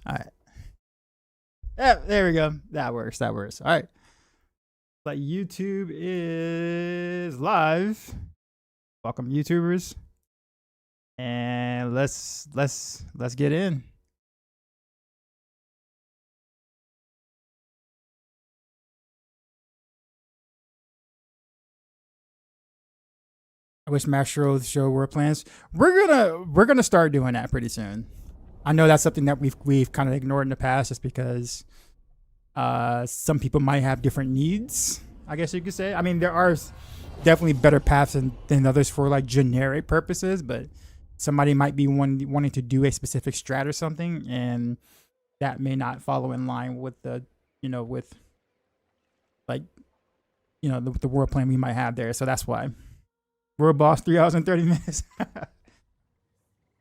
All right. Yeah, there we go. That works. That works. All right. But YouTube is live. Welcome, YouTubers. And let's get in. I wish Mastro show were plans. We're gonna start doing that pretty soon. I know that's something that we've kind of ignored in the past, just because some people might have different needs, I guess you could say. I mean, there are definitely better paths than others for like generic purposes, but somebody might be wanting to do a specific strat or something, and that may not follow in line with the, with like, the world plan we might have there. So that's why. World boss 3 hours and 30 minutes.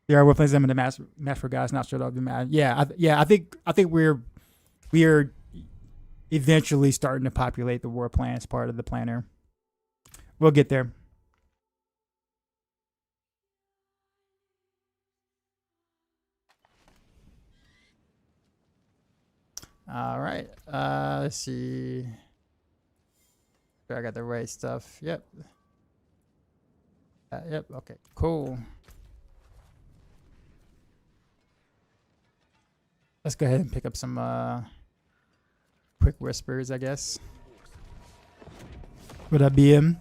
There are world plans. I'm in the match for guys. Not sure that'll be mad. Yeah, I think we are eventually starting to populate the war plan as part of the planner. We'll get there. All right. Let's see. Sure I got the right stuff. Yep. Yep. Okay. Cool. Let's go ahead and pick up some quick whispers, I guess. Would that be him?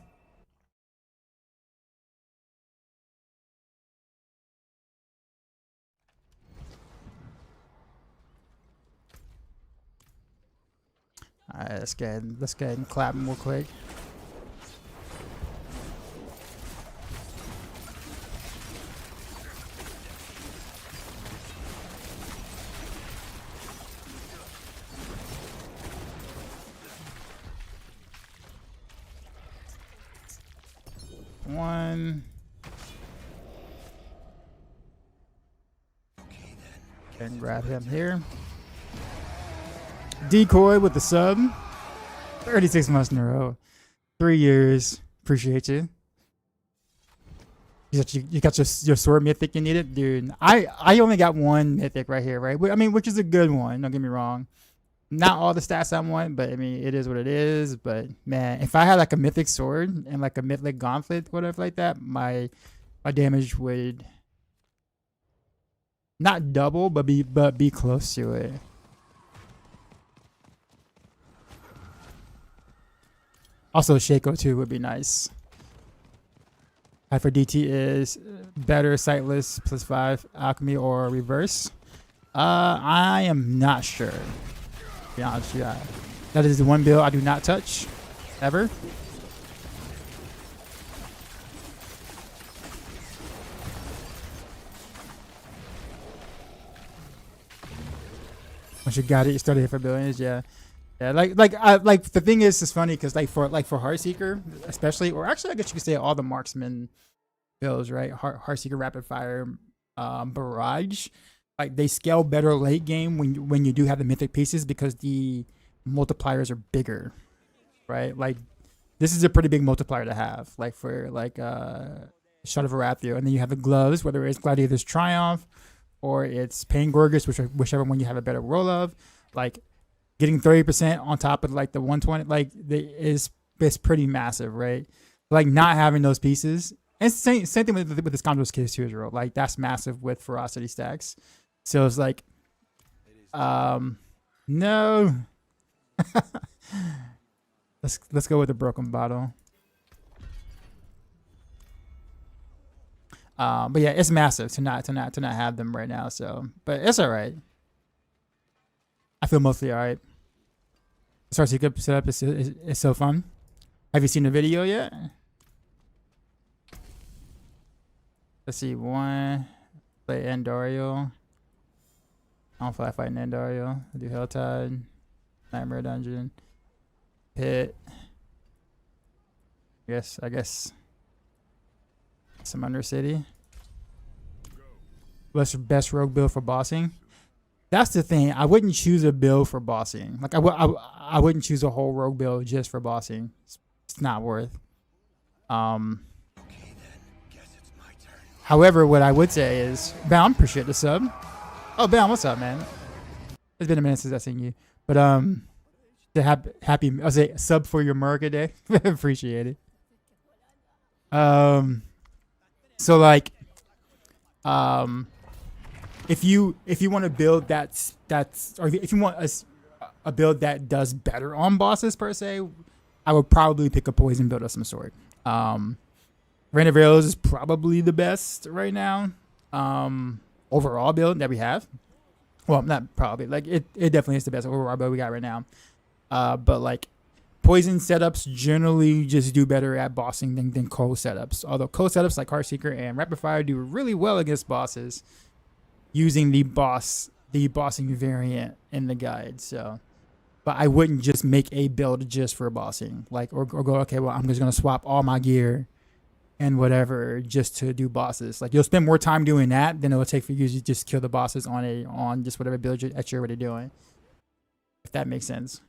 All right, let's go ahead and clap him real quick. One. And grab him here. Decoy with the sub. 36 months in a row. 3 years. Appreciate you. You got your sword mythic you needed? Dude, I only got one mythic right here, right? I mean, which is a good one, don't get me wrong. Not all the stats I want, but I mean, it is what it is. But man, if I had like a mythic sword and like a mythic gauntlet, whatever like that, my damage would not double, but be close to it. Also, Shaco too would be nice. High for DT is better sightless +5 alchemy or reverse. I am not sure. To be honest with you, that is the one build I do not touch ever. Once you got it, you started for billions. Yeah. Yeah, like the thing is, it's funny because like for Heartseeker especially, or actually I guess you could say all the marksman builds, right? Heartseeker, rapid fire, barrage, like they scale better late game when you do have the mythic pieces because the multipliers are bigger, right? Like this is a pretty big multiplier to have, like for like Shot of Arathio, and then you have the gloves, whether it's Gladiator's Triumph or it's Pain Gorgus, whichever one you have a better roll of, like. Getting 30% on top of like the 120, like it's pretty massive, right? Like not having those pieces, and same thing with the Scoundrel's Kiss too, as well. Like that's massive with ferocity stacks. So it's like, no. let's go with the broken bottle. But yeah, it's massive to not have them right now. So, but it's all right. I feel mostly all right. Heartseeker setup is so fun. Have you seen the video yet? Let's see. One. Play Endario. I don't feel like fighting Endario. I do Helltide. Nightmare Dungeon. Pit. I guess. Some Undercity. What's your best rogue build for bossing? That's the thing. I wouldn't choose a build for bossing. Like I wouldn't choose a whole rogue build just for bossing. It's not worth. Okay, then. Guess it's my turn. However, what I would say is, Bam, appreciate the sub. Oh, Bam, what's up, man? It's been a minute since I've seen you. But the happy I'll say sub for your America Day. Appreciate it. So like um if you want to build that's or if you want a build that does better on bosses per se, I would probably pick a poison build of some sort. Rain of Arrows is probably the best right now. Overall build that we have. Well, not probably. Like it definitely is the best overall build we got right now. But like poison setups generally just do better at bossing than cold setups. Although cold setups like Heartseeker and Rapid Fire do really well against bosses using the bossing variant in the guide. So, but I wouldn't just make a build just for bossing. Like or go okay, well I'm just gonna swap all my gear and whatever just to do bosses. Like you'll spend more time doing that than it will take for you to just kill the bosses on just whatever build that you're already doing. If that makes sense.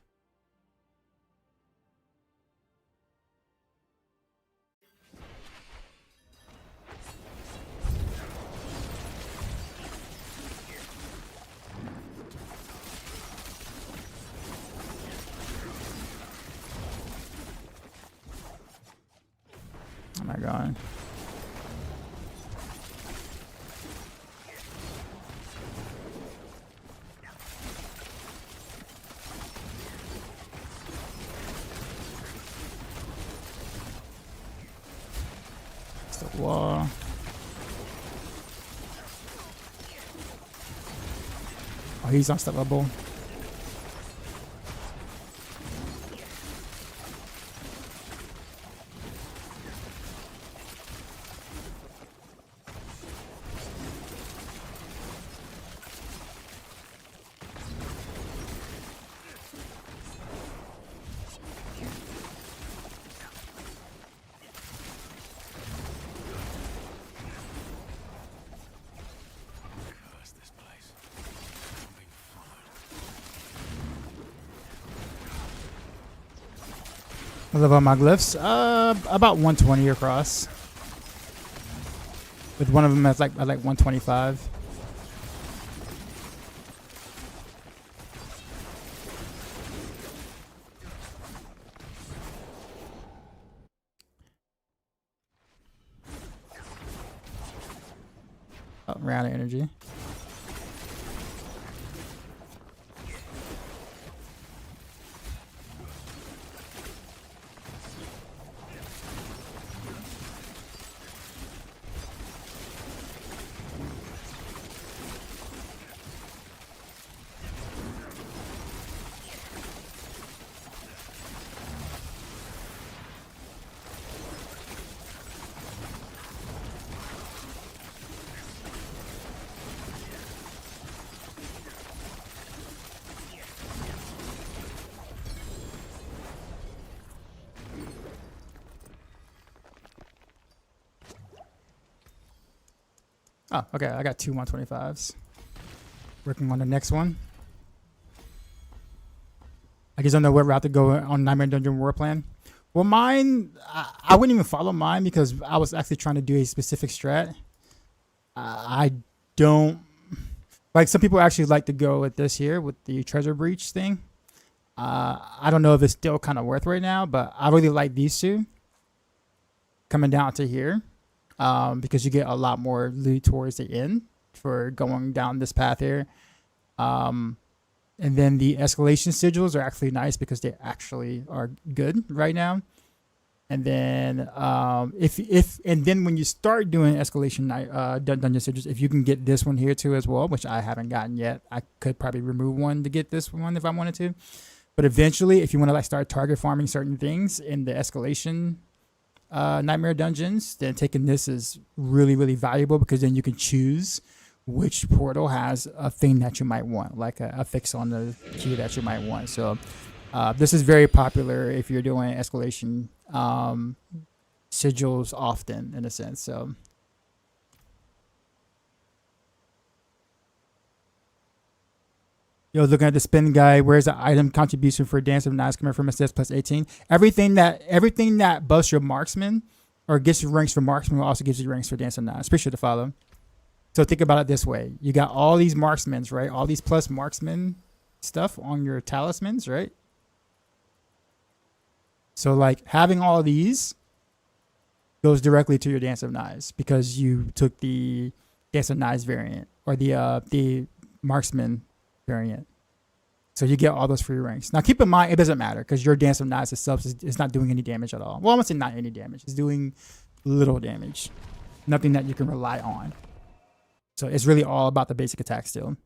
Oh my god. It's the wall. Oh, he's unstoppable. I love all my glyphs. About 120 across. With one of them at like 125. Oh, ran out of energy. Oh, okay. I got two 125s. Working on the next one. I just don't know what route to go on Nightmare Dungeon War Plan. Well, mine, I wouldn't even follow mine because I was actually trying to do a specific strat. I don't like some people actually like to go with this here with the treasure breach thing. I don't know if it's still kind of worth right now, but I really like these two coming down to here. Because you get a lot more loot towards the end for going down this path here. And then the escalation sigils are actually nice because they actually are good right now. And then and then when you start doing escalation dungeon sigils, if you can get this one here too as well, which I haven't gotten yet, I could probably remove one to get this one if I wanted to. But eventually, if you want to like start target farming certain things in the escalation Nightmare Dungeons, then taking this is really, really valuable because then you can choose which portal has a thing that you might want, like a fix on the key that you might want. So this is very popular if you're doing escalation sigils often, in a sense. So yo, looking at the spin guide, where's the item contribution for Dance of Knives coming from SS plus 18? Everything that busts your marksman or gets you ranks for marksman will also gives you ranks for Dance of Knives. Pretty sure to follow. So think about it this way. You got all these marksmen, right? All these plus marksmen stuff on your talismans, right? So like having all these goes directly to your Dance of Knives because you took the Dance of Knives variant or the marksman variant. So you get all those free ranks. Now keep in mind, it doesn't matter because your Dance of Knives itself is not doing any damage at all. Well, I'm gonna say not any damage. It's doing little damage. Nothing that you can rely on. So it's really all about the basic attack still.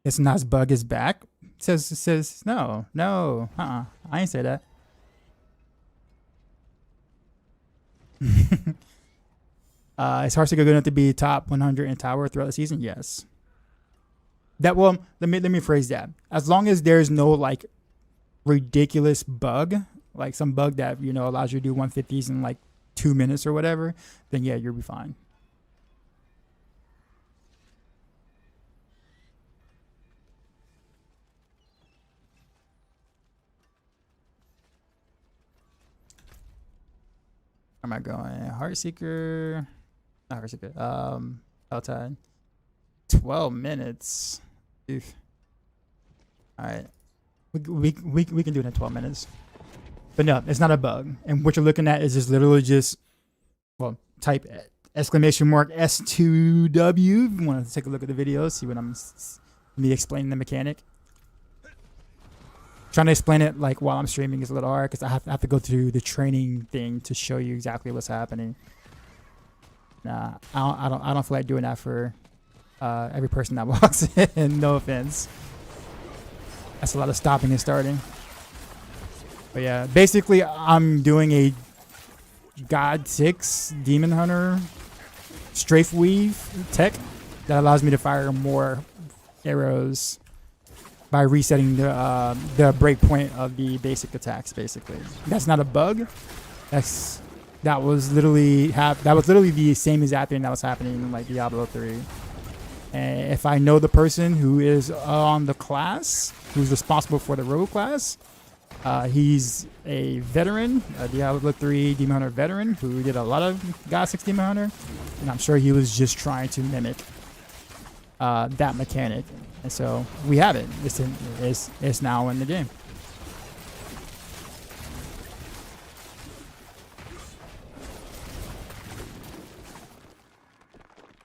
It's Knives bug is back. It says no. I ain't say that. Is Heartseeker good enough to be top 100 in tower throughout the season? Yes. Let me phrase that. As long as there's no like ridiculous bug, like some bug that allows you to do 150s in like 2 minutes or whatever, then yeah, you'll be fine. Where am I going? Heartseeker. Not Heartseeker. Outside. 12 minutes. Oof. All right. We can do it in 12 minutes. But no, it's not a bug. And what you're looking at is just literally just, well, type exclamation mark S2W. If you want to take a look at the video, see what me explaining the mechanic. Trying to explain it like while I'm streaming is a little hard because I have to go through the training thing to show you exactly what's happening. Nah, I don't feel like doing that for every person that walks in. No offense. That's a lot of stopping and starting. But yeah, basically I'm doing a God 6 Demon Hunter strafe weave tech that allows me to fire more arrows by resetting the break point of the basic attacks. Basically, that's not a bug. That was literally the same exact thing that was happening in like Diablo 3. And if I know the person who is on the class, who's responsible for the rogue class, he's a veteran, a Diablo 3 Demon Hunter veteran who did a lot of God 6 Demon Hunter, and I'm sure he was just trying to mimic that mechanic. And so we have it. It's now in the game.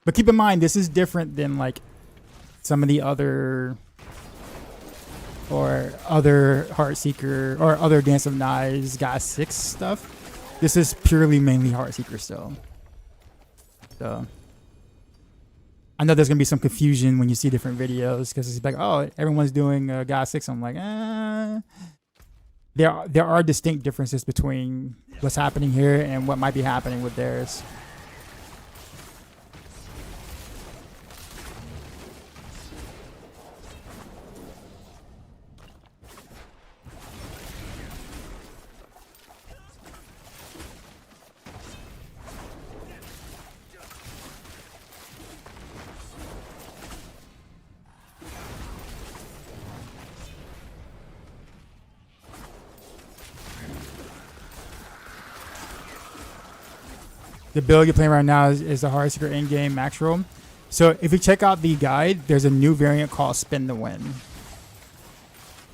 But keep in mind, this is different than like some of the other Heartseeker or other Dance of Knives God 6 stuff. This is purely mainly Heartseeker still. So I know there's gonna be some confusion when you see different videos because it's like, oh, everyone's doing God 6. I'm like, there are distinct differences between what's happening here and what might be happening with theirs. The build you're playing right now is the Heartseeker in-game max roll. So if you check out the guide, there's a new variant called Spin the Win.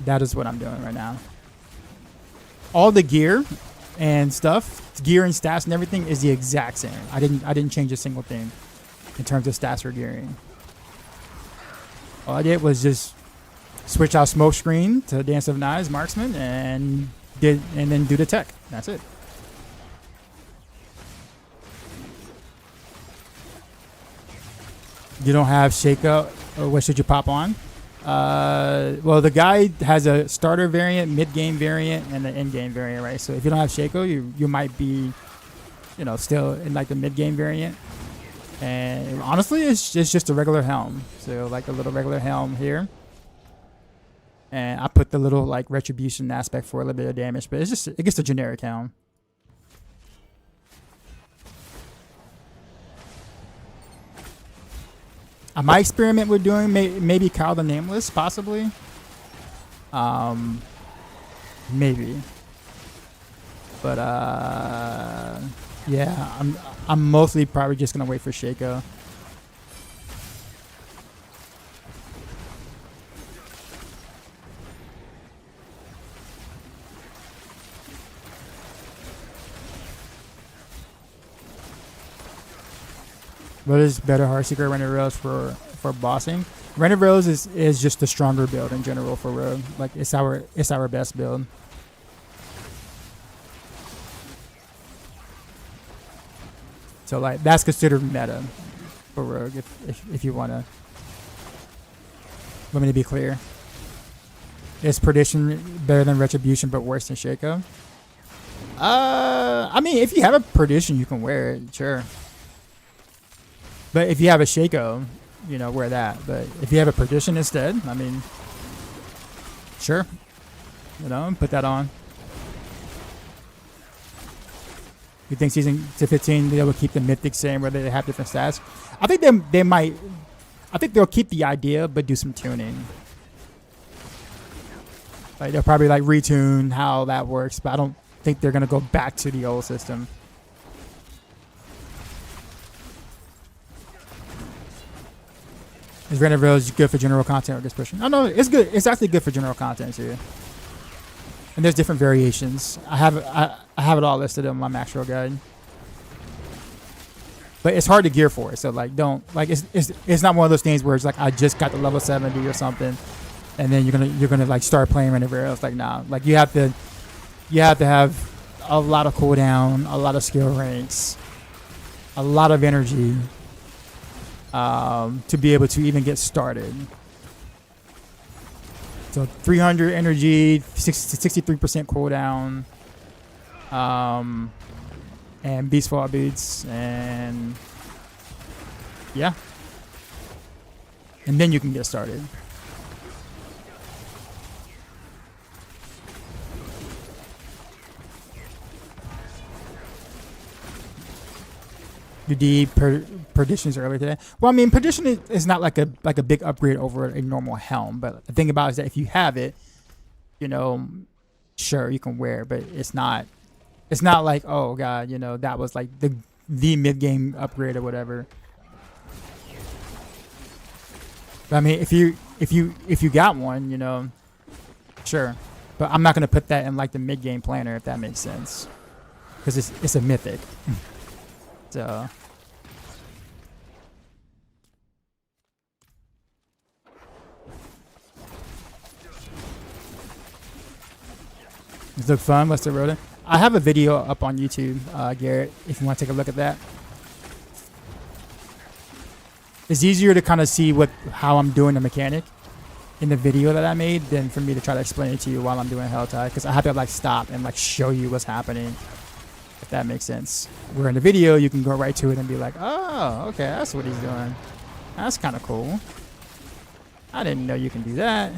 That is what I'm doing right now. All the gear and stuff, gear and stats and everything is the exact same. I didn't change a single thing in terms of stats or gearing. All I did was just switch out smoke screen to Dance of Knives marksman and then do the tech. That's it. You don't have shake up, or what should you pop on? Well, the guide has a starter variant, mid-game variant, and an end-game variant, right? So if you don't have Shaco, you might be, still in like the mid-game variant. And honestly, it's just a regular helm. So like a little regular helm here. And I put the little like retribution aspect for a little bit of damage, but it gets a generic helm. I might experiment with doing maybe Kyle the Nameless, possibly. Maybe. But yeah, I'm mostly probably just gonna wait for Shaco. What is better Heartseeker or Rented Rose for bossing? Rented Rose is just the stronger build in general for Rogue. Like it's our best build. So like that's considered meta for Rogue if you wanna. Let me be clear. Is Perdition better than Retribution but worse than Shaco? I mean, if you have a Perdition, you can wear it, sure. But if you have a Shaco, you know, wear that. But if you have a Perdition instead, I mean, sure. You know, put that on. You think season 15 they will keep the mythic same where they have different stats? I think they might. I think they'll keep the idea but do some tuning. Like they'll probably like retune how that works, but I don't think they're gonna go back to the old system. Is Rented Rose good for general content or just pushing? Oh no, it's good. It's actually good for general content too. And there's different variations. I have it all listed in my macro guide. But it's hard to gear for it, so like don't like it's not one of those things where it's like I just got to level 70 or something, and then you're gonna like start playing Rented Rose. Like nah, like you have to have a lot of cooldown, a lot of skill ranks, a lot of energy to be able to even get started. So 300 energy, 63% cooldown, and Beast Fall boots, and yeah. And then you can get started. You did Perditions earlier today. Well, I mean, Perdition is not like a big upgrade over a normal helm, but the thing about it is that if you have it, you know, sure you can wear it, but it's not like, oh god, you know, that was like the mid game upgrade or whatever. But I mean, if you got one, you know, sure, but I'm not gonna put that in like the mid game planner if that makes sense, because it's a mythic. So. Does it look fun? What's the road? I have a video up on YouTube, Garrett, if you want to take a look at that. It's easier to kind of see how I'm doing the mechanic in the video that I made than for me to try to explain it to you while I'm doing Helltide, because I have to like stop and like show you what's happening, if that makes sense. Where in the video you can go right to it and be like, oh, okay, that's what he's doing. That's kind of cool. I didn't know you can do that.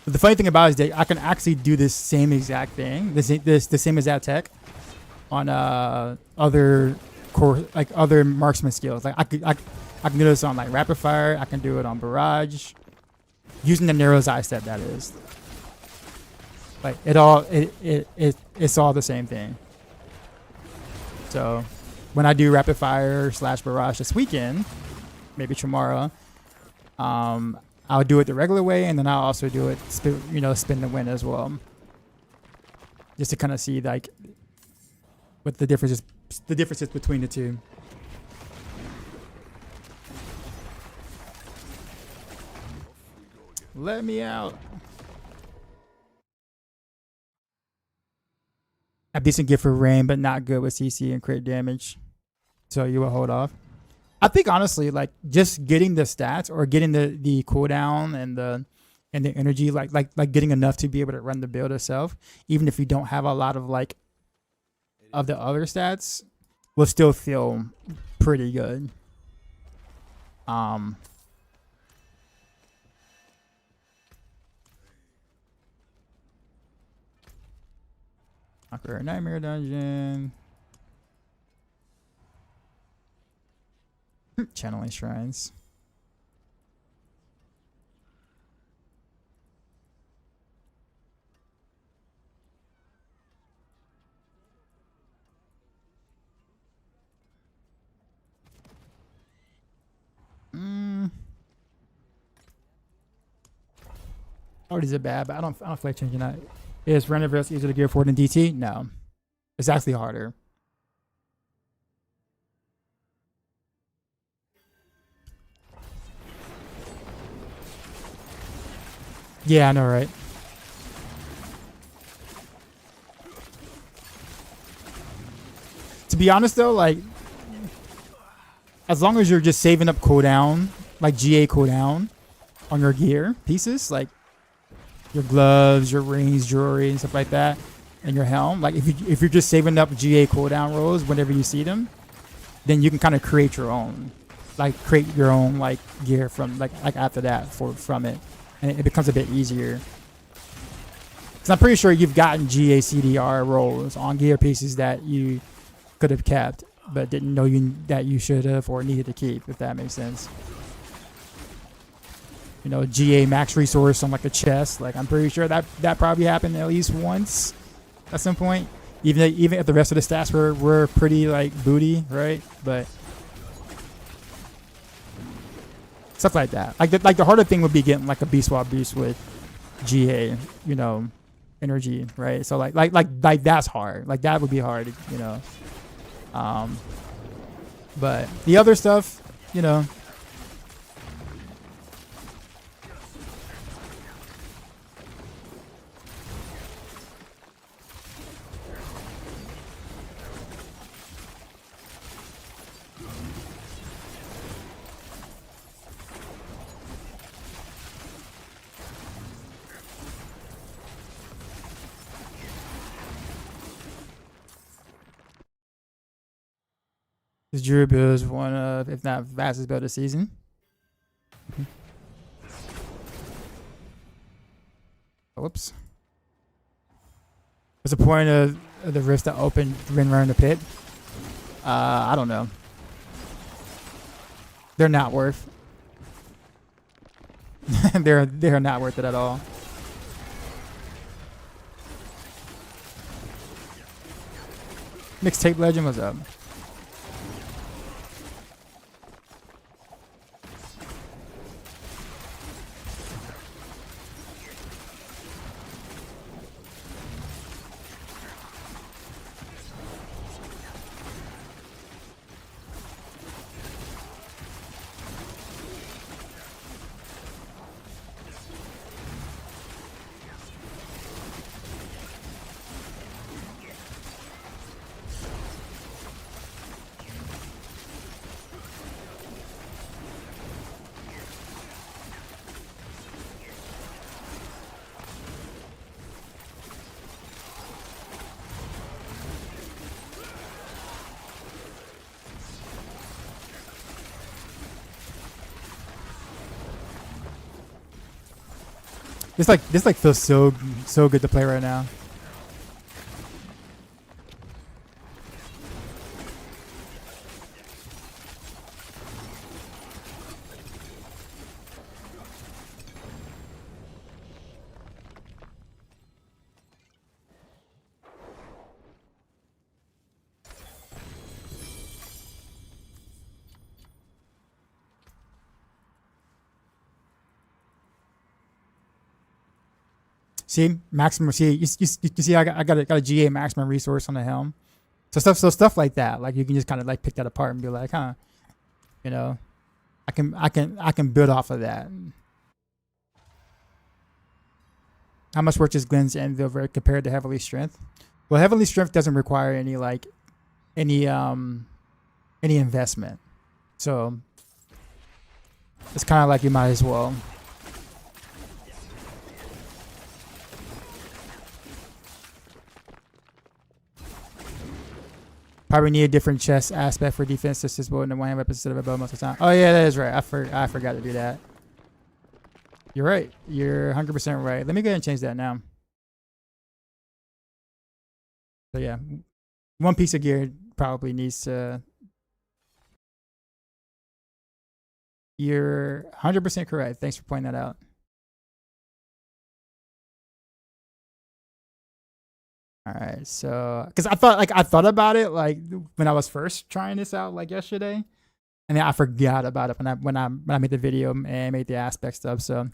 But the funny thing about it is that I can actually do this same exact thing, the same exact tech on other marksman skills. Like I can do this on like rapid fire. I can do it on barrage, using the narrow eye step. That is, like it's all the same thing. So when I do rapid fire / barrage this weekend, maybe tomorrow, I'll do it the regular way, and then I'll also do it, spin the wind as well, just to kind of see like what the differences between the two. Let me out. A decent gift for rain, but not good with CC and crit damage. So you will hold off. I think honestly, like just getting the stats or getting the cooldown and the energy, like getting enough to be able to run the build itself, even if you don't have a lot of like of the other stats, will still feel pretty good. Conqueror Nightmare Dungeon. Channeling Shrines. Already bad, but I don't feel like changing that. Is Renoverse easier to gear for than DT? No. It's actually harder. Yeah, I know, right? To be honest though, like as long as you're just saving up cooldown, like GA cooldown on your gear pieces, like your gloves, your rings, jewelry, and stuff like that, and your helm, like if you're just saving up GA cooldown rolls whenever you see them, then you can kind of create your own, like gear from like after that from it, and it becomes a bit easier. Because I'm pretty sure you've gotten GA CDR rolls on gear pieces that you could have kept, but didn't know that you should have or needed to keep, if that makes sense. You know, GA max resource on like a chest. Like I'm pretty sure that probably happened at least once at some point. Even if the rest of the stats were pretty like booty, right? But stuff like that. Like the harder thing would be getting like a B swap boost with GA, you know, energy, right? So like that's hard. Like that would be hard, you know. But the other stuff, you know. This Druid build is one of, if not fastest build of the season. Whoops. What's the point of the rifts that open when running the pit? I don't know. They're not worth. they're not worth it at all. Mixtape Legend, what's up? This feels so good to play right now. See, maximum. See, you see, I got a GA maximum resource on the helm. So stuff like that. Like you can just kind of like pick that apart and be like, huh, you know, I can build off of that. How much work is Glenn's Anvil compared to Heavenly Strength? Well, Heavenly Strength doesn't require any investment, so it's kind of like you might as well. Probably need a different chest aspect for defense. This is one in one weapon instead of a bow most of the time. Oh yeah, that is right. I forgot to do that. You're right. You're 100% right. Let me go ahead and change that now. So yeah, one piece of gear probably needs to. You're 100% correct. Thanks for pointing that out. All right, so because I thought about it like when I was first trying this out like yesterday, and then I forgot about it when I made the video and made the aspect stuff. So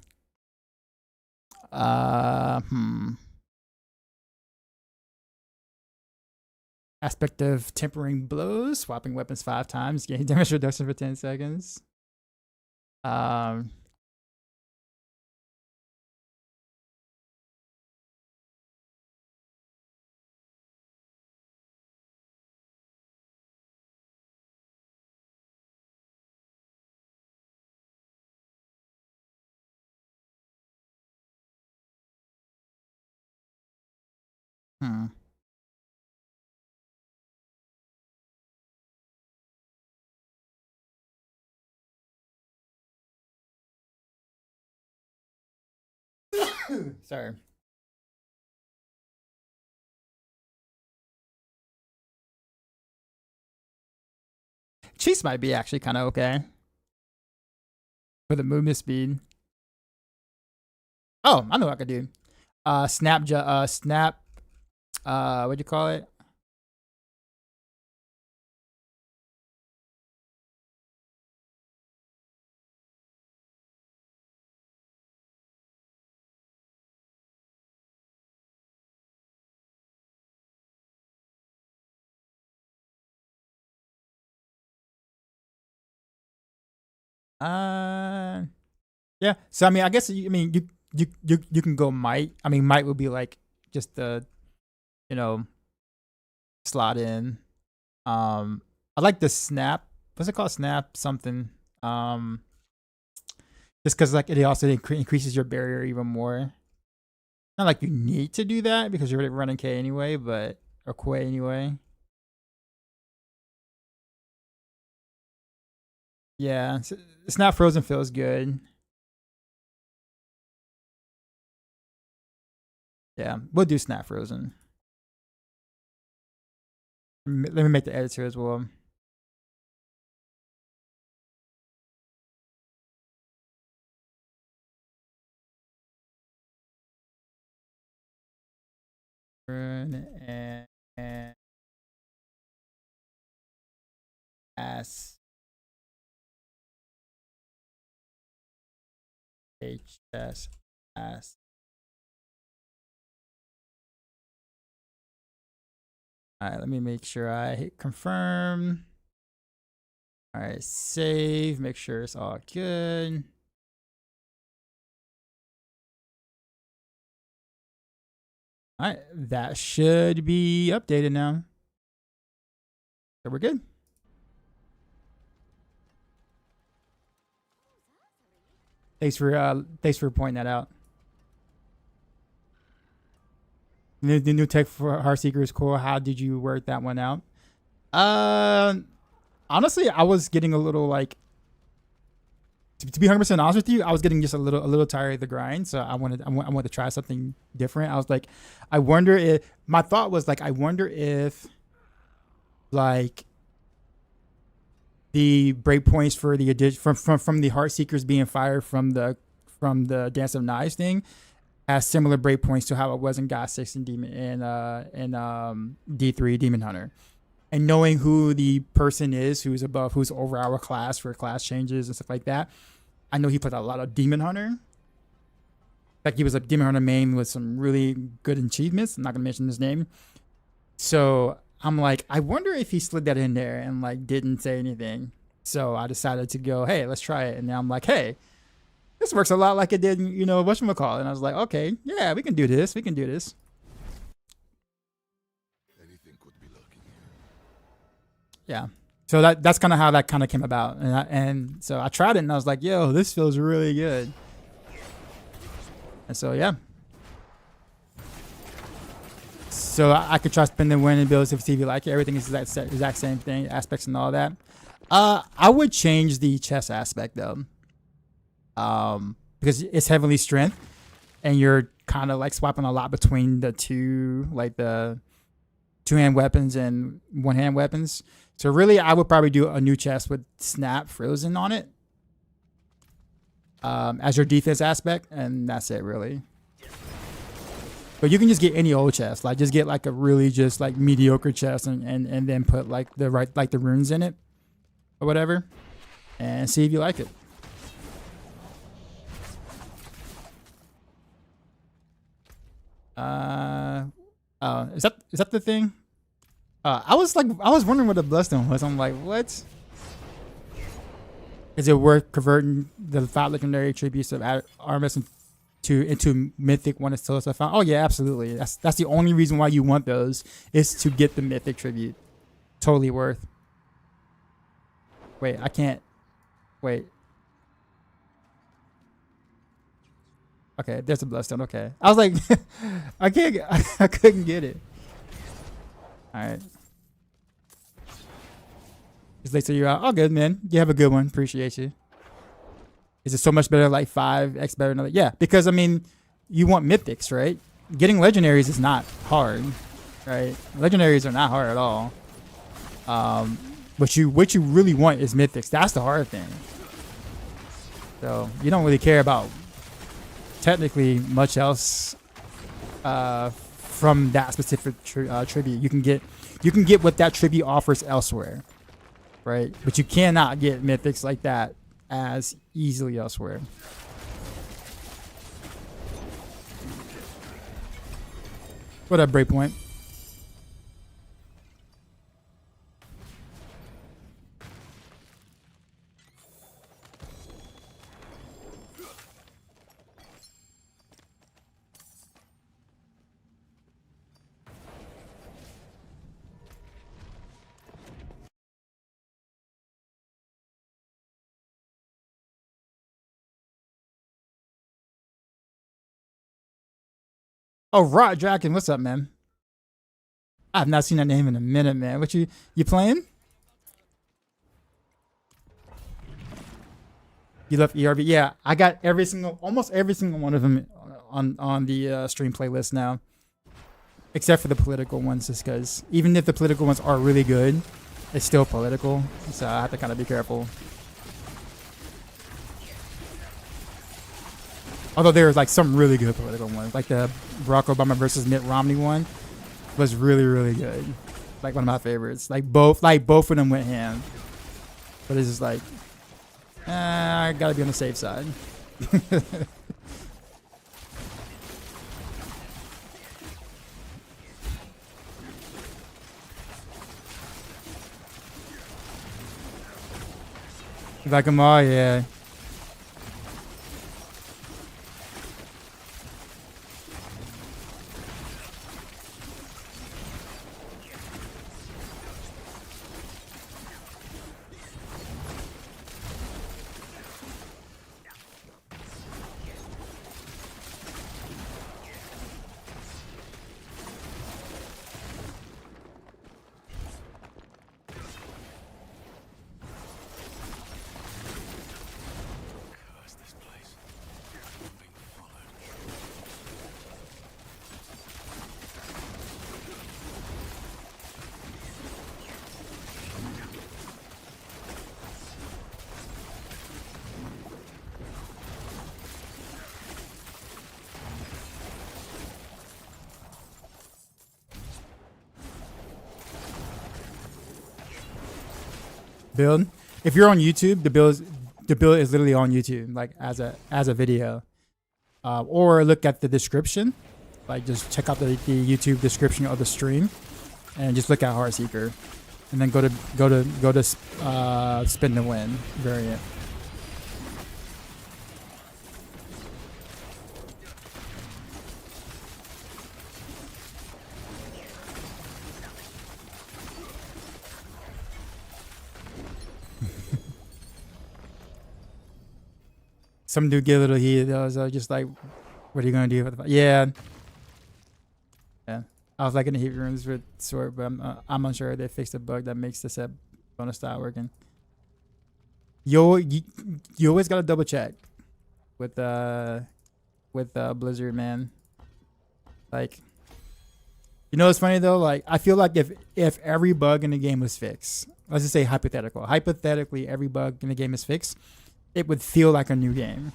Hmm. Aspect of tempering blows, swapping weapons 5 times, gain damage reduction for 10 seconds. Um, hmm. Sorry. Cheese might be actually kind of okay for the movement speed. Oh, I know what I could do. Snap. What'd you call it? Uh, yeah. So I mean, I guess I mean you can go might. I mean, might would be like just the you know slot in. I like the snap. What's it called? Snap something. Um, just because like it also increases your barrier even more. Not like you need to do that because you're already running K anyway, but or Quay anyway. Yeah, Snap Frozen feels good. Yeah, we'll do Snap Frozen. Let me make the edits here as well. And S HSS. All right, let me make sure I hit confirm. All right, save. Make sure it's all good. All right, that should be updated now. So we're good. Thanks for pointing that out. The new tech for Heartseeker is cool. How did you work that one out? Uh, Honestly, I was getting a little like to be 100% honest with you, I was getting just a little tired of the grind, so I wanted to try something different. I was like, I wonder if my thought was like, I wonder if like the breakpoints for the addition from the Heartseekers being fired from the Dance of Knives thing has similar breakpoints to how it was in God 6 and Demon and D3 Demon Hunter. And knowing who the person is who's above, who's over our class for class changes and stuff like that, I know he played a lot of Demon Hunter. In fact, he was a Demon Hunter main with some really good achievements. I'm not gonna mention his name. So I'm like, I wonder if he slid that in there and like didn't say anything. So I decided to go, hey, let's try it. And now I'm like, hey, this works a lot like it did, you know, whatchamacallit. And I was like, okay, yeah, we can do this. We can do this. Yeah. So that's kind of how that kind of came about, and so I tried it, and I was like, "Yo, this feels really good." And so yeah, so I could try spending win and builds if see if you like it. Everything is that exact same thing, aspects and all that. I would change the chess aspect though, because it's heavily strength, and you're kind of like swapping a lot between the two, like the two-hand weapons and one-hand weapons. So really, I would probably do a new chest with Snap Frozen on it as your defense aspect, and that's it really. But you can just get any old chest, like just get like a really just like mediocre chest, and then put like the runes in it or whatever, and see if you like it. Is that the thing? I was wondering what the bloodstone was. I'm like, what? Is it worth converting the 5 legendary attributes of Artemis into mythic one until it's found? Oh yeah, absolutely. That's the only reason why you want those, is to get the mythic tribute. Totally worth. Wait, I can't. Wait. Okay, there's a bloodstone. Okay, I was like, I can't. I couldn't get it. All right. Just later you out. Oh, good man. You have a good one. Appreciate you. Is it so much better? Like 5x better than other? Yeah, because I mean, you want mythics, right? Getting legendaries is not hard, right? Legendaries are not hard at all. What you really want is mythics. That's the hard thing. So you don't really care about technically much else from that specific tribute. You can get what that tribute offers elsewhere, right? But you cannot get mythics like that as easily elsewhere. What up, Breakpoint? Oh, Rot Draken, what's up, man? I've not seen that name in a minute, man. What you playing? You love ERB? Yeah, I got almost every single one of them on the stream playlist now, except for the political ones, just because even if the political ones are really good, it's still political, so I have to kind of be careful. Although there's like some really good political ones, like the Barack Obama versus Mitt Romney one was really, really good. Like one of my favorites. Like both of them went ham. But it's just like, I gotta be on the safe side. Like them all, yeah. Build. If you're on YouTube, the build is literally on YouTube, like as a video, or look at the description. Like just check out the YouTube description of the stream, and just look at Heartseeker, and then go to spin to win variant. Some dude get a little heated. I was just like, what are you gonna do? Yeah. I was like in the heat rooms with Sword, but I'm unsure they fixed the bug that makes the set bonus style working. You always gotta double check with Blizzard, man. Like, you know what's funny though? Like, I feel like if every bug in the game was fixed, let's just say hypothetically every bug in the game is fixed, it would feel like a new game.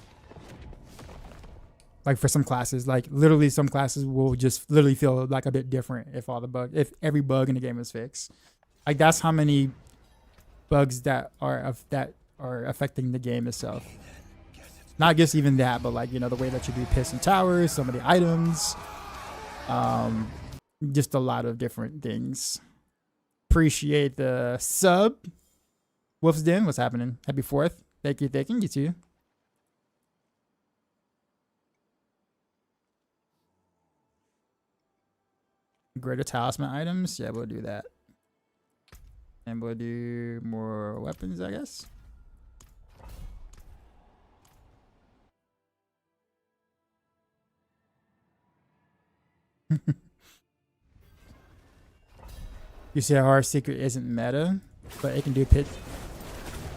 Like for some classes, like literally some classes will just literally feel like a bit different if every bug in the game is fixed. Like that's how many bugs that are affecting the game itself. Not just even that, but like, you know, the way that you do piss and towers, some of the items, Just a lot of different things. Appreciate the sub. Wolf's Den, what's happening? Happy 4th. Thank you, you too. Greater talisman items. Yeah, we'll do that. And we'll do more weapons, I guess. You see how Heartseeker isn't meta, but it can do pit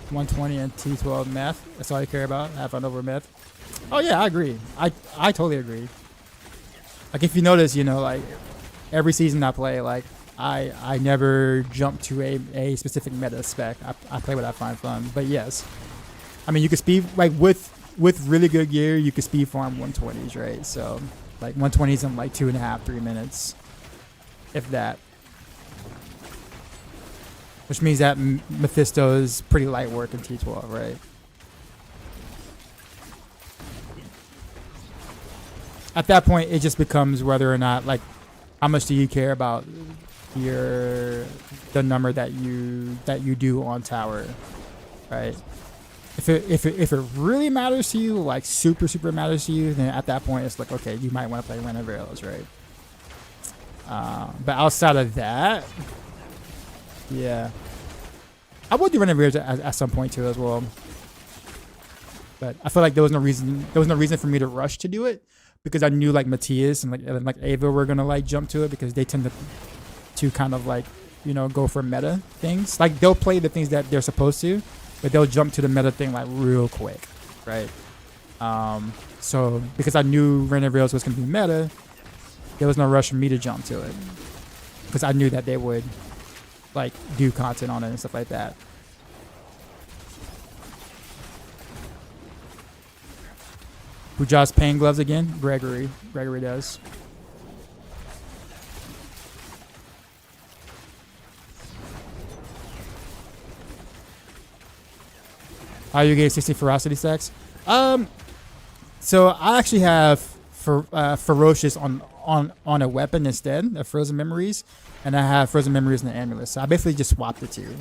120 and T12 meth. That's all you care about? Have fun over meth. Oh yeah, I agree. I totally agree. Like if you notice, you know, like every season I play, like I never jump to a specific meta spec. I play what I find fun. But yes, I mean you can speed like with really good gear, you can speed farm 120s, right? So like 120s in like 2.5, 3 minutes, if that. Which means that Mephisto is pretty light work in T12, right? At that point, it just becomes whether or not, like, how much do you care about the number that you do on tower, right? If it really matters to you, like super matters to you, then at that point it's like, okay, you might want to play Ren of Rails, right? But outside of that, yeah, I would do Ren of Rails at some point too as well. But I feel like there was no reason for me to rush to do it, because I knew like Matthias and like Ava were gonna like jump to it, because they tend to kind of like, you know, go for meta things. Like they'll play the things that they're supposed to, but they'll jump to the meta thing like real quick, right? So because I knew Ren of Rails was gonna be meta, there was no rush for me to jump to it, because I knew that they would like do content on it and stuff like that. Who draws pain gloves again? Gregory does. How you get 60 ferocity stacks? So I actually have ferocious on a weapon instead of frozen memories, and I have frozen memories in the amulet. So I basically just swapped the two.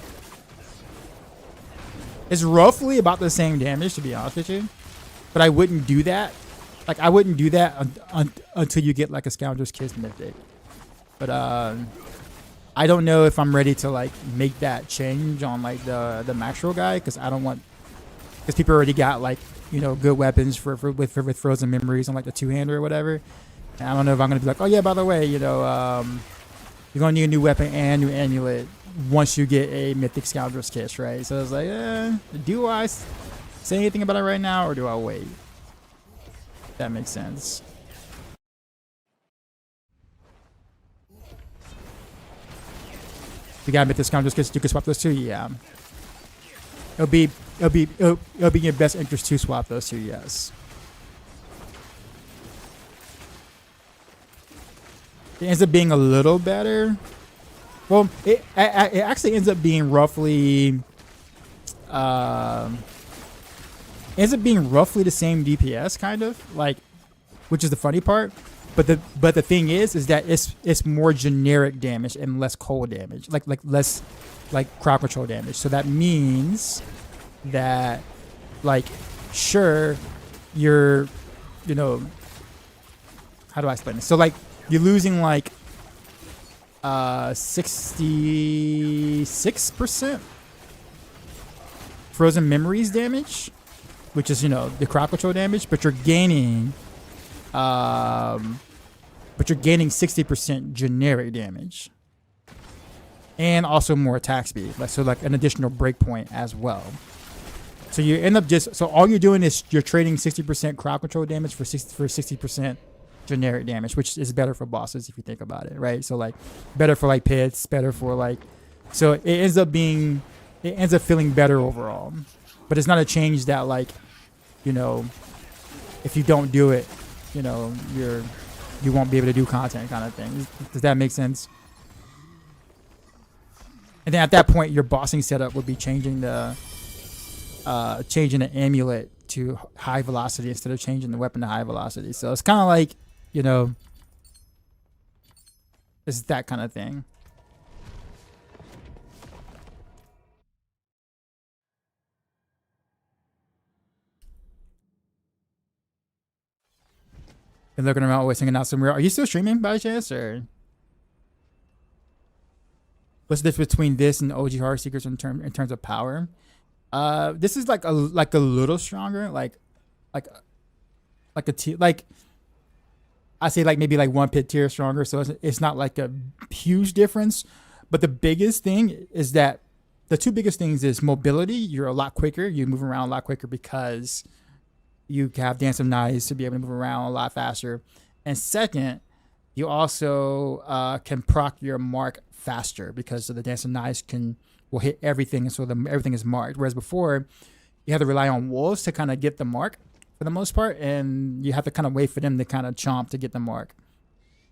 It's roughly about the same damage, to be honest with you, but I wouldn't do that. Like I wouldn't do that until you get like a Scoundrel's Kiss mythic. But I don't know if I'm ready to like make that change on like the Maxwell guy, because I don't want, because people already got like, you know, good weapons with frozen memories on like the two-hander or whatever. And I don't know if I'm gonna be like, oh yeah, by the way, you know, you're gonna need a new weapon and a new amulet once you get a mythic Scoundrel's Kiss, right? So it's like, do I say anything about it right now, or do I wait? That makes sense. You got mythic Scoundrel's Kiss. You can swap those two. Yeah. It'll be in your best interest to swap those two. Yes. It ends up being a little better. Well, it actually ends up being roughly ends up being roughly the same DPS, kind of, like, which is the funny part. But the thing is that it's more generic damage and less cold damage, like less like crowd control damage. So that means that, like, sure, you're, you know, how do I explain this? So like you're losing like 66% frozen memories damage, which is, you know, the crowd control damage, but you're gaining 60% generic damage, and also more attack speed, like, so like an additional breakpoint as well. So you end up so all you're doing is you're trading 60% crowd control damage for 60% generic damage, which is better for bosses if you think about it, right? So like better for like pits, better for like, so it ends up feeling better overall. But it's not a change that, like, you know, if you don't do it, you know, you won't be able to do content kind of thing. Does that make sense? And then at that point, your bossing setup would be changing the amulet to high velocity instead of changing the weapon to high velocity. So it's kind of like, you know, It's that kind of thing. And looking around, always hanging out somewhere. Are you still streaming by chance, or what's the difference between this and OG Heartseekers in terms of power? This is like a little stronger, like a tier, like I say like maybe like one pit tier stronger. So it's not like a huge difference, but the biggest thing is that the two biggest things is mobility. You're a lot quicker. You move around a lot quicker because you have Dance of Knives to be able to move around a lot faster. And second, you also can proc your mark faster because the Dance of Knives will hit everything, so everything is marked. Whereas before, you had to rely on wolves to kind of get the mark for the most part, and you have to kind of wait for them to kind of chomp to get the mark.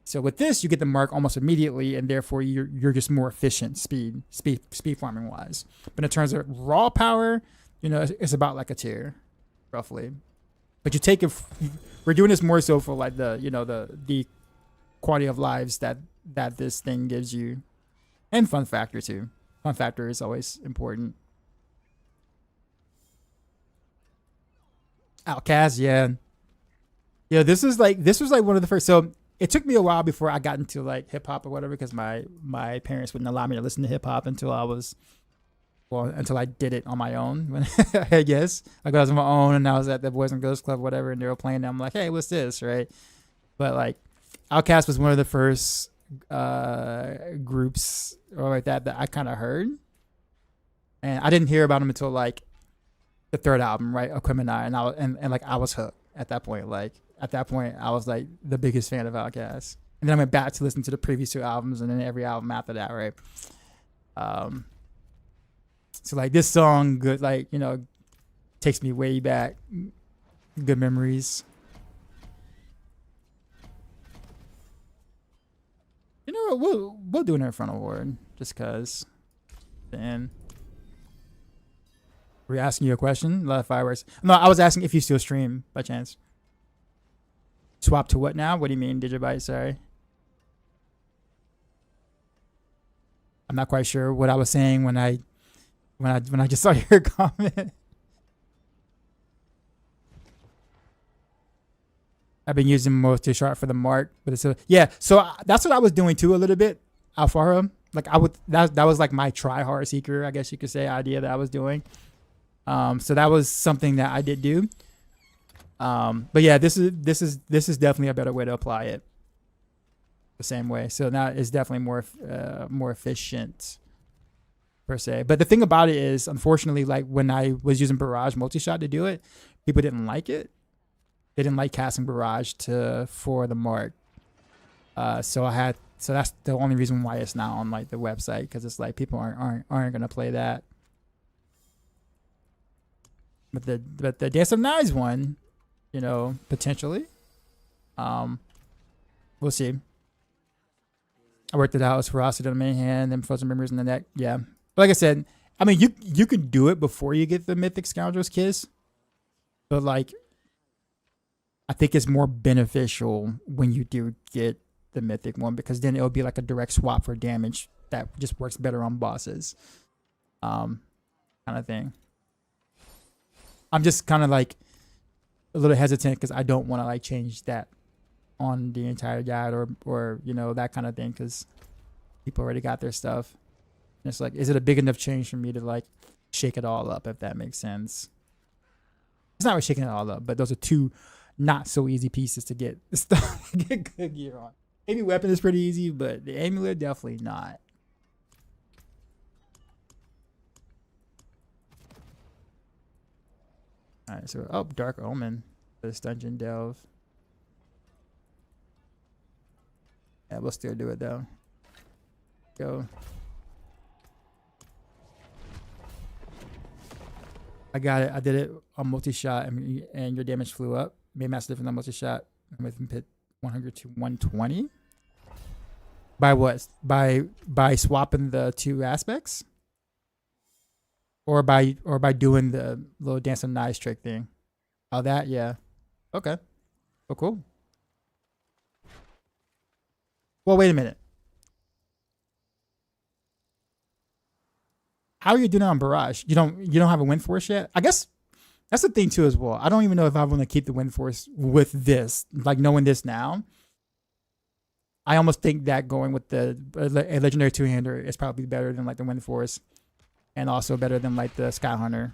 So with this, you get the mark almost immediately, and therefore you're just more efficient speed farming wise. But in terms of raw power, it's about like a tier, roughly. But you take it. We're doing this more so for like the quality of lives that this thing gives you, and fun factor too. Fun factor is always important. Outcast, yeah. This was like one of the first. So it took me a while before I got into like hip hop or whatever, because my parents wouldn't allow me to listen to hip hop until I did it on my own. I guess like I was on my own and I was at the Boys and Girls Club, whatever, and they were playing. I'm like, hey, what's this, right? But like, Outkast was one of the first groups or like that I kind of heard, and I didn't hear about them until like the third album, right, Aquemini, and like I was hooked at that point. Like at that point, I was like the biggest fan of Outkast, and then I went back to listen to the previous two albums, and then every album after that, right. So like this song, good, like takes me way back, good memories. We'll do an in front award just cause. Then were you asking you a question? A lot of fireworks. No, I was asking if you still stream by chance. Swap to what now? What do you mean, Digibyte? Sorry. I'm not quite sure what I was saying when I just saw your comment. I've been using multi-shot for the mark, but it's so that's what I was doing too a little bit. Alfara, like that was like my try hard seeker, I guess you could say, idea that I was doing. So that was something that I did do. But yeah, this is definitely a better way to apply it. The same way, so now it's definitely more efficient per se. But the thing about it is, unfortunately, like when I was using Barrage multi-shot to do it, people didn't like it. They didn't like casting Barrage for the mark. So that's the only reason why it's not on like the website, because it's like people aren't gonna play that. But the Dance of Knives one, potentially. We'll see. I worked it out. It was Ferocity on the main hand, then Frozen Memories in the neck. Yeah. But like I said, I mean, you could do it before you get the Mythic Scoundrel's Kiss. But like, I think it's more beneficial when you do get the Mythic one, because then it'll be like a direct swap for damage that just works better on bosses. Kind of thing. I'm just kind of like a little hesitant because I don't want to like change that on the entire guide or that kind of thing, because people already got their stuff. And it's like, is it a big enough change for me to like shake it all up, if that makes sense? It's not really shaking it all up, but those are two not so easy pieces to get get good gear on. Maybe weapon is pretty easy, but the amulet definitely not. All right, so Dark Omen, this dungeon delve. Yeah, we'll still do it though. Go. I got it. I did it on multi-shot, and your damage flew up. Made massive difference on multi-shot. I'm with pit 100 to 120. By what? By swapping the two aspects, or by doing the little Dance of Knives trick thing. Oh, that, yeah. Okay. Oh, cool. Well, wait a minute. how are you doing on Barrage? You don't have a wind force yet? I guess that's the thing too as well. I don't even know if I want to keep the wind force with this, like knowing this now. I almost think that going with the a legendary two-hander is probably better than like the wind force, and also better than like the Sky Hunter.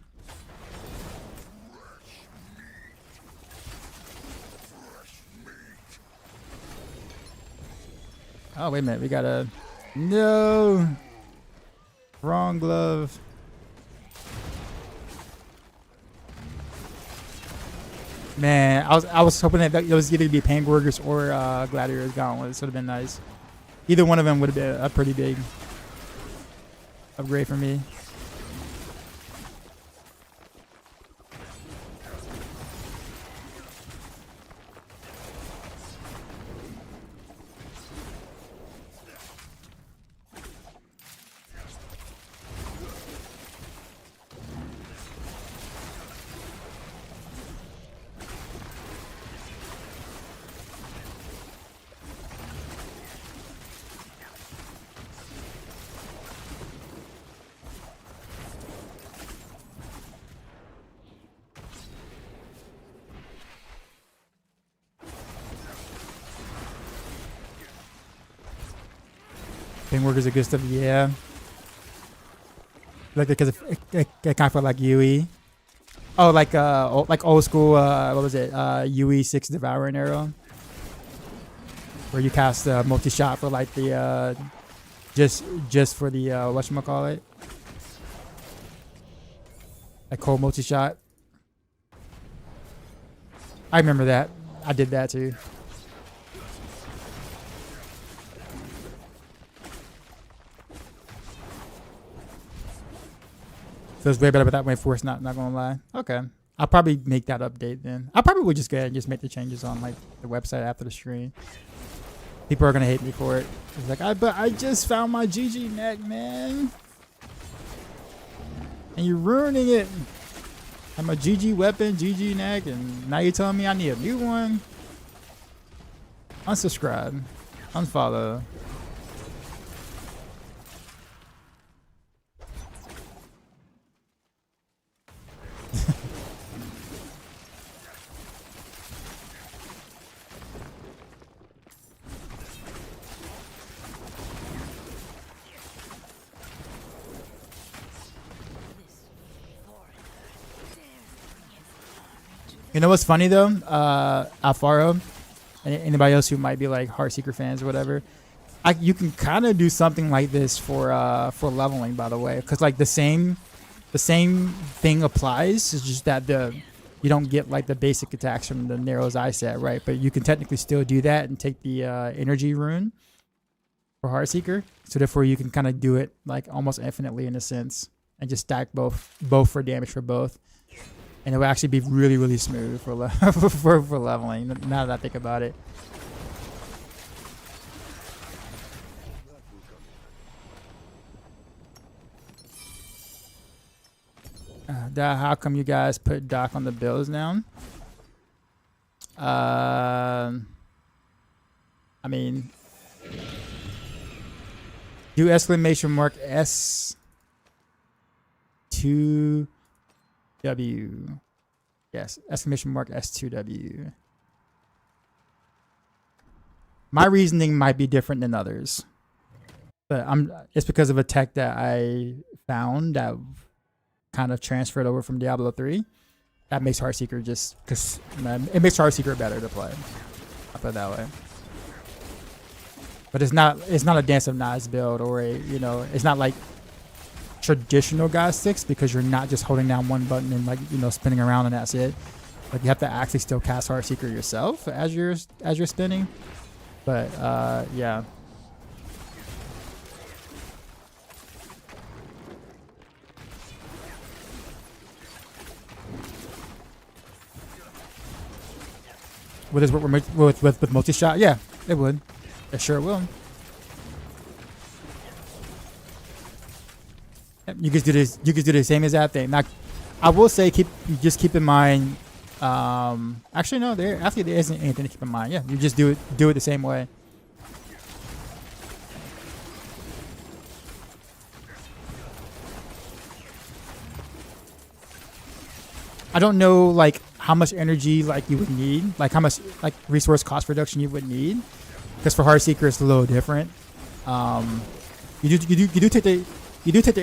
Oh wait a minute, we got a no wrong glove. Man, I was hoping that it was either be Pangorgers or Gladiator's Gauntlet. This would have been nice. Either one of them would have been a pretty big upgrade for me. Pangorgers are good stuff, yeah. Like because it kind of felt like UE. Oh, like old school. What was it? UE 6 Devouring Arrow, where you cast a multi shot for like the just for the whatchamacallit, like cold multi shot. I remember that. I did that too. Feels way better with that wind force, not gonna lie. Okay. I'll probably make that update then. I probably would just go ahead and just make the changes on like the website after the stream. People are gonna hate me for it. It's like, but I just found my GG neck, man. And you're ruining it. I'm a GG weapon, GG neck, and now you're telling me I need a new one. Unsubscribe. Unfollow. You know what's funny though? Alfaro, and anybody else who might be like Heartseeker fans or whatever, you can kind of do something like this for leveling, by the way, because like the same thing applies. It's just that you don't get like the basic attacks from the Narrow's Eye set, right? But you can technically still do that and take the energy rune for Heartseeker, so therefore you can kind of do it like almost infinitely in a sense, and just stack both for damage for both. And it will actually be really, really smooth for for leveling, now that I think about it. How come you guys put Doc on the bills now? I mean, do exclamation mark S2W. Yes, exclamation mark S2W. My reasoning might be different than others, but it's because of a tech that I found that kind of transferred over from Diablo 3. That makes Heartseeker it makes Heartseeker better to play. I'll put it that way. But it's not a Dance of Knives build, or it's not like traditional God Sticks, because you're not just holding down one button and like spinning around and that's it. Like you have to actually still cast Heartseeker yourself as you're spinning. But yeah. With multi shot, yeah, it would. It sure will. You could do this. You could do the same as that thing. Now, I will say, keep in mind. Actually, no. There isn't anything to keep in mind. Yeah, you just do it the same way. I don't know like how much energy like you would need, like how much like resource cost reduction you would need, because for Heartseeker it's a little different. You do take the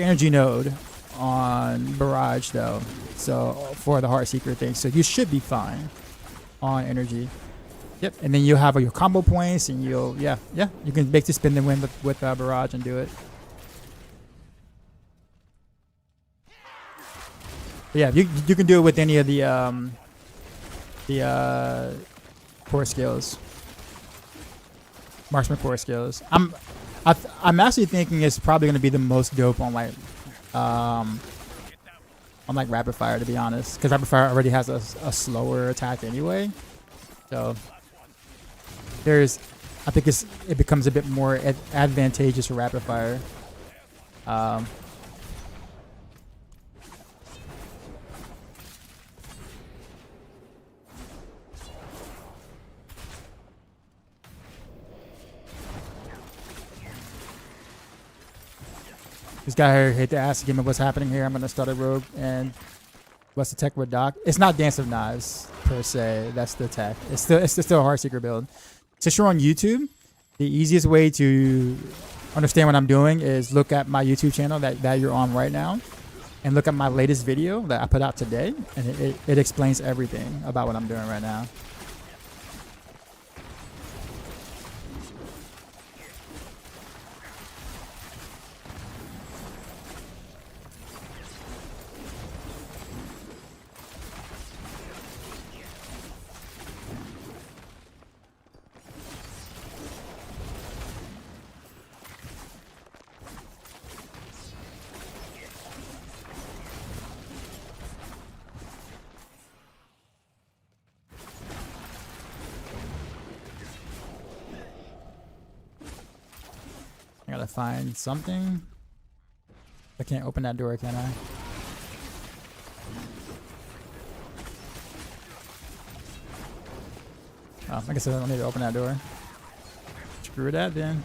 energy node on Barrage though, so for the Heartseeker thing, so you should be fine on energy. Yep, and then you'll have your combo points, and you can basically spin the win with Barrage and do it. But yeah, you can do it with any of the core skills, marksman core skills. I'm actually thinking it's probably gonna be the most dope on like rapid fire, to be honest, because rapid fire already has a slower attack anyway. So I think it becomes a bit more advantageous for rapid fire. This guy here hit the ass again. What's happening here? I'm gonna start a rogue, and what's the tech with Doc? It's not Dance of Knives per se. That's the tech. It's still a Heartseeker build. Since you're on YouTube, the easiest way to understand what I'm doing is look at my YouTube channel that you're on right now, and look at my latest video that I put out today, and it explains everything about what I'm doing right now. I gotta find something. I can't open that door, can I? Oh, I guess I don't need to open that door. Screw that then.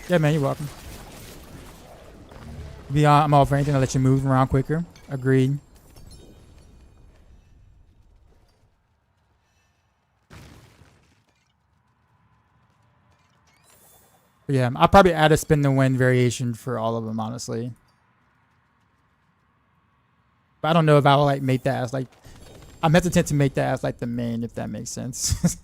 Yeah, man, you're welcome. I'm all for anything to let you move around quicker. Agreed. But yeah, I'll probably add a spin the win variation for all of them, honestly. But I don't know if I will like make that as like, I'm hesitant to make that as like the main, if that makes sense.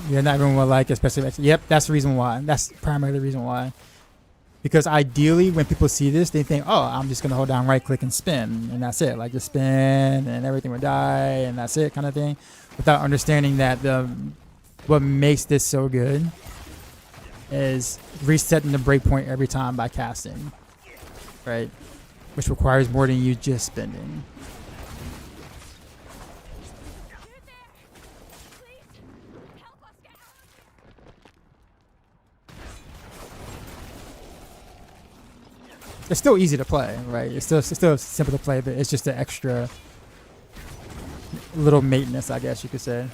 Yeah, not everyone will like, especially. Yep, that's the reason why. That's primarily the reason why. Because ideally, when people see this, they think, "Oh, I'm just gonna hold down right click and spin, and that's it. Like just spin, and everything will die, and that's it," kind of thing. Without understanding that what makes this so good is resetting the breakpoint every time by casting, right? Which requires more than you just spending. It's still easy to play, right? It's still simple to play, but it's just an extra little maintenance, I guess you could say.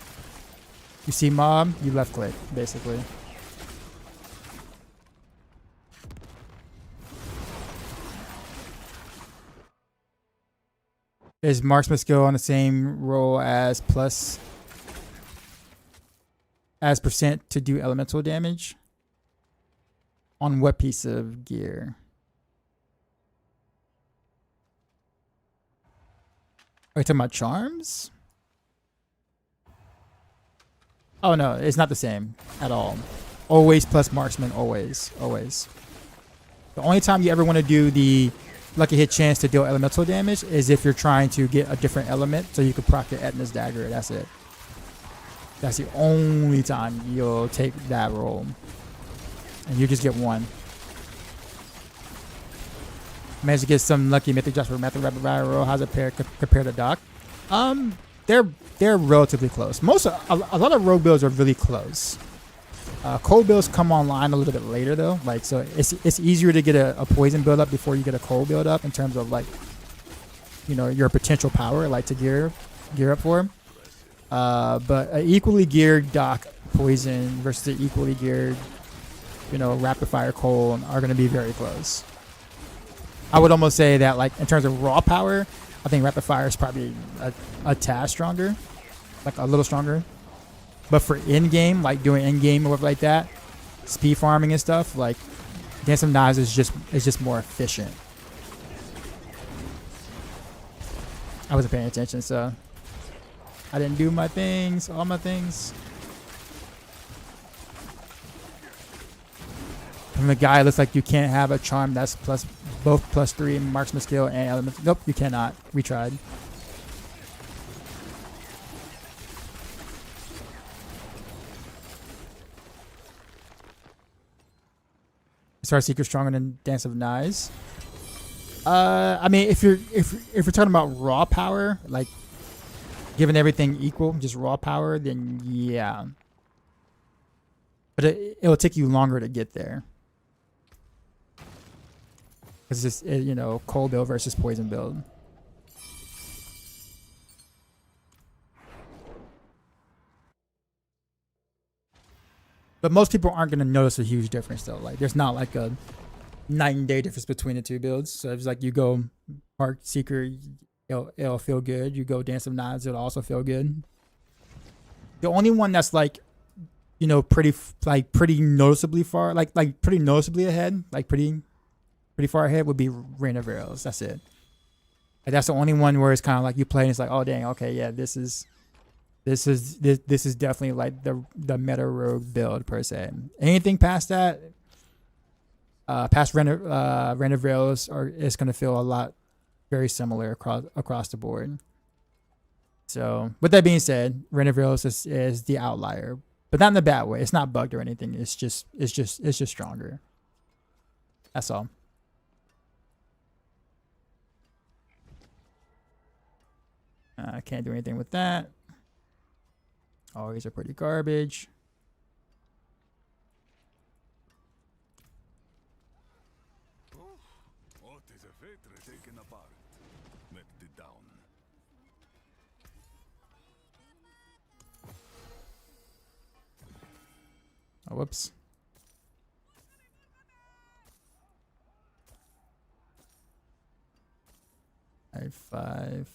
You see mob, you left click, basically. Is marksman skill on the same roll as plus as percent to do elemental damage? On what piece of gear? Are you talking about charms? Oh no, it's not the same at all. Always plus marksman, always, always. The only time you ever want to do the lucky hit chance to deal elemental damage is if you're trying to get a different element so you can proc your Etna's dagger. That's it. That's the only time you'll take that roll. and you just get one. Managed to get some lucky mythic just for Method Rapid Fire roll. How's it compare to Doc? They're relatively close. A lot of rogue builds are really close. Cold builds come online a little bit later though. Like, so it's easier to get a poison build up before you get a cold build up in terms of like, you know, your potential power, like to gear up for. But an equally geared Doc poison versus an equally geared, you know, rapid fire cold are going to be very close. I would almost say that, like, in terms of raw power, I think rapid fire is probably a tad stronger, like a little stronger. But for in-game, like doing in-game or whatever like that, speed farming and stuff, like Dance of Knives is just more efficient. I wasn't paying attention, so I didn't do my things, all my things. From the guy, it looks like you can't have a charm that's both +3 marksman skill and elements. Nope, you cannot. We tried. Is Heartseeker stronger than Dance of Knives? I mean, if you're talking about raw power, like given everything equal, just raw power, then yeah. But it'll take you longer to get there. It's just, you know, cold build versus poison build. But most people aren't going to notice a huge difference though. Like, there's not like a night and day difference between the two builds. So it's like you go Heartseeker, it'll feel good. You go Dance of Knives, it'll also feel good. The only one that's like, you know, pretty noticeably far, like pretty noticeably ahead, like pretty far ahead would be Rain of Arrows. That's it. Like, that's the only one where it's kind of like you play and it's like, oh dang, okay, yeah, this is definitely like the meta rogue build per se. Anything past that, past Rain of Arrows, is going to feel a lot very similar across the board. So with that being said, Rain of Arrows is the outlier, but not in a bad way. It's not bugged or anything. It's just stronger. That's all. I can't do anything with that. All these are pretty garbage. Oh, whoops. Five.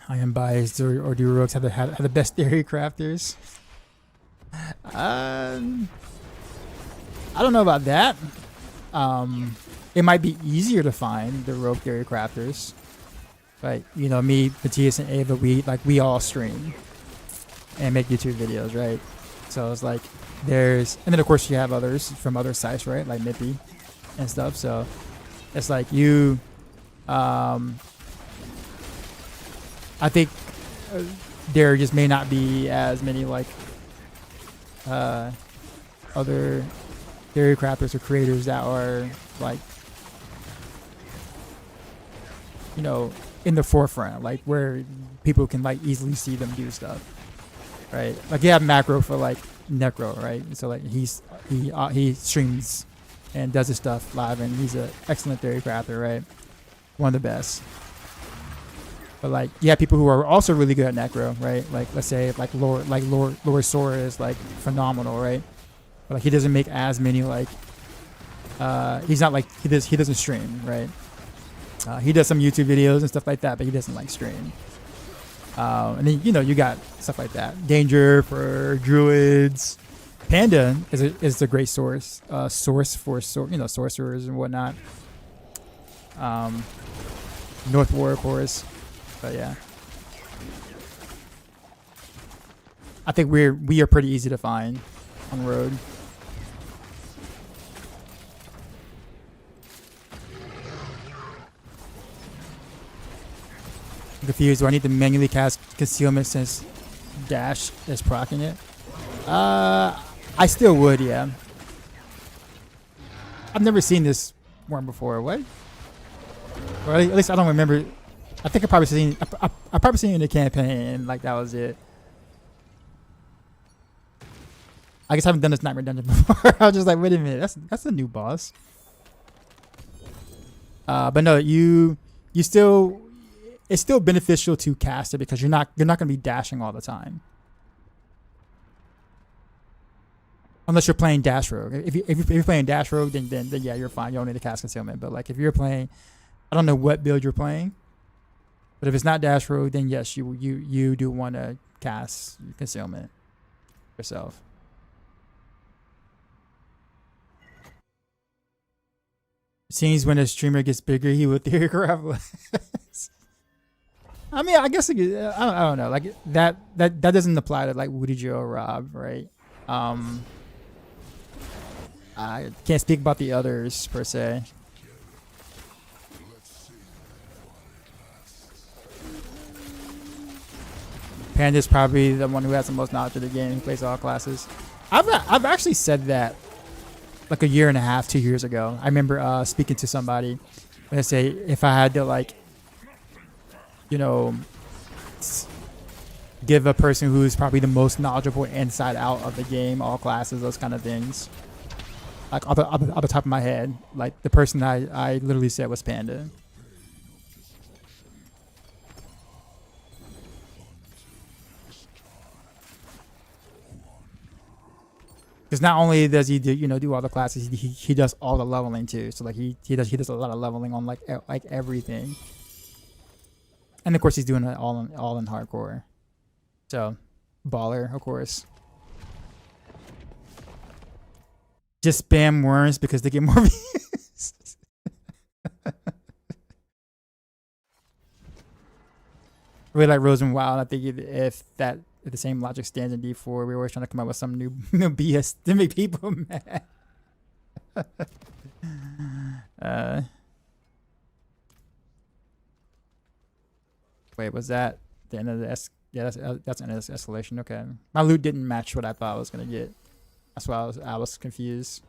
I am biased, or do rogues have the best theory crafters? I don't know about that. It might be easier to find the rogue theory crafters. Like, you know, me, Matthias, and Ava, we all stream and make YouTube videos, right? So it's like and then of course you have others from other sites, right? Like Mippy and stuff. So it's like you, I think there just may not be as many like other theory crafters or creators that are like, you know, in the forefront, like where people can like easily see them do stuff, right? Like you have Macro for like Necro, right? So like he streams and does his stuff live, and he's an excellent theory crafter, right? One of the best. But like, you have people who are also really good at Necro, right? Like, let's say like Lord Sora is like phenomenal, right? But like, he doesn't make as many like, he's not like, he doesn't stream, right? He does some YouTube videos and stuff like that, but he doesn't like stream. And then, you know, you got stuff like that. Danger for druids. Panda is a great source for sorcerers and whatnot. North War, of course. But yeah. I think we are pretty easy to find on road. I'm confused. Do I need to manually cast concealment since dash is proccing it? I still would, yeah. I've never seen this one before. What? Or at least I don't remember. I think I probably seen. I probably seen it in the campaign, and like that was it. I guess I haven't done this Nightmare Dungeon before. I was just like, wait a minute, that's a new boss. But no, you still, it's still beneficial to cast it because you're not gonna be dashing all the time. Unless you're playing Dash Rogue. If you're playing Dash Rogue, then yeah, you're fine. You don't need to cast concealment. But like if you're playing, I don't know what build you're playing, but if it's not Dash Rogue, then yes, you do want to cast concealment yourself. It seems when a streamer gets bigger, he will theoretically less. I mean, I guess I don't know. Like that doesn't apply to like Woody Joe or Rob, right? I can't speak about the others per se. Panda's probably the one who has the most knowledge of the game. He plays all classes. I've actually said that like a year and a half, 2 years ago. I remember speaking to somebody and I say if I had to like, you know, give a person who's probably the most knowledgeable inside out of the game, all classes, those kind of things. Like off the top of my head, like the person I literally said was Panda. Because not only does he do all the classes, he does all the leveling too. So like he does a lot of leveling on like everything. And of course he's doing it all in hardcore. So baller, of course. Just spam worms because they get more views. Really like Rosen Wild. I think if the same logic stands in D4, we're always trying to come up with some new BS to make people mad. Wait, was that the end of the yeah, that's the end of this escalation. Okay, my loot didn't match what I thought I was gonna get. That's why I was confused.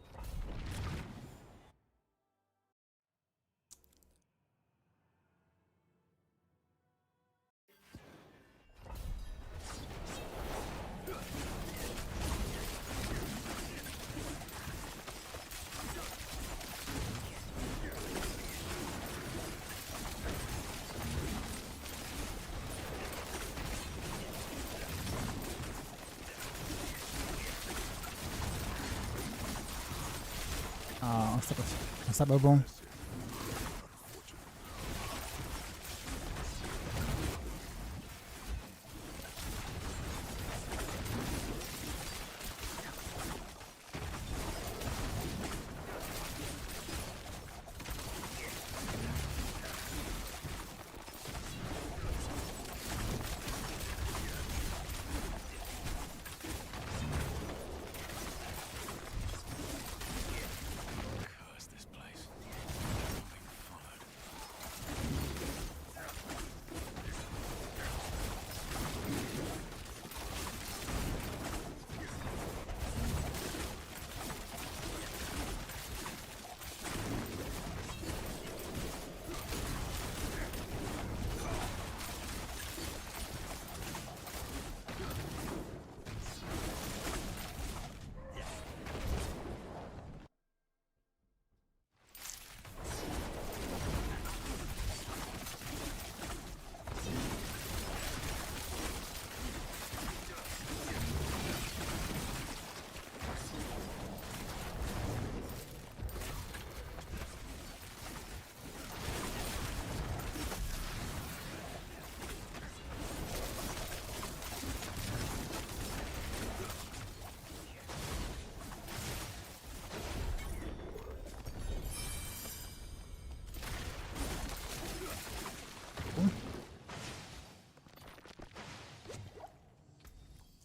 What's up, Boom?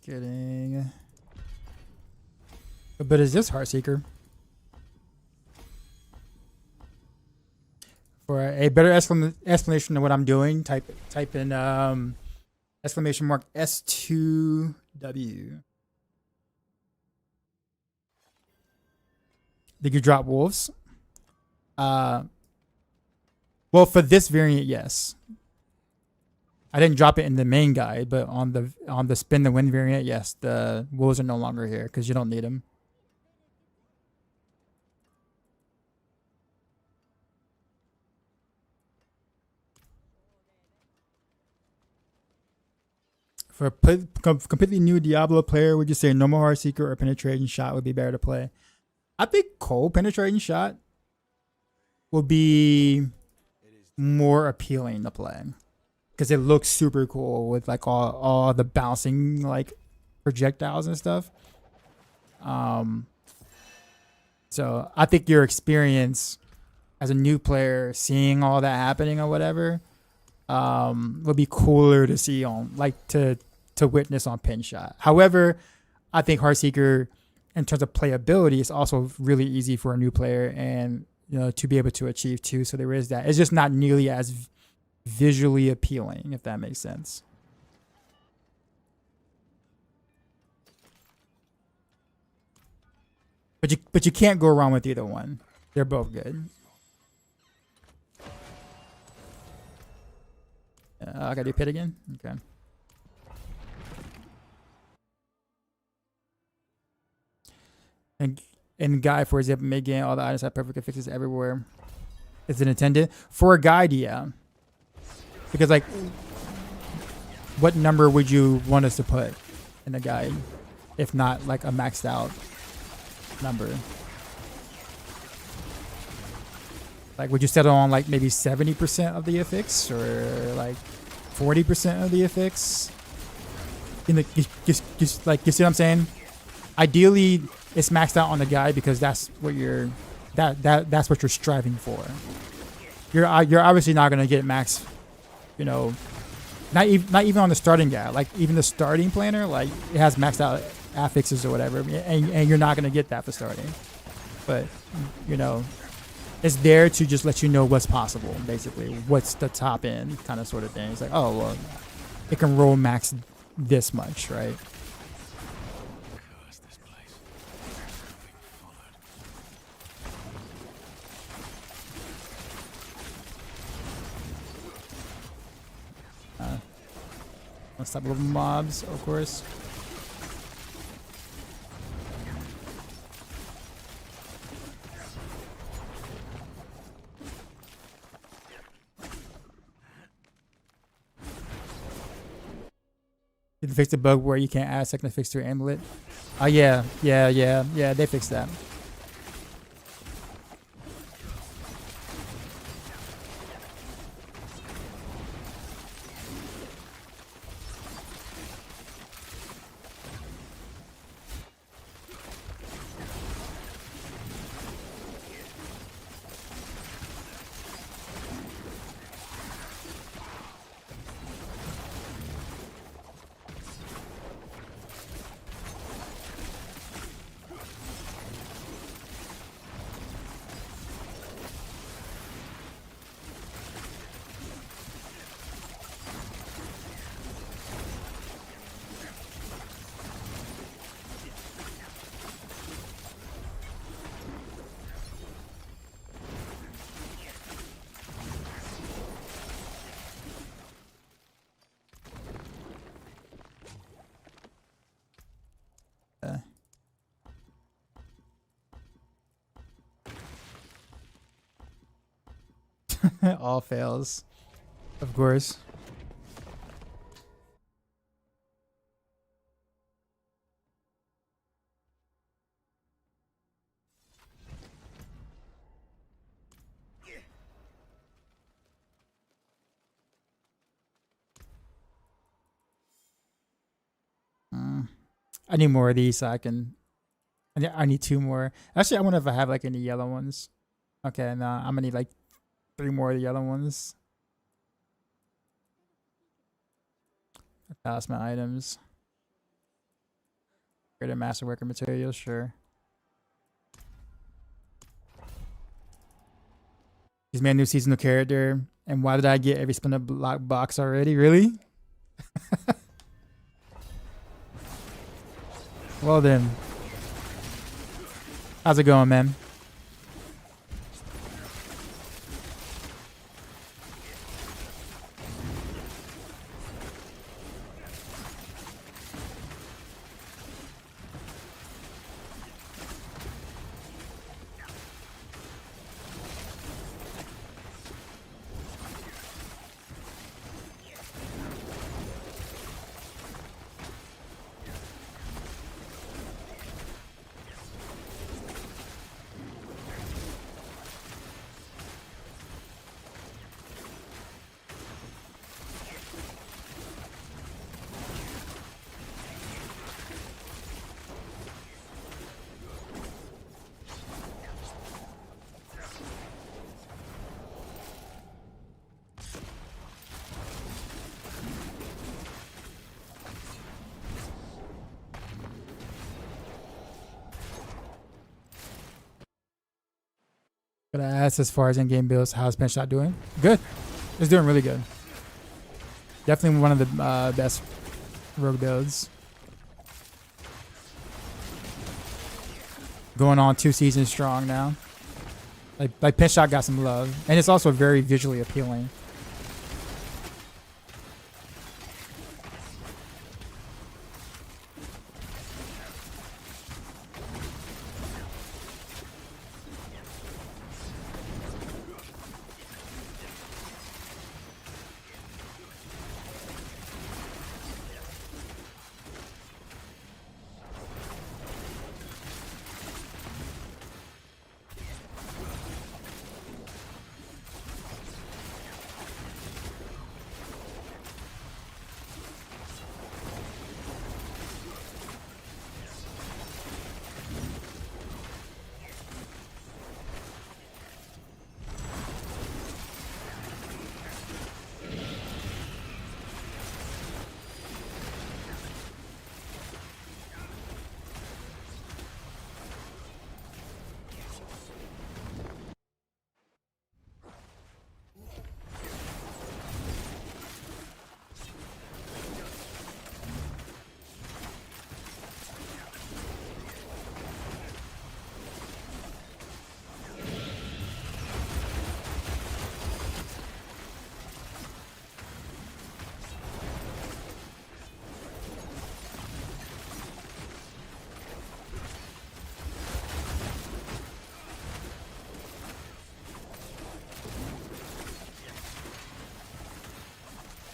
Kidding. But is this Heartseeker? For a better explanation of what I'm doing, type in exclamation mark S2W. Did you drop wolves? Well, for this variant, yes. I didn't drop it in the main guide, but on the spin the win variant, yes, the wolves are no longer here because you don't need them. For a completely new Diablo player, would you say normal Heartseeker or penetrating shot would be better to play? I think cold penetrating shot would be more appealing to play because it looks super cool with like all the bouncing like projectiles and stuff. So I think your experience as a new player seeing all that happening or whatever would be cooler to see on like to witness on pin shot. However, I think Heartseeker in terms of playability is also really easy for a new player and to be able to achieve too. So there is that. It's just not nearly as visually appealing, if that makes sense. But you can't go wrong with either one. They're both good. I gotta do pit again? Okay. And guide, for example, may gain all the items have perfect fixes everywhere. Is it intended? For a guide, yeah. Because like what number would you want us to put in a guide? If not like a maxed out number. Like would you settle on like maybe 70% of the affix or like 40% of the affix? In the just like you see what I'm saying? Ideally it's maxed out on the guide because that's what you're that's what you're striving for. You're obviously not gonna get max, not even on the starting guide. Like even the starting planner, like it has maxed out affixes or whatever, and you're not gonna get that for starting. But it's there to just let you know what's possible, basically. What's the top end kind of sort of thing. It's like, oh well, it can roll max this much, right? Unstoppable mobs, of course. Did they fix the bug where you can't add a second affix to your amulet? Oh yeah, they fixed that. All fails, of course. I need more of these so I can. I need 2 more. Actually, I wonder if I have like any yellow ones. Okay, no, I'm gonna need like 3 more of the yellow ones. Talisman items. Greater masterworker materials, sure. He's made a new seasonal character. And why did I get every spin up block box already? Really? Well then. How's it going, man? Gotta ask as far as in-game builds, how's Pinshot doing? Good. It's doing really good. Definitely one of the best rogue builds. Going on 2 seasons strong now. Like Pinshot got some love. And it's also very visually appealing.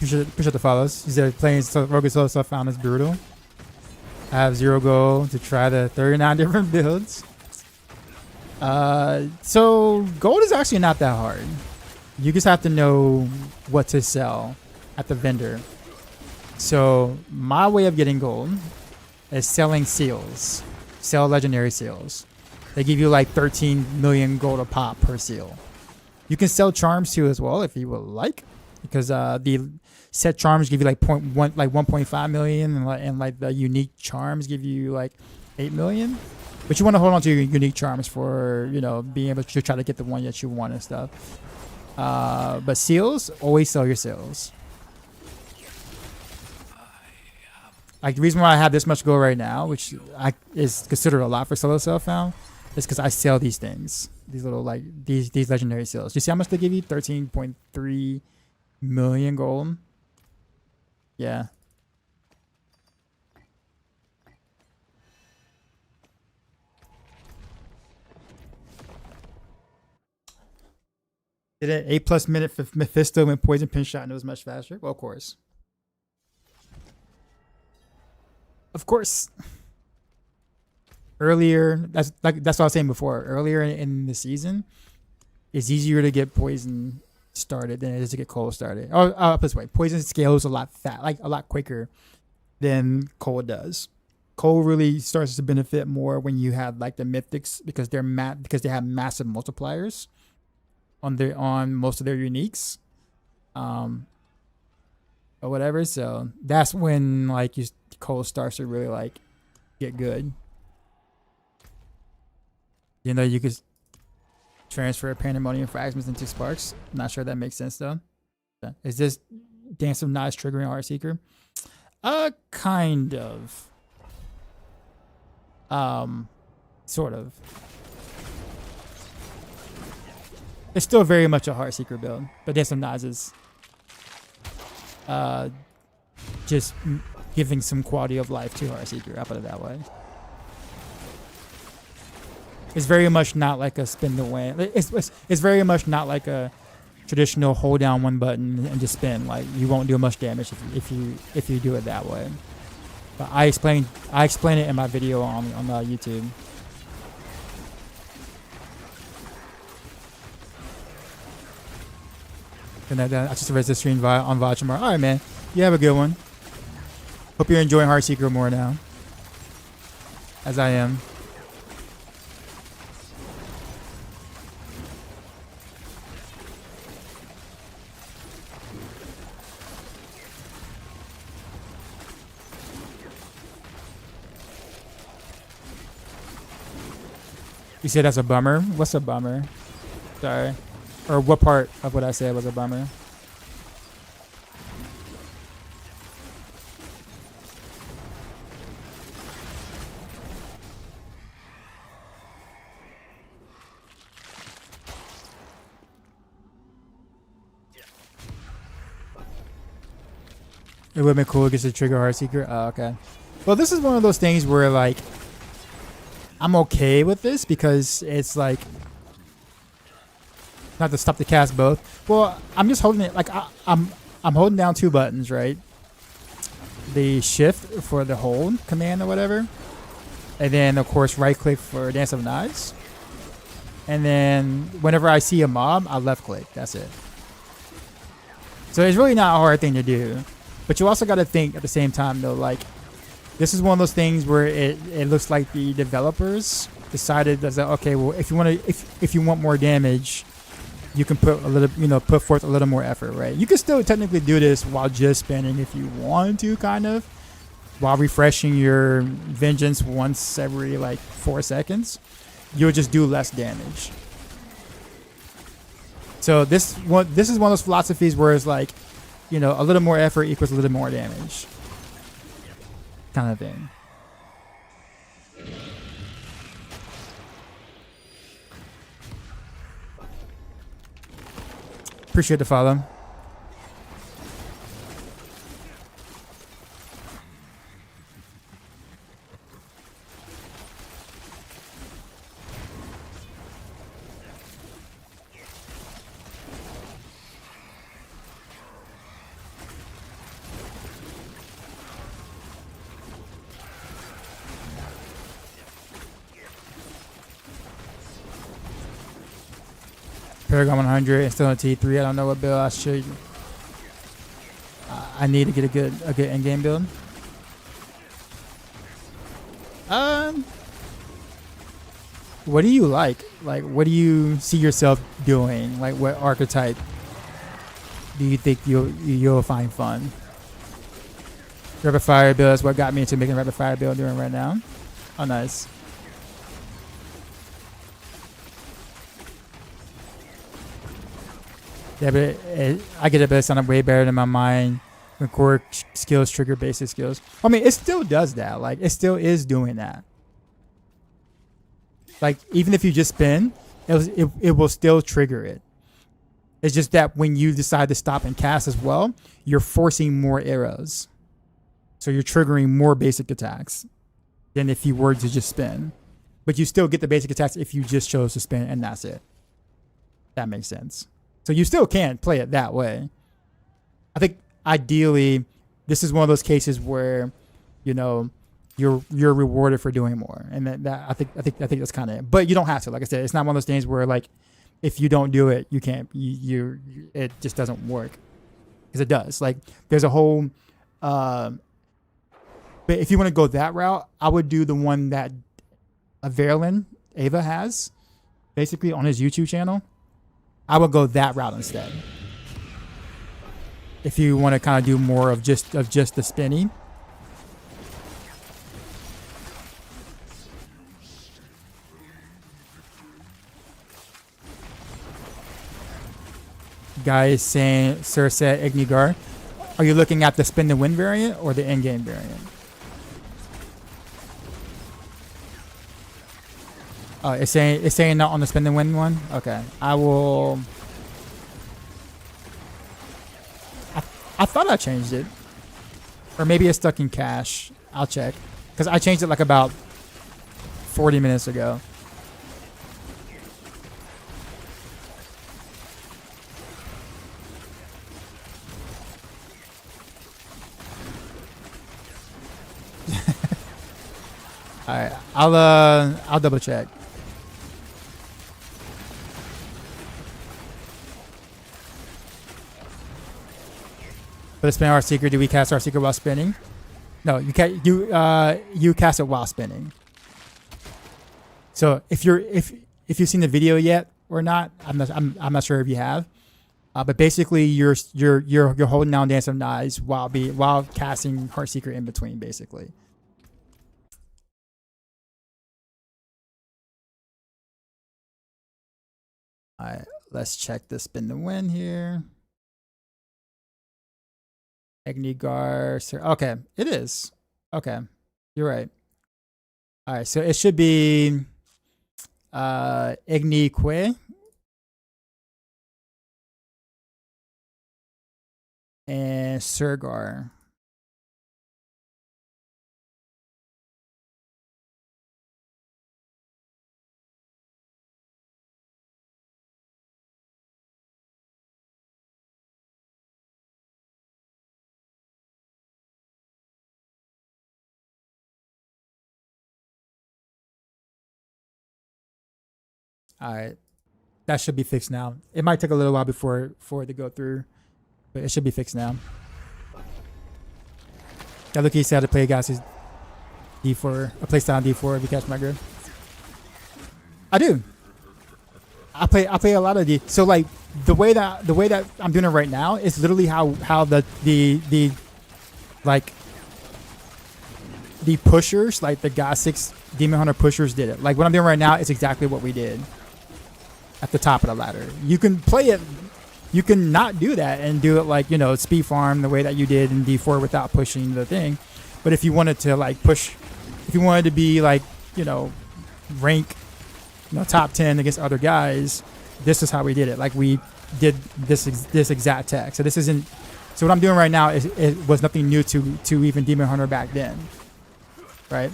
Appreciate the follows. He said playing Rogue Solo stuff found is brutal. I have 0 gold to try the 39 different builds. So gold is actually not that hard. You just have to know what to sell at the vendor. So my way of getting gold is selling seals. Sell legendary seals. They give you like 13 million gold a pop per seal. You can sell charms too as well if you would like, because the set charms give you like 1.5 million, and like the unique charms give you like 8 million. But you want to hold on to your unique charms for, you know, being able to try to get the one that you want and stuff. But seals, always sell your seals. Like the reason why I have this much gold right now, which is considered a lot for solo self found, is because I sell these things. These little like these legendary seals. You see how much they give you? 13.3 million gold. Yeah. Did it 8+ minute for Mephisto when Poison Pinshot and it was much faster? Well, of course. Of course. Earlier, that's what I was saying before. Earlier in the season, it's easier to get poison started than it is to get cold started. Oh, this way, poison scales a lot a lot quicker than cold does. Cold really starts to benefit more when you have like the mythics, because they have massive multipliers on most of their uniques, or whatever. So that's when like cold starts to really like get good. You know, you could transfer Pandemonium Fragments into Sparks. Not sure that makes sense though. Is this Dance of Knives triggering Heartseeker? Kind of. Sort of. It's still very much a Heartseeker build, but Dance of Knives is just giving some quality of life to Heartseeker. I'll put it that way. It's very much not like a spin to win. It's very much not like a traditional hold down one button and just spin. Like you won't do much damage if you do it that way. But I explain it in my video on YouTube. And I just read the stream on VOD tomorrow. All right, man. You have a good one. Hope you're enjoying Heartseeker more now, as I am. You said that's a bummer? What's a bummer? Sorry. Or what part of what I said was a bummer? It would have been cool to get to trigger Heartseeker. Oh, okay. Well, this is one of those things where, like, I'm okay with this because it's like, not to stop the cast both. Well, I'm just holding it, like, I'm holding down two buttons, right? The shift for the hold command or whatever. And then, of course, right click for Dance of Knives. And then whenever I see a mob, I left click. That's it. So it's really not a hard thing to do. But you also got to think at the same time, though, like, this is one of those things where it looks like the developers decided that, okay, well, if you want more damage, you can put put forth a little more effort, right? You can still technically do this while just spinning if you want to, kind of, while refreshing your vengeance once every like 4 seconds. You'll just do less damage. So this is one of those philosophies where it's like, a little more effort equals a little more damage, kind of thing. Appreciate the follow. Paragon 100 and still on T3. I don't know what build I should. I need to get a good end game build. What do you like? Like, what do you see yourself doing? Like, what archetype do you think you'll find fun? Rapid fire build is what got me into making rapid fire build doing right now. Oh, nice. Yeah, but I get it, but it sounded way better than my mind when core skills trigger basic skills. I mean, it still does that. Like, it still is doing that. Like, even if you just spin, it will still trigger it. It's just that when you decide to stop and cast as well, you're forcing more arrows. So you're triggering more basic attacks than if you were to just spin. But you still get the basic attacks if you just chose to spin, and that's it. That makes sense. So you still can play it that way. I think ideally, this is one of those cases where, you're rewarded for doing more, and that I think that's kind of it. But you don't have to. Like I said, it's not one of those things where, like, if you don't do it, you can't. It just doesn't work, because it does. Like, there's a whole. But if you want to go that route, I would do the one that Ava has, basically on his YouTube channel. I would go that route instead. If you want to kind of do more of just the spinning. Guy is saying Surset Ignigar. Are you looking at the spin the win variant or the in-game variant? Oh, it's saying not on the spin the win one. Okay, I will. I thought I changed it, or maybe it's stuck in cache. I'll check because I changed it like about 40 minutes ago. All right, I'll double check. For the spin Heartseeker, do we cast Heartseeker while spinning? No, you cast it while spinning. So if you've seen the video yet or not, I'm not sure if you have. But basically, you're holding down Dance of Knives while casting Heartseeker in between, basically. All right, let's check the spin the win here. Ignigar. Okay, it is. Okay, you're right. All right, so it should be Ignique and Surgar. All right, that should be fixed now. It might take a little while for it to go through, but it should be fixed now. Yeah, look, he said to play guys D4, a playstyle on D4 if you catch my drift. I do. I play a lot of D. So like the way that I'm doing it right now is literally how the like the pushers, like the God 6 Demon Hunter pushers did it. Like what I'm doing right now is exactly what we did at the top of the ladder. You can play it, you can not do that and do it like, you know, speed farm the way that you did in D4 without pushing the thing. But if you wanted to like push, if you wanted to be like, you know, rank, you know, top 10 against other guys, this is how we did it. Like we did this exact tech. So this isn't, so what I'm doing right now is, it was nothing new to even Demon Hunter back then. Right?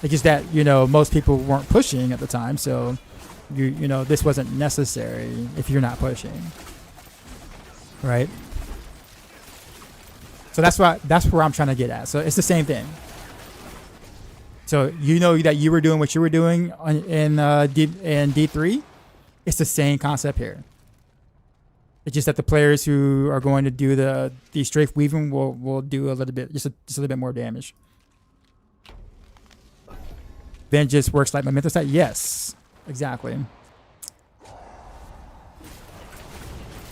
It's just that, you know, most people weren't pushing at the time, so you know, this wasn't necessary if you're not pushing. Right? So that's where I'm trying to get at. So it's the same thing. So you know that you were doing what you were doing in D3. It's the same concept here. It's just that the players who are going to do the strafe weaving will do a little bit, just a little bit more damage. Vengeance works like Memento Stat? Yes, exactly.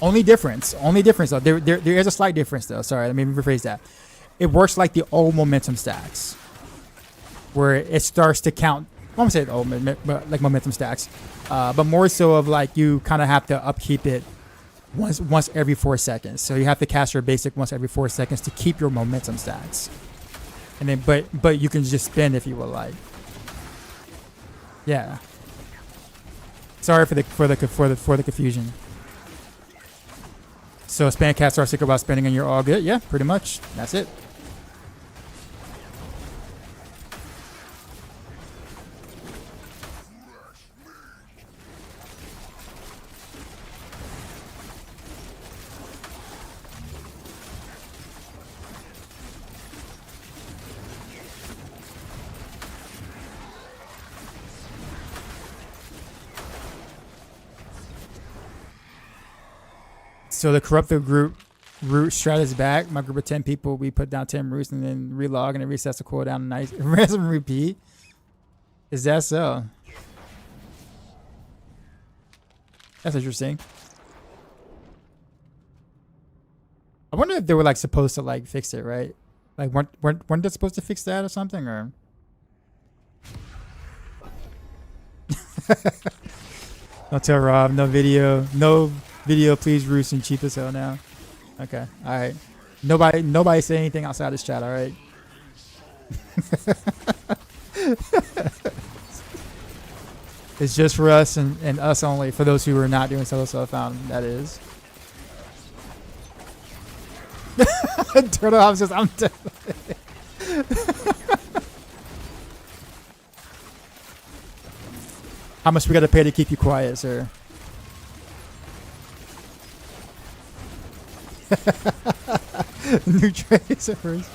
Only difference though. There is a slight difference though. Sorry, let me rephrase that. It works like the old momentum stacks, where it starts to count. I'm gonna say the old, like momentum stacks, but more so of like you kind of have to upkeep it once every 4 seconds. So you have to cast your basic once every 4 seconds to keep your momentum stacks, and then but you can just spin if you would like. Yeah. Sorry for the confusion. So spam cast Heartseeker while spinning and you're all good? Yeah, pretty much. That's it. So the corrupted group root strat is back. My group of 10 people, we put down 10 roots and then relog and it resets the cooldown. Nice. Ransom repeat. Is that so? That's interesting. I wonder if they were like supposed to like fix it, right? Like weren't they supposed to fix that or something, or? Don't tell Rob. No video. No Video, please, Roost and cheap as hell now. Okay, all right. Nobody say anything outside this chat. All right. It's just for us and us only. For those who are not doing solo found, that is. Turtle House says, I'm dead. How much we got to pay to keep you quiet, sir? New trades at first.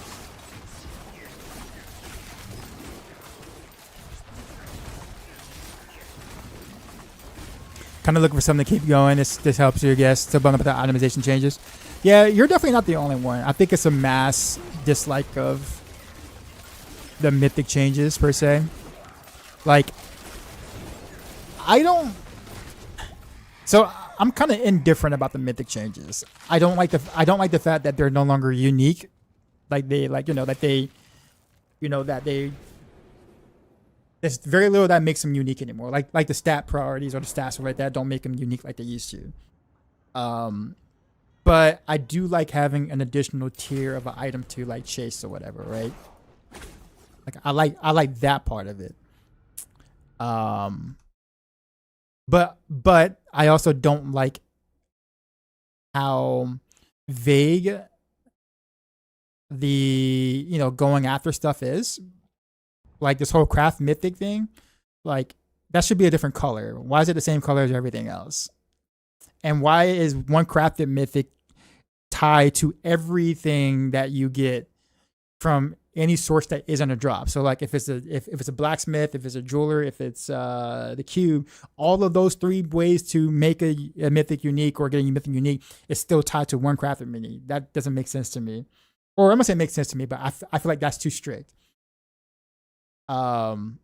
Kind of looking for something to keep going. This helps you, I guess, to bump up the itemization changes. Yeah, you're definitely not the only one. I think it's a mass dislike of the mythic changes per se. Like, I don't. So I'm kind of indifferent about the mythic changes. I don't like the fact that they're no longer unique. There's very little that makes them unique anymore. Like the stat priorities or the stats like that don't make them unique like they used to. But I do like having an additional tier of an item to like chase or whatever, right? Like I like that part of it. But I also don't like how vague the going after stuff is. Like this whole craft mythic thing, like that should be a different color. Why is it the same color as everything else? And why is one crafted mythic tied to everything that you get from any source that isn't a drop? So like if it's a blacksmith, if it's a jeweler, if it's the cube, all of those three ways to make a mythic unique or getting a mythic unique is still tied to one crafted mini. That doesn't make sense to me. Or I'm gonna say it makes sense to me, but I feel like that's too strict. And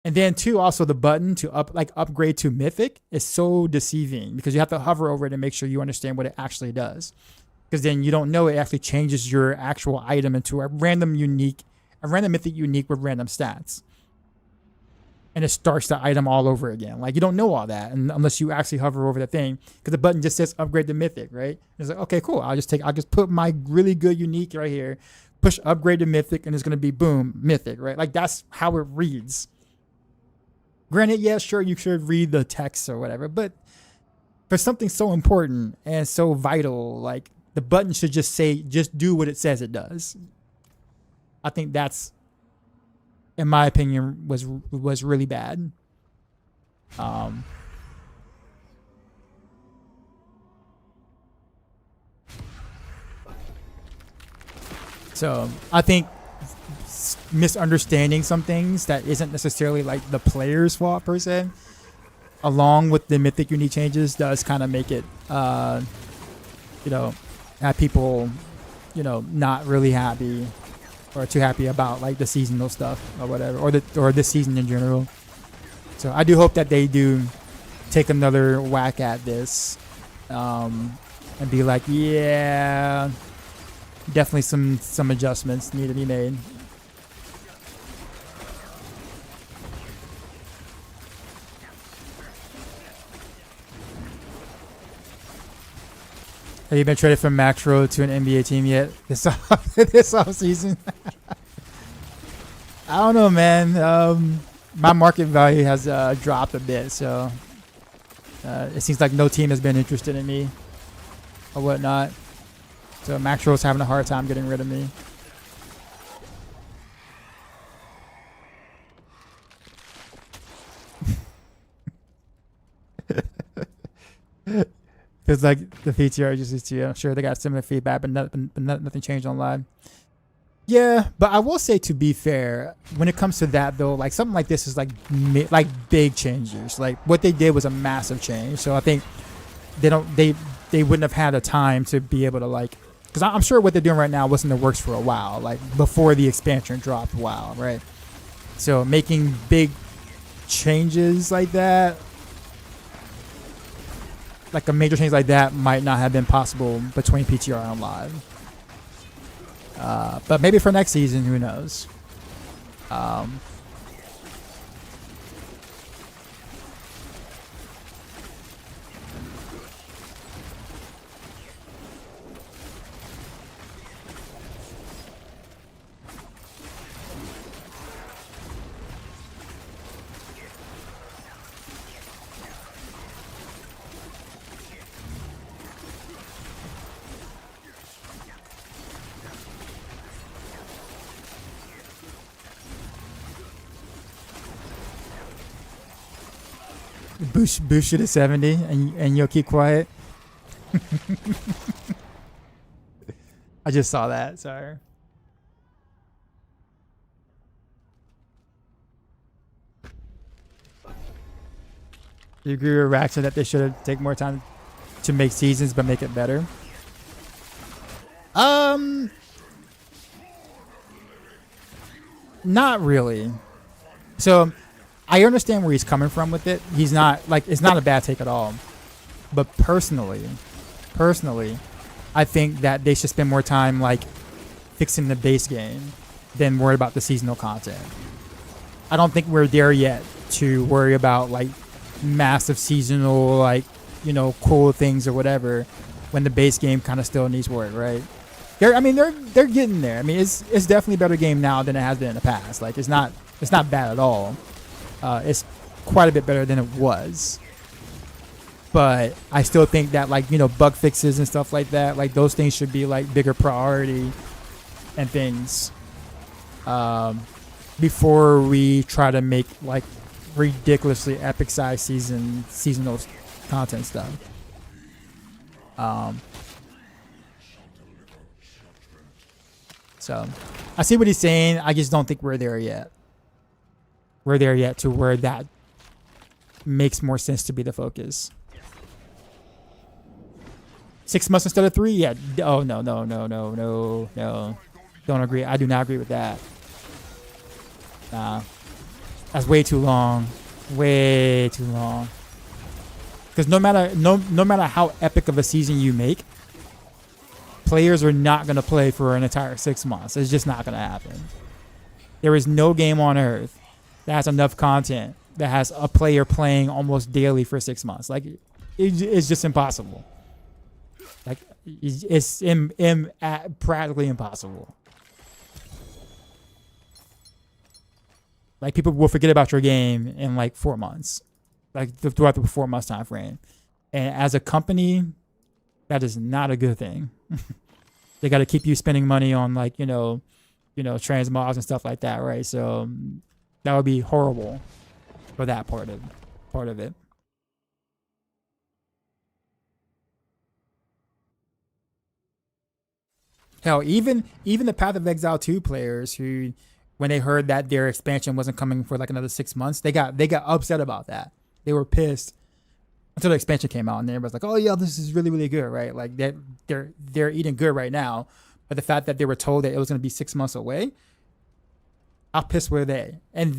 then too, also the button to upgrade to mythic is so deceiving because you have to hover over it and make sure you understand what it actually does. Because then you don't know it actually changes your actual item into a random mythic unique with random stats. And it starts the item all over again. Like you don't know all that unless you actually hover over the thing because the button just says upgrade to mythic, right? It's like, okay, cool. I'll just put my really good unique right here, push upgrade to mythic, and it's going to be boom, mythic, right? Like that's how it reads. Granted, yeah, sure, you should read the text or whatever, but for something so important and so vital, like the button should just do what it says it does. I think that's, in my opinion, was really bad. So I think misunderstanding some things that isn't necessarily like the player's fault per se, along with the mythic unique changes, does kind of make it, have people, not really happy or too happy about like the seasonal stuff or whatever, or this season in general. So I do hope that they do take another whack at this, and be like, yeah, definitely some adjustments need to be made. Have you been traded from Max Road to an NBA team yet this off season? I don't know, man. My market value has dropped a bit, so it seems like no team has been interested in me or whatnot. So Max Road's having a hard time getting rid of me. Feels like the PTR just is to you. I'm sure they got similar feedback, but nothing changed online. Yeah, but I will say, to be fair, when it comes to that though, like something like this is like big changes. Like what they did was a massive change. So I think they wouldn't have had a time to be able to like, because I'm sure what they're doing right now wasn't in the works for a while, like before the expansion dropped. Wow, right? So making big changes like that, like a major change like that, might not have been possible between PTR and live. But maybe for next season, who knows? Boost you to 70 and you'll keep quiet. I just saw that. Sorry. You agree with Raxa that they should have taken more time to make seasons but make it better? Not really. So I understand where he's coming from with it. He's not like it's not a bad take at all. But personally, I think that they should spend more time like fixing the base game than worry about the seasonal content. I don't think we're there yet to worry about like massive seasonal like, you know, cool things or whatever when the base game kind of still needs work, right? They're getting there. I mean, it's definitely a better game now than it has been in the past. Like it's not bad at all. It's quite a bit better than it was. But I still think that like, you know, bug fixes and stuff like that, like those things should be like bigger priority and things before we try to make like ridiculously epic size seasonal content stuff. So I see what he's saying. I just don't think we're there yet. We're there yet to where that makes more sense to be the focus. 6 months instead of 3? Yeah. Oh, no. Don't agree. I do not agree with that. Nah. That's way too long. Way too long. Because no matter how epic of a season you make, players are not going to play for an entire 6 months. It's just not going to happen. There is no game on Earth that has enough content that has a player playing almost daily for 6 months. Like, it's just impossible. Like, it's practically impossible. Like, people will forget about your game in like 4 months, like throughout the 4 months time frame. And as a company, that is not a good thing. They got to keep you spending money on like, you know, transmogs and stuff like that, right? So that would be horrible for that part of it. Hell, even the Path of Exile 2 players who, when they heard that their expansion wasn't coming for like another 6 months, they got upset about that. They were pissed until the expansion came out, and everybody's like, "Oh yeah, this is really really good, right?" Like they're eating good right now, but the fact that they were told that it was going to be 6 months away, how pissed were they? And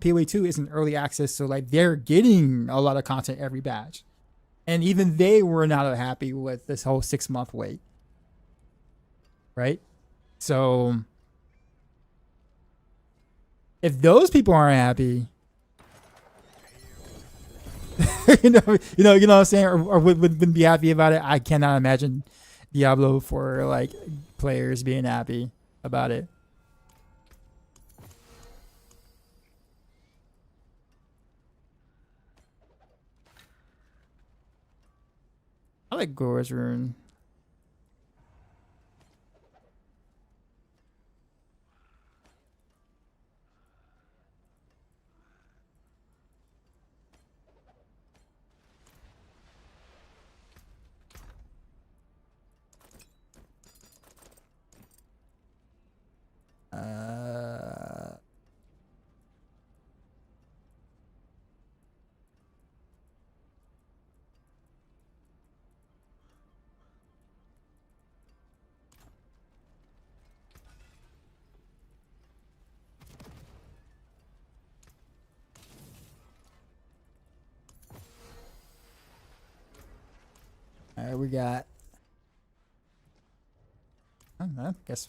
PoE 2 isn't early access, so like they're getting a lot of content every batch, and even they were not happy with this whole 6 month wait. Right? So if those people aren't happy, you know what I'm saying, or wouldn't be happy about it, I cannot imagine Diablo for like players being happy about it. I like Gore's Rune. All right, we got. I don't know, guess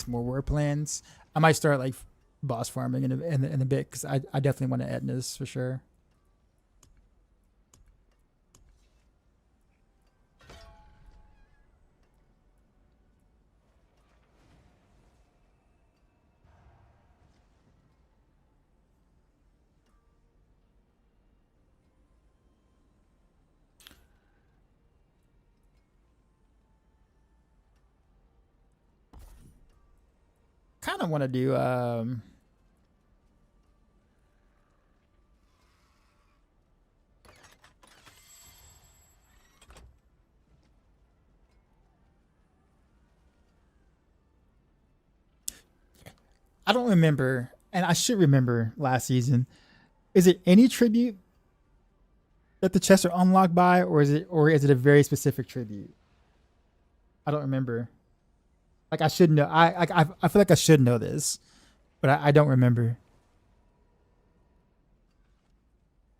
more war plans. I might start like boss farming in a bit because I definitely want to Etna's for sure. Kind of want to do I don't remember, and I should remember last season. Is it any tribute that the chests are unlocked by, or is it a very specific tribute? I don't remember. Like I should know. I feel like I should know this, but I don't remember.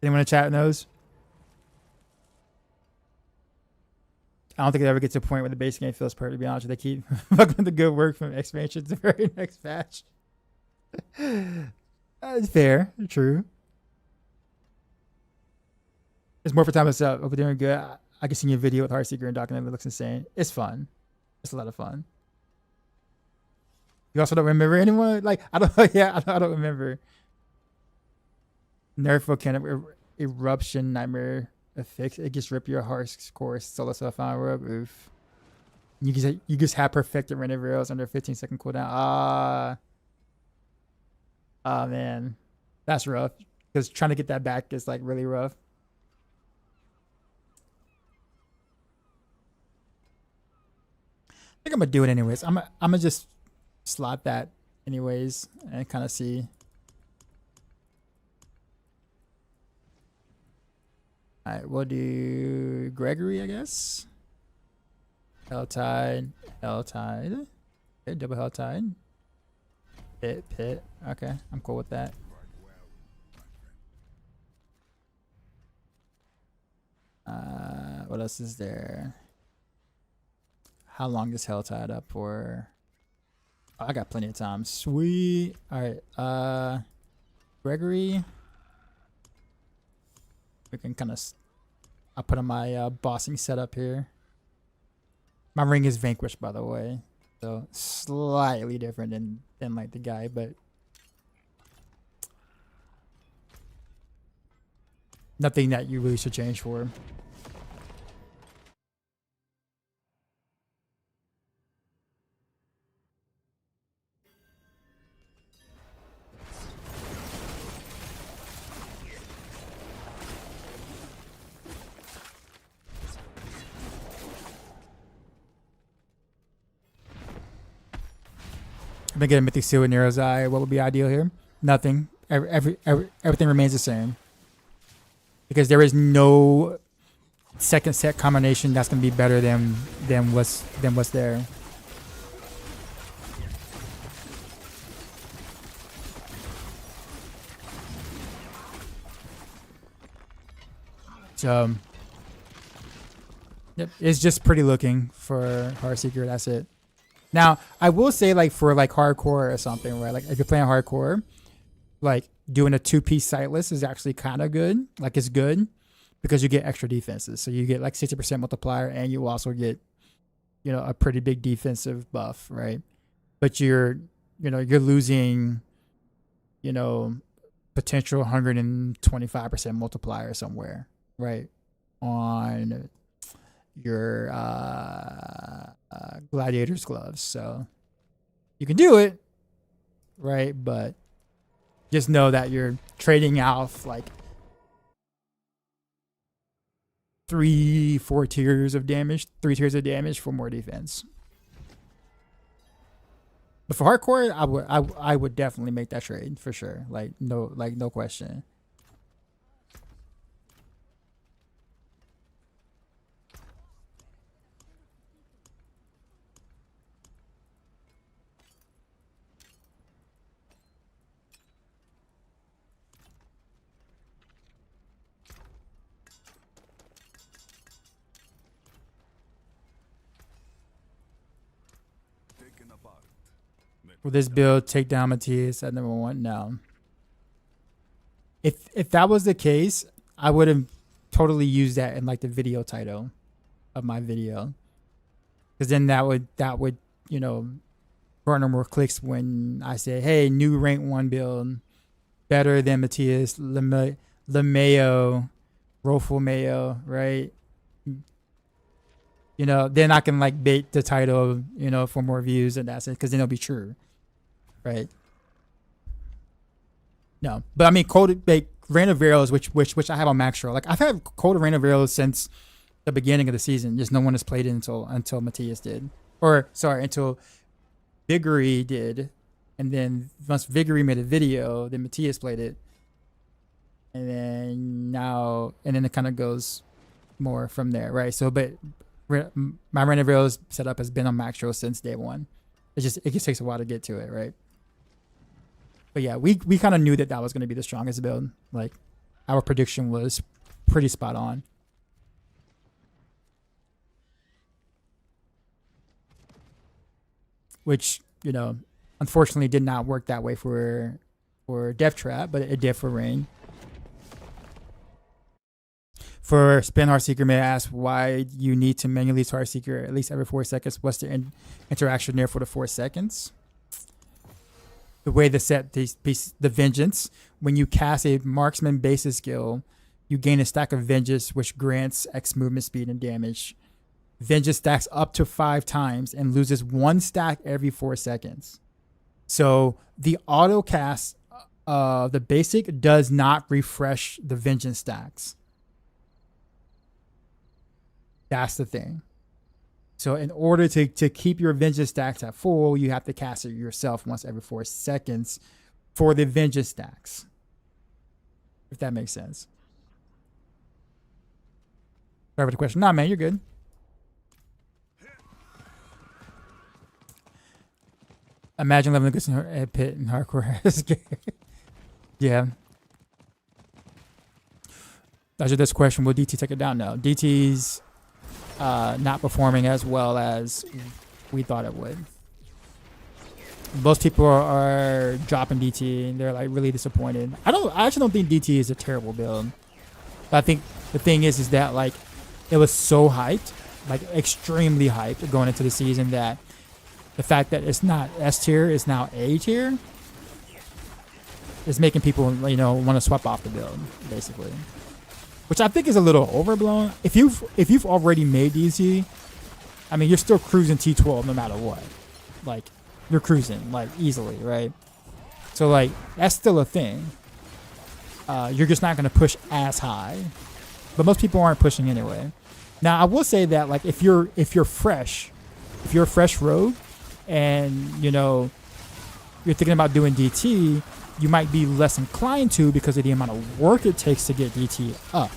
Anyone in the chat knows? I don't think it ever gets to a point where the base game feels perfect. To be honest, they keep fucking the good work from expansion to the very next patch. That's fair, true. It's more for time itself. Hope you're doing good. I can see your video with Heartseeker and document. It looks insane. It's fun. It's a lot of fun. You also don't remember anyone? Like I don't. Yeah, I don't remember. Nerf volcanic eruption nightmare affix. It just rip your heart's course. Solo self on rub. Oof. You just have perfected render rails under 15-second cooldown. Ah, man, that's rough. Because trying to get that back is like really rough. I think I'm gonna do it anyways. I'm gonna just slot that anyways and kind of see. All right, we'll do Gregory, I guess. Helltide. Okay, double Helltide. Pit. Okay, I'm cool with that. What else is there? How long is Helltide up for? Oh, I got plenty of time. Sweet. All right. Gregory. We can kind of. I'll put on my bossing setup here. My ring is Vanquished, by the way, so slightly different than like the guy, but nothing that you really should change for. I've been getting Mythic Seal with Nero's Eye. What would be ideal here? Nothing. Everything remains the same. Because there is no second set combination that's going to be better than what's there. So, yep, it's just pretty looking for Heartseeker. That's it. Now, I will say, like, for, like, hardcore or something, right? Like, if you're playing hardcore, like, doing a 2-piece sightless is actually kind of good. Like, it's good because you get extra defenses. So you get, like, 60% multiplier, and you also get, you know, a pretty big defensive buff, right? But you're losing, you know, potential 125% multiplier somewhere, right? On your gladiator's gloves. So you can do it, right? But just know that you're trading off like 3-4 tiers of damage, 3 tiers of damage for more defense. But for hardcore, I would definitely make that trade for sure. Like no question. Will this build take down Matthias at number 1? No. If that was the case, I would have totally used that in like the video title of my video, because then that would you know garner more clicks when I say, hey, new rank 1 build, better than Matthias LeMayo, Roful Mayo, right? You know, then I can like bait the title, you know, for more views, and that's it, because then it'll be true, right? No, but I mean, Cold Rain of Arrows, which I have on Max Roll. Like, I've had Cold Rain of Arrows since the beginning of the season. Just no one has played it until Matthias did, or sorry, until Biggery did. And then once Viggory made a video, then Matthias played it. And then it kind of goes more from there, right? So, but my Renoville's setup has been on Maxro since day one. It just takes a while to get to it, right? But yeah, we kind of knew that was going to be the strongest build. Like, our prediction was pretty spot on. Which, you know, unfortunately did not work that way for Death Trap, but it did for Rain. For Spin Heartseeker, may I ask why you need to manually use Heartseeker at least every 4 seconds? What's the interaction there for the 4 seconds? The way to set the Vengeance, when you cast a marksman basis skill, you gain a stack of Vengeance, which grants X movement speed and damage. Vengeance stacks up to 5 times and loses 1 stack every 4 seconds. So the auto cast of the basic does not refresh the Vengeance stacks. That's the thing. So in order to keep your Vengeance stacks at full, you have to cast it yourself once every 4 seconds for the Vengeance stacks. If that makes sense. Sorry for the question. Nah, man, you're good. Imagine living in a pit in hardcore. Yeah. That's your this question. Will DT take it down? No. DT's not performing as well as we thought it would. Most people are dropping DT and they're like really disappointed. I actually don't think DT is a terrible build. But I think the thing is that like it was so hyped, like extremely hyped going into the season that the fact that it's not S tier, it's now A tier is making people, you know, want to swap off the build, basically. Which I think is a little overblown. If you've already made DT, I mean, you're still cruising T12 no matter what. Like, you're cruising, like, easily, right? So, like, that's still a thing. You're just not going to push as high. But most people aren't pushing anyway. Now, I will say that, like, if you're fresh, if you're a fresh rogue, and, you know, you're thinking about doing DT, you might be less inclined to because of the amount of work it takes to get DT up.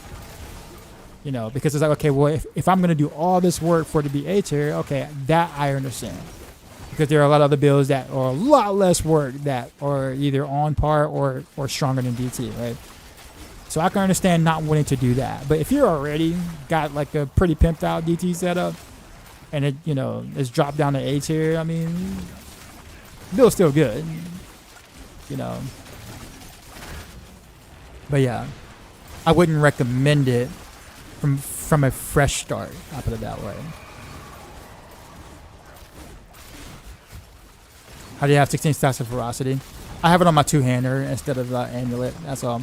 You know, because it's like, okay, well, if I'm going to do all this work for it to be A tier, okay, that I understand. Because there are a lot of other builds that are a lot less work that are either on par or stronger than DT, right? So I can understand not wanting to do that. But if you're already got like a pretty pimped out DT setup, and it, you know, it's dropped down to A tier, I mean, build's still good, you know. But yeah, I wouldn't recommend it from a fresh start. I'll put it that way. How do you have 16 stacks of Ferocity? I have it on my two-hander instead of Amulet. That's all.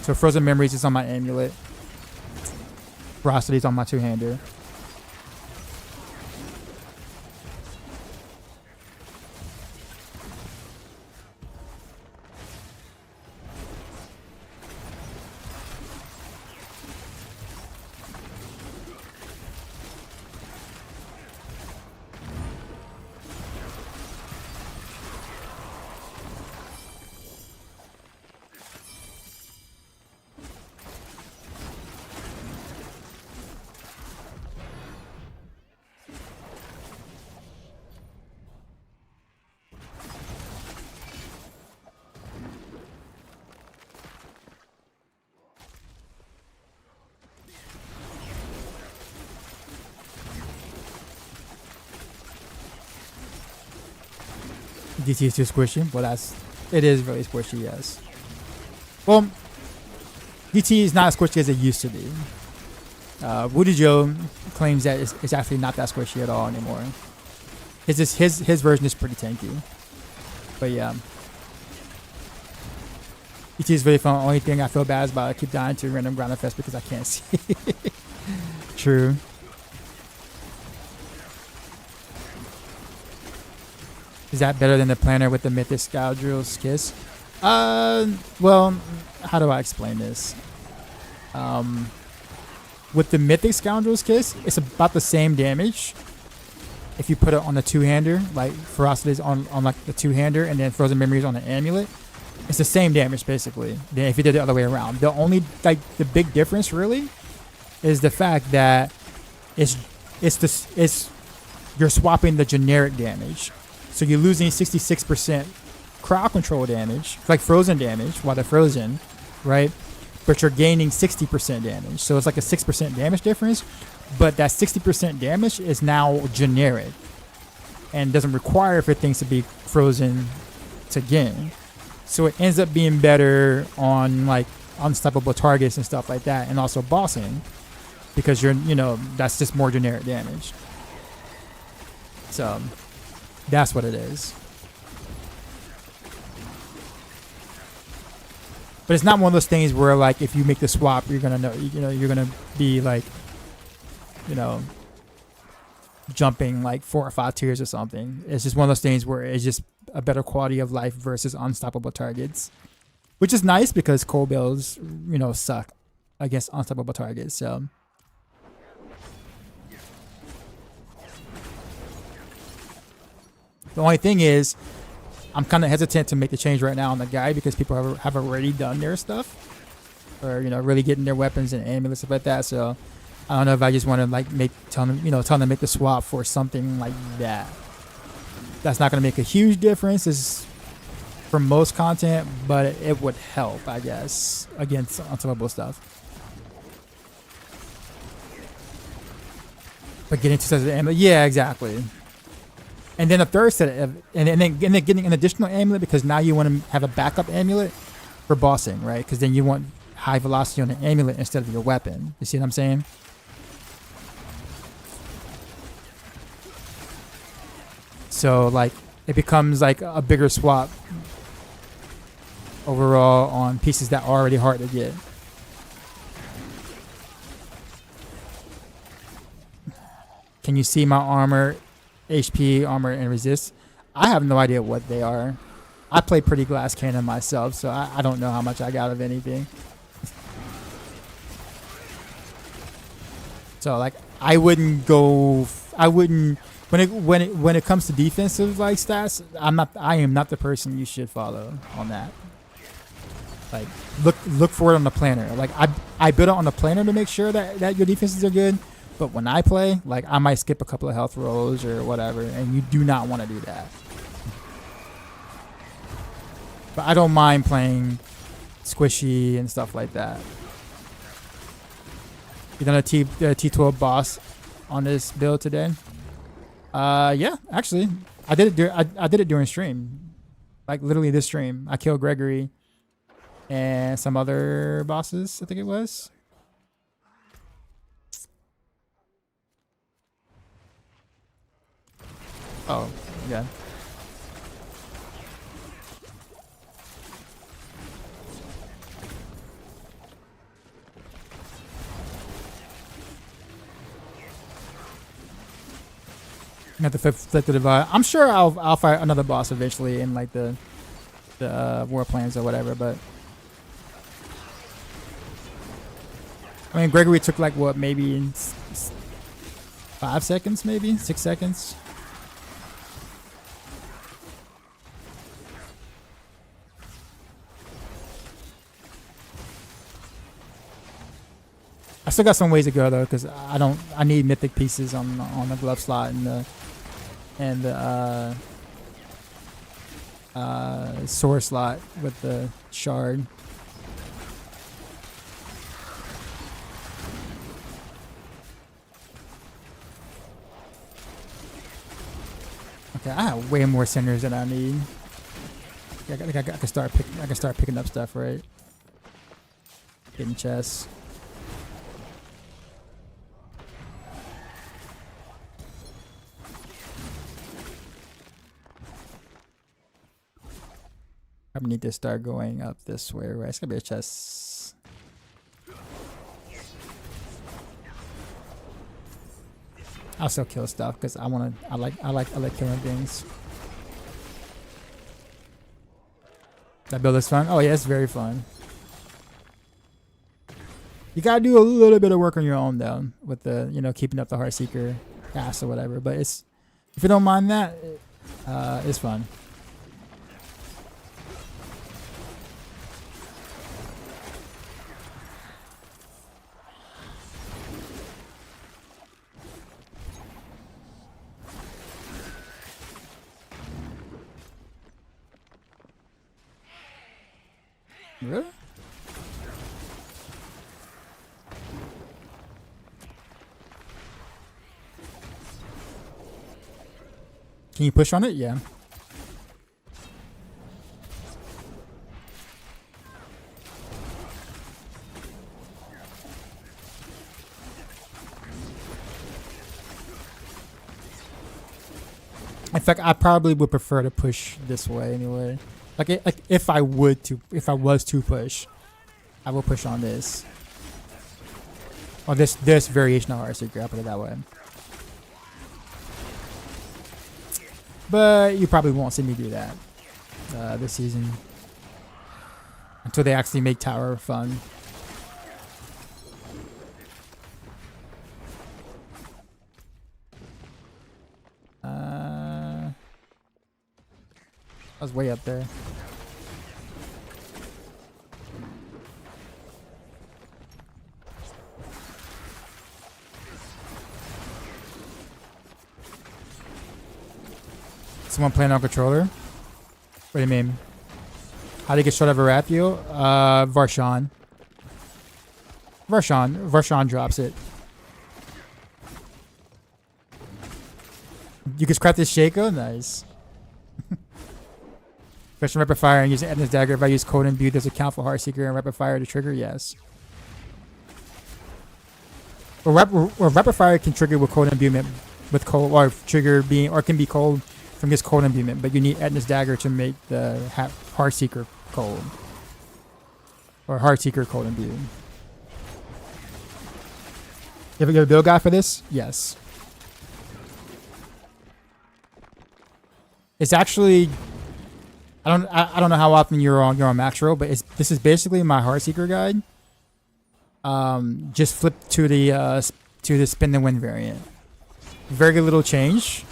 So Frozen Memories is on my Amulet. Ferocity is on my two-hander. DT is too squishy. Well, it is really squishy, yes. Well, DT is not as squishy as it used to be. Woody Joe claims that it's actually not that squishy at all anymore. His version is pretty tanky. But yeah. DT is really fun. The only thing I feel bad is about I keep dying to random ground fest because I can't see. True. Is that better than the planner with the Mythic Scoundrel's Kiss? Well, how do I explain this? With the Mythic Scoundrel's Kiss, it's about the same damage. if you put it on the two-hander, like Ferocity's on like the two-hander, and then Frozen Memories on the amulet, it's the same damage basically. Then if you did it the other way around, the only like the big difference really is the fact that it's you're swapping the generic damage, so you're losing 66% crowd control damage, like frozen damage while they're frozen, right? But you're gaining 60% damage, so it's like a 6% damage difference. But that 60% damage is now generic and doesn't require for things to be frozen to gain. So it ends up being better on like unstoppable targets and stuff like that, and also bossing, because that's just more generic damage. So that's what it is. But it's not one of those things where like if you make the swap, you're gonna you're gonna be like, jumping like 4 or 5 tiers or something. It's just one of those things where it's just a better quality of life versus unstoppable targets, which is nice because cold bills, suck against unstoppable targets. So the only thing is, I'm kind of hesitant to make the change right now on the guide because people have already done their stuff, or really getting their weapons and amulets, stuff like that. So I don't know if I just want to like tell them to make the swap for something like that. That's not going to make a huge difference for most content, but it would help, I guess, against unstoppable stuff. But getting 2 sets of amulet, yeah, exactly. And then a third set of, and then getting an additional amulet, because now you want to have a backup amulet for bossing, right? Because then you want high velocity on the amulet instead of your weapon. You see what I'm saying? So like it becomes like a bigger swap overall on pieces that are already hard to get. Can you see my armor, HP, armor, and resist? I have no idea what they are. I play pretty glass cannon myself, so I don't know how much I got of anything. So like I wouldn't when it comes to defensive like stats, I am not the person you should follow on that. Like look for it on the planner. Like I build it on the planner to make sure that your defenses are good. But when I play, like I might skip a couple of health rolls or whatever, and you do not want to do that. But I don't mind playing squishy and stuff like that. You done a T12 boss on this build today? Yeah, actually, I did it during stream, like literally this stream. I killed Gregory and some other bosses, I think it was. Oh, yeah. You have to flip the divide. I'm sure I'll fight another boss eventually in like the war plans or whatever, but I mean Gregory took like what, maybe 5 seconds, maybe 6 seconds. I still got some ways to go though, because I need mythic pieces on the glove slot and the sword slot with the shard. Okay, I have way more centers than I need. I can start picking up stuff, right? Getting chests. I need to start going up this way, right? It's gonna be a chest. I'll still kill stuff because I like killing things. That build is fun. Oh yeah, it's very fun. You gotta do a little bit of work on your own though, with the keeping up the Heartseeker cast or whatever. But If you don't mind that, it's fun. Really? Can you push on it? Yeah. In fact, I probably would prefer to push this way anyway. Like if I was to push, I will push on this. Or this variation of Heartseeker, I'll put it that way. But you probably won't see me do that this season. Until they actually make tower fun. I was way up there. Someone playing on controller? What do you mean? How do you get shot of Arathio? Varshan. Varshan drops it. You can scrap this Shaco? Nice. Question rapid fire and use an Edna's dagger. If I use code imbue, does it count for Heartseeker and rapid fire to trigger? Yes. Or rapid fire can trigger with cold imbuement, with cold or trigger being or can be cold from this cold imbuement, but you need Edna's dagger to make the Heartseeker cold or Heartseeker cold imbue. You have a build guide for this? Yes. It's actually I don't know how often you're on max roll, but this is basically my Heartseeker guide. Just flip to the spin the win variant. Very little change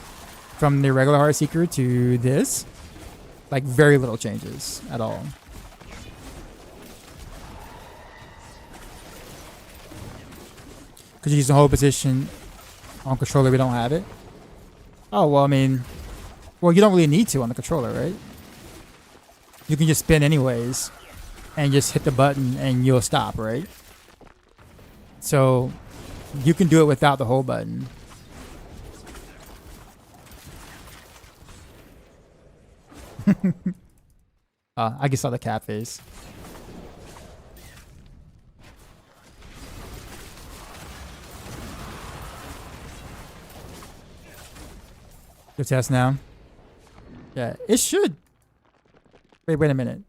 from the regular Heartseeker to this. Like very little changes at all. Because you use the whole position on controller, we don't have it. Oh well, I mean, well you don't really need to on the controller, right? You can just spin anyways and just hit the button and you'll stop, right? So you can do it without the whole button. I just saw the cat face. Good test now. Yeah, it should. Wait a minute.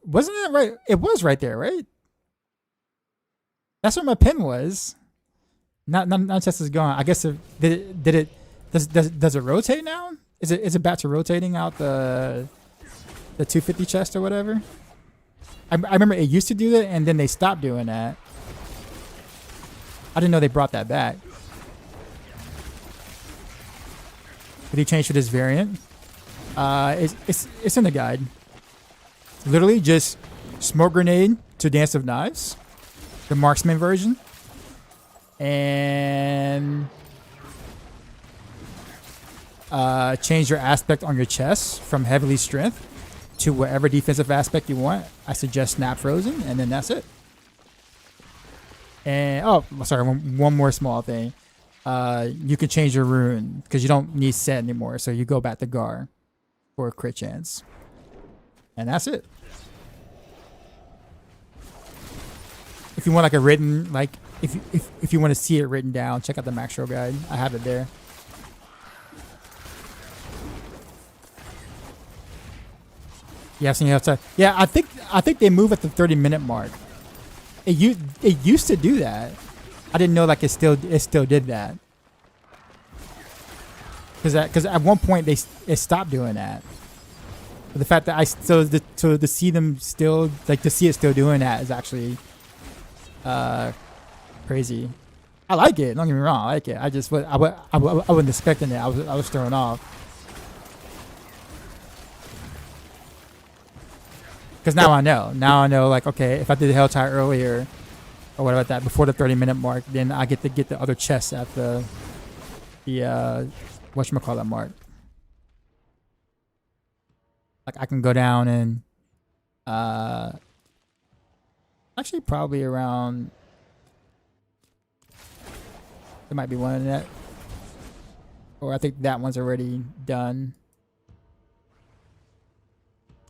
Wasn't it right? It was right there, right? That's where my pin was. Not chest is gone. I guess does it rotate now? Is it back to rotating out the 250 chest or whatever? I remember it used to do that and then they stopped doing that. I didn't know they brought that back. Did he change for this variant? It's in the guide. Literally just smoke grenade to Dance of Knives, the marksman version, and change your aspect on your chest from heavily strength to whatever defensive aspect you want. I suggest snap frozen, and then that's it. And oh, sorry, one more small thing. You can change your rune because you don't need set anymore, so you go back to Gar for a crit chance, and that's it. If you want like a written, like if you want to see it written down, check out the Max Roll guide. I have it there. Yeah, so you have to. Yeah, I think they move at the 30-minute mark. It used to do that. I didn't know like it still did that. Because at one point it stopped doing that. But the fact that to see them still like to see it still doing that is actually crazy. I like it. Don't get me wrong. I like it. I just I wasn't expecting it. I was thrown off. Because now I know. Now I know. Like, okay, if I did the hell tie earlier, or what about that before the 30-minute mark, then I get to get the other chests at the whatchamacallit mark. Like I can go down and actually probably around. There might be one in that, or I think that one's already done.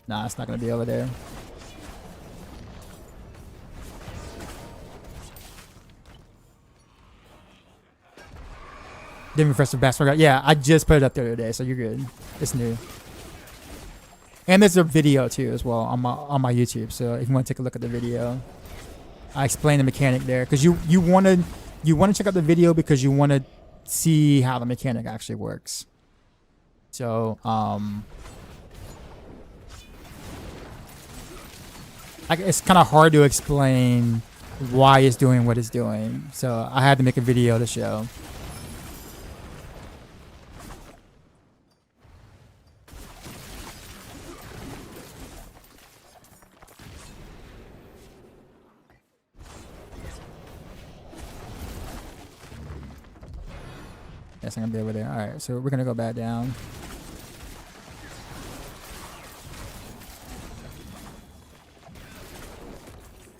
Nah, it's not gonna be over there. Didn't refresh the password. Yeah, I just put it up the other day, so you're good. It's new. And there's a video too as well on my YouTube. So if you want to take a look at the video, I explain the mechanic there because you want to check out the video because you want to see how the mechanic actually works. So it's kind of hard to explain why it's doing what it's doing. So I had to make a video to show. Yes, I'm gonna be over there. All right, so we're gonna go back down.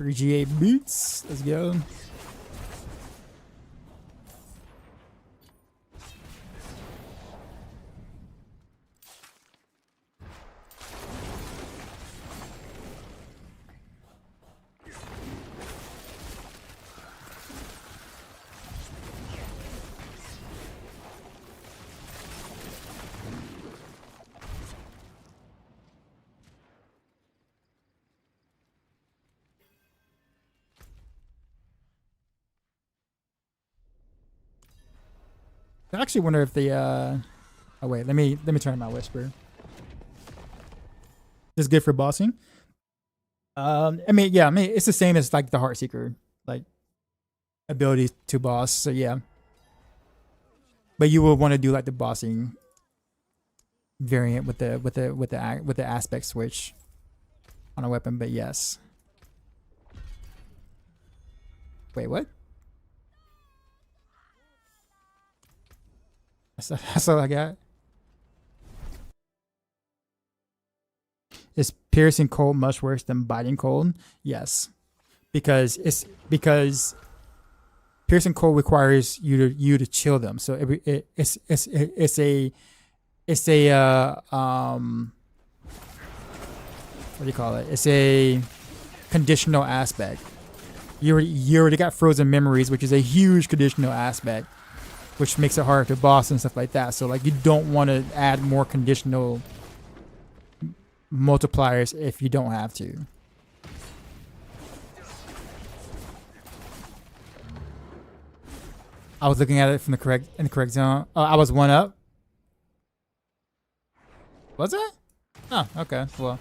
GA boots. Let's go. I actually wonder if the oh wait, let me turn my whisper. This is good for bossing. I mean it's the same as like the Heartseeker, like ability to boss. So yeah, but you will want to do like the bossing variant with the aspect switch on a weapon. But yes. Wait, what? That's all I got. Is piercing cold much worse than biting cold? Yes, because piercing cold requires you to chill them. So it's a what do you call it? It's a conditional aspect. You already got frozen memories, which is a huge conditional aspect, which makes it harder to boss and stuff like that. So like you don't want to add more conditional multipliers if you don't have to. I was looking at it from the correct zone. Oh, I was one up. Was it? Oh, okay. Well.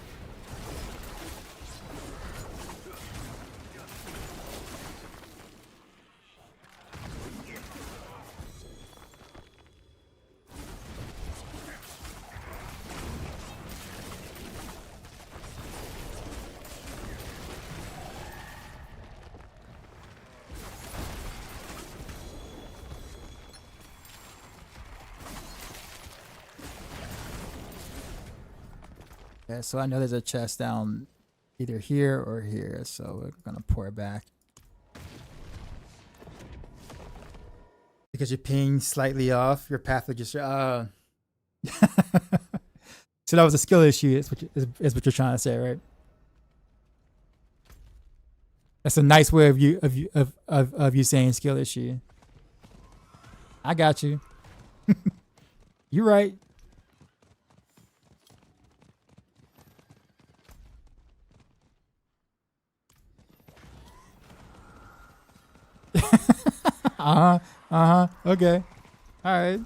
Okay, so I know there's a chest down either here or here, so we're gonna pour it back. Because your ping slightly off, your path would just so that was a skill issue, is what you're trying to say, right? That's a nice way of you saying skill issue. I got you. You're right. Okay. All right.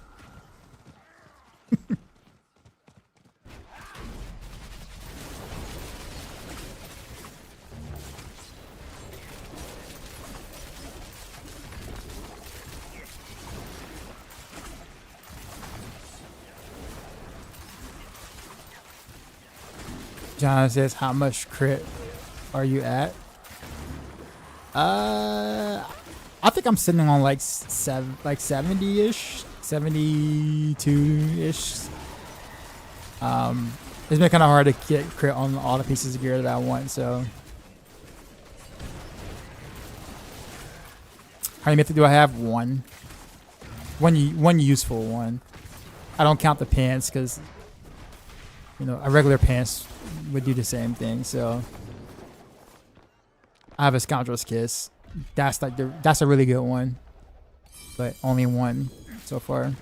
John says, how much crit are you at? I think I'm sitting on like 70-ish, 72-ish. It's been kind of hard to get crit on all the pieces of gear that I want, so. How many mythic do I have? One useful one. I don't count the pants because, you know, a regular pants would do the same thing, so. I have a Scoundrel's Kiss. That's like that's a really good one, but only one so far.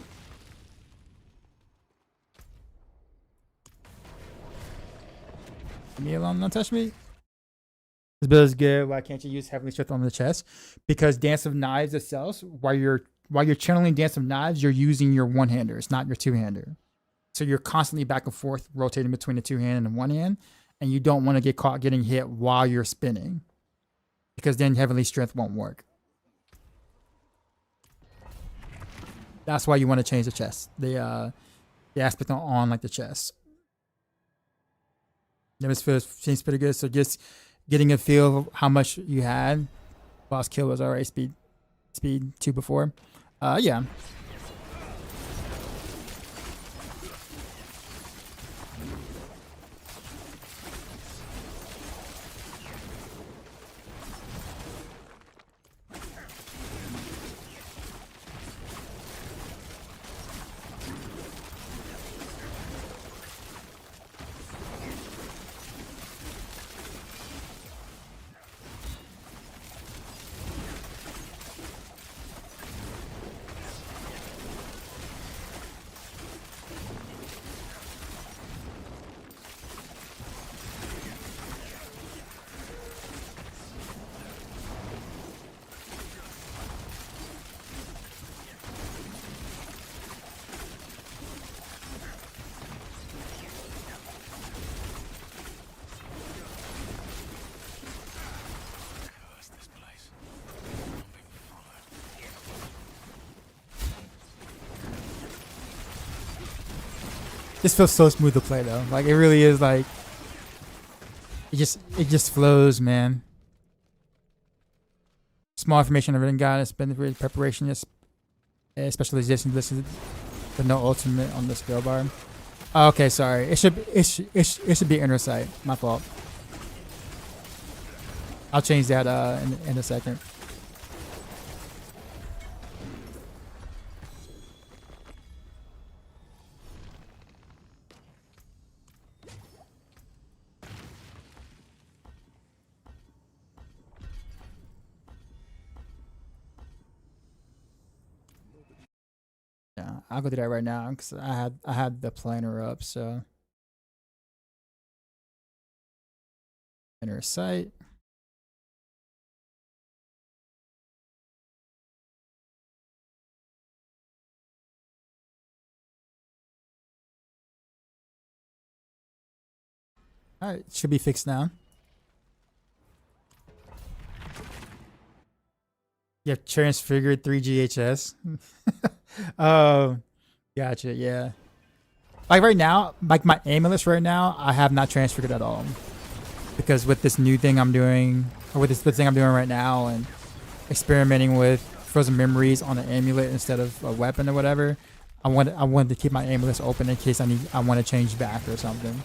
Leave me alone, don't touch me. This build is good. Why can't you use Heavenly Strength on the chest? Because Dance of Knives itself, while you're channeling Dance of Knives, you're using your one-hander. It's not your two-hander. So you're constantly back and forth rotating between the two-hand and the one-hand, and you don't want to get caught getting hit while you're spinning, because then Heavenly Strength won't work. That's why you want to change the chest. The aspect on like the chest. Damage seems pretty good. So just getting a feel of how much you had. Boss kill was alright. Speed 2 before. Yeah. This feels so smooth to play though. Like it really is. Like it just flows, man. Small information I've written got. It's been really preparation. Specialization listed, but no ultimate on the skill bar. Oh, okay, sorry. It should be inner sight. My fault. I'll change that in a second. Yeah, I'll go do that right now because I had the planner up. So inner sight. All right, should be fixed now. You have transfigured 3 GHS. Oh, gotcha. Yeah. Like right now, like my amulet right now, I have not transfigured at all. Because with this new thing I'm doing, or with this thing I'm doing right now, and experimenting with frozen memories on an amulet instead of a weapon or whatever, I wanted to keep my amulets open in case I want to change back or something.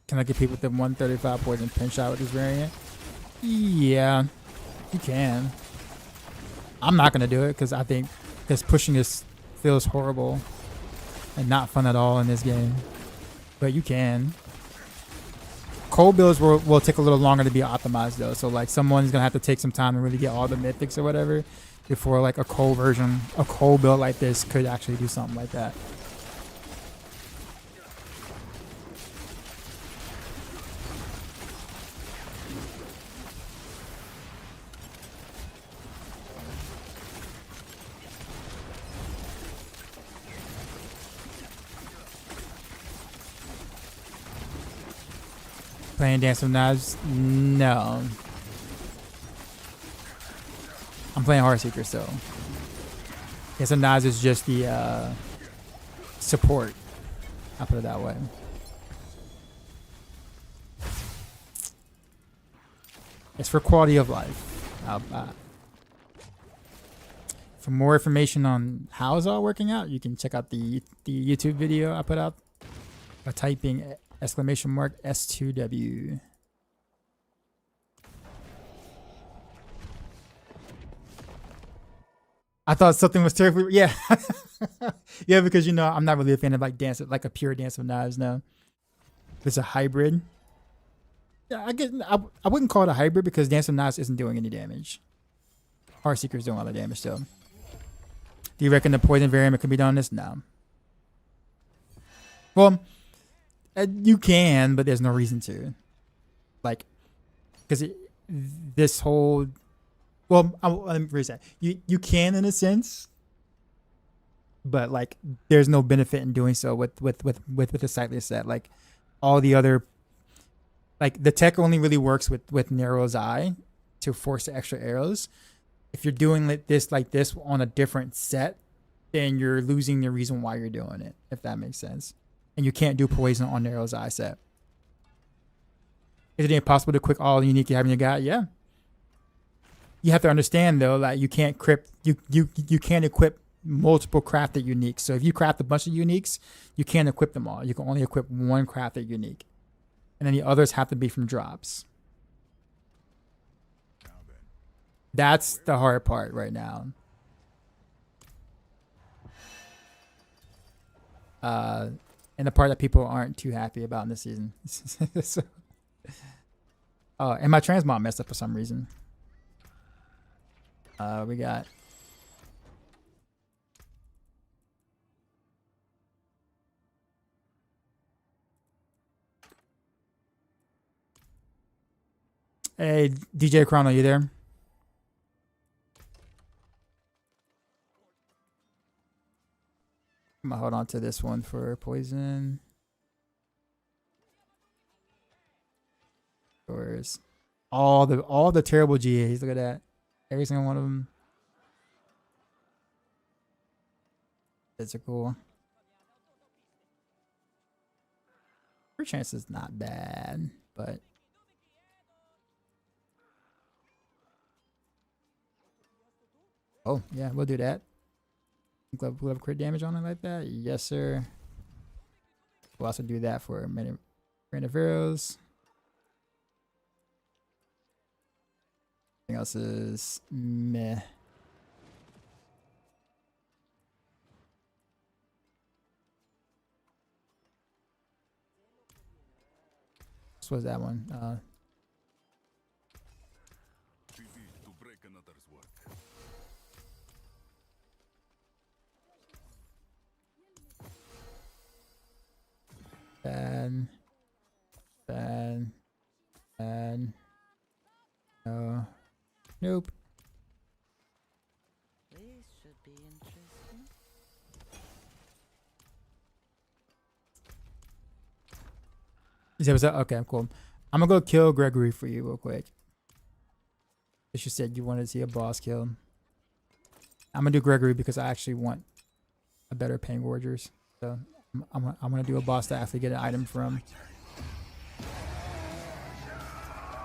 Can I compete with the 135 poison pinch shot with this variant? Yeah, you can. I'm not gonna do it because I think this pushing feels horrible and not fun at all in this game. but you can. Cold builds will take a little longer to be optimized though, so like someone's gonna have to take some time to really get all the mythics or whatever before like a cold build like this could actually do something like that. Playing Dance of Knives? No. I'm playing Heartseeker still. Dance of Knives is just the support. I'll put it that way. It's for quality of life. For more information on how it's all working out, you can check out the YouTube video I put out by typing !S2W. I thought something was terribly, yeah. Yeah, because you know, I'm not really a fan of like a pure Dance of Knives now. It's a hybrid. Yeah, I wouldn't call it a hybrid because Dance of Knives isn't doing any damage. Heartseeker's doing a lot of damage still. Do you reckon the poison variant could be done on this? No. Well, you can, but there's no reason to. Like, because this whole, well, let me rephrase that. You can in a sense, but like, there's no benefit in doing so with the sightless set. Like, all the other, like the tech only really works with Narrow's Eye to force the extra arrows. If you're doing like this on a different set, then you're losing the reason why you're doing it. If that makes sense. And you can't do poison on Narrow's Eye set. Is it impossible to quick all the unique you have in your guy? Yeah. You have to understand though that you can't you can't equip multiple crafted uniques. So if you craft a bunch of uniques, you can't equip them all. You can only equip one crafted unique. And then the others have to be from drops. That's the hard part right now. And the part that people aren't too happy about in this season. So, and my transmog messed up for some reason. We got hey DJ Chrono, you there? I'm gonna hold on to this one for poison. Where's all the terrible GAs? Look at that. Every single one of them. Physical. Her chance is not bad, but oh yeah, we'll do that. We'll have crit damage on it like that. Yes, sir. We'll also do that for a minute. Random arrows. Everything else is meh. What was that one? Bad. No. Nope. This should be interesting. Is that what's up? Okay, cool. I'm gonna go kill Gregory for you real quick. As you said you wanted to see a boss kill. I'm gonna do Gregory because I actually want a better Pain Gorgers. So I'm gonna do a boss to actually get an item from.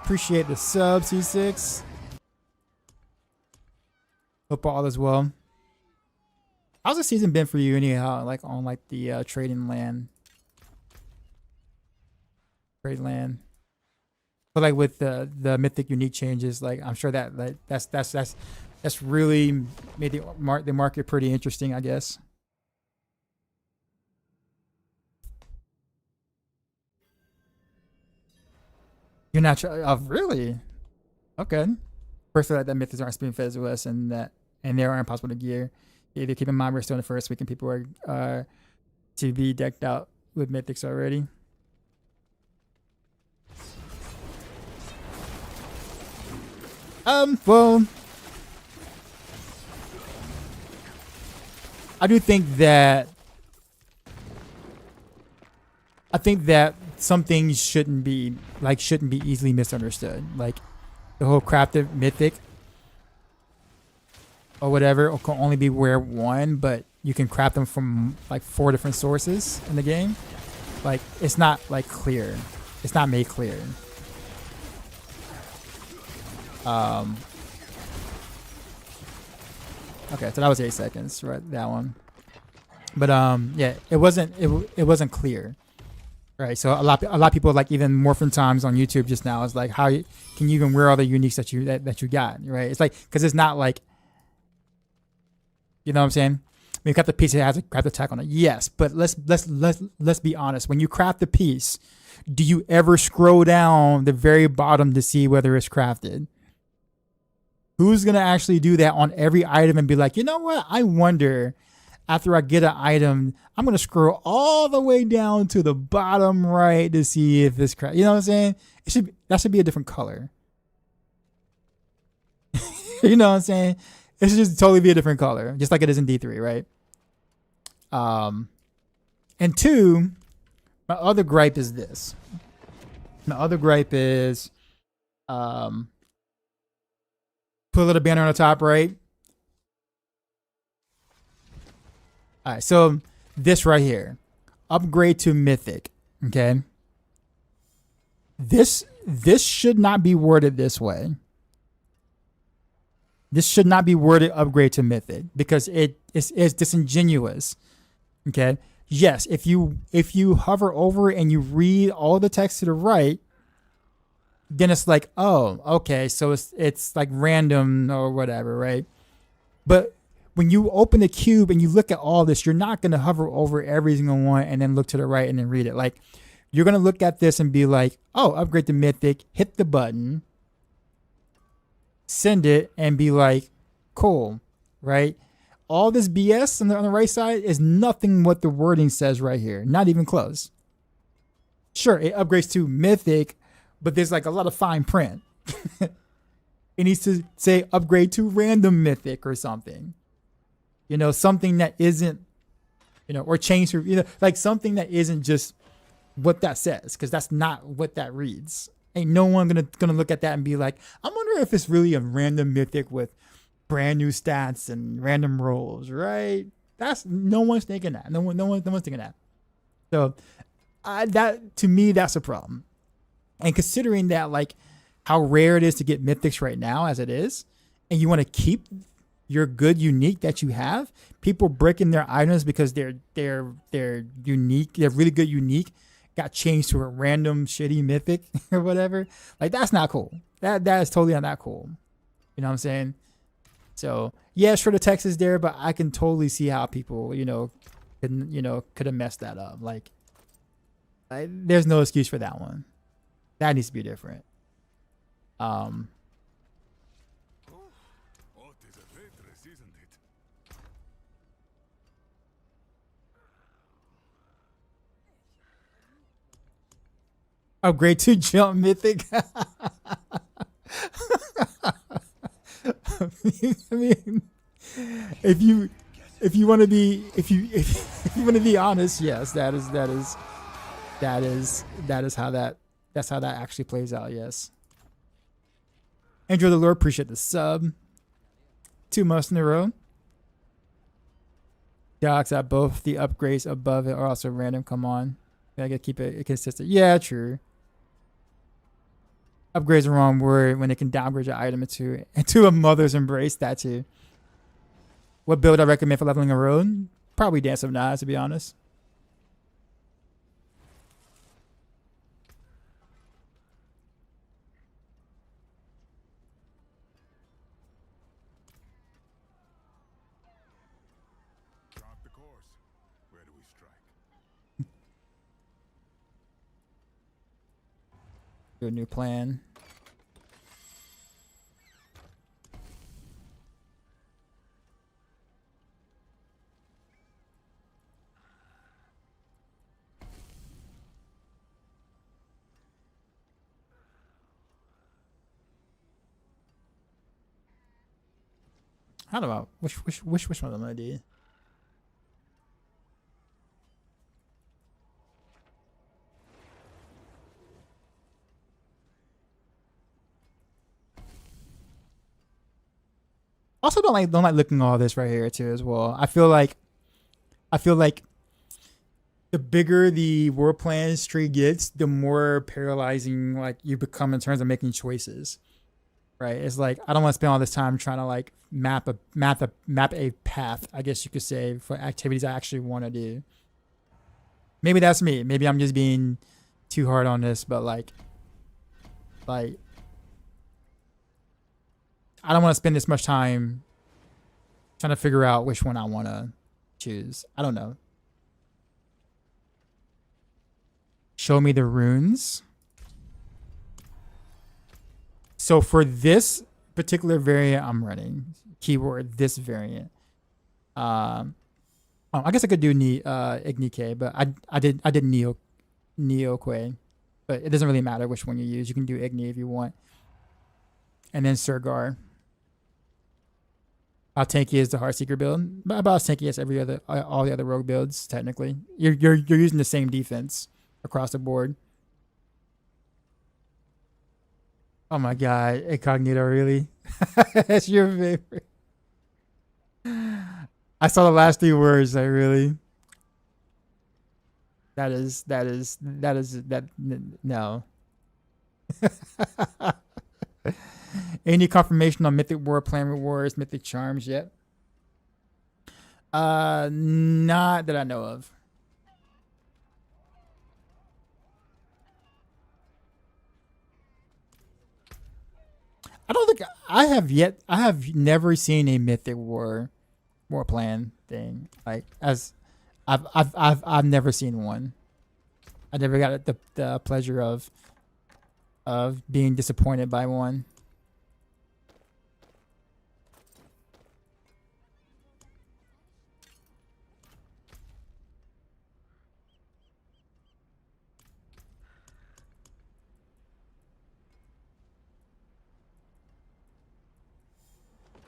Appreciate the sub, C6. Hope all is well. How's the season been for you anyhow? Like on like the trading land. Trade land. But like with the mythic unique changes, like I'm sure that like that's really made the market pretty interesting, I guess. You're not oh, really? Okay. First, that mythics aren't spoon fed to us, and they are impossible to gear. Either keep in mind we're still in the first week, and people are to be decked out with mythics already. Well, I do think that some things shouldn't be easily misunderstood. Like the whole crafted mythic or whatever can only be rare one, but you can craft them from like 4 different sources in the game. Like it's not like clear. It's not made clear. Okay, so that was 8 seconds, right? That one. But yeah, it wasn't clear. Right, so a lot of people like even morphin times on YouTube just now is like how can you even wear all the uniques that you got, right? It's like because it's not like, you know what I'm saying? When you craft the piece, it has a craft attack on it. Yes, but let's be honest. When you craft the piece, do you ever scroll down the very bottom to see whether it's crafted? Who's gonna actually do that on every item and be like, you know what? I wonder. After I get an item, I'm gonna scroll all the way down to the bottom right to see if it's crafted. You know what I'm saying? That should be a different color. You know what I'm saying? It should just totally be a different color, just like it is in D3, right? And 2, my other gripe is this. My other gripe is, put a little banner on the top right. All right, so this right here, upgrade to mythic. Okay, this should not be worded this way. This should not be worded upgrade to mythic because it's disingenuous. Okay, yes, if you hover over and you read all the text to the right, then it's like, oh, okay, so it's like random or whatever, right? But when you open the cube and you look at all this, you're not going to hover over every single one and then look to the right and then read it. Like, you're going to look at this and be like, oh, upgrade to mythic, hit the button, send it, and be like, cool, right? All this BS on the right side is nothing what the wording says right here. Not even close. Sure, it upgrades to mythic, but there's like a lot of fine print. It needs to say upgrade to random mythic or something. You know, something that isn't, you know, or change, you know, like something that isn't just what that says, because that's not what that reads. Ain't no one gonna look at that and be like, I'm wondering if it's really a random mythic with brand new stats and random rolls, right? That's no one's thinking that. No one's thinking that. So, that to me, that's a problem. And considering that, like, how rare it is to get mythics right now, as it is, and you want to keep your good unique that you have, people breaking their items because they're unique, they're really good unique, got changed to a random shitty mythic or whatever. Like, that's not cool. That is totally not cool. You know what I'm saying? So yeah, sure, the text is there, but I can totally see how people, could have messed that up. Like, there's no excuse for that one. That needs to be different. Upgrade to jump mythic. I mean, if you want to be honest, yes, that's how that actually plays out. Yes. Andrew the Lord, appreciate the sub. 2 months in a row. Docs at both the upgrades above it are also random. Come on, I gotta keep it consistent. Yeah, true. Upgrade's the wrong word when it can downgrade your item into a mother's embrace. That too. What build I recommend for leveling a road? Probably Dance of Knives, to be honest. Drop the course. Where do we strike? Do a new plan. I don't know which one I'm gonna do. Also, don't like looking at all this right here too as well. I feel like the bigger the world plans tree gets, the more paralyzing like you become in terms of making choices. Right? It's like I don't want to spend all this time trying to like map a path, I guess you could say, for activities I actually want to do. Maybe that's me. Maybe I'm just being too hard on this, but like I don't want to spend this much time trying to figure out which one I want to choose. I don't know. Show me the runes. So for this particular variant I'm running, keyword this variant. I guess I could do Ignike, but I did Neoque, but it doesn't really matter which one you use. You can do Igni if you want. And then Surgar. How tanky is the Heartseeker build? About as tanky as all the other rogue builds. Technically, you're using the same defense across the board. Oh my god, Incognito, really? That's your favorite. I saw the last 3 words. I really. No. Any confirmation on Mythic War plan rewards, Mythic Charms yet? Not that I know of. I don't think I have never seen a Mythic War plan thing. Like as I've never seen one. I never got the pleasure of being disappointed by one.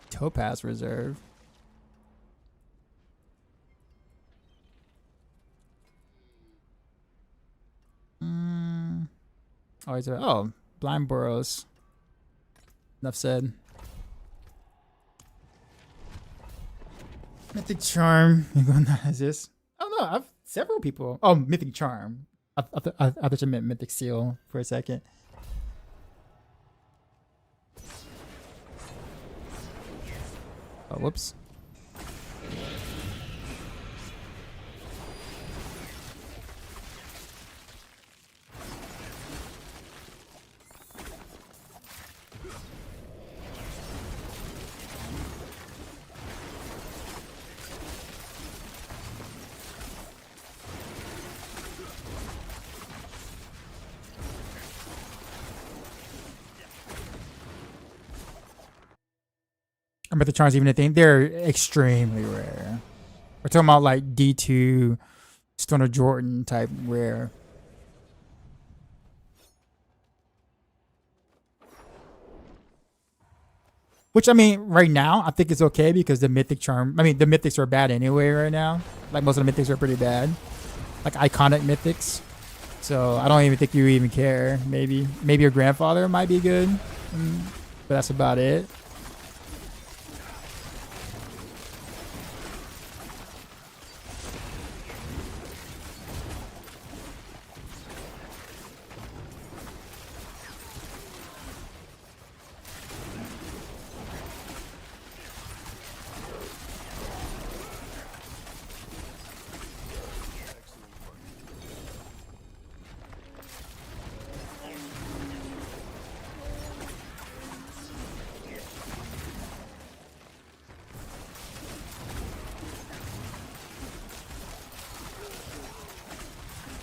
Topaz Reserve. Oh, is there? Oh, Blind Burrows. Enough said. Mythic Charm. Is this? Oh no, I've several people. Oh, Mythic Charm. I thought you meant Mythic Seal for a second. Oh, whoops. But the charms even a thing, they're extremely rare. We're talking about like D2 Stoner Jordan type rare. Which I mean, right now I think it's okay because the mythic charm. I mean, the mythics are bad anyway right now. Like most of the mythics are pretty bad, like iconic mythics. So I don't even think you even care. Maybe your grandfather might be good, but that's about it.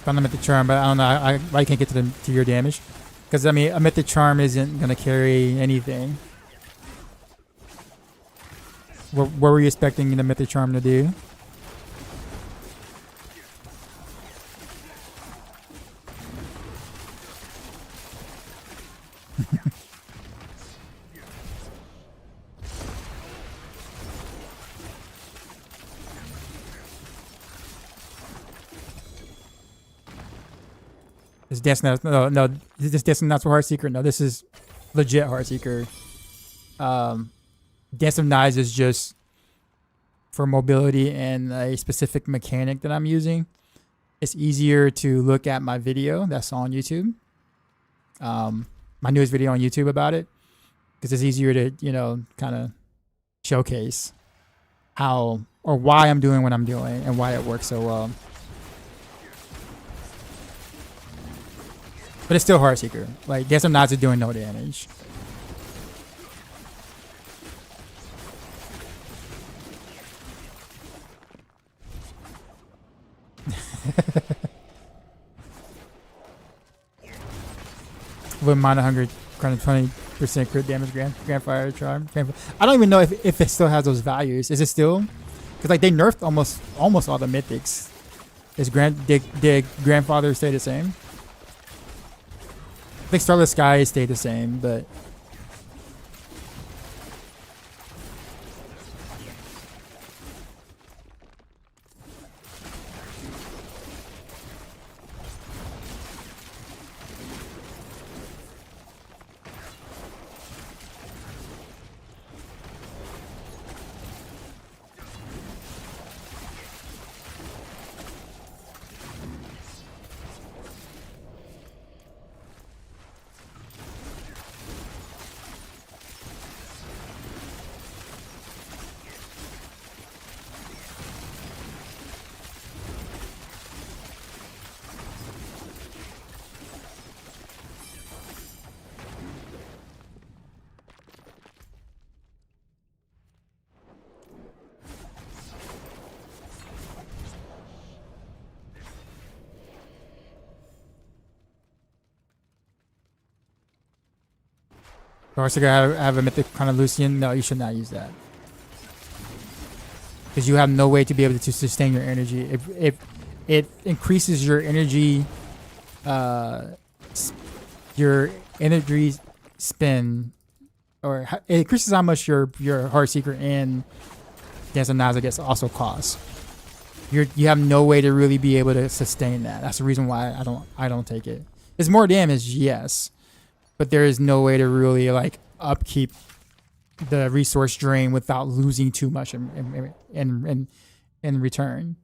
Found them at the charm, but I don't know. I can't get to your damage. Because I mean, a mythic charm isn't gonna carry anything. What were you expecting the mythic charm to do? This this Dancing Not So Heartseeker. No, this is legit Heartseeker. Dance of Knives is just for mobility and a specific mechanic that I'm using. It's easier to look at my video that's on YouTube. My newest video on YouTube about it, because it's easier to, kind of showcase how or why I'm doing what I'm doing and why it works so well. But it's still Heartseeker. Like, Dance of Knives is doing no damage. With Mana Hunger, kind of 20% crit damage, Grandfire Charm. I don't even know if it still has those values. Is it still? Because like they nerfed almost all the mythics. Did Grandfather stay the same? I think Starless Sky stayed the same, but Heartseeker have a mythic kind of Lucian. No, you should not use that. Because you have no way to be able to sustain your energy. If it increases your energy, spin, or it increases how much your Heartseeker and Dance of Knives, I guess, also costs. You have no way to really be able to sustain that. That's the reason why I don't take it. It's more damage, yes, but there is no way to really like upkeep the resource drain without losing too much in return.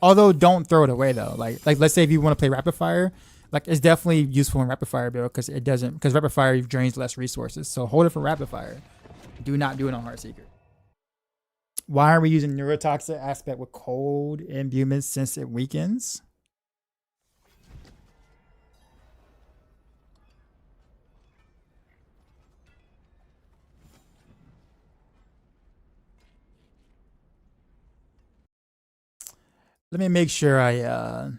Although don't throw it away though. Like let's say if you want to play rapid fire, like it's definitely useful in rapid fire build because rapid fire drains less resources. So hold it for rapid fire. Do not do it on Heartseeker. Why are we using neurotoxic aspect with cold imbuement since it weakens? Let me make sure I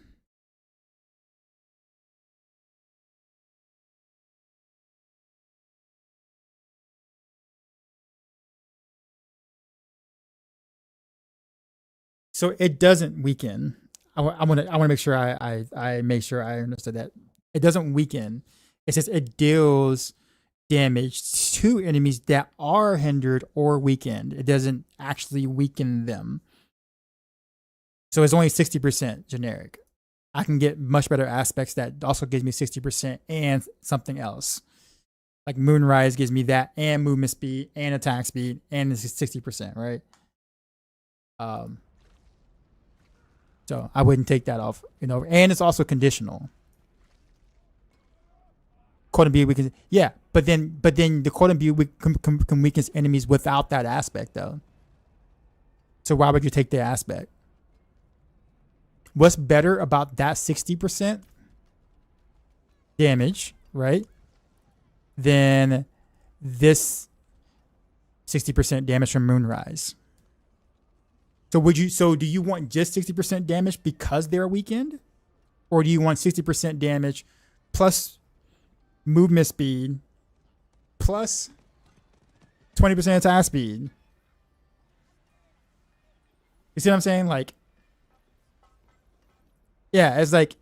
so it doesn't weaken. I want to make sure I make sure I understood that. It doesn't weaken. It says it deals damage to enemies that are hindered or weakened. It doesn't actually weaken them. So it's only 60% generic. I can get much better aspects that also gives me 60% and something else. Like Moonrise gives me that and movement speed and attack speed and it's 60%, right? So I wouldn't take that off, and it's also conditional. Cold Imbue weakens, yeah, but then the Cold Imbue can weaken enemies without that aspect though. So why would you take the aspect? What's better about that 60% damage, right? Than this 60% damage from Moonrise. So do you want just 60% damage because they're weakened? Or do you want 60% damage plus movement speed plus 20% attack speed? You see what I'm saying? Like, yeah, it's like,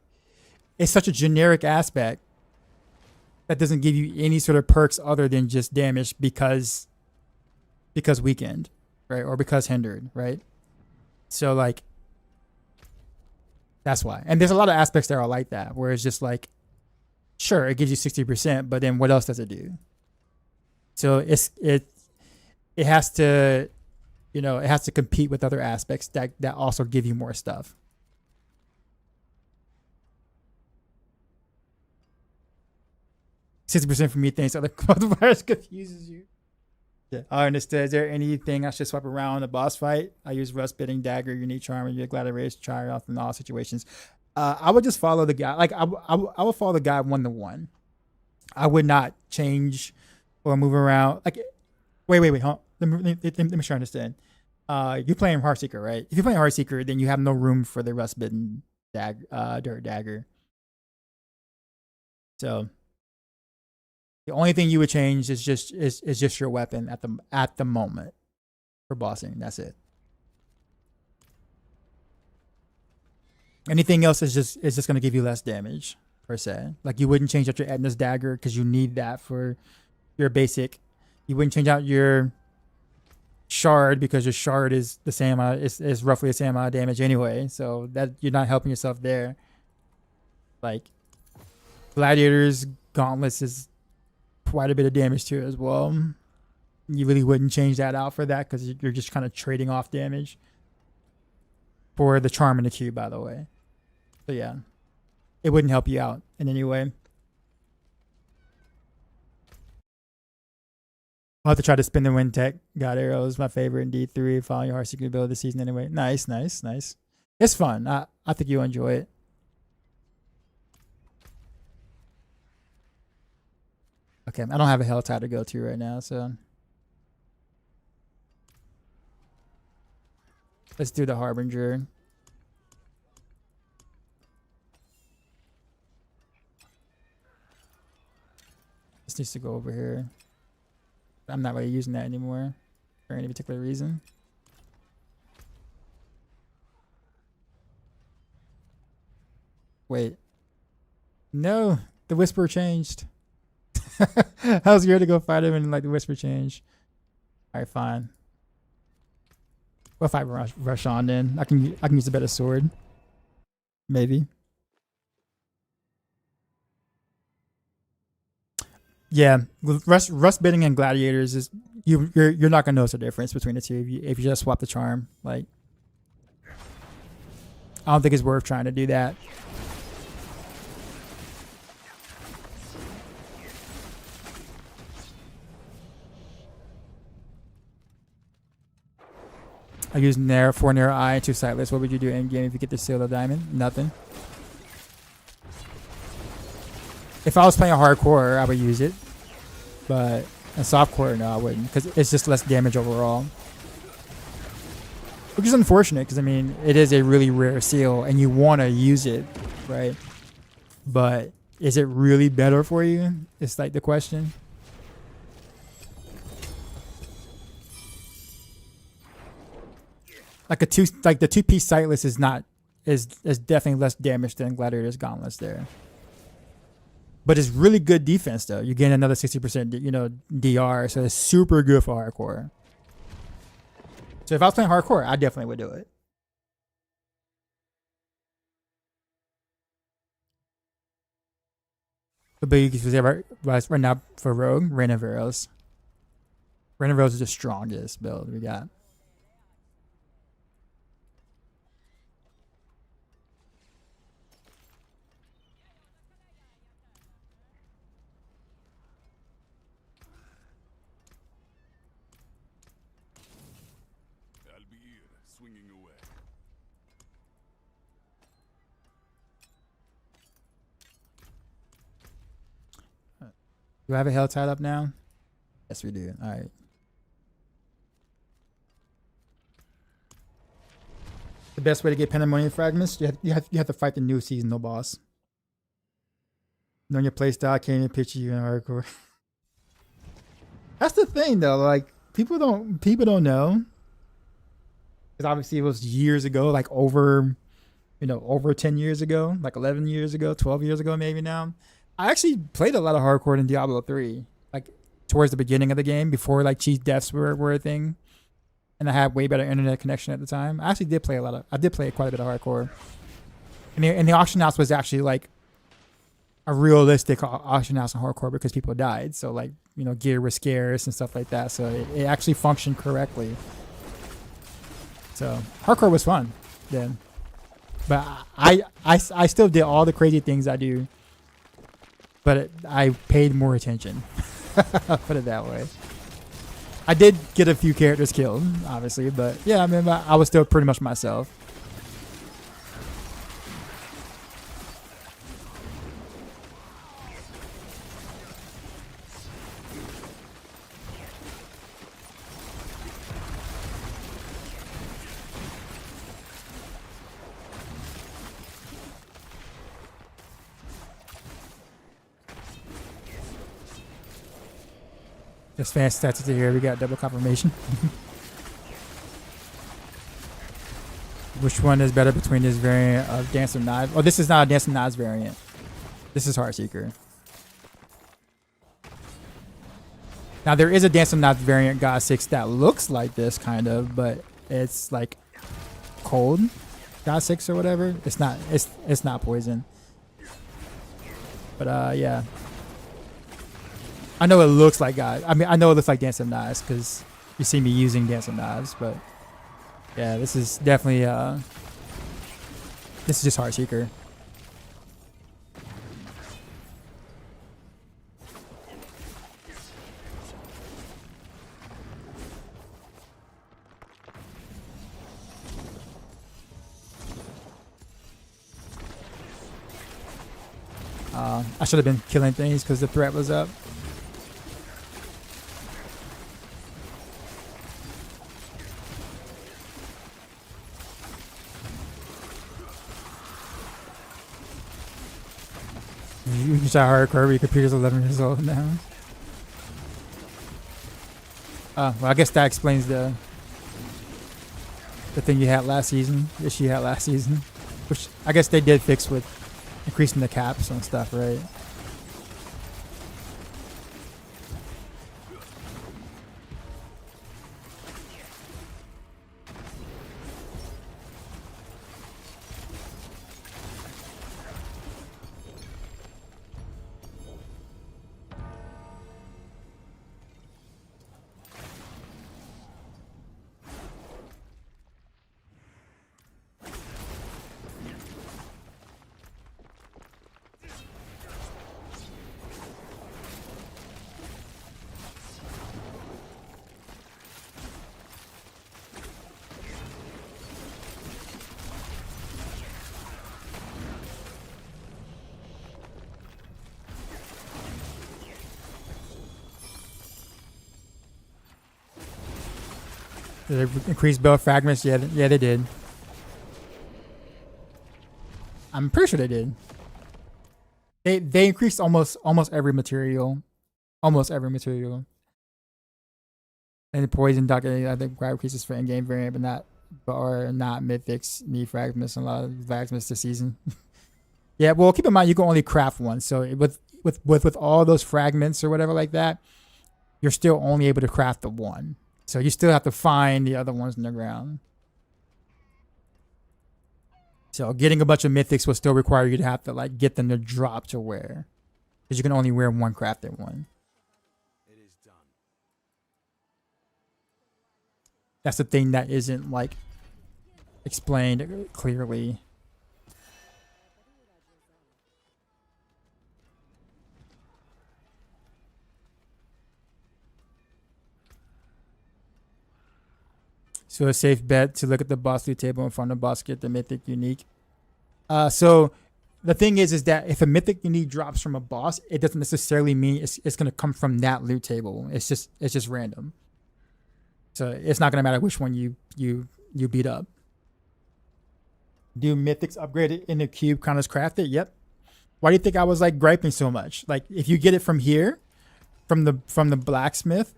it's such a generic aspect that doesn't give you any sort of perks other than just damage because weakened, right? Or because hindered, right? So like, that's why. And there's a lot of aspects that are like that, where it's just like, sure, it gives you 60%, but then what else does it do? So it has to, it has to compete with other aspects that also give you more stuff. %60% for me thinks other modifiers confuses you. Yeah, I understood. Is there anything I should swap around in a boss fight? I use Rust Bidding, Dagger, Unique Charm, and Gladiator's Try off in all situations. I would just follow the guy. Like, I would follow the guy 1-to-1. I would not change or move around. Like, wait. Huh? Let me try to understand. You're playing Heartseeker, right? If you're playing Heartseeker, then you have no room for the Rust Bitten Dirt Dagger. So the only thing you would change is just your weapon at the moment for bossing. That's it. Anything else is just going to give you less damage per se. Like, you wouldn't change out your Edna's dagger because you need that for your basic. You wouldn't change out your shard because your shard is the same is roughly the same amount of damage anyway. So that you're not helping yourself there. Like, Gladiator's gauntlets is quite a bit of damage to it as well. You really wouldn't change that out for that because you're just kind of trading off damage for the charm in the cube, by the way. So yeah, it wouldn't help you out in any way. I'll have to try to spin the wind tech. God Arrow is my favorite in D3. Following your Heartseeker build this season anyway. Nice. It's fun. I think you'll enjoy it. Okay, I don't have a hell tie to go to right now, so let's do the Harbinger. This needs to go over here. I'm not really using that anymore for any particular reason. Wait. No, the Whisper changed. I was scared to go fight him and like the Whisper changed. Alright, fine. What if I rush on then? I can use a better sword. Maybe. Yeah, rust bidding and gladiators is you're not gonna notice the difference between the two if you just swap the charm. Like, I don't think it's worth trying to do that. I use four narrow eye, 2 sightless. What would you do in game if you get the seal of diamond? Nothing. If I was playing a hardcore, I would use it. But a softcore, no, I wouldn't. Because it's just less damage overall. Which is unfortunate, because, I mean, it is a really rare seal, and you want to use it, right? But is it really better for you? It's like the question. Like the 2-piece sightless is definitely less damage than Gladiator's gauntlets there. But it's really good defense though. You gain another 60%, DR, so it's super good for hardcore. So if I was playing hardcore, I definitely would do it. But you can say right now for Rogue, Rain of Arrows. Rain of Arrows is the strongest build we got. Swinging away. Do I have a hell tied up now? Yes, we do. All right. best way to get pandemonium fragments, you have to fight the new seasonal boss. Knowing your playstyle, can't even picture you in hardcore. That's the thing though, like people don't know. Because obviously it was years ago, like over 10 years ago, like 11 years ago, 12 years ago maybe now. I actually played a lot of hardcore in Diablo 3, like towards the beginning of the game before like cheat deaths were a thing. And I had way better internet connection at the time. I actually did play quite a bit of hardcore. And the auction house was actually like a realistic auction house in hardcore because people died. So like, gear was scarce and stuff like that. So it actually functioned correctly. So hardcore was fun then. But I still did all the crazy things I do. But I paid more attention. Put it that way. I did get a few characters killed, obviously, but yeah, I mean, I was still pretty much myself. Just fast stats here. We got double confirmation. Which one is better between this variant of Dance of Knives? Oh, this is not a Dance of Knives variant. This is Heartseeker. Now there is a Dance of Knives variant God 6 that looks like this kind of, but it's like cold God 6 or whatever. It's not poison. But yeah. I know it looks like God. I mean, I know it looks like Dance of Knives because you see me using Dance of Knives, but yeah, this is definitely this is just Heartseeker. I should have been killing things because the threat was up. You can try hardcore, your computer's 11 years old now. Well, I guess that explains the thing you had last season, the issue you had last season, which I guess they did fix with increasing the caps and stuff, right? Did they increase build fragments? Yeah, they did. I'm pretty sure they did. They increased almost every material, almost every material. And the poison duck, I think, increases for in-game variant, but not mythics need fragments. And a lot of fragments this season. Yeah, well, keep in mind you can only craft one. So with all those fragments or whatever like that, you're still only able to craft the one. So you still have to find the other ones in the ground. So getting a bunch of mythics will still require you to have to like get them to drop to wear, because you can only wear one crafted one. It is done. That's the thing that isn't like explained clearly. So a safe bet to look at the boss loot table in front of the boss, get the mythic unique. So the thing is that if a mythic unique drops from a boss, it doesn't necessarily mean it's going to come from that loot table. It's just random. So it's not going to matter which one you beat up. Do mythics upgraded in the cube count as crafted? Yep. Why do you think I was like griping so much? Like if you get it from here, from the blacksmith,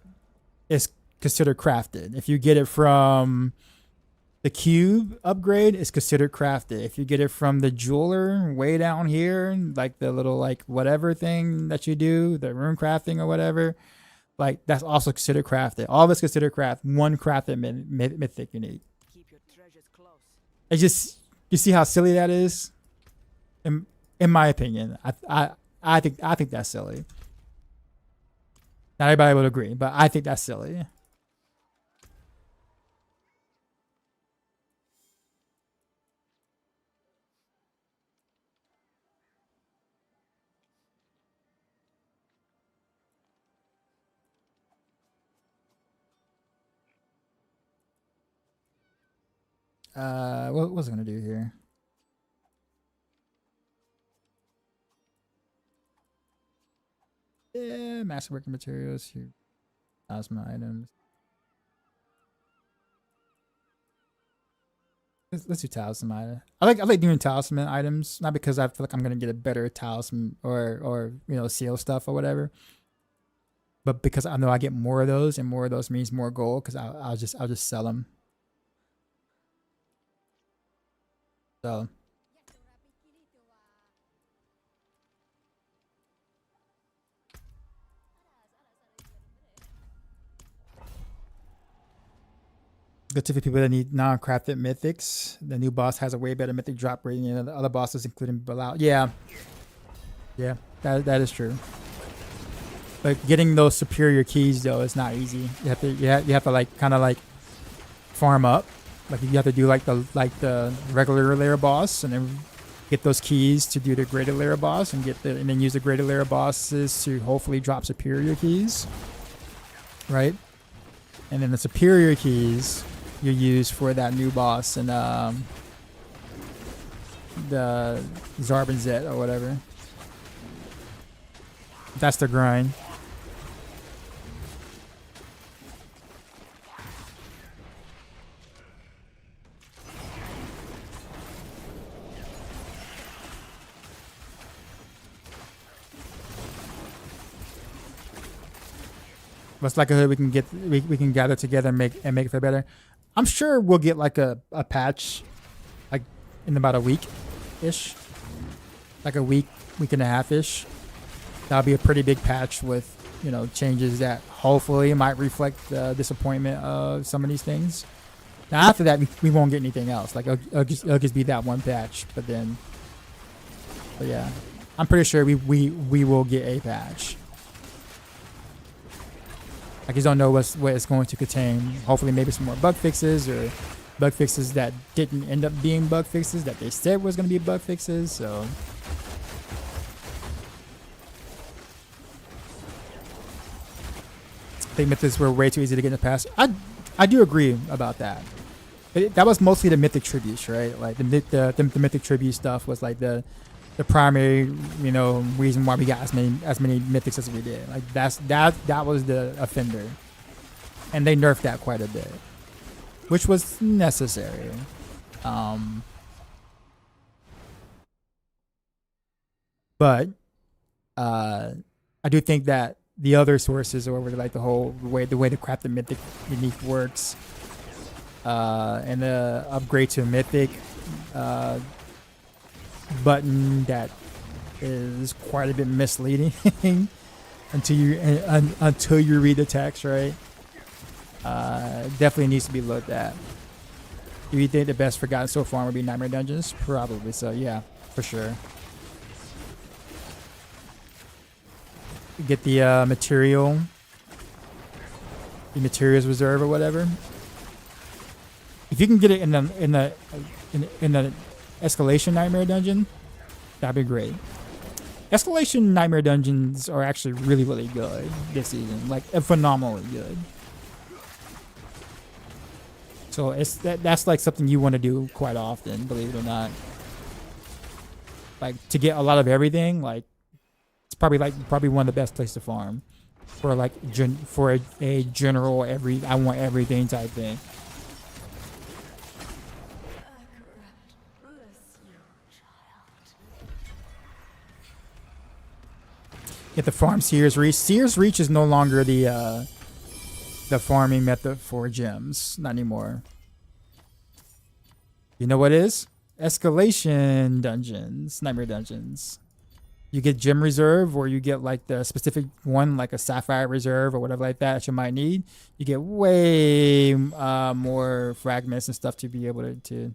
it's considered crafted. If you get it from the cube upgrade, it's considered crafted. If you get it from the jeweler way down here, like the little like whatever thing that you do, the rune crafting or whatever, like that's also considered crafted. All of it's considered craft. One crafted mythic you need. Keep your treasures close. It's just you see how silly that is. In my opinion, I think that's silly. Not everybody would agree, but I think that's silly. What was I gonna do here? Yeah, master working materials. Here, plasma items. Let's do talisman item. I like doing talisman items, not because I feel like I'm gonna get a better talisman or seal stuff or whatever, but because I know I get more of those, and more of those means more gold. Because I'll just sell them. So good tip for people that need non-crafted mythics. The new boss has a way better mythic drop rating than the other bosses, including Balau. Yeah, that is true. But getting those superior keys though is not easy. You have to like kind of like farm up. Like you have to do like the regular layer boss, and then get those keys to do the greater layer boss, and then use the greater layer bosses to hopefully drop superior keys, right? And then the superior keys you use for that new boss and the Zarbin Zet or whatever. That's the grind. What's likelihood we can gather together and make it feel better? I'm sure we'll get like a patch like in about a week ish. Like a week and a half ish. That'll be a pretty big patch with, changes that hopefully might reflect the disappointment of some of these things. Now after that we won't get anything else. Like it'll just be that one patch. But yeah. I'm pretty sure we will get a patch. I just don't know what it's going to contain. Hopefully maybe some more bug fixes, or bug fixes that didn't end up being bug fixes that they said was going to be bug fixes. So I think mythics were way too easy to get in the past. I do agree about that. That was mostly the mythic tributes, right? Like the mythic tribute stuff was like the primary, reason why we got as many mythics as we did. Like that was the offender, and they nerfed that quite a bit, which was necessary. But I do think that the other sources, or like the way the crafted mythic unique works, and the upgrade to mythic button that is quite a bit misleading until you read the text, right? Definitely needs to be looked at. Do you think the best forgotten so far would be Nightmare Dungeons? Probably so, yeah, for sure. Get the materials reserve or whatever. If you can get it in the Escalation Nightmare Dungeon, that'd be great. Escalation Nightmare Dungeons are actually really, really good this season. Like, phenomenally good. So that's like something you want to do quite often, believe it or not. Like, to get a lot of everything, like, it's probably one of the best places to farm. For like for a general I want everything type thing. Get the farm Sears Reach. Sears Reach is no longer the farming method for gems. Not anymore. You know what is? Escalation dungeons. Nightmare dungeons. You get gem reserve, or you get like the specific one, like a sapphire reserve or whatever like that you might need. You get way more fragments and stuff to be able to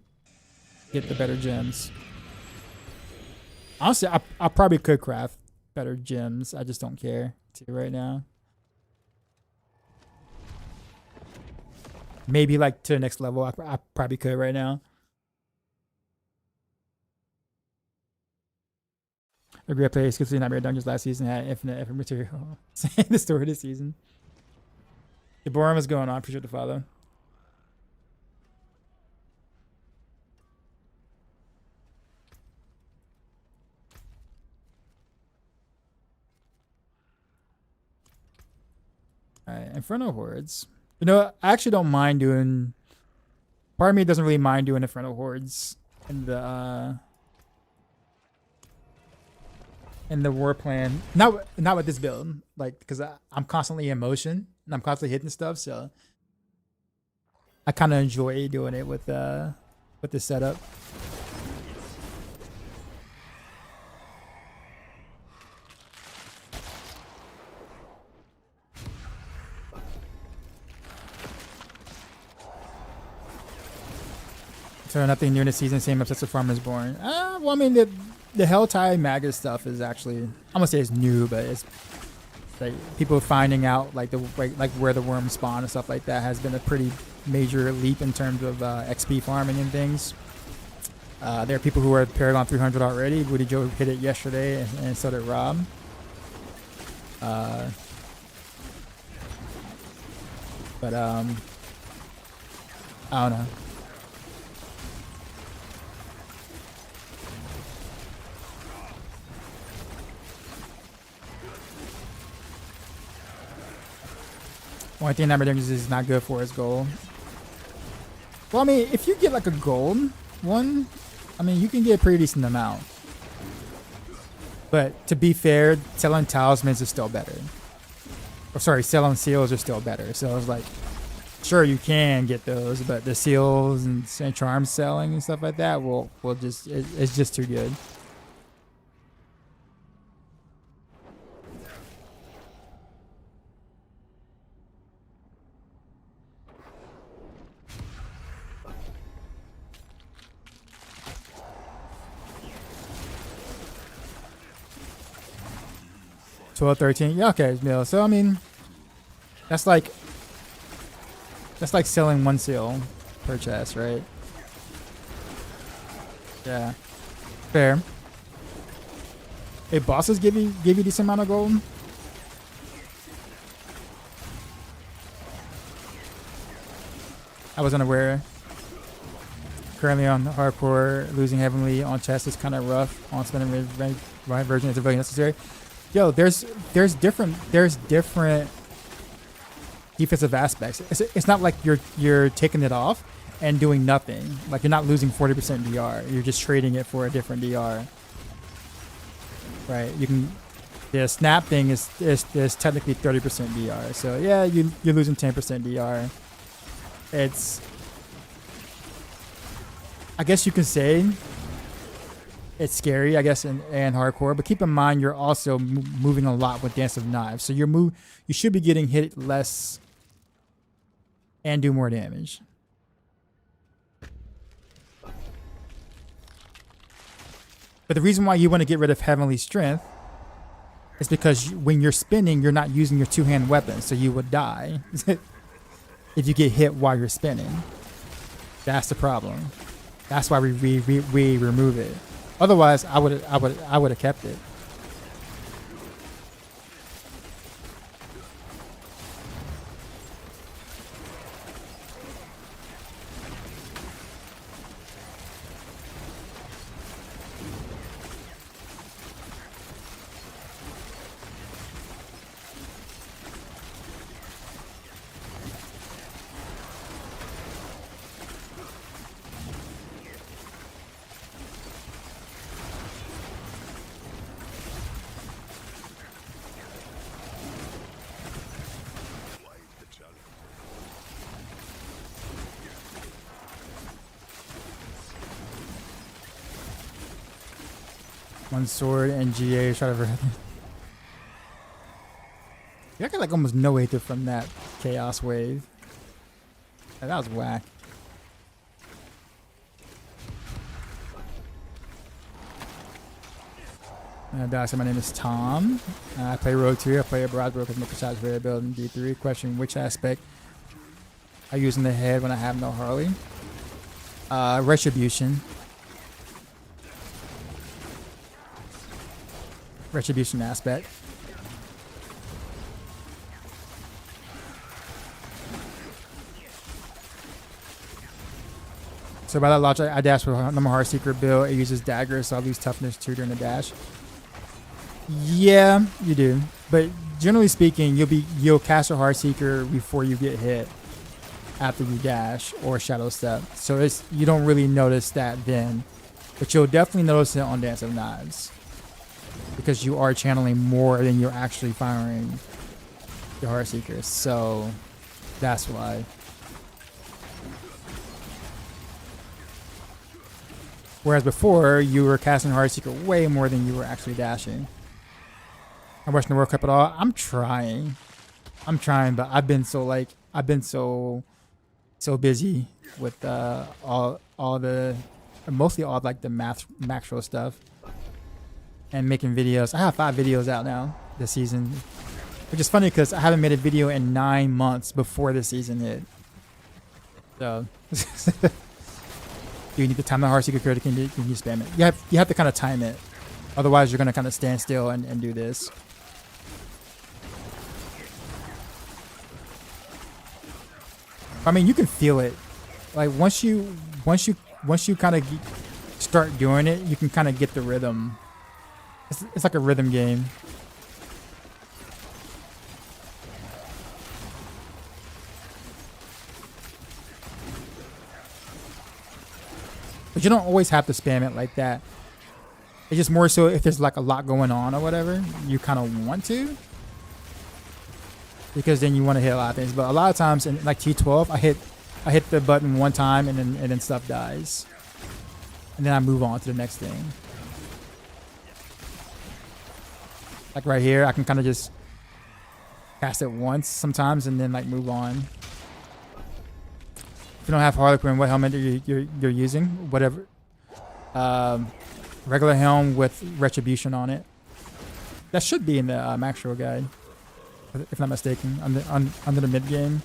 get the better gems. Honestly, I probably could craft better gems. I just don't care to right now. Maybe like to the next level. I probably could right now. A great player skipped Nightmare Dungeons last season, had infinite material. Saying the story this season. Deborah is going on. Appreciate the follow. Alright, Inferno Hordes. You know, I actually don't mind doing. Part of me doesn't really mind doing Inferno Hordes in the war plan. Not with this build, like, because I'm constantly in motion and I'm constantly hitting stuff, so I kind of enjoy doing it with this setup. So nothing new in the season, same obsessive farmers born. Well, I mean, the Helltide Magus stuff is actually, I'm gonna say it's new, but it's like people finding out like where the worms spawn and stuff like that has been a pretty major leap in terms of XP farming and things. There are people who are at Paragon 300 already. Woody Joe hit it yesterday, and so did Rob. But I don't know. Only thing Nightmare Dungeons is not good for is gold. Well, I mean, if you get like a gold one, I mean, you can get a pretty decent amount. But to be fair, selling talismans is still better. Or sorry, selling seals are still better. So it's like, sure, you can get those, but the seals and charm selling and stuff like that will just, it's just too good. $12, $13. Yeah, okay, Mill. So I mean, that's like selling one seal per chest, right? Yeah, fair. Hey, bosses give you decent amount of gold. I was unaware. Currently on hardcore, losing heavily on chest is kind of rough. On spending right version is really necessary. Yo, there's different defensive aspects. It's not like you're taking it off and doing nothing. Like you're not losing 40% DR. You're just trading it for a different DR. Right? You can. The snap thing is technically 30% DR. So yeah, you're losing 10% DR. It's. I guess you can say. It's scary, I guess, and hardcore. But keep in mind, you're also moving a lot with Dance of Knives. So you should be getting hit less and do more damage. But the reason why you want to get rid of Heavenly Strength is because when you're spinning, you're not using your two-hand weapon, so you would die if you get hit while you're spinning. That's the problem. That's why we remove it. Otherwise, I would have kept it. One sword and GA shot over. I got like almost no Aether from that chaos wave. Yeah, that was whack. So my name is Tom. I play Rogue 2. I play a broad broker with multiple shots variability in D3. Question: which aspect I use in the head when I have no Harley? Retribution. Retribution aspect. So by that logic, I dash with I'm a Heartseeker build. It uses daggers, so I'll lose toughness 2 during the dash. Yeah, you do. But generally speaking, you'll cast a Heartseeker before you get hit after you dash or shadow step. So you don't really notice that then. But you'll definitely notice it on Dance of Knives. Because you are channeling more than you're actually firing your Heartseekers. So that's why. Whereas before, you were casting Heartseeker way more than you were actually dashing. I'm watching the World Cup at all. I'm trying, but I've been so busy with all the mostly all like the macro stuff and making videos. I have 5 videos out now this season, which is funny because I haven't made a video in 9 months before the season hit. So you need to time the Heartseeker crit. Can you spam it? You have to kind of time it, otherwise you're gonna kind of stand still and do this. I mean, you can feel it. Like once you kind of start doing it, you can kind of get the rhythm. It's like a rhythm game. But you don't always have to spam it like that. It's just more so if there's like a lot going on or whatever, you kind of want to. Because then you want to hit a lot of things. But a lot of times in like T12, I hit the button one time and then stuff dies. And then I move on to the next thing. Like right here, I can kind of just cast it once sometimes and then like move on. If you don't have Harlequin, what helmet you're using? Whatever. Regular helm with Retribution on it. That should be in the Maxwell guide, if not mistaken, under the mid game.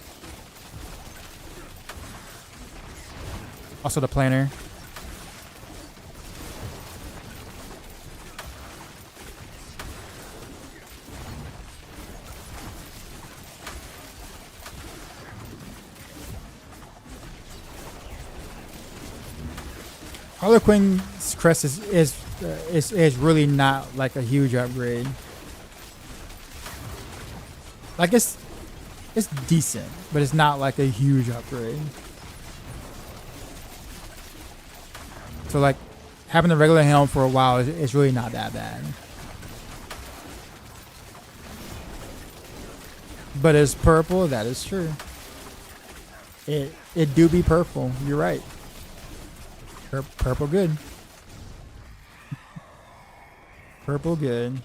Also the planner. Harlequin's crest is really not like a huge upgrade. Like it's decent, but it's not like a huge upgrade. So like having the regular helm for a while is really not that bad. But it's purple, that is true. It do be purple, you're right. Purple good. Purple good.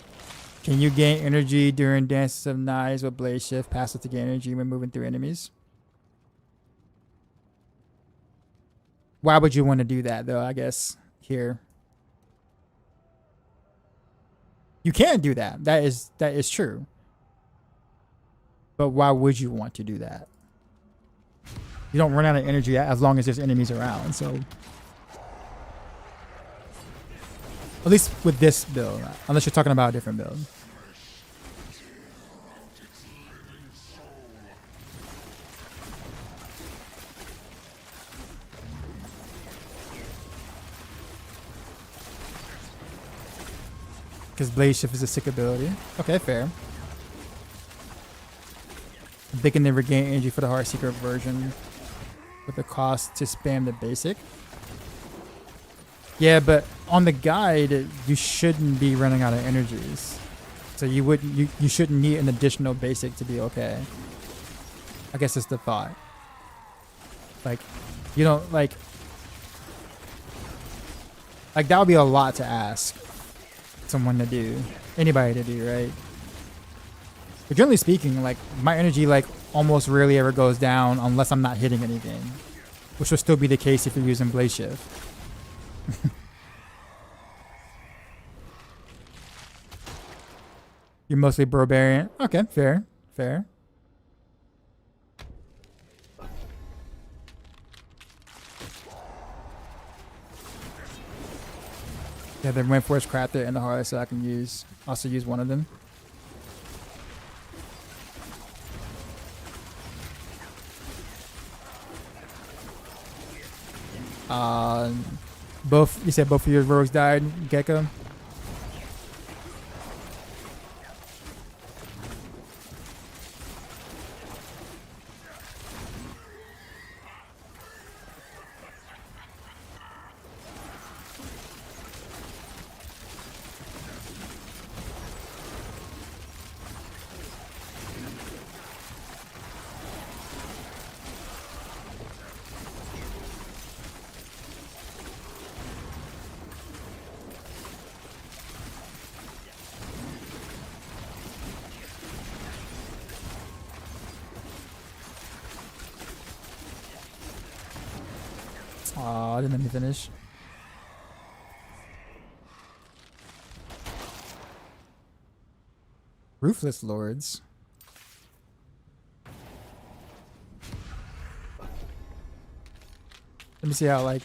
Can you gain energy during Dances of Knives with Blade Shift? Passive to gain energy when moving through enemies. Why would you want to do that though, I guess, here? You can do that. That is true. But why would you want to do that? You don't run out of energy as long as there's enemies around, so... At least with this build, unless you're talking about a different build. Because Blade Shift is a sick ability. Okay, fair. They can never gain energy for the Heartseeker version with the cost to spam the basic. Yeah, but on the guide, you shouldn't be running out of energies. So you shouldn't need an additional basic to be okay. I guess that's the thought. Like, you don't like that would be a lot to ask. someone to do, anybody to do, right? But generally speaking, like my energy like almost rarely ever goes down unless I'm not hitting anything, which will still be the case if you're using Blaze Shift. You're mostly Barbarian. Okay, fair, fair. Yeah, the Reinforced Crafter and the Heart, so I can also use one of them. You said both of your rogues died, Gecko? Aw, didn't let me finish. Ruthless Lords. Let me see how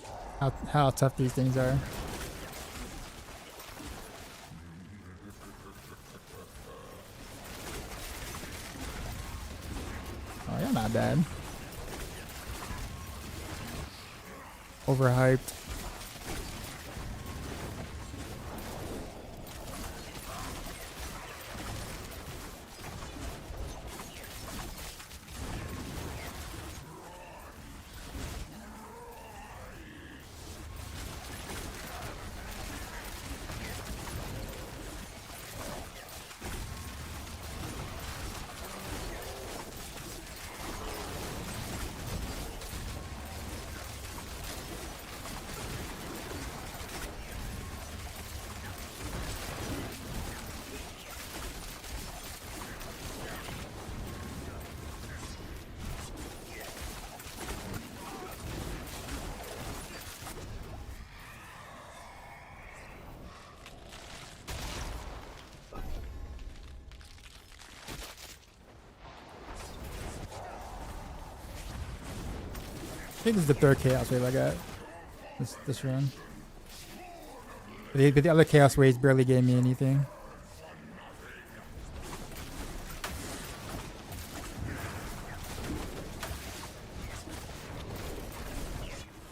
tough these things are. Oh, yeah, not bad. Overhyped. I think this is the third Chaos Wave I got this run. But the other Chaos Waves barely gave me anything.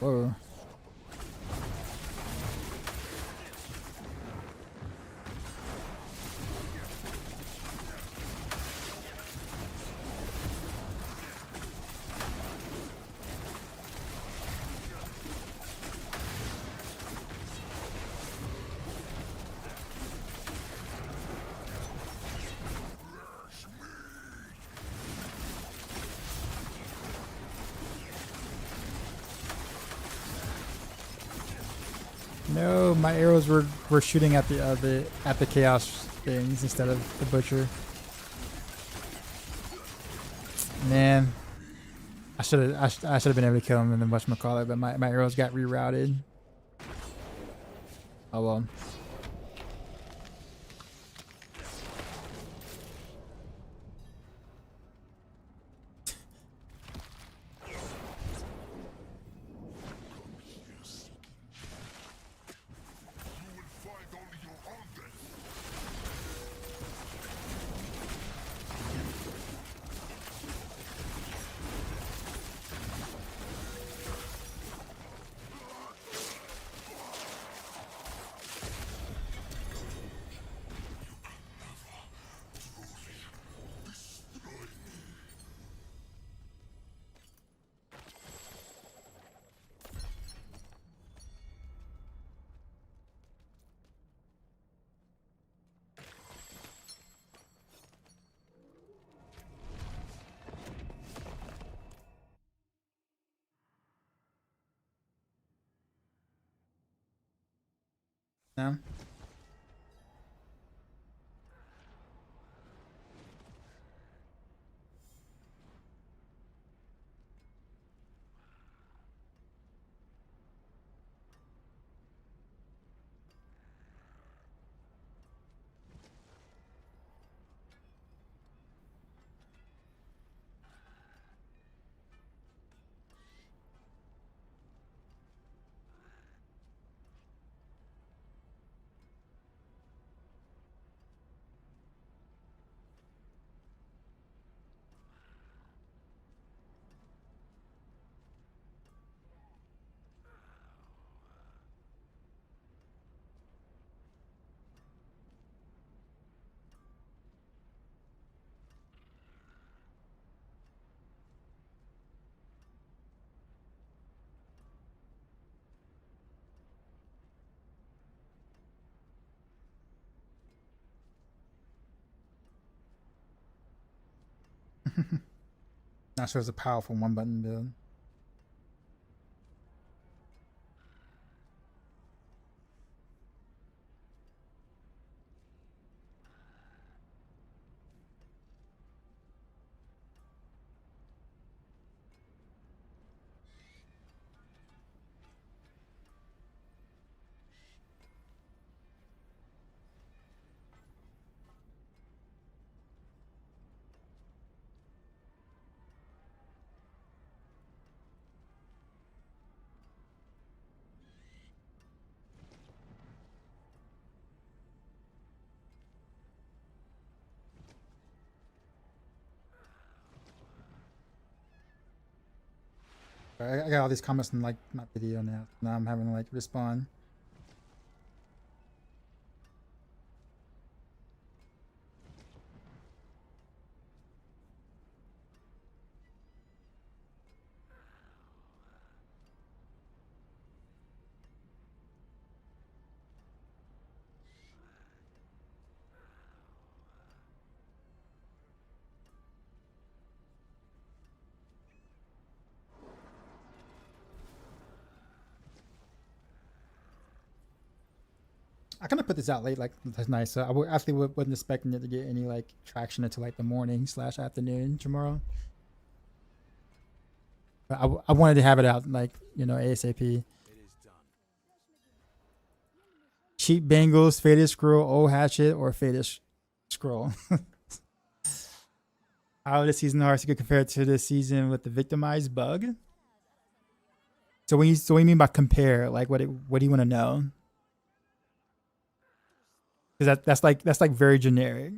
Whoa. No, my arrows were shooting at the chaos things instead of the butcher. Man, I should have been able to kill him in the whatchamacallit, but my arrows got rerouted. Oh well. No. Not sure it's a powerful one button build. I got all these comments in like my video now. Now I'm having to like respond. I kind of put this out late, like that's nice. So actually wasn't expecting it to get any like traction until like the morning / afternoon tomorrow. But I wanted to have it out like ASAP. It is done. Cheap Bengals, Faded Scroll, Old Hatchet, or Faded Scroll. How this season Heartseeker compared to this season with the victimized bug? So what do you mean by compare? Like what do you want to know? Because that's like very generic.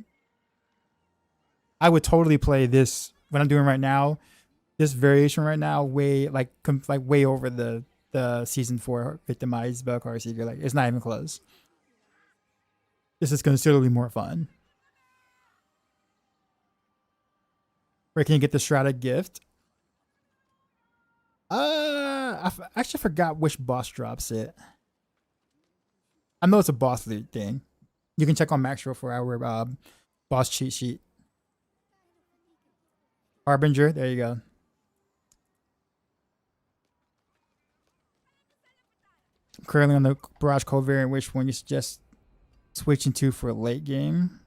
I would totally play this what I'm doing right now. This variation right now way way over the season 4 victimized bug Heartseeker. Like it's not even close. This is considerably more fun. Where can you get the Shrouded gift? I actually forgot which boss drops it. I know it's a boss loot thing. You can check on Maxroll for our boss cheat sheet. Harbinger, there you go. I'm currently on the Barrage Cold variant. Which one you suggest switching to for a late game?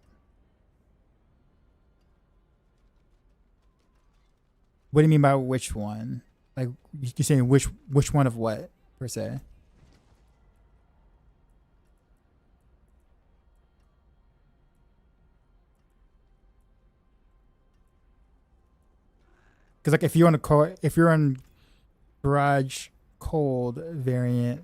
What do you mean by which one? Like you're saying which one of what per se? Because like if you're on Barrage Cold variant,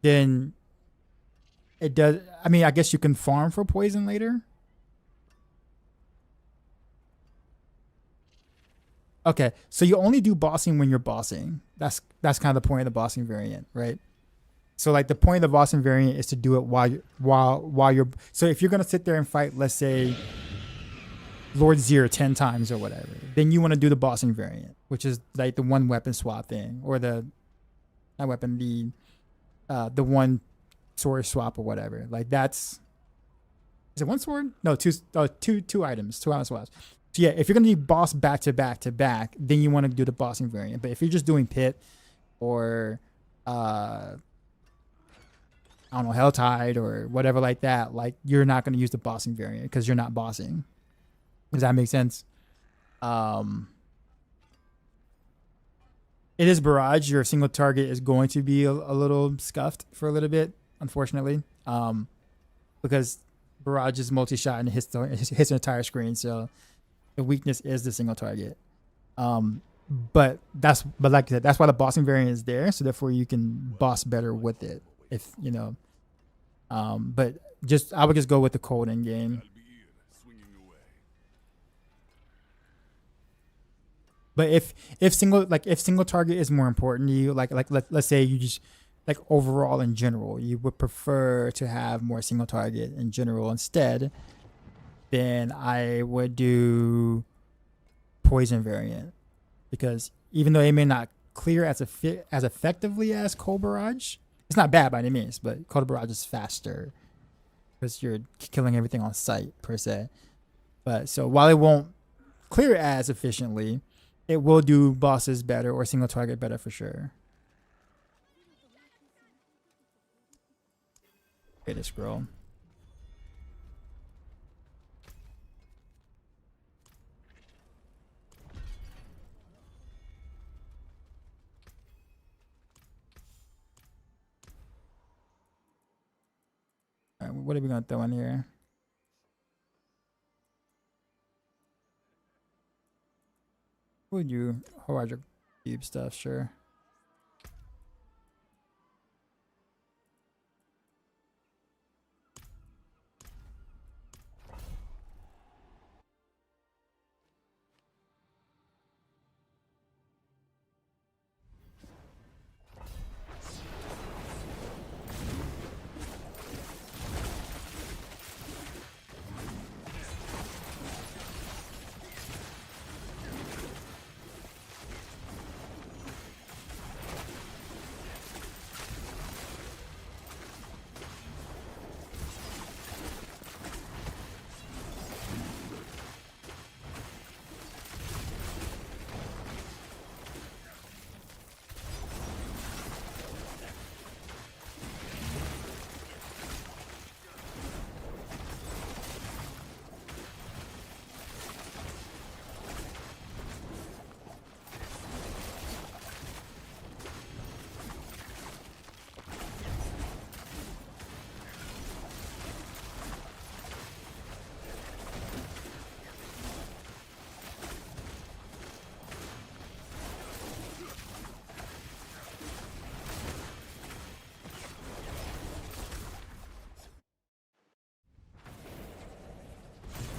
then it does. I mean, I guess you can farm for poison later. Okay, so you only do bossing when you're bossing. That's kind of the point of the bossing variant, right? So like the point of the bossing variant is to do it while you're. So if you're gonna sit there and fight, let's say Lord Zir 10 times or whatever, then you want to do the bossing variant, which is like the one weapon swap thing, or the one sword swap or whatever. Like is it one sword? No, two items, 2 item swaps. So yeah, if you're gonna do boss back to back to back, then you want to do the bossing variant. But if you're just doing pit or I don't know, Helltide or whatever like that, like you're not gonna use the bossing variant because you're not bossing. Does that make sense? It is Barrage. Your single target is going to be a little scuffed for a little bit, unfortunately, because Barrage is multi-shot and hits an entire screen. So the weakness is the single target. But like I said, that's why the bossing variant is there. So therefore, you can boss better with it. If you know, but I would just go with the cold end game. But if single target is more important to you, like let's say you just like overall in general, you would prefer to have more single target in general instead, then I would do poison variant, because even though it may not clear as effectively as Cold Barrage, it's not bad by any means, but Cold Barrage is faster because you're killing everything on sight per se. But so while it won't clear as efficiently, it will do bosses better or single target better for sure. Okay, the scroll. All right, what are we gonna throw in here? We'll do Hydro Cube stuff, sure.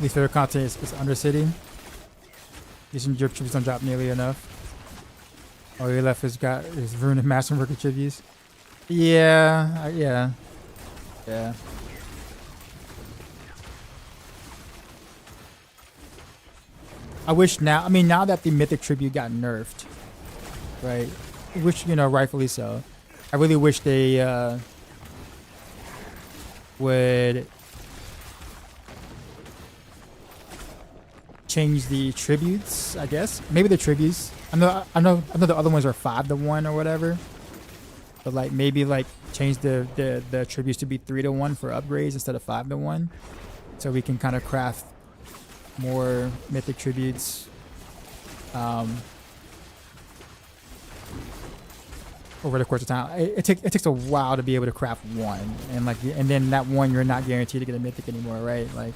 Least favorite content is Undercity. Using drip tributes don't drop nearly enough. All you left is Rune and Masterwork tributes. Yeah, yeah. I wish now, I mean, now that the Mythic Tribute got nerfed, right? Which, you know, rightfully so. I really wish they would change the tributes, I guess. Maybe the tributes. I know the other ones are 5-1 or whatever. But like maybe like change the tributes to be 3-1 for upgrades instead of 5-1. So we can kind of craft more mythic tributes over the course of time. It takes a while to be able to craft one, and like, and then that one you're not guaranteed to get a mythic anymore, right? Like,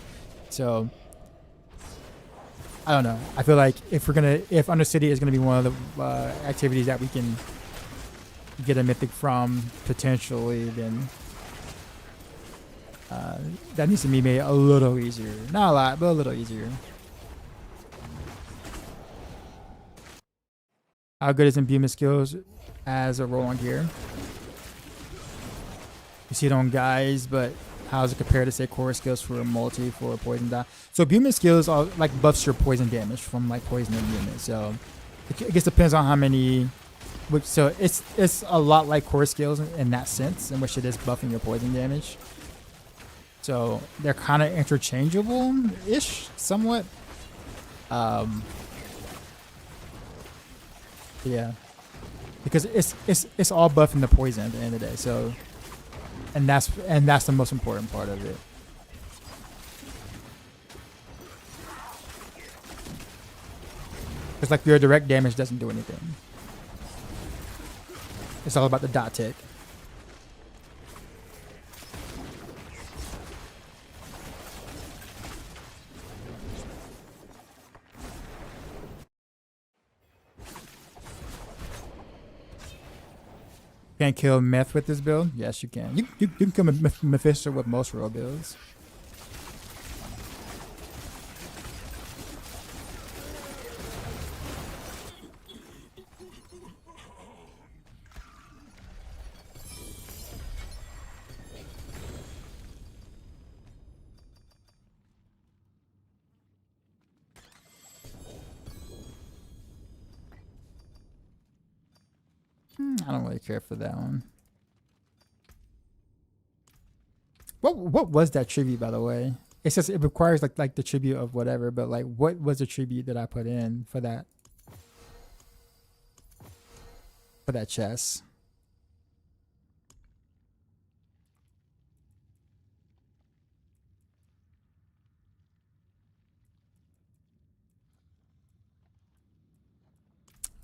so I don't know. I feel like if Undercity is gonna be one of the activities that we can get a mythic from potentially, then that needs to be made a little easier. Not a lot, but a little easier. How good is imbuement skills as a roll on gear? You see it on guys, but how does it compare to say core skills for a multi for a poison die? So imbuement skills are like buffs your poison damage from like poison imbuement. So it just depends on how many. So it's a lot like core skills in that sense, in which it is buffing your poison damage. So they're kind of interchangeable-ish, somewhat. Yeah, because it's all buffing the poison at the end of the day. So, and that's the most important part of it. Because like your direct damage doesn't do anything. It's all about the dot tick. Can't kill Meth with this build? Yes, you can. You can kill Mephisto with most roll builds. I don't really care for that one. What was that tribute, by the way? It says it requires like the tribute of whatever, but like what was the tribute that I put in for that chest?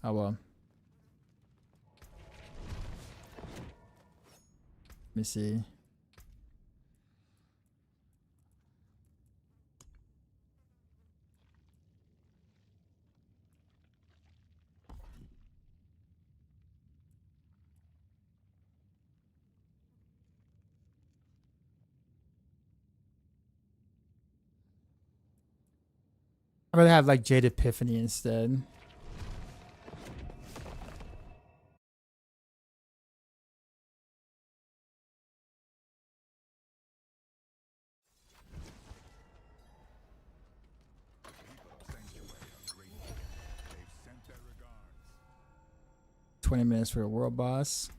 Oh well. Let me see. I'd rather have like Jade Epiphany instead. They've sent their regards. 20 minutes for a world boss.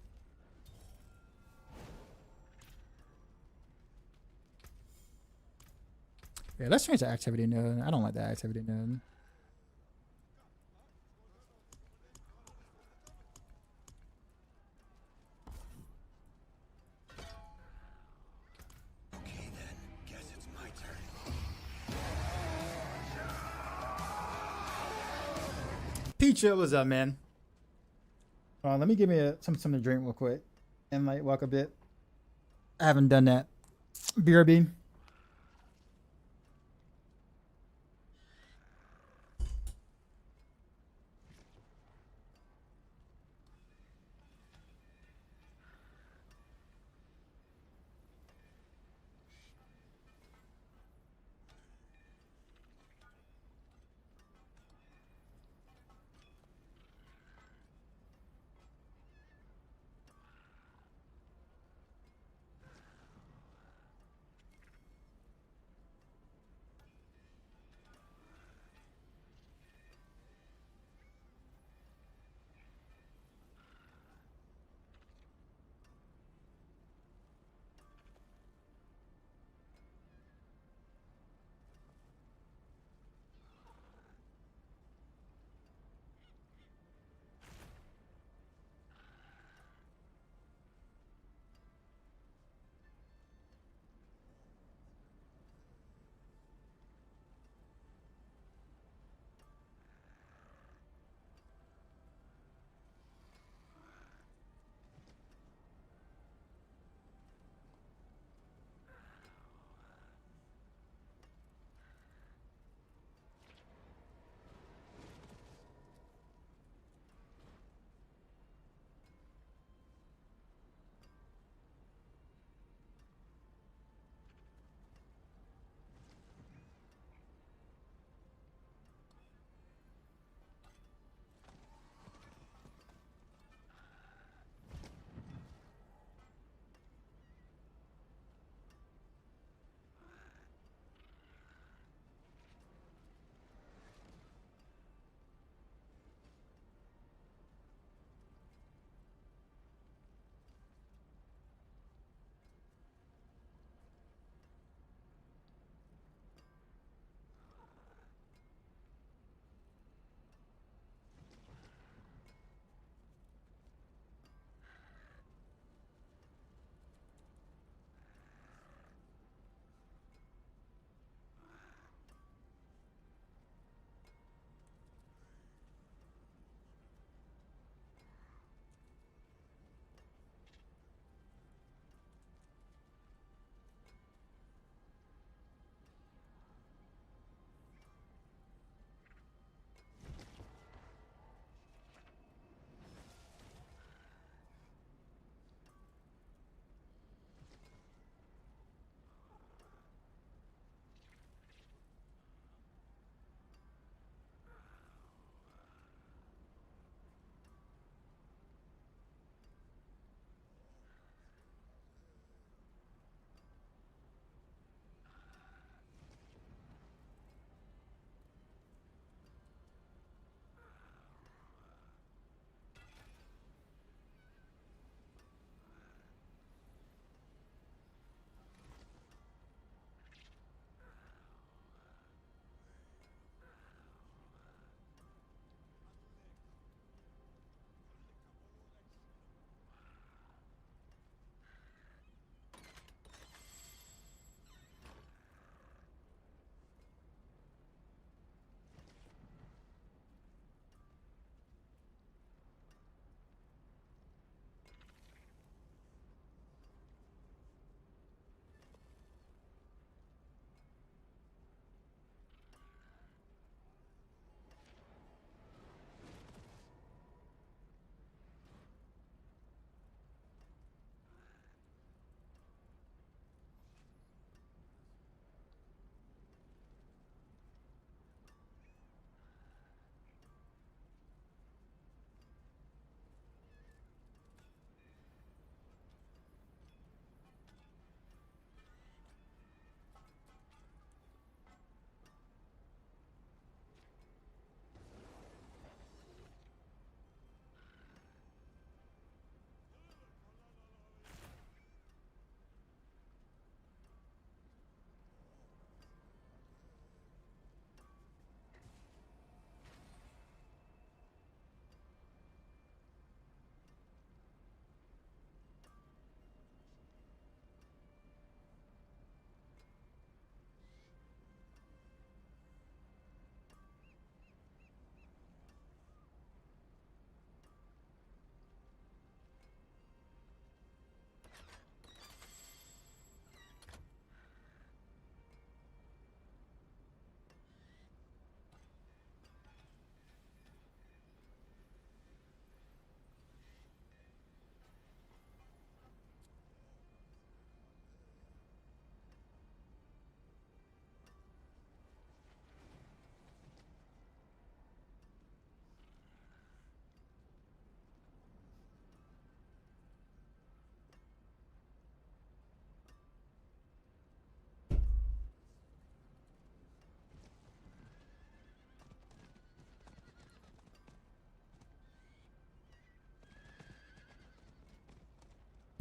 Yeah, let's change the activity node. I don't like that activity node. Okay then, guess it's my turn. Peacha, what's up, man? Let me give me something to drink real quick and like walk a bit. I haven't done that. BRB.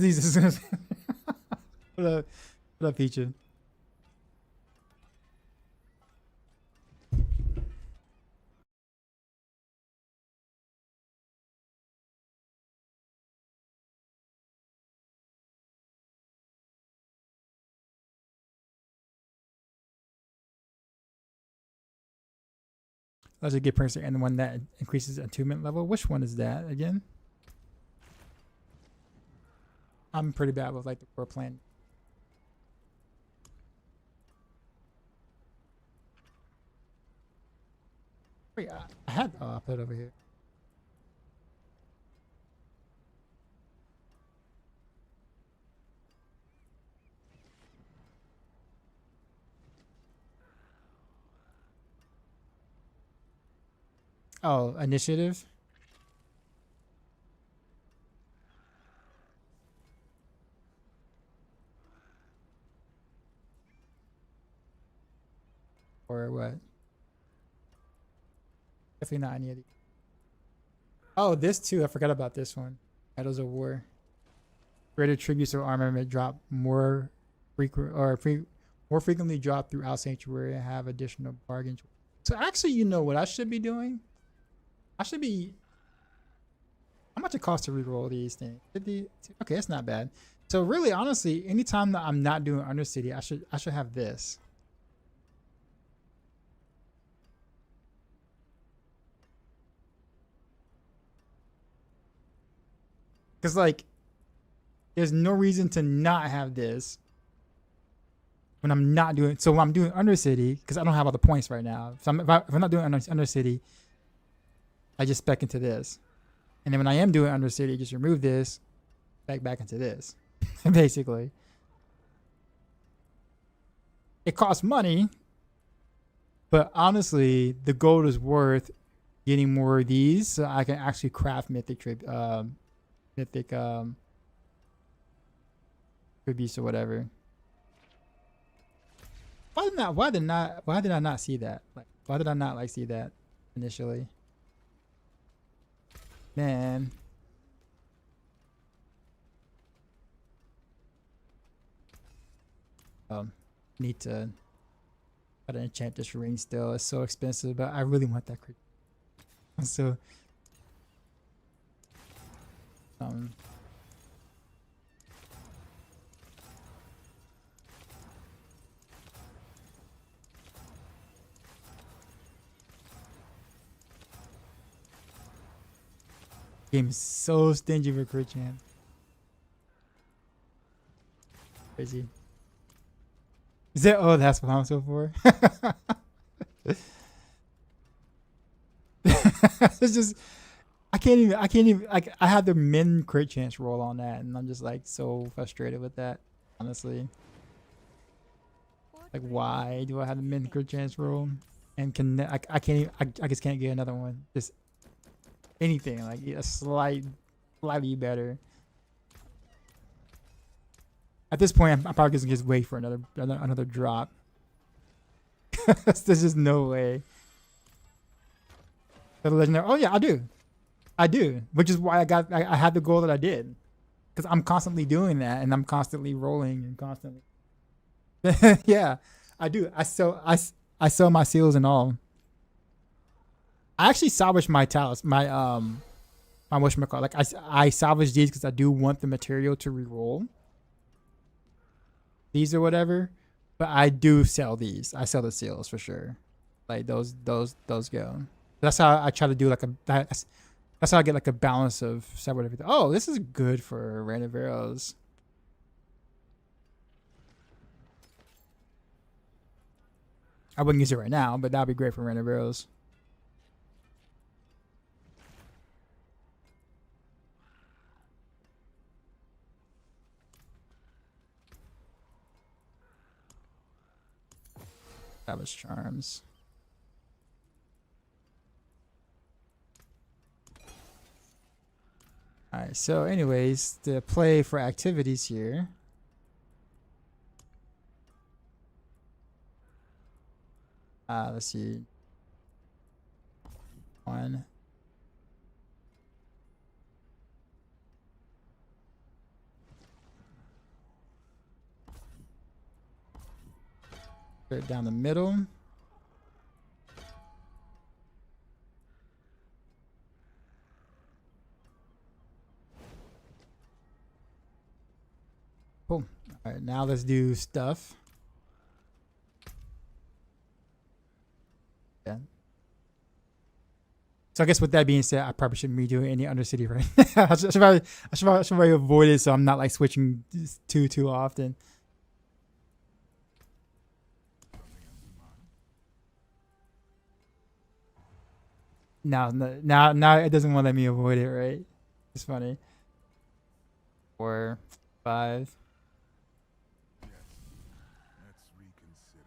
Jesus. What up, Peachy? That's a good person, and the one that increases attunement level. Which one is that again? I'm pretty bad with like the core plan. Wait, I had. Oh, I put it over here. Oh, initiative. Or what? Definitely not any of these. Oh, this too. I forgot about this one. Medals of War. Greater tributes or armament drop more frequent or more frequently drop throughout Sanctuary and have additional bargains. So actually, you know what I should be doing? I should be. How much it costs to reroll these things? 50. Okay, it's not bad. So really, honestly, anytime that I'm not doing Undercity, I should have this. Because like, there's no reason to not have this when I'm not doing. So when I'm doing Undercity, because I don't have all the points right now. So if I'm not doing Undercity, I just spec into this. And then when I am doing Undercity, just remove this, back into this. Basically. It costs money, but honestly, the gold is worth getting more of these so I can actually craft mythic tributes or whatever. Why did I not see that? Like, why did I not like see that initially? Man. Need to try to enchant this ring still. It's so expensive, but I really want that crit. So game is so stingy for crit chance. Crazy. Is that? Oh, that's what I'm so for. It's just I can't even like I had the min crit chance roll on that, and I'm just like so frustrated with that. Honestly, like why do I have the min crit chance roll? And can I can't even, I just can't get another one. Just anything like a slightly better. At this point, I'm probably just wait for another drop. There's just no way. The legendary. Oh yeah, I do. Which is why I had the goal that I did, because I'm constantly doing that and I'm constantly rolling and constantly. Yeah, I do. I sell my seals and all. I actually salvaged my talents, my whatchamacallit. Like I salvaged these because I do want the material to reroll these or whatever, but I do sell these. I sell the seals for sure. Like those go. That's how I try to do like that's how I get like a balance of several everything. Oh, this is good for random arrows. I wouldn't use it right now, but that'd be great for random arrows. Savage charms. All right. So, anyways, the play for activities here. Let's see. One. Straight down the middle. Cool. All right, now let's do stuff. Yeah. So I guess with that being said, I probably shouldn't be doing any Undercity right now. I should probably avoid it so I'm not like switching too often. Now it doesn't want to let me avoid it, right? It's funny. 4, 5. Let's reconsider.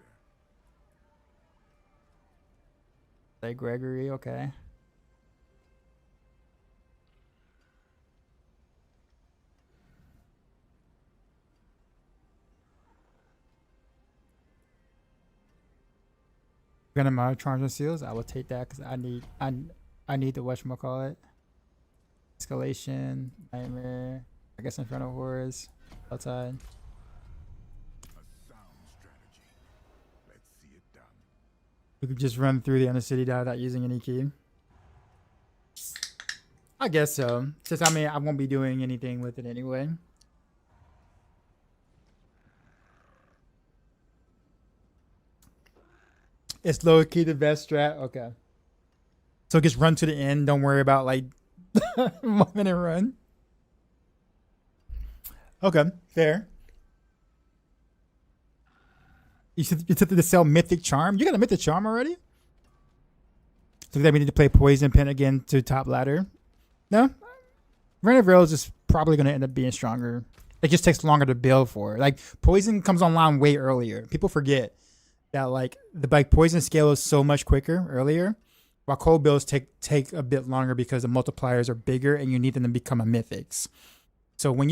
Say Gregory, okay. Gonna my charms and seals. I will take that because I need the whatchamacallit. Escalation, nightmare. I guess in front of horrors. Outside. A sound strategy. Let's see it done. We could just run through the Undercity without using any key. I guess so. Since I mean I won't be doing anything with it anyway. It's low key the best strat. Okay. So just run to the end. Don't worry about like 1 minute run. Okay, fair. You attempted to sell Mythic Charm. You got a Mythic Charm already? So that we need to play Poison Pen again to top ladder. No? Rain of Rails is probably going to end up being stronger. It just takes longer to build for. Like Poison comes online way earlier. People forget that like the Poison scale is so much quicker earlier, while cold builds take a bit longer because the multipliers are bigger and you need them to become a mythics. So when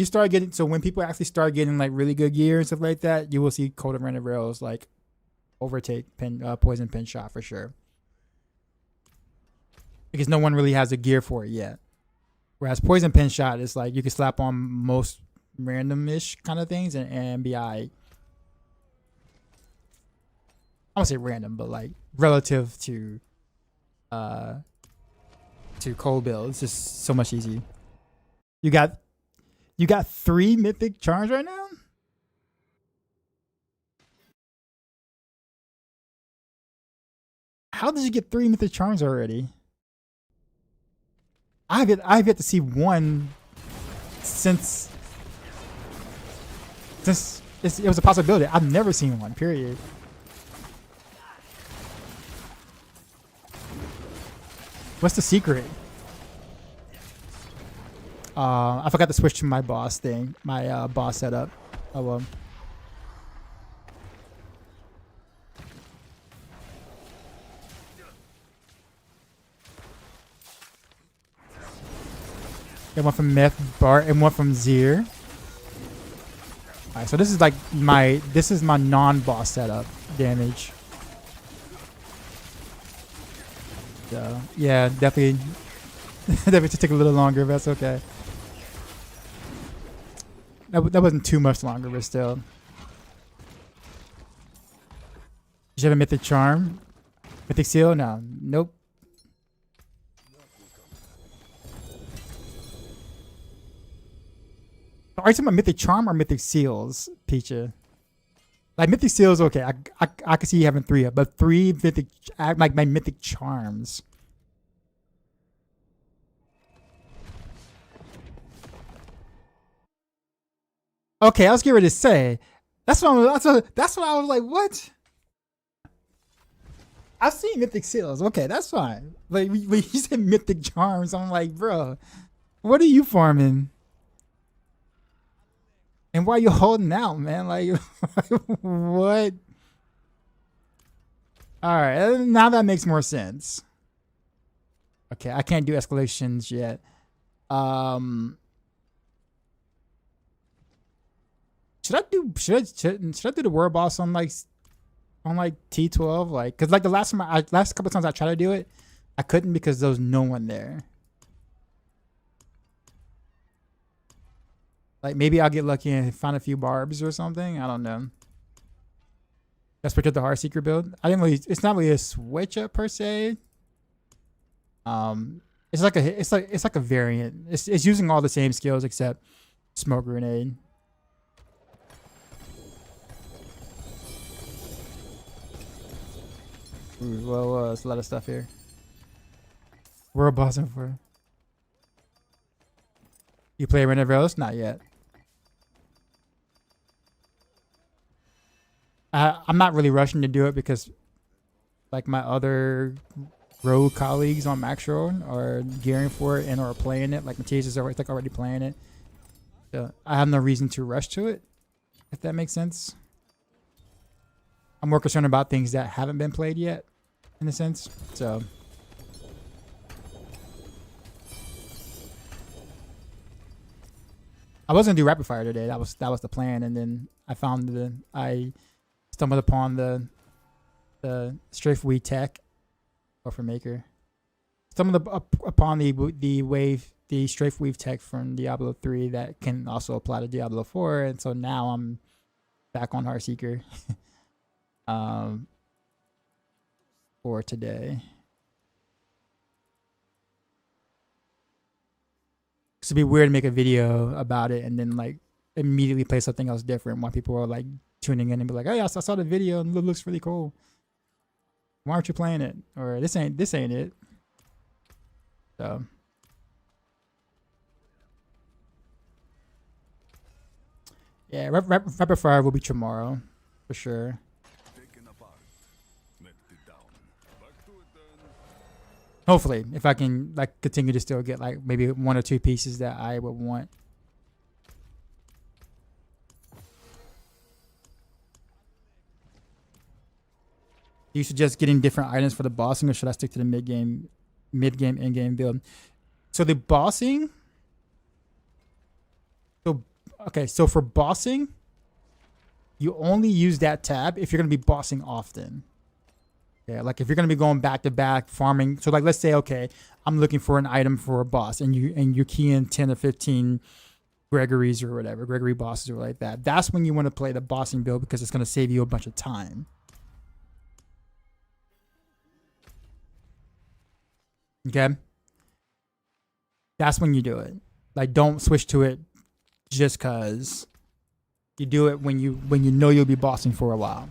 people actually start getting like really good gear and stuff like that, you will see Cold and Random Rails like overtake Poison Pen Shot for sure, because no one really has a gear for it yet. Whereas Poison Pen Shot is like you can slap on most random-ish kind of things and be alright. I won't say random, but like relative to cold build, it's just so much easier. You got 3 mythic charms right now? How did you get 3 mythic charms already? I've yet to see one since it was a possibility. I've never seen one, period. What's the secret? I forgot to switch to my boss thing, my boss setup. Oh well. Get one from Meth Bart and one from Zir. Alright, so this is like my non-boss setup damage. So yeah, definitely to take a little longer, but that's okay. That wasn't too much longer, but still. Did you have a Mythic Charm? Mythic Seal? No. Nope. Are you talking about Mythic Charm or Mythic Seals, Peacha? Like Mythic Seals, okay. I can see you having 3, but 3 Mythic, like my Mythic Charms. Okay, I was getting ready to say. That's what I was like. What? I've seen Mythic Seals. Okay, that's fine. Like when you said Mythic Charms, I'm like, bro, what are you farming? And why are you holding out, man? Like, what? All right, now that makes more sense. Okay, I can't do escalations yet. Should I do the world boss on like T12? Like, cause like the last couple times I tried to do it, I couldn't because there was no one there. Like maybe I'll get lucky and find a few barbs or something. I don't know. Let's switch up the Heartseeker build. I didn't really. It's not really a switch up per se. It's like a variant. It's using all the same skills except smoke grenade. Ooh, well, there's a lot of stuff here. We're a bossing for. You play Reneveros? Not yet. I'm not really rushing to do it because, like, my other rogue colleagues on Maxroll are gearing for it and are playing it. Like, Matthias is already playing it. So I have no reason to rush to it, if that makes sense. I'm more concerned about things that haven't been played yet, in a sense. So. I was gonna do rapid fire today. That was the plan, and then I stumbled upon the strafe weed tech, or for maker. Stumbled upon the strafe weave tech from Diablo 3 that can also apply to Diablo 4, and so now I'm back on Heartseeker for today. It'd be weird to make a video about it and then like immediately play something else different while people are like tuning in and be like, "Hey, I saw the video and it looks really cool. Why aren't you playing it?" Or this ain't it. So yeah, rapid fire will be tomorrow for sure. Hopefully, if I can like continue to still get like maybe one or two pieces that I would want. Do you suggest getting different items for the bossing, or should I stick to the mid game, end game build? So the bossing. So for bossing, you only use that tab if you're gonna be bossing often. Yeah, like if you're gonna be going back to back farming. So like let's say, okay, I'm looking for an item for a boss, and you key in 10 or 15 Gregory's or whatever, Gregory bosses or like that. That's when you want to play the bossing build because it's gonna save you a bunch of time. Okay, that's when you do it. Like, don't switch to it just cause. You do it when you know you'll be bossing for a while.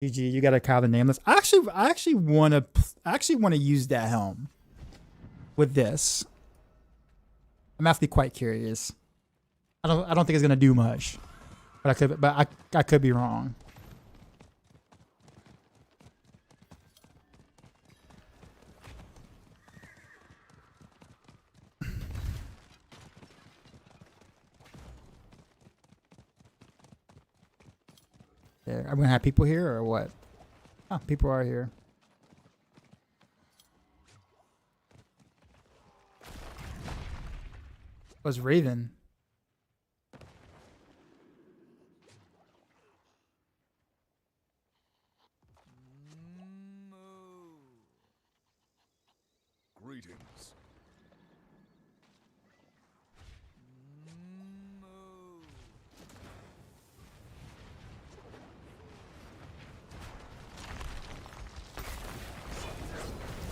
GG, you got to call the nameless. I actually want to use that helm with this. I'm actually quite curious. I don't think it's gonna do much, but I could be wrong. Yeah, I'm gonna have people here or what? Oh, people are here. Was Raven? Greetings.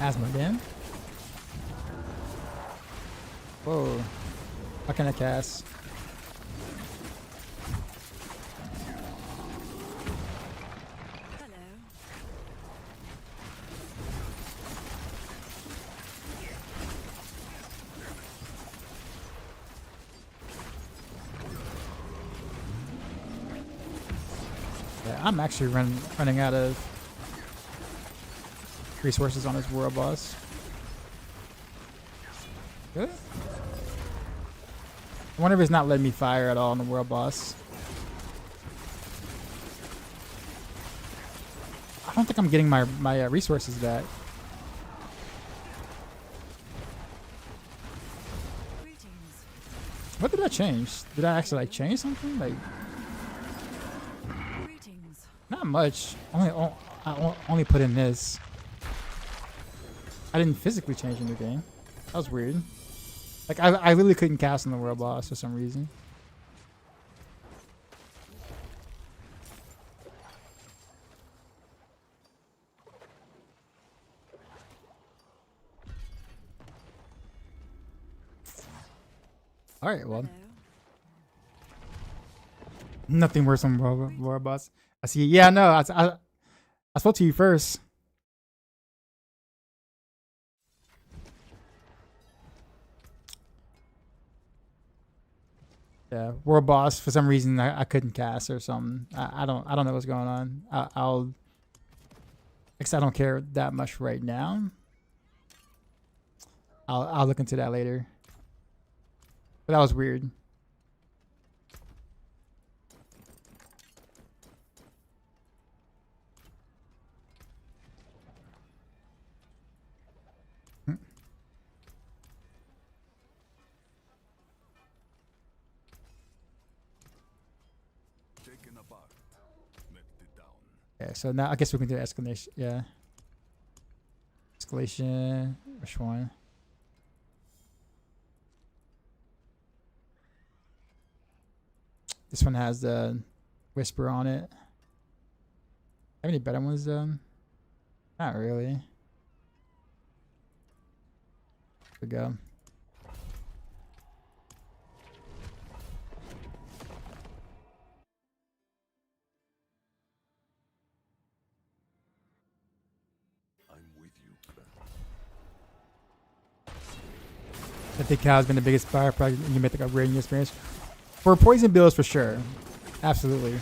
Asthma again? Whoa. How can I cast? Hello. Yeah, I'm actually running out of resources on his world boss. Good. I wonder if it's not letting me fire at all on the world boss. I don't think I'm getting my resources back. Greetings. What did I change? Did I actually like change something? Like Greetings. not much. I only put in this. I didn't physically change anything. That was weird. Like I really couldn't cast on the world boss for some reason. All right, well, Hello. nothing worse than robots. I see. Yeah, no, I spoke to you first. Yeah, world boss. For some reason, I couldn't cast or something. I don't know what's going on. I'll. Because I don't care that much right now. I'll look into that later. But that was weird. Taken apart. Melted down. Yeah, so now I guess we can do escalation. Yeah. Escalation. Which one? This one has the whisper on it. Have any better ones though? Not really. Here we go. I'm with you. I think Cal has been the biggest fire project you make like a rating experience. For poison bills, for sure. Absolutely.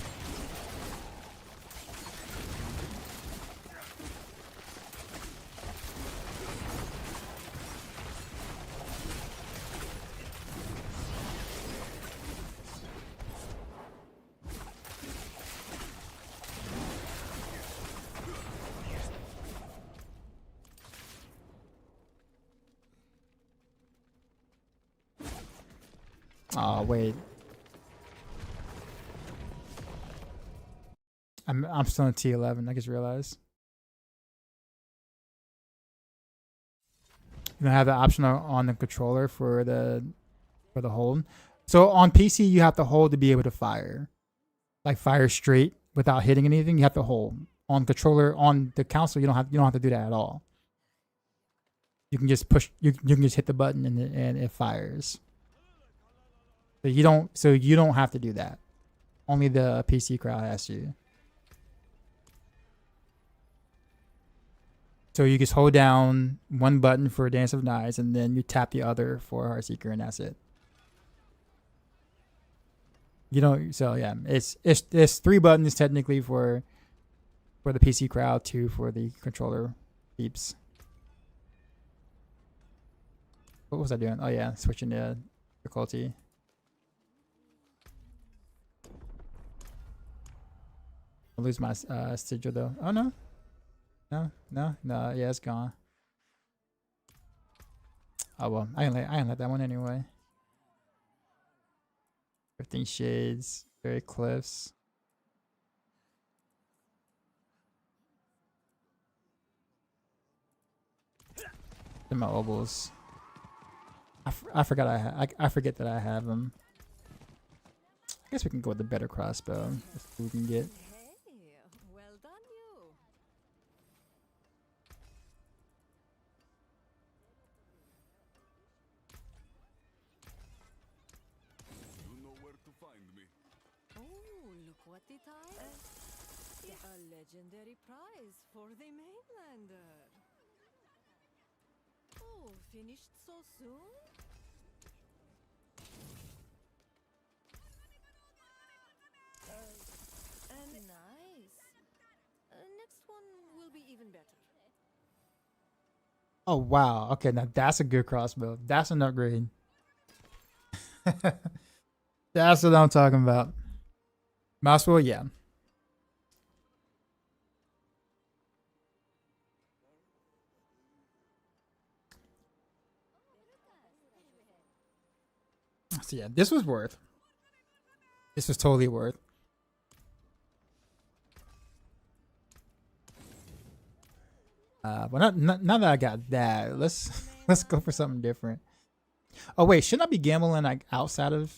Oh wait. I'm still in T11. I just realized. You don't have the option on the controller for the hold. So on PC you have to hold to be able to fire. Like fire straight without hitting anything, you have to hold. On controller on the console you don't have to do that at all. You can just push you can just hit the button and it fires. So you don't have to do that. Only the PC crowd has to. So you just hold down one button for Dance of Knives and then you tap the other for Heartseeker and that's it. You don't. So yeah, it's 3 buttons technically for the PC crowd, 2 for the controller peeps. What was I doing? Oh yeah, switching the difficulty. I'll lose my sigil though. Oh no, no. Yeah, it's gone. Oh well, I didn't let that one anyway. 15 Shades, Very Cliffs. And my obols. I forgot I forget that I have them. I guess we can go with the better crossbow if we can get. Hey, well done you. You know where to find me. Oh, look what it is. A legendary prize for the mainlander. Oh, finished so soon? Nice. Next one will be even better. Oh wow. Okay, now that's a good crossbow. That's an upgrade. That's what I'm talking about. Mousewell, yeah. So yeah, this was worth. This was totally worth. But now that I got that, let's go for something different. Oh wait, shouldn't I be gambling like outside of?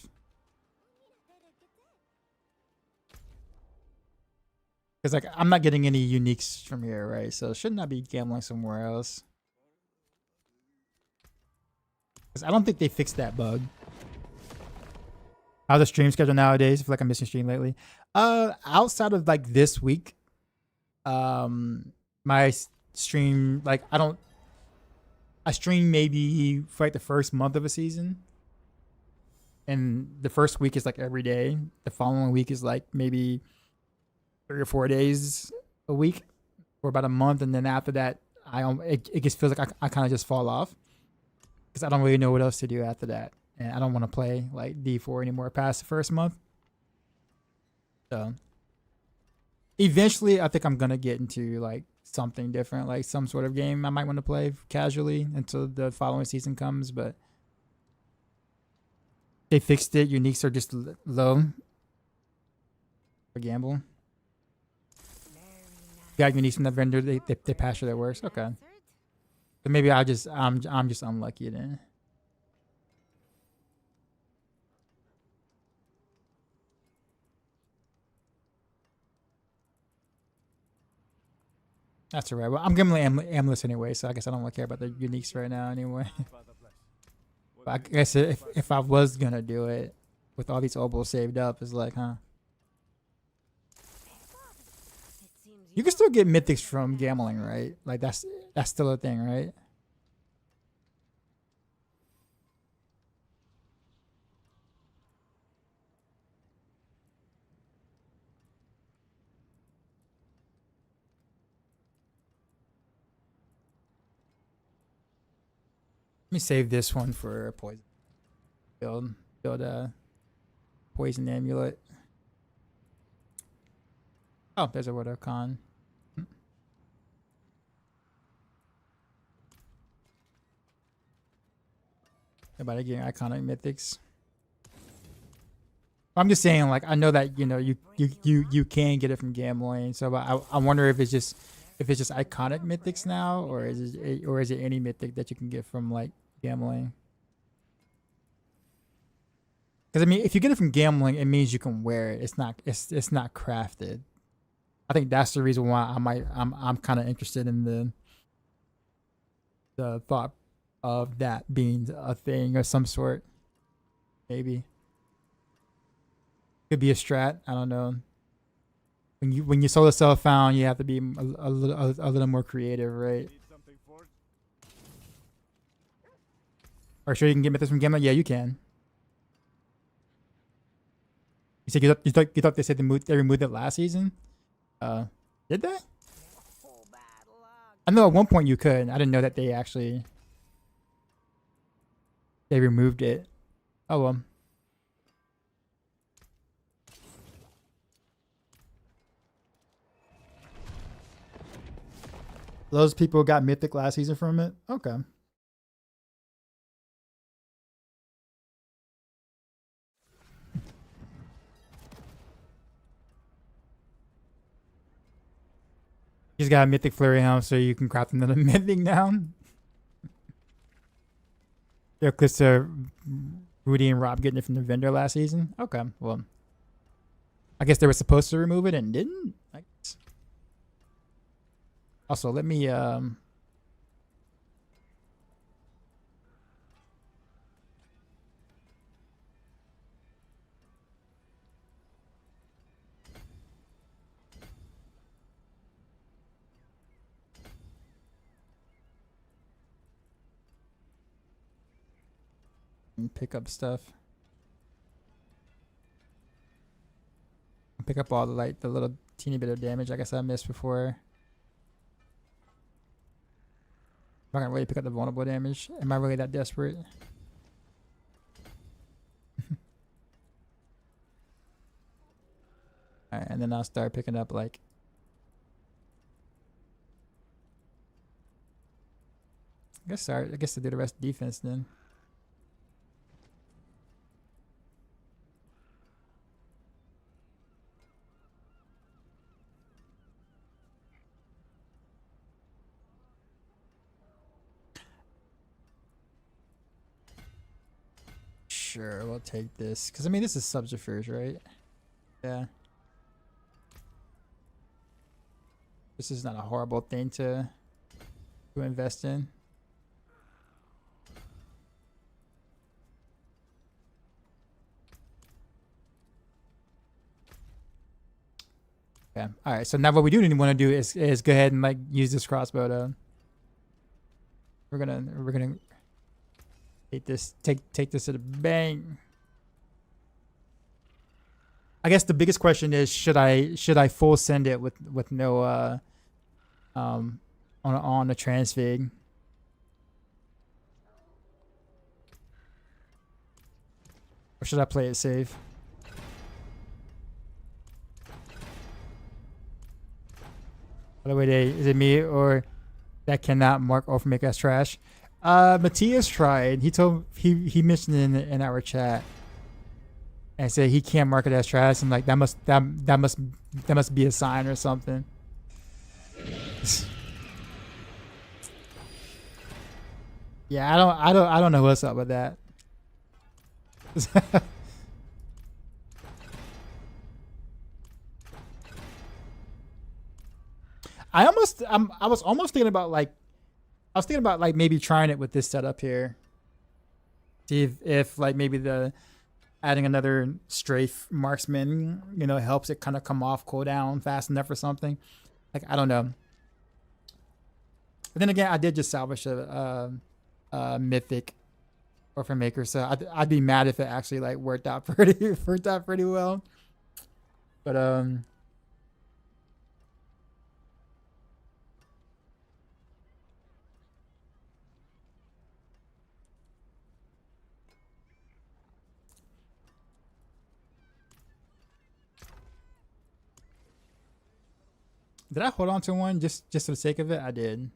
Because like I'm not getting any uniques from here, right? So shouldn't I be gambling somewhere else? Because I don't think they fixed that bug. How's the stream schedule nowadays? I feel like I'm missing stream lately. Outside of like this week, my stream, like I stream maybe for like the first month of a season, and the first week is like every day. The following week is like maybe 3 or 4 days a week for about a month, and then after that, it just feels like I kind of just fall off because I don't really know what else to do after that, and I don't want to play like D4 anymore past the first month. So eventually, I think I'm gonna get into like something different, like some sort of game I might want to play casually until the following season comes. But they fixed it. Uniques are just low for gamble. Got uniques from that vendor. They patch it. That works. Okay. But maybe I'm just unlucky then. That's alright. Well, I'm gambling amless anyway, so I guess I don't really care about the uniques right now anyway. But I guess if I was gonna do it with all these obos saved up, it's like, huh? You can still get mythics from gambling, right? Like that's still a thing, right? Let me save this one for a poison. Build a poison amulet. Oh, there's a word of con. About getting iconic mythics. I'm just saying, like, I know that you can get it from gambling, so I wonder if it's just iconic mythics now, or is it any mythic that you can get from like gambling? Because I mean, if you get it from gambling, it means you can wear it. It's not crafted. I think that's the reason why I'm kind of interested in the thought of that being a thing of some sort. Maybe could be a strat. I don't know. When you solar cell found, you have to be a little more creative, right? Are sure you can get mythics from gambling? Yeah, you can. You said you thought they said they removed it last season? Did they? I know at one point you could. I didn't know that they removed it. Oh well. Those people got mythic last season from it? Okay. He's got a mythic flurry hound, so you can craft another mythic now. Yeah, because Rudy and Rob getting it from the vendor last season. Okay, well, I guess they were supposed to remove it and didn't. Also, let me pick up stuff. Pick up all the little teeny bit of damage I guess I missed before. I'm not gonna really pick up the vulnerable damage. Am I really that desperate? Alright, and then I'll start picking up like I guess to do the rest defense then. Sure, we'll take this. Because, I mean, this is subterfuge, right? Yeah. This is not a horrible thing to invest in. Okay. All right. So now what we do want to do is go ahead and like use this crossbow to. We're gonna take this to the bank. I guess the biggest question is should I full send it with no on the transfig. Or should I play it safe? By the way, is it me or that cannot mark or make us trash? Matthias tried. He mentioned in our chat and said he can't mark it as trash. I'm like that must be a sign or something. Yeah, I don't know what's up with that. I was almost thinking about like maybe trying it with this setup here. See if like maybe the adding another strafe marksman, helps it kind of come off cooldown fast enough or something. Like I don't know. But then again, I did just salvage a mythic orphan maker, so I'd be mad if it actually like worked out pretty well. But did I hold on to one just for the sake of it? I did.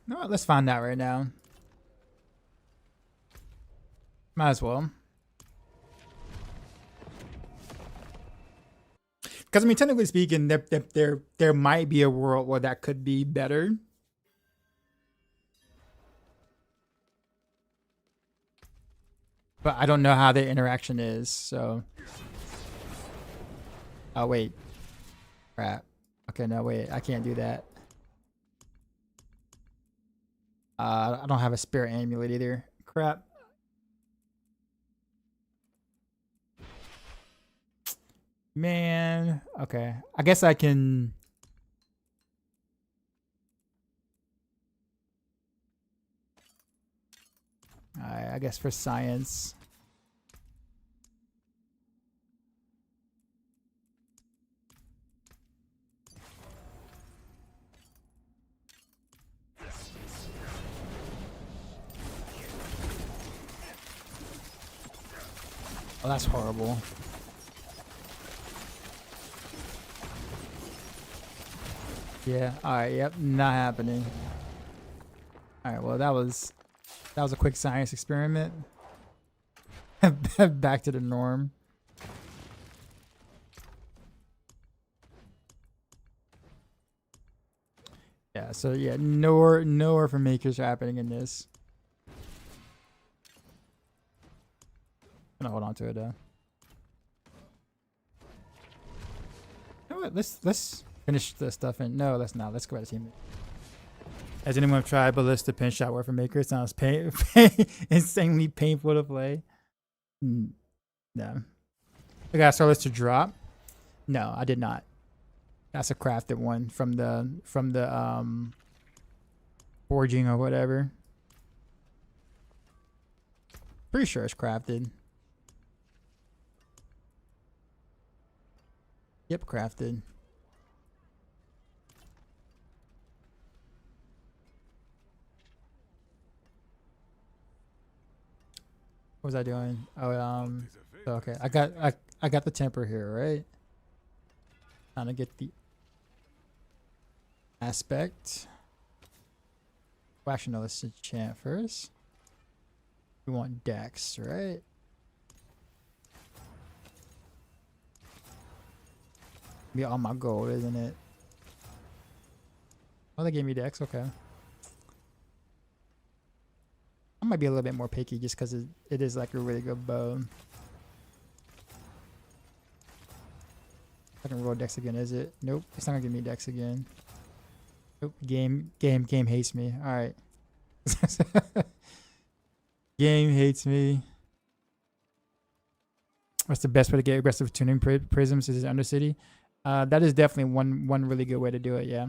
No, let's find out right now. Might as well. Because I mean, technically speaking, there might be a world where that could be better. But I don't know how the interaction is, so. Oh wait. Crap. Okay, no wait, I can't do that. I don't have a spirit amulet either. Crap. Man, okay. I guess I can. Alright, I guess for science. Oh, that's horrible. Yeah, alright, yep, not happening. Alright, well that was a quick science experiment. Back to the norm. Yeah, so yeah, no orphan makers are happening in this. I'm gonna hold on to it though. You know what? Let's finish the stuff and no, let's not. Let's go back to team. Has anyone tried Ballista Pin Shot Orphan Maker? It sounds insanely painful to play. No. I got Starless to drop. No, I did not. That's a crafted one from the forging or whatever. Pretty sure it's crafted. Yep, crafted. What was I doing? Oh, okay. I got the temper here, right? Trying to get the aspect. Well, actually, no, let's enchant first. We want Dex, right? Be all my gold, isn't it? Oh, they gave me Dex, okay. I might be a little bit more picky just because it is like a really good bow. I can roll Dex again, is it? Nope, it's not gonna give me Dex again. Nope, game hates me. Alright. Game hates me. What's the best way to get aggressive tuning prisms? Is it Undercity? That is definitely one really good way to do it. Yeah.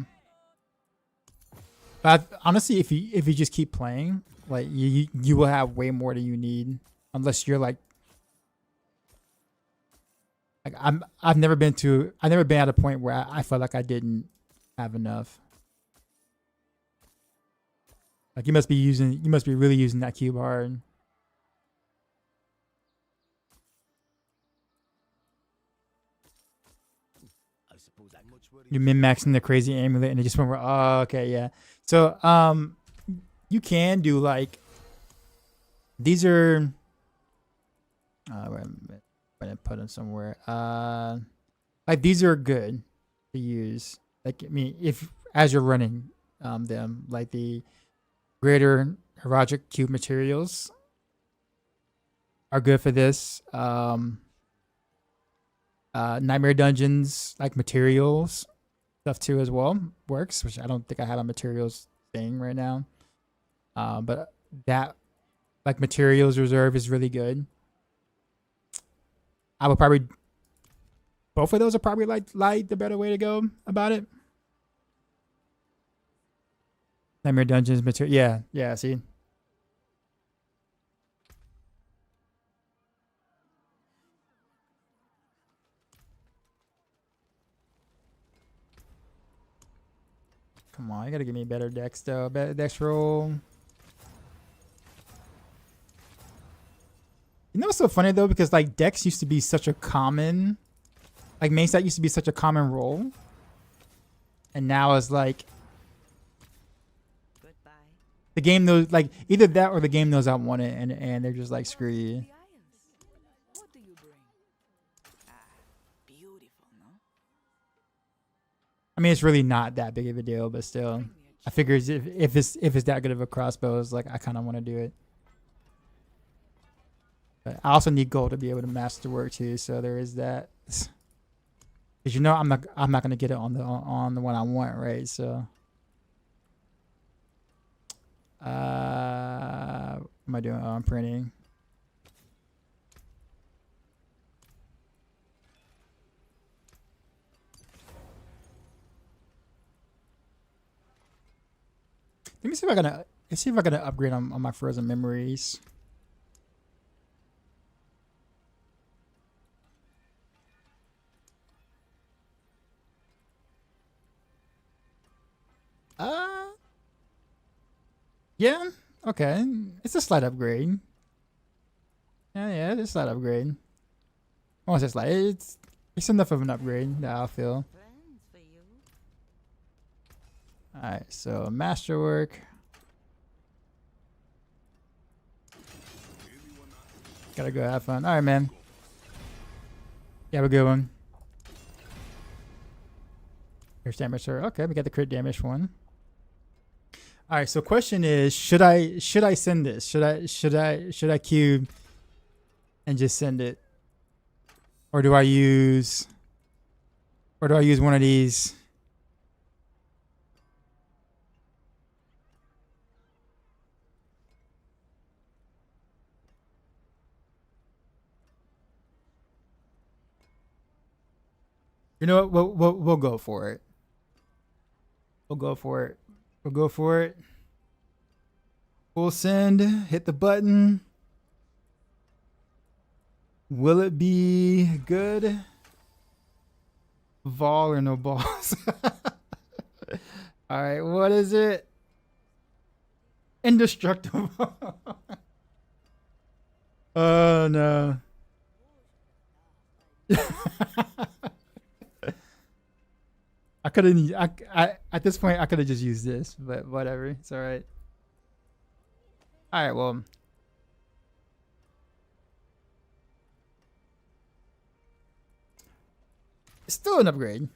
But honestly, if you just keep playing, like you will have way more than you need, unless you're like I've never been at a point where I felt like I didn't have enough. Like you must be really using that cube hard. You're min-maxing the crazy amulet and it just went wrong. Oh, okay, yeah. So you can do like these are wait a minute. I'm gonna put them somewhere. Like these are good to use. Like I mean, if as you're running them, like the greater Heroic cube materials are good for this. Nightmare dungeons like materials stuff too as well works, which I don't think I have a materials thing right now. But that like materials reserve is really good. I would probably both of those are probably like the better way to go about it. Nightmare dungeons material, yeah. See. Come on, you gotta give me better decks though. Better dex roll. You know what's so funny though? Because like dex used to be such a common, like main stat used to be such a common role, and now it's like Goodbye. the game knows, like either that or the game knows I want it, and they're just like screw you. What do you bring? Beautiful, no? I mean, it's really not that big of a deal, but still, I figure if it's that good of a crossbow, it's like I kind of want to do it. But I also need gold to be able to master work too, so there is that. Because you know I'm not gonna get it on the one I want, right? So, what am I doing? Oh, I'm printing. Let me see if I can upgrade on my frozen memories. Yeah, okay. It's a slight upgrade. Yeah, it's a slight upgrade. I won't say slight. It's enough of an upgrade that I feel. Plans for you? Alright, so masterwork. Gotta go have fun. Alright, man. You have a good one. Here's damage, sir. Okay, we got the crit damage one. All right, so question is, should I send this? Should I cube and just send it, or do I use one of these? You know what? We'll go for it. We'll go for it. We'll go for it. We'll send. Hit the button. Will it be good? Vol or no balls? All right, what is it? Indestructible. Oh no. I could have. I at this point I could have just used this, but whatever. It's all right. All right. Well, it's still an upgrade.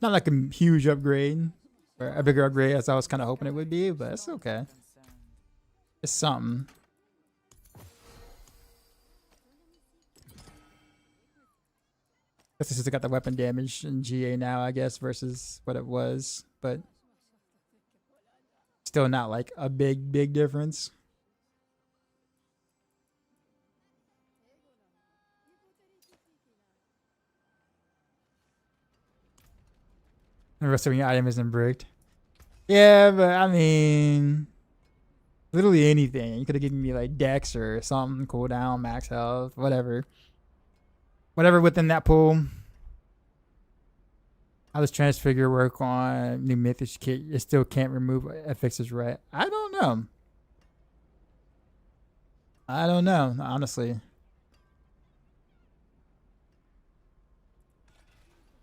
Not like a huge upgrade or a bigger upgrade as I was kind of hoping it would be, but it's okay. It's something. This has got the weapon damage in GA now, I guess, versus what it was, but Still not like a big difference. The rest of your item isn't bricked. Yeah, but I mean, literally anything. You could have given me like Dex or something, cooldown, max health, whatever. Whatever within that pool. How does Transfigure work on new Mythic kit? It still can't remove affixes, right? I don't know. I don't know, honestly.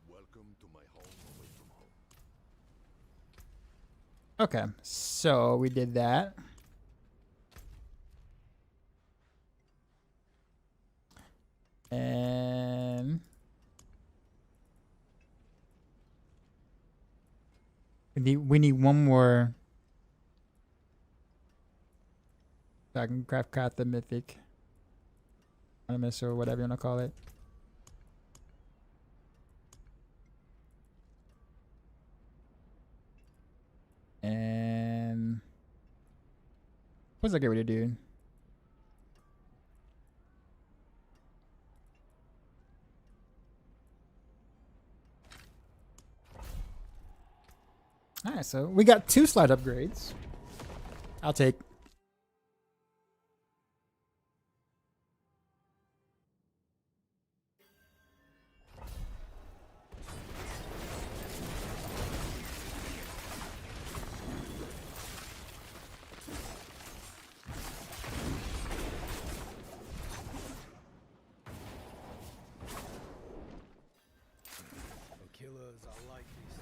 Welcome to my home away from home. Okay, so we did that. And we need one more. So I can craft the mythic animus or whatever you want to call it. And what does that get ready to do? Alright, so we got 2 slide upgrades. I'll take. Killers are like these.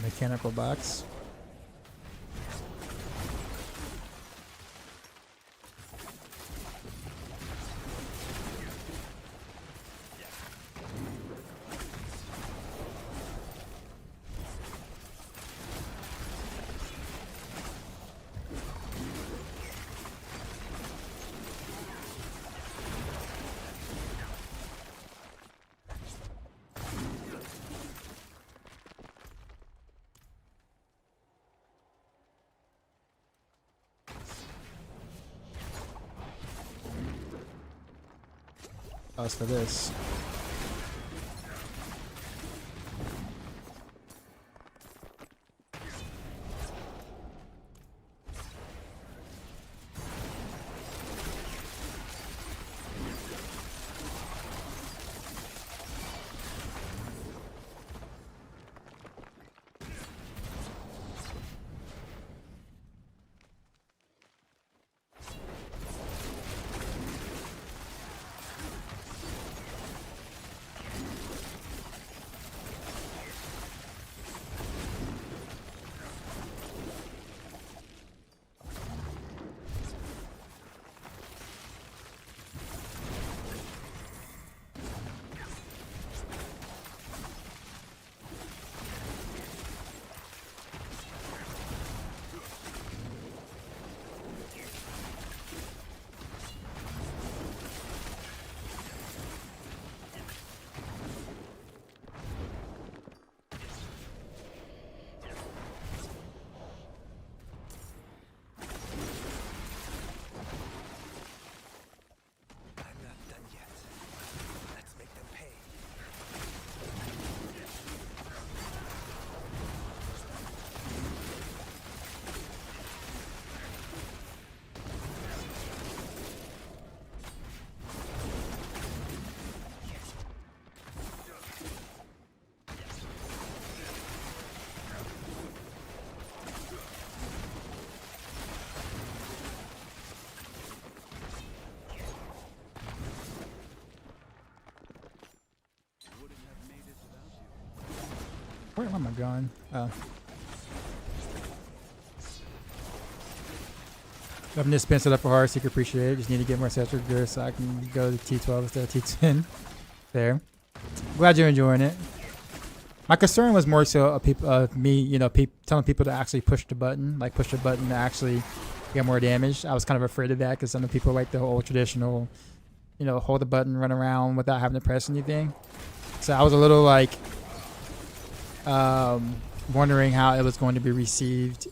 Mechanical box. As for this. I'm not done yet. Let's make them pay. Where am I going? Oh. I'm just spin it up for Heartseeker. Appreciate it. Just need to get more ancestral gear so I can go to T12 instead of T10. There. Glad you're enjoying it. My concern was more so me, you know, telling people to actually push the button, like push the button to actually get more damage. I was kind of afraid of that because some of the people like the old traditional, you know, hold the button, run around without having to press anything. So I was a little like wondering how it was going to be received.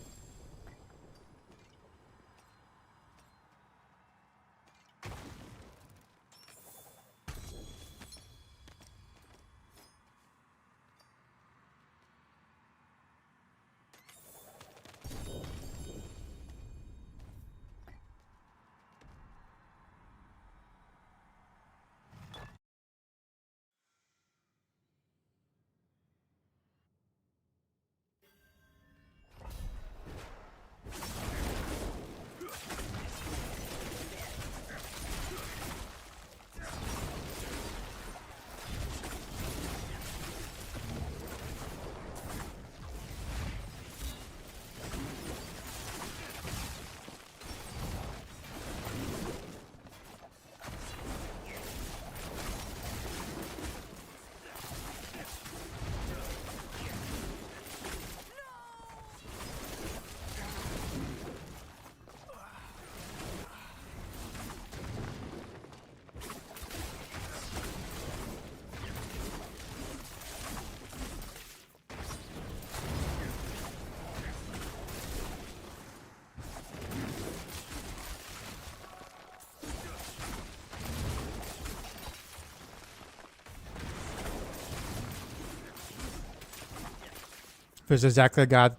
There's exactly a God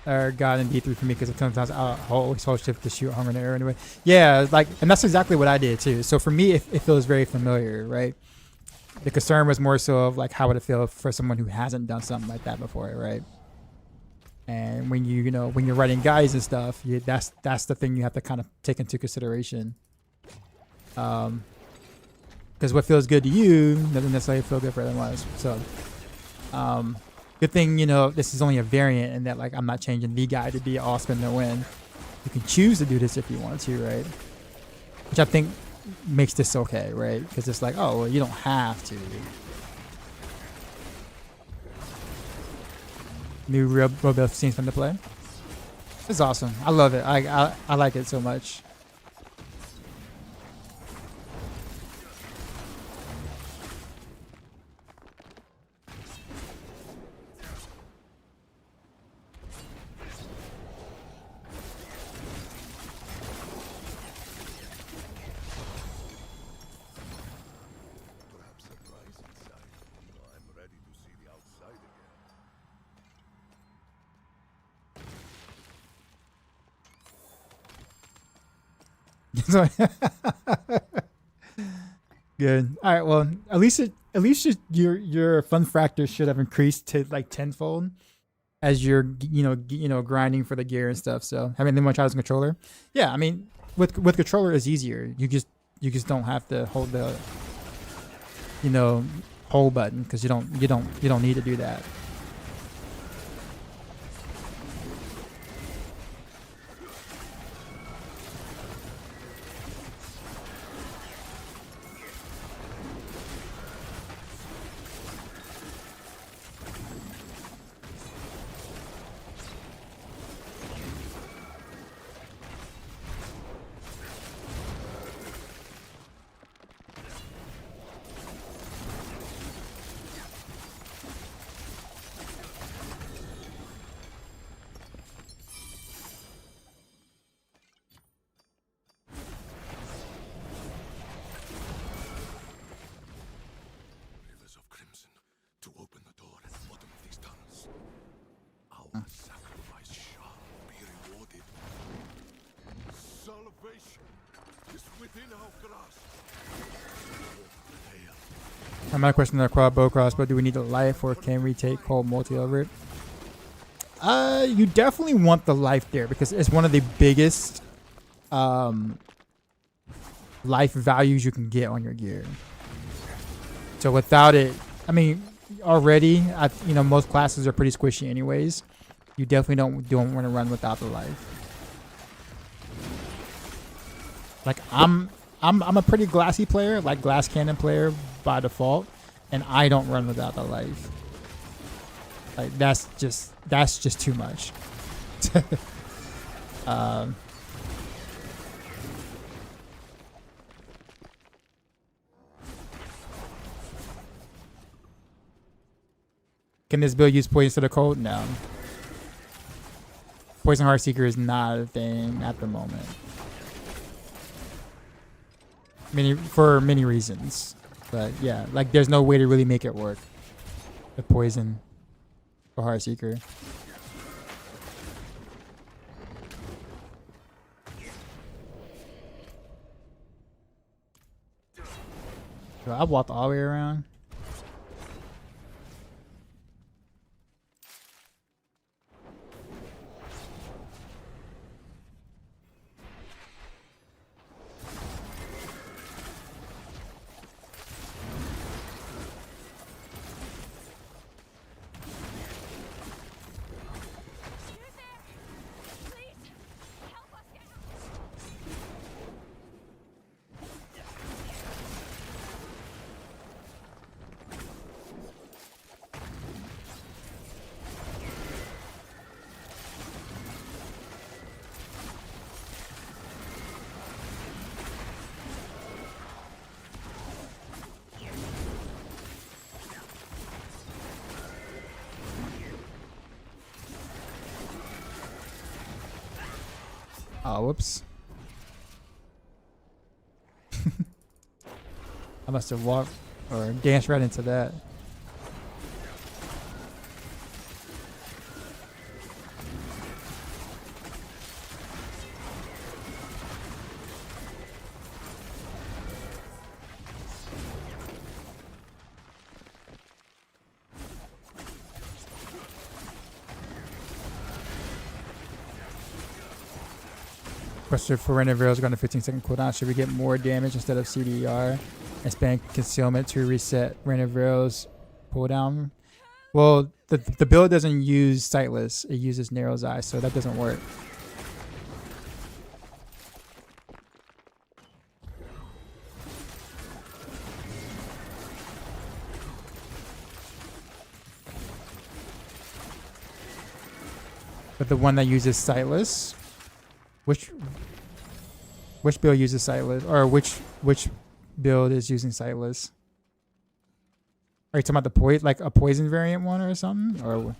in D3 for me because sometimes I always hold shift to shoot hunger in the air anyway. Yeah, like, and that's exactly what I did too. So for me, it feels very familiar, right? The concern was more so of like how would it feel for someone who hasn't done something like that before, right? And when when you're writing guides and stuff, that's the thing you have to kind of take into consideration. Because what feels good to you doesn't necessarily feel good for everyone else. So, good thing, this is only a variant and that like I'm not changing the guide to be all spin no win. You can choose to do this if you want to, right? Which I think makes this okay, right? Because it's like, oh, well, you don't have to. New real buff scenes fun to play. It's awesome. I love it. I like it so much. Good. All right. Well, at least your fun factor should have increased to like tenfold as you're grinding for the gear and stuff. So having them much out as a controller, yeah. I mean, with controller is easier. You just don't have to hold the hold button because you don't need to do that. I'm not questioning the quad bow crossbow. Do we need a life or can we take cold multi over it? You definitely want the life there because it's one of the biggest life values you can get on your gear. So without it, I mean, already, most classes are pretty squishy anyways. You definitely don't want to run without the life. Like I'm a pretty glassy player, like glass cannon player by default, and I don't run without the life. Like that's just too much. um, can this build use poison to the cold? No. Poison Heartseeker is not a thing at the moment. For many reasons. But yeah, like there's no way to really make it work. The poison for Heartseeker. So I walked all the way around. Oh, whoops. I must have walked or danced right into that. Question for Reneville is going to 15-second cooldown. Should we get more damage instead of CDR and spend concealment to reset Reneville's cooldown? Well, the build doesn't use Sightless. It uses Narrow's Eye, so that doesn't work. But the one that uses Sightless, which build uses Sightless, or which build is using Sightless? Are you talking about the like a poison variant one or something, or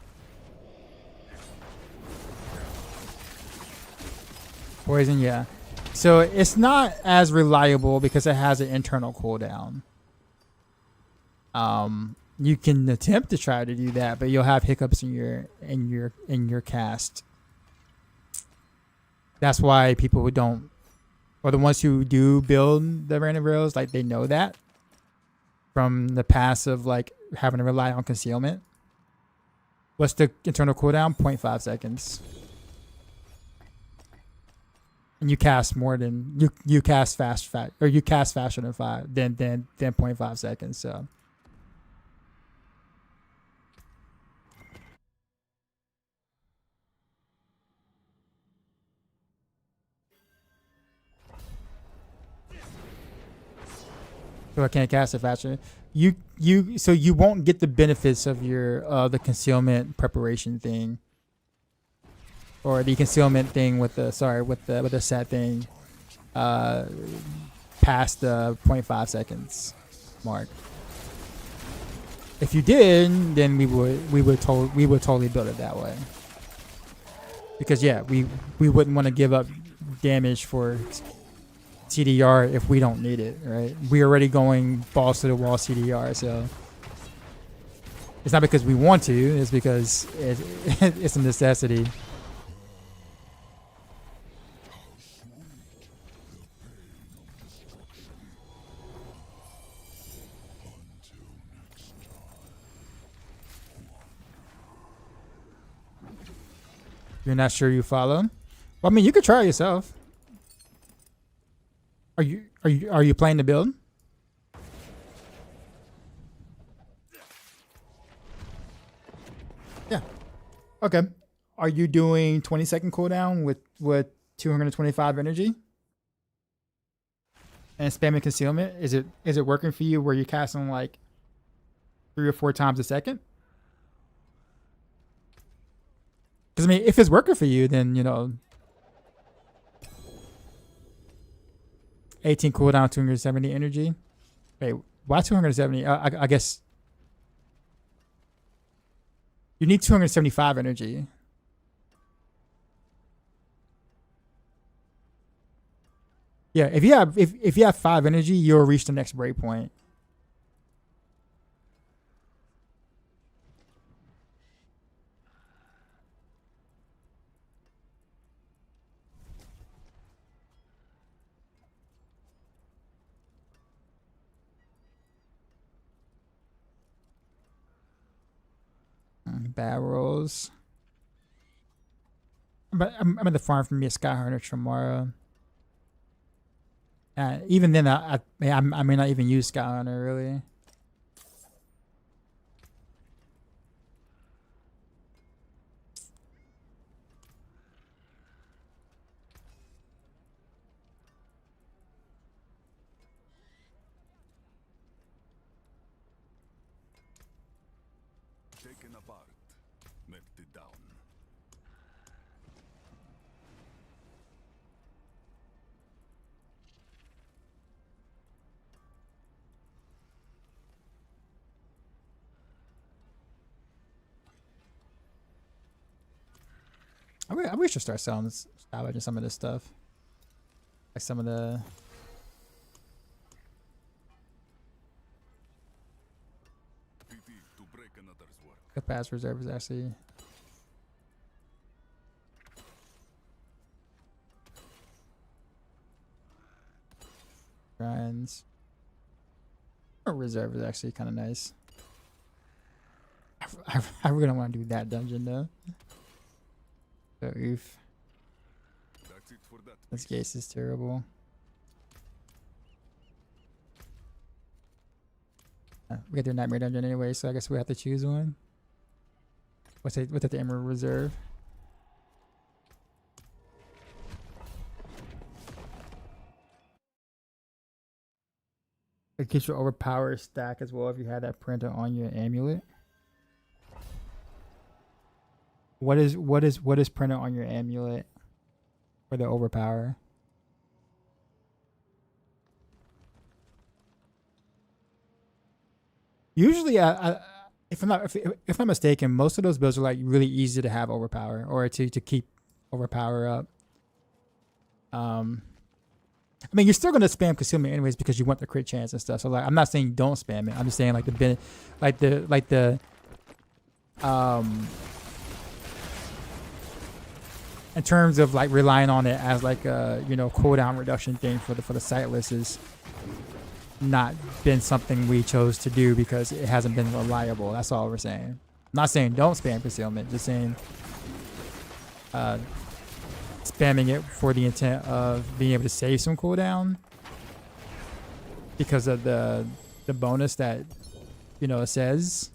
poison? Yeah. So it's not as reliable because it has an internal cooldown. You can attempt to try to do that, but you'll have hiccups in your cast. That's why people who don't, or the ones who do build the random rails, like they know that from the past of like having to rely on concealment. What's the internal cooldown? 0.5 seconds. And you cast more than you cast or you cast faster than 0.5 seconds. So. So I can't cast it faster. So you won't get the benefits of your the concealment preparation thing, or the concealment thing with the set thing, past the 0.5 seconds mark. If you did, then we would totally build it that way. Because yeah, we wouldn't want to give up damage for CDR if we don't need it, right? We're already going balls to the wall CDR, so it's not because we want to, it's because it's a necessity. You're not sure you follow? Well, I mean, you could try it yourself. Are you playing the build? Yeah. Okay. Are you doing 20-second cooldown with 225 energy? and spamming concealment, is it working for you where you're casting like 3 or 4 times a second? Because I mean, if it's working for you, then 18 cooldown, 270 energy. Wait, why 270? I guess you need 275 energy. Yeah, if you have 5 energy, you'll reach the next breakpoint. Bad rolls. But I'm at the farm for me a Sky Hunter tomorrow. Even then, I may not even use Sky Hunter really. Taken apart, melted down. I wish to start salvaging some of this stuff, like some of the. Pity to break another's work. The past reserve is actually grinds. Our reserve is actually kind of nice. I really don't want to do that dungeon though. So oof. That's it for that. This case is terrible. We got the Nightmare Dungeon anyway, so I guess we have to choose one. What's at the Emerald Reserve? It gets your overpowered stack as well if you had that printed on your amulet. What is printed on your amulet for the overpower? Usually, if I'm not mistaken, most of those builds are like really easy to have overpower or to keep overpower up. I mean, you're still gonna spam concealment anyways because you want the crit chance and stuff. So like, I'm not saying don't spam it. I'm just saying like in terms of like relying on it as like a cooldown reduction thing for the sightless is not been something we chose to do because it hasn't been reliable. That's all we're saying. I'm not saying don't spam concealment, just saying spamming it for the intent of being able to save some cooldown because of the bonus that it says.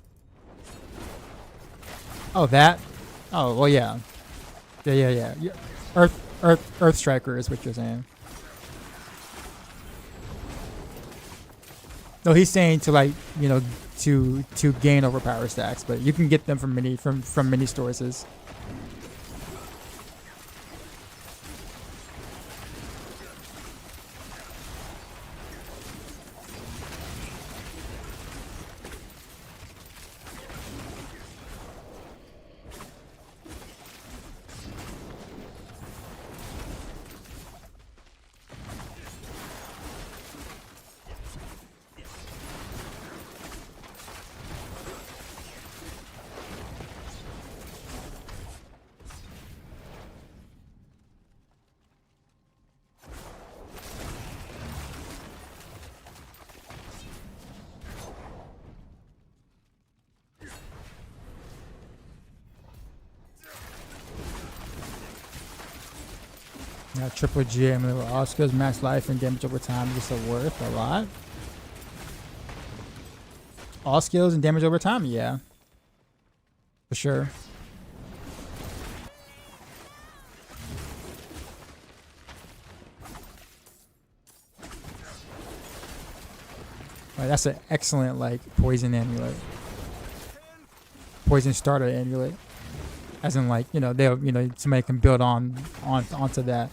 Oh, that. Oh, well, yeah. Yeah. Earth Striker is what you're saying. No, he's saying to like to gain overpower stacks, but you can get them from many sources. Yeah, triple G, I mean, all skills, max life, and damage over time is worth a lot. All skills and damage over time, yeah. For sure. Like, that's an excellent like poison amulet, poison starter amulet. As in, like, you know, they'll, you know, somebody can build onto that.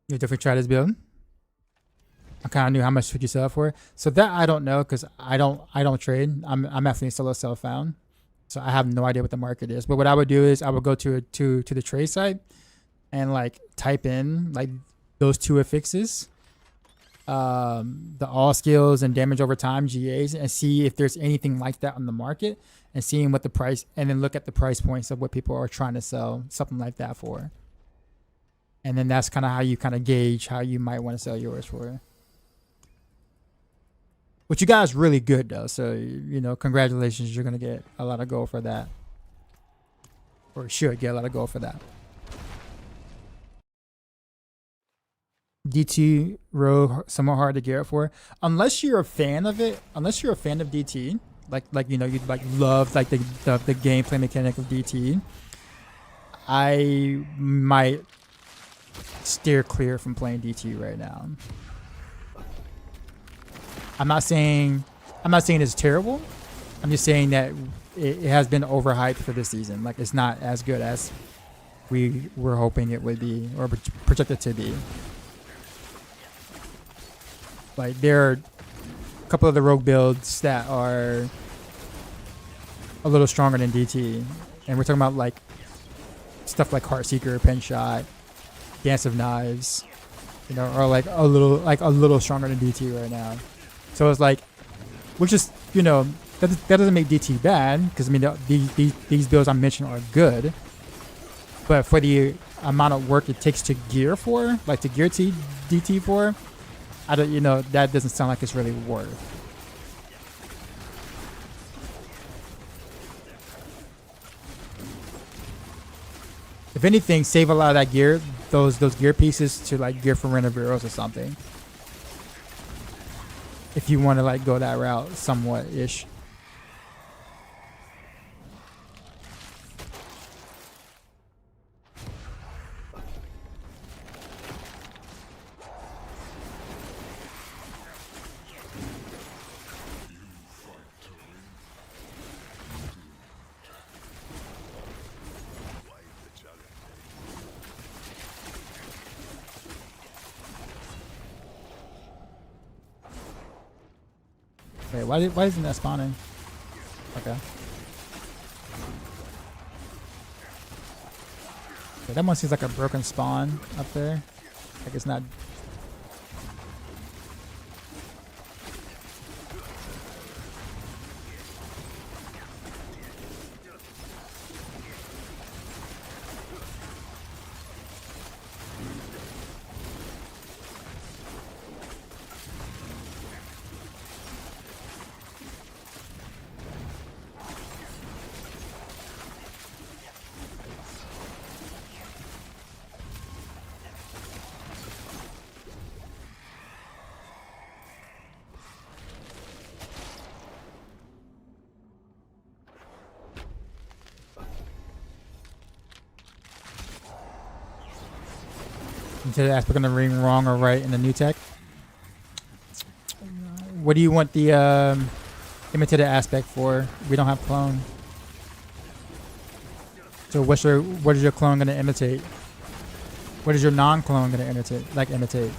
You definitely try this build. I kind of knew how much would you sell it for. So that I don't know because I don't trade. I'm actually solo self found, so I have no idea what the market is. But what I would do is I would go to the trade site and like type in like those two affixes, the all skills and damage over time GAs, and see if there's anything like that on the market, and seeing what the price, and then look at the price points of what people are trying to sell something like that for. And then that's kind of how you kind of gauge how you might want to sell yours for. Which you guys really good though, so you know, congratulations, you're gonna get a lot of gold for that, or should get a lot of gold for that. DT row somewhat hard to gear up for, unless you're a fan of it. Unless you're a fan of DT, like you know, you like love like the gameplay mechanic of DT. I might steer clear from playing DT right now. I'm not saying it's terrible. I'm just saying that it has been overhyped for this season. Like, it's not as good as we were hoping it would be, or projected to be. Like, there are a couple of the rogue builds that are a little stronger than DT, and we're talking about like stuff like Heartseeker, Pen Shot, Dance of Knives, you know, are like a little stronger than DT right now. So it's like, which is, you know, that doesn't make DT bad, because I mean these builds I mentioned are good, but for the amount of work it takes to gear for, like to gear DT for, I don't, you know, that doesn't sound like it's really worth. If anything, save a lot of that gear, those gear pieces to like gear for Renoveros or something. If you want to like go that route somewhat ish. Wait, why isn't that spawning? Okay. Okay, that one seems like a broken spawn up there. Like it's not. Into the aspect on the ring wrong or right in the new tech. What do you want the imitated aspect for? We don't have clone. So what is your clone gonna imitate? What is your non-clone gonna imitate?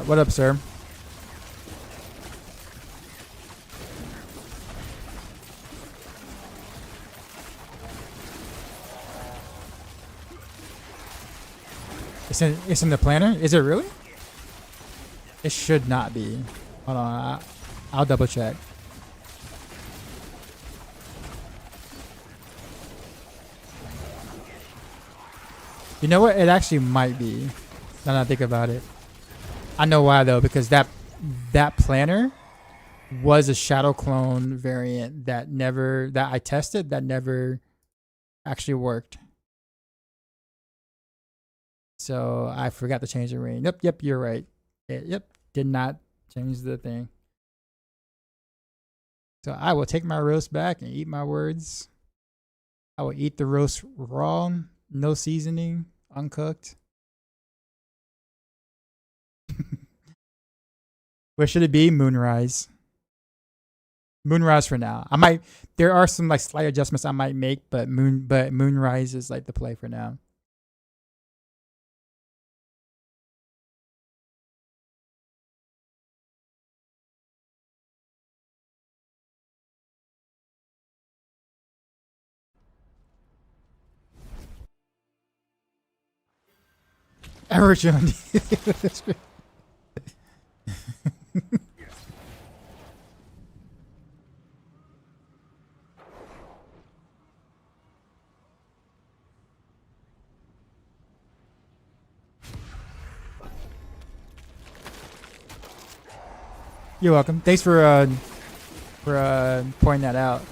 What up, sir? It's in the planner? Is it really? It should not be. Hold on, I'll double check. You know what? It actually might be. Now that I think about it. I know why though, because that planner was a shadow clone variant that I tested that never actually worked. So I forgot to change the ring. Yep, you're right. Yep, did not change the thing. So I will take my roast back and eat my words. I will eat the roast raw, no seasoning, uncooked. Where should it be? Moonrise. Moonrise for now. There are some like slight adjustments I might make, but Moonrise is like the play for now. Originally. You're welcome. Thanks for pointing that out.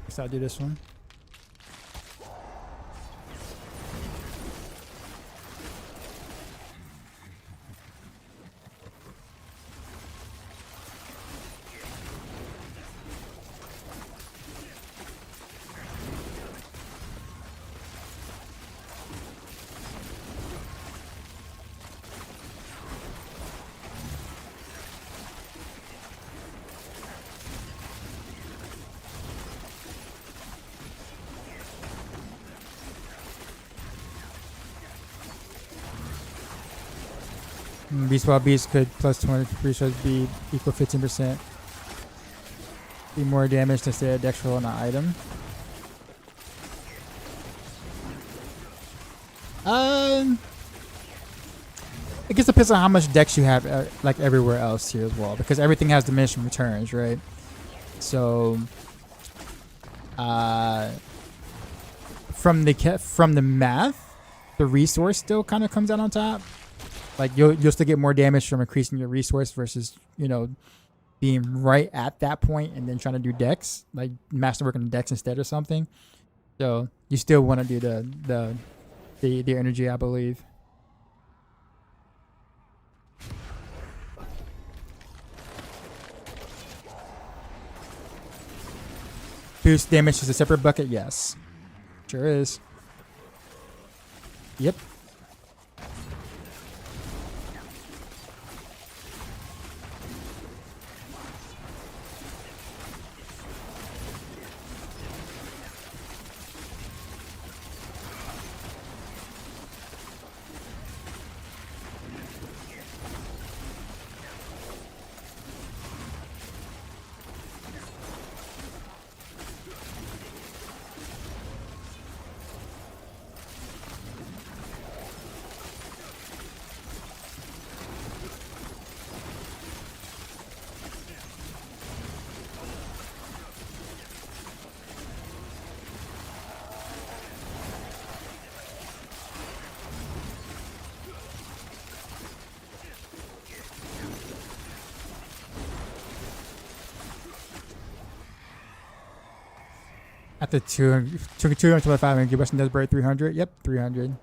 Guess I'll do this one. Beast Wild Beast could plus 20 should be equal 15%. Be more damage to stay a dex roll on an item. I guess it depends on how much dex you have, like everywhere else here as well, because everything has diminishing returns, right? So, from the math, the resource still kind of comes out on top. Like you'll still get more damage from increasing your resource versus, you know, being right at that point and then trying to do dex, like masterwork on dex instead or something. So you still want to do the energy, I believe. Boost damage is a separate bucket, yes. Sure is. Yep. got the 225 and give us another bird 300. Yep, 300.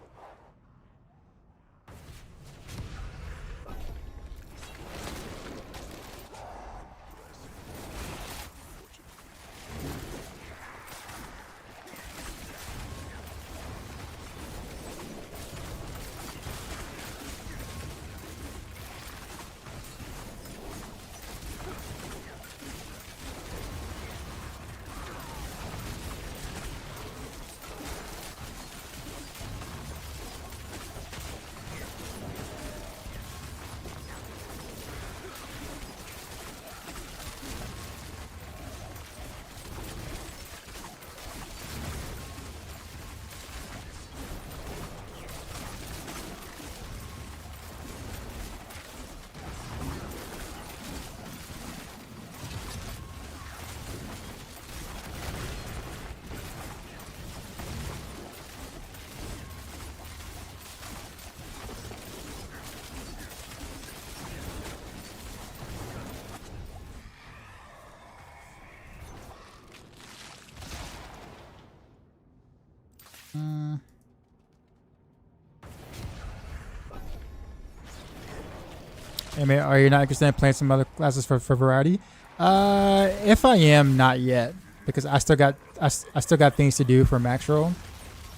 I mean, are you not interested in playing some other classes for variety? If I am, not yet, because I still got things to do for max roll.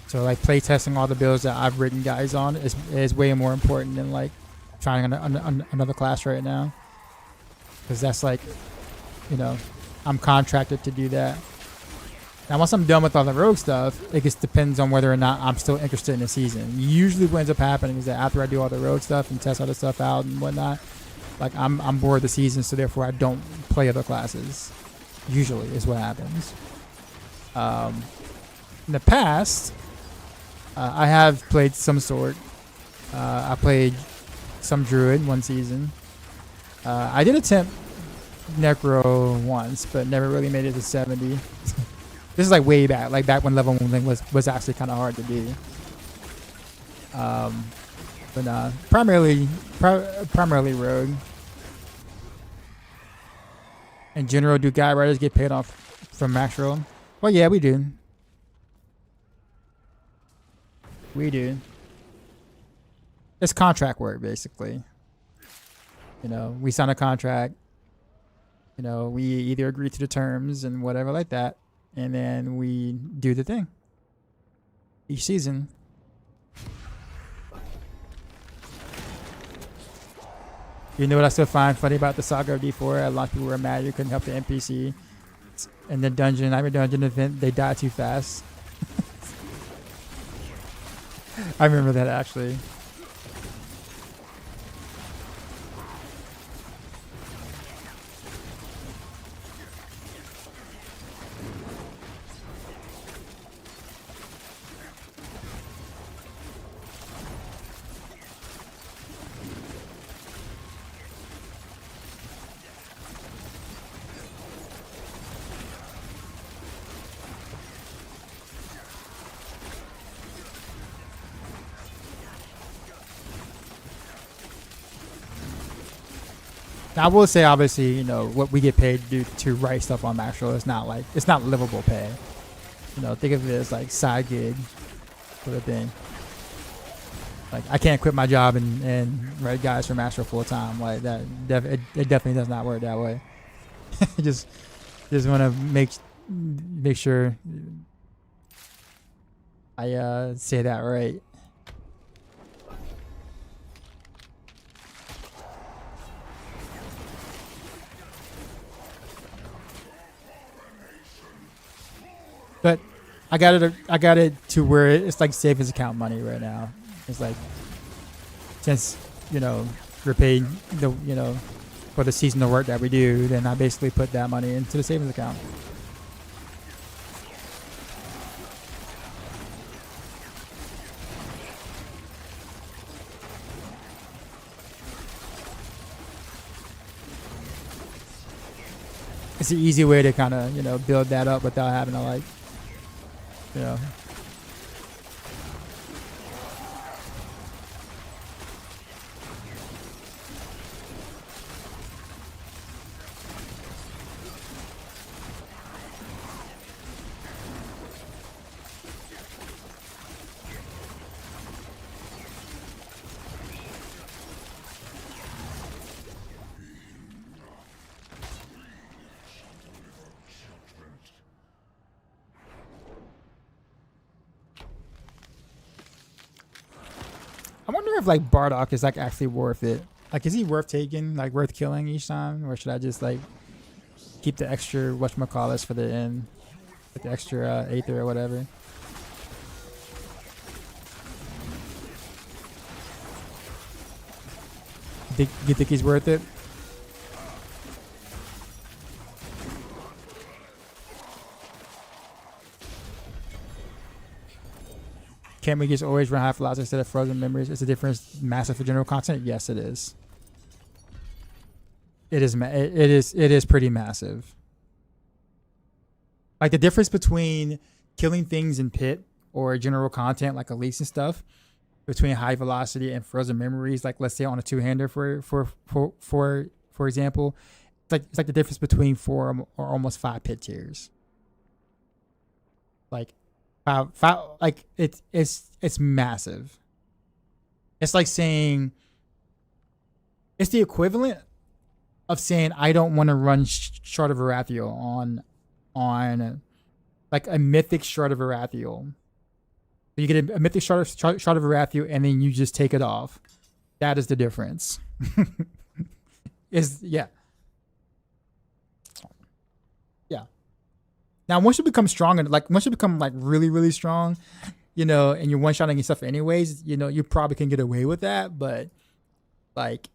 So like play testing all the builds that I've written guys on is way more important than like trying another class right now, because that's like, you know, I'm contracted to do that. Now once I'm done with all the rogue stuff, it just depends on whether or not I'm still interested in the season. Usually what ends up happening is that after I do all the rogue stuff and test other stuff out and whatnot, like I'm bored of the season, so therefore I don't play other classes. Usually is what happens. In the past, I have played some sword. I played some druid one season. I did attempt necro once, but never really made it to 70. This is like way back, like back when level 1 was actually kind of hard to do. But primarily rogue. In general, do guide riders get paid off from max roll? Well, yeah, we do. We do. It's contract work, basically. You know, we sign a contract. You know, we either agree to the terms and whatever like that, and then we do the thing each season. You know what I still find funny about the Saga of D4? A lot of people were mad you couldn't help the NPC in the Nightmare Dungeon event. They died too fast. I remember that actually. I will say, obviously, you know, what we get paid to write stuff on max roll is not like, it's not livable pay. You know, think of it as like side gig sort of thing. Like I can't quit my job and write guys for max roll full time. Like that, it definitely does not work that way. just want to make sure I say that right. But I got it to where it's like savings account money right now. It's like, since, you know, we're paid for the seasonal work that we do, then I basically put that money into the savings account. It's an easy way to kind of, you know, build that up without having to, like, you know. I wonder if like Bardock is like actually worth it. Like, is he worth taking? Like, worth killing each time, or should I just like keep the extra whatchamacallits for the end, with the extra Aether or whatever? You think he's worth it? Can't we just always run high velocity instead of frozen memories? Is the difference massive for general content? Yes, it is. It is. It is pretty massive. Like the difference between killing things in pit or general content like elites and stuff, between high velocity and frozen memories, like let's say on a two-hander for example, it's like the difference between 4 or almost 5 pit tiers. Like five, like it's massive. It's like saying it's the equivalent of saying I don't want to run Shard of Arathiel on like a mythic Shard of Arathiel. You get a mythic shard of Arathiel and then you just take it off. That is the difference. Yeah. Now once you become strong and like once you become like really, really strong, you know, and you're one-shotting and stuff anyways, you know, you probably can get away with that, but like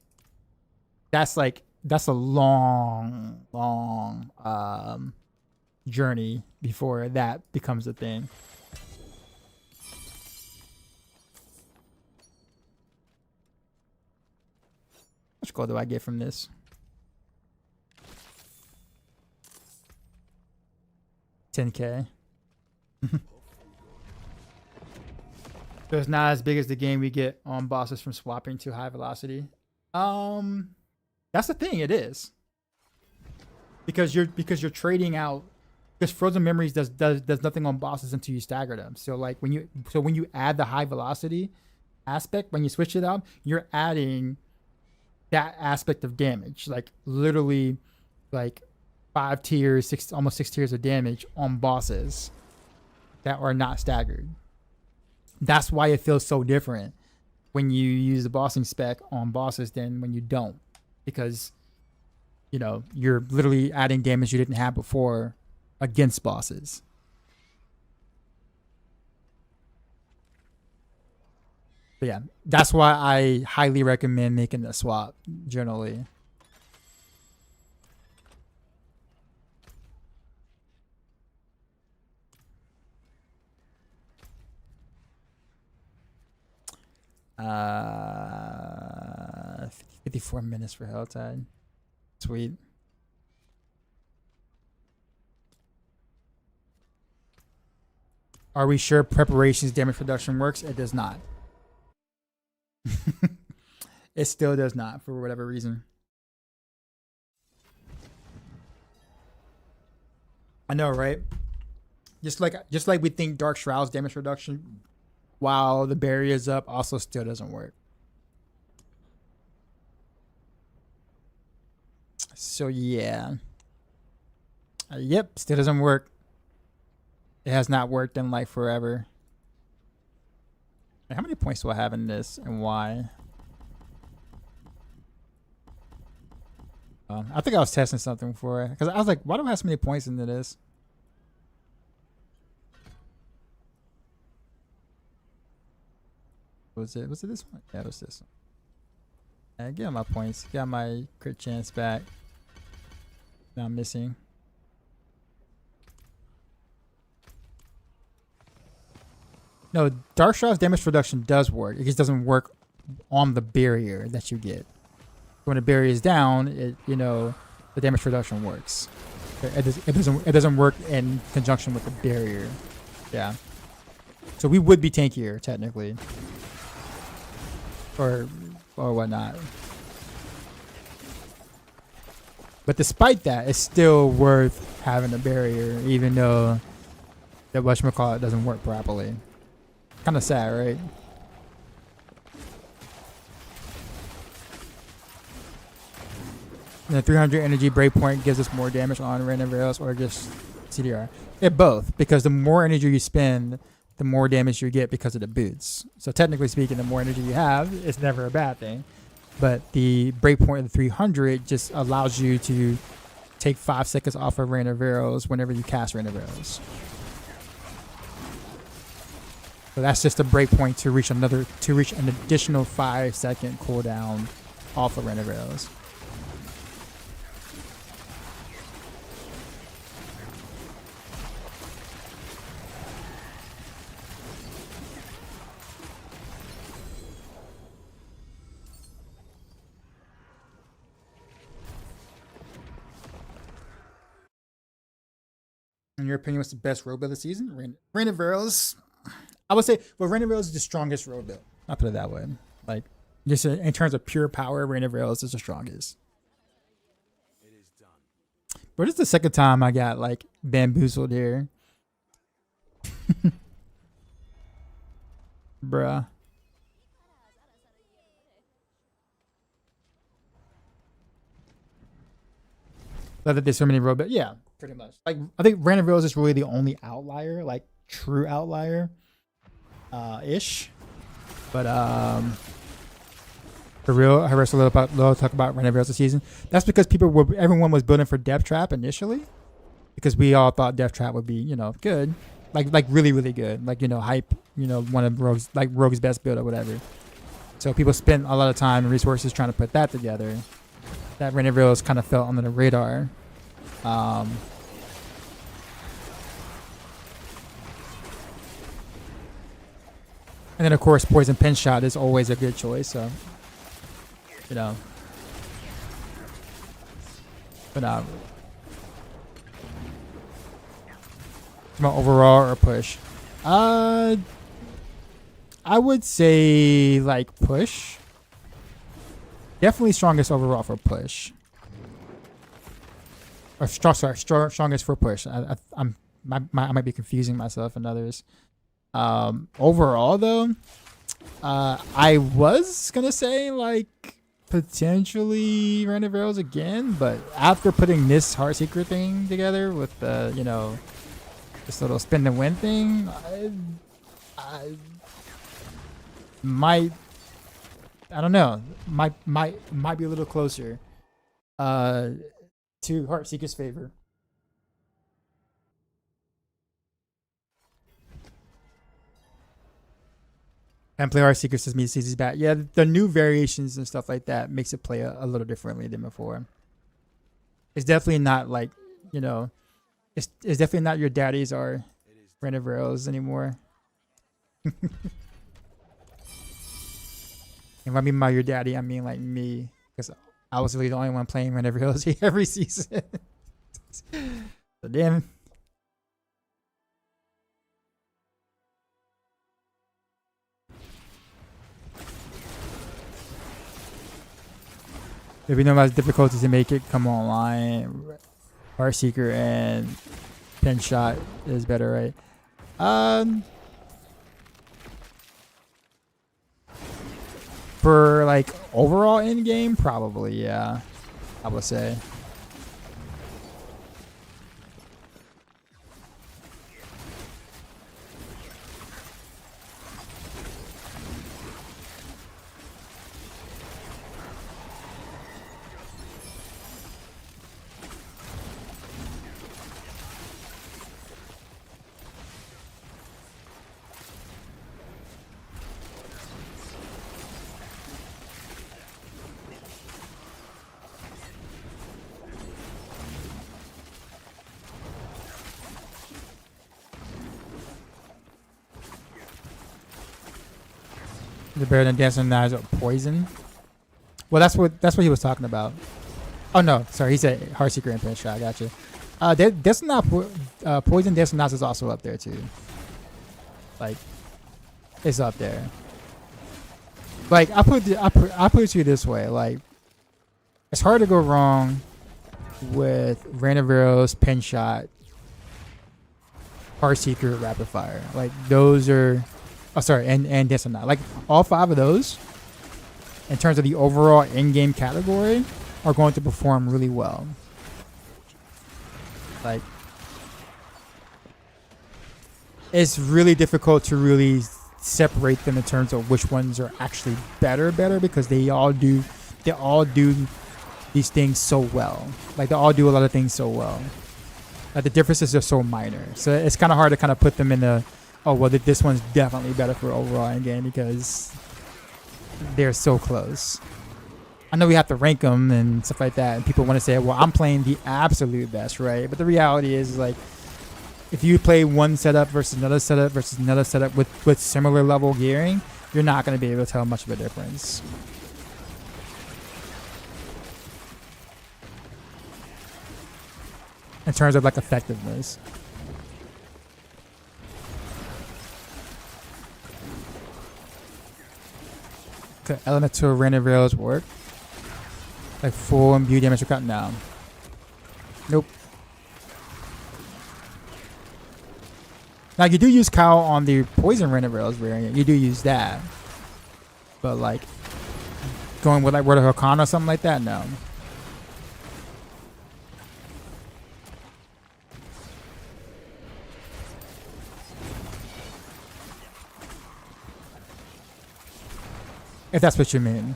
that's a long journey before that becomes a thing. How much gold do I get from this? 10K. So it's not as big as the gain we get on bosses from swapping to high velocity. That's the thing. It is because you're trading out. Because frozen memories does nothing on bosses until you stagger them. So like when you add the high velocity aspect, when you switch it up, you're adding that aspect of damage. Like literally, like 5 tiers, almost 6 tiers of damage on bosses that are not staggered. That's why it feels so different when you use the bossing spec on bosses than when you don't, because you know you're literally adding damage you didn't have before against bosses. But yeah, that's why I highly recommend making the swap generally. Uh, 54 minutes for Helltide. Sweet. Are we sure preparations damage reduction works? It does not. It still does not for whatever reason. I know, right? Just like we think Dark Shroud's damage reduction while the barrier is up also still doesn't work. So yeah. Yep, still doesn't work. It has not worked in like forever. How many points do I have in this and why? I think I was testing something for it because I was like, why do I have so many points into this? Was it this one? Yeah, it was this one. Get my points. Got my crit chance back. Now I'm missing. No, Dark Shroud's damage reduction does work. It just doesn't work on the barrier that you get. When the barrier is down, the damage reduction works. It doesn't work in conjunction with the barrier. Yeah. So we would be tankier technically, or whatnot. But despite that, it's still worth having a barrier, even though the whatchamacallit doesn't work properly. Kind of sad, right? And the 300 energy breakpoint gives us more damage on random rails or just CDR. It both, because the more energy you spend, the more damage you get because of the boots. So technically speaking, the more energy you have, it's never a bad thing. But the breakpoint of the 300 just allows you to take 5 seconds off of Rain of Arrows whenever you cast Rain of Arrows. So that's just a breakpoint to reach an additional 5-second cooldown off of Rain of Arrows. In your opinion, what's the best road build of the season? Rain of Arrows. I would say, well, Rain of Arrows is the strongest road build. I'll put it that way. Like, just in terms of pure power, Rain of Arrows is the strongest. But it's the second time I got, like, bamboozled here. Bruh. That there's so many road builds. Yeah, pretty much. Like, I think Rain of Arrows is really the only outlier, like, true outlier. Ish, but for real, I heard a little talk about Rain of Arrows this season. That's because everyone was building for Death Trap initially, because we all thought Death Trap would be, you know, good, like really really good, like, you know, hype, you know, one of Rogue's best build or whatever. So people spent a lot of time and resources trying to put that together. That Rain of Arrows kind of fell under the radar. And then, of course, Poison Pin Shot is always a good choice. So, you know. But, overall or push? I would say, like, push. Definitely strongest overall for push. Or, strongest for push. I might be confusing myself and others. Overall though, I was gonna say like potentially Rain of Arrows again, but after putting this Heartseeker thing together with the, you know, this little spin the win thing, I don't know, might be a little closer to Heartseeker's favor. And play Heartseeker says me sees back. Yeah, the new variations and stuff like that makes it play a little differently than before. It's definitely not like, you know, it's definitely not your daddies or Rain of Arrows anymore. And when I mean by your daddy, I mean like me, because I was really the only one playing Rain of Arrows every season. So damn. If we know about difficulties to make it come online, Heartseeker and Pin Shot is better, right? For like overall in game, probably, yeah. I would say. The better than dancing knives or poison. Well, that's what he was talking about. Oh no, sorry, he said Heartseeker and Pin Shot. Gotcha. Poison dancing knives is also up there too. Like, it's up there. Like I put it to you this way. Like, it's hard to go wrong with Rain of Arrows, Pin Shot, Heartseeker, Rapid Fire. Like those are. Oh, sorry, and this and that. Like, all 5 of those, in terms of the overall in-game category, are going to perform really well. Like, it's really difficult to really separate them in terms of which ones are actually better because they all do these things so well. Like they all do a lot of things so well. Like the differences are so minor. So it's kind of hard to kind of put them in the, oh well, this one's definitely better for overall endgame because they're so close. I know we have to rank them and stuff like that, and people want to say, well, I'm playing the absolute best, right? But the reality is, like, if you play one setup versus another setup with similar level gearing, you're not going to be able to tell much of a difference. In terms of like effectiveness. Could elemental random rails work? Like full imbue damage cut? No. Nope. Now you do use cow on the poison random rails variant. You do use that. But like going with like Word of Hakan or something like that, no. If that's what you mean.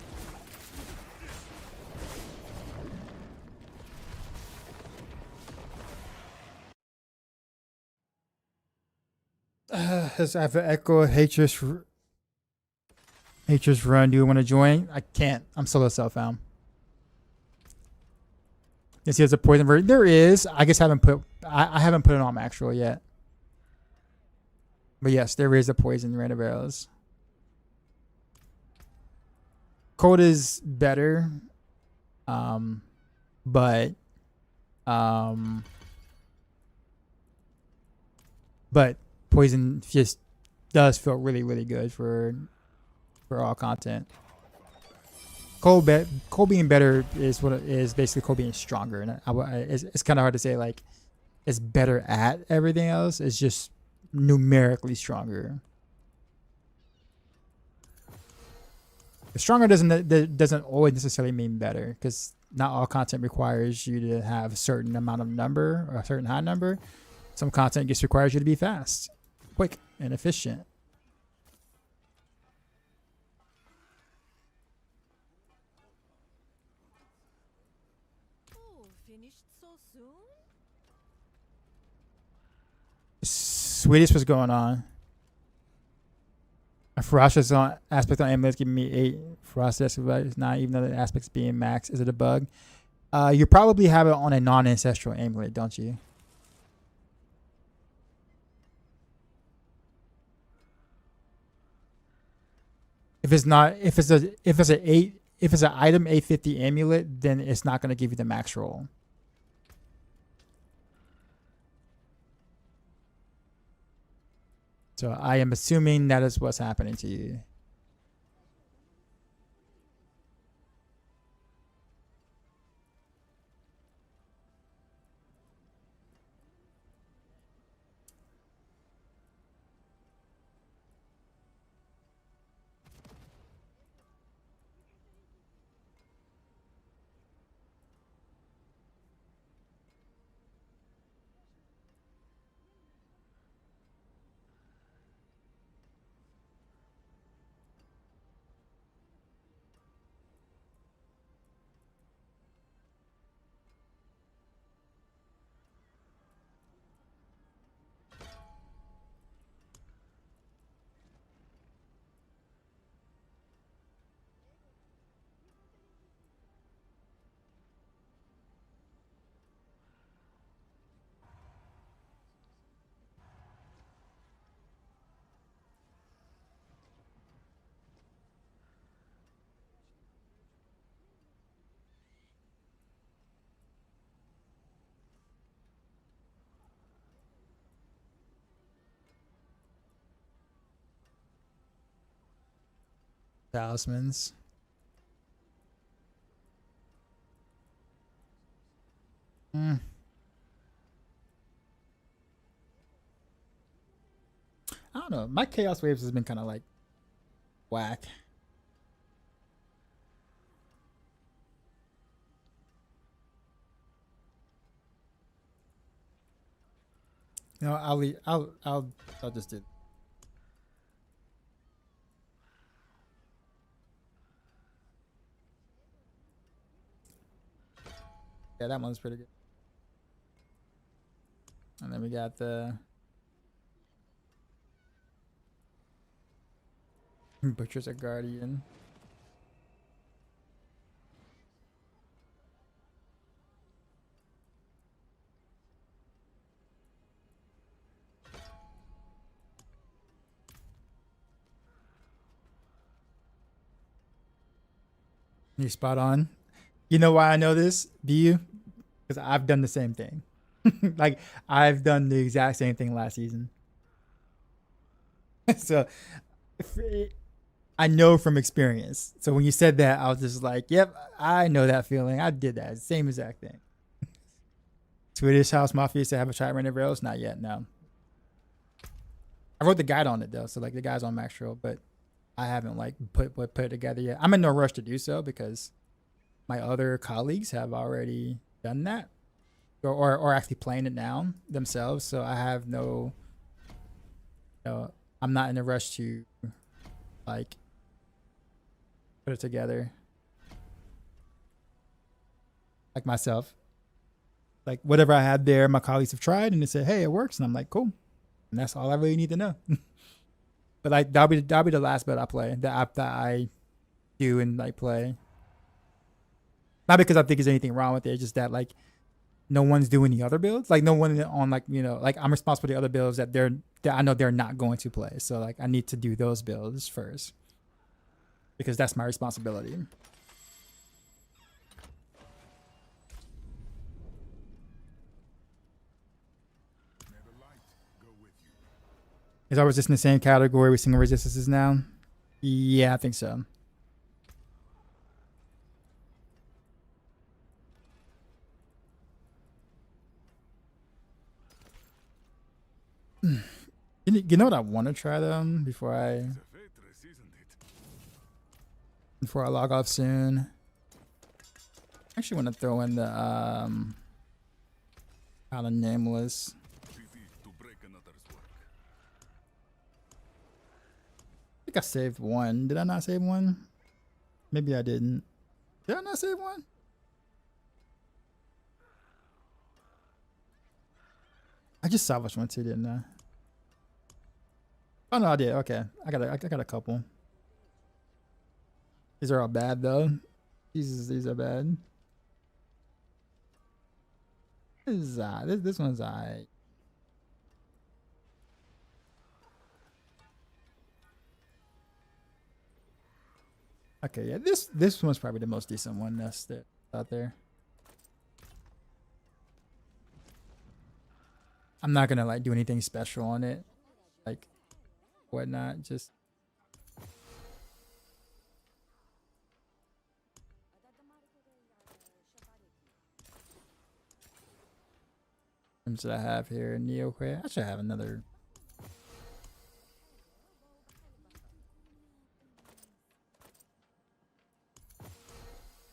I have an Echo Hatris run. Do you want to join? I can't. I'm solo self-found. Yes, he has a poison version. There is. I guess I haven't put it on max roll yet. But yes, there is a poison random arrows. Cold is better. But poison just does feel really, really good for all content. Cold being better is what it is. Basically, cold being stronger, and it's kind of hard to say like it's better at everything else. It's just numerically stronger. Stronger doesn't always necessarily mean better, because not all content requires you to have a certain amount of number or a certain high number. Some content just requires you to be fast, quick, and efficient. Oh, finished so soon? Sweetest, what's going on? A ferocious aspect on amulet giving me 8. Ferocious is not, even though the aspects being max. Is it a bug? You probably have it on a non-ancestral amulet, don't you? If it's not, if it's an item 850 amulet, then it's not going to give you the max roll. So I am assuming that is what's happening to you. Talismans. I don't know. My Chaos Waves has been kind of like whack. No, I'll just do. Yeah, that one's pretty good. And then we got the Butcher's a Guardian. You're spot on. You know why I know this? Do you? Because I've done the same thing. Like I've done the exact same thing last season. So I know from experience. So when you said that, I was just like, "Yep, I know that feeling. I did that same exact thing." Swedish House Mafia used to have a chat random rails. Not yet. No. I wrote the guide on it though, so like the guide's on Max Trail, but I haven't like put it together yet. I'm in no rush to do so because my other colleagues have already done that, or actually playing it now themselves. So I have no, I'm not in a rush to like put it together like myself. Like whatever I had there, my colleagues have tried and they said, "Hey, it works," and I'm like, "Cool," and that's all I really need to know. But like that'll be the last build I play, the app that I do and like play. Not because I think there's anything wrong with it, it's just that like no one's doing the other builds. Like no one on like like I'm responsible for the other builds that I know they're not going to play. So like I need to do those builds first because that's my responsibility. May the light go with you. Is our resistance in the same category with single resistances now? Yeah, I think so. You know what I want to try them before It's a waitress, isn't it? I log off soon. I actually want to throw in the kind of nameless. Pity to break another's work. I think I saved one. Did I not save one? Maybe I didn't. Did I not save one? I just salvaged one too, didn't I? Oh no, I did. Okay, I got a couple. These are all bad though. These are bad. This one's alright. Okay, yeah, this one's probably the most decent one that's out there. I'm not gonna like do anything special on it, like whatnot. Just what should I have here? Neo Quay. I should have another.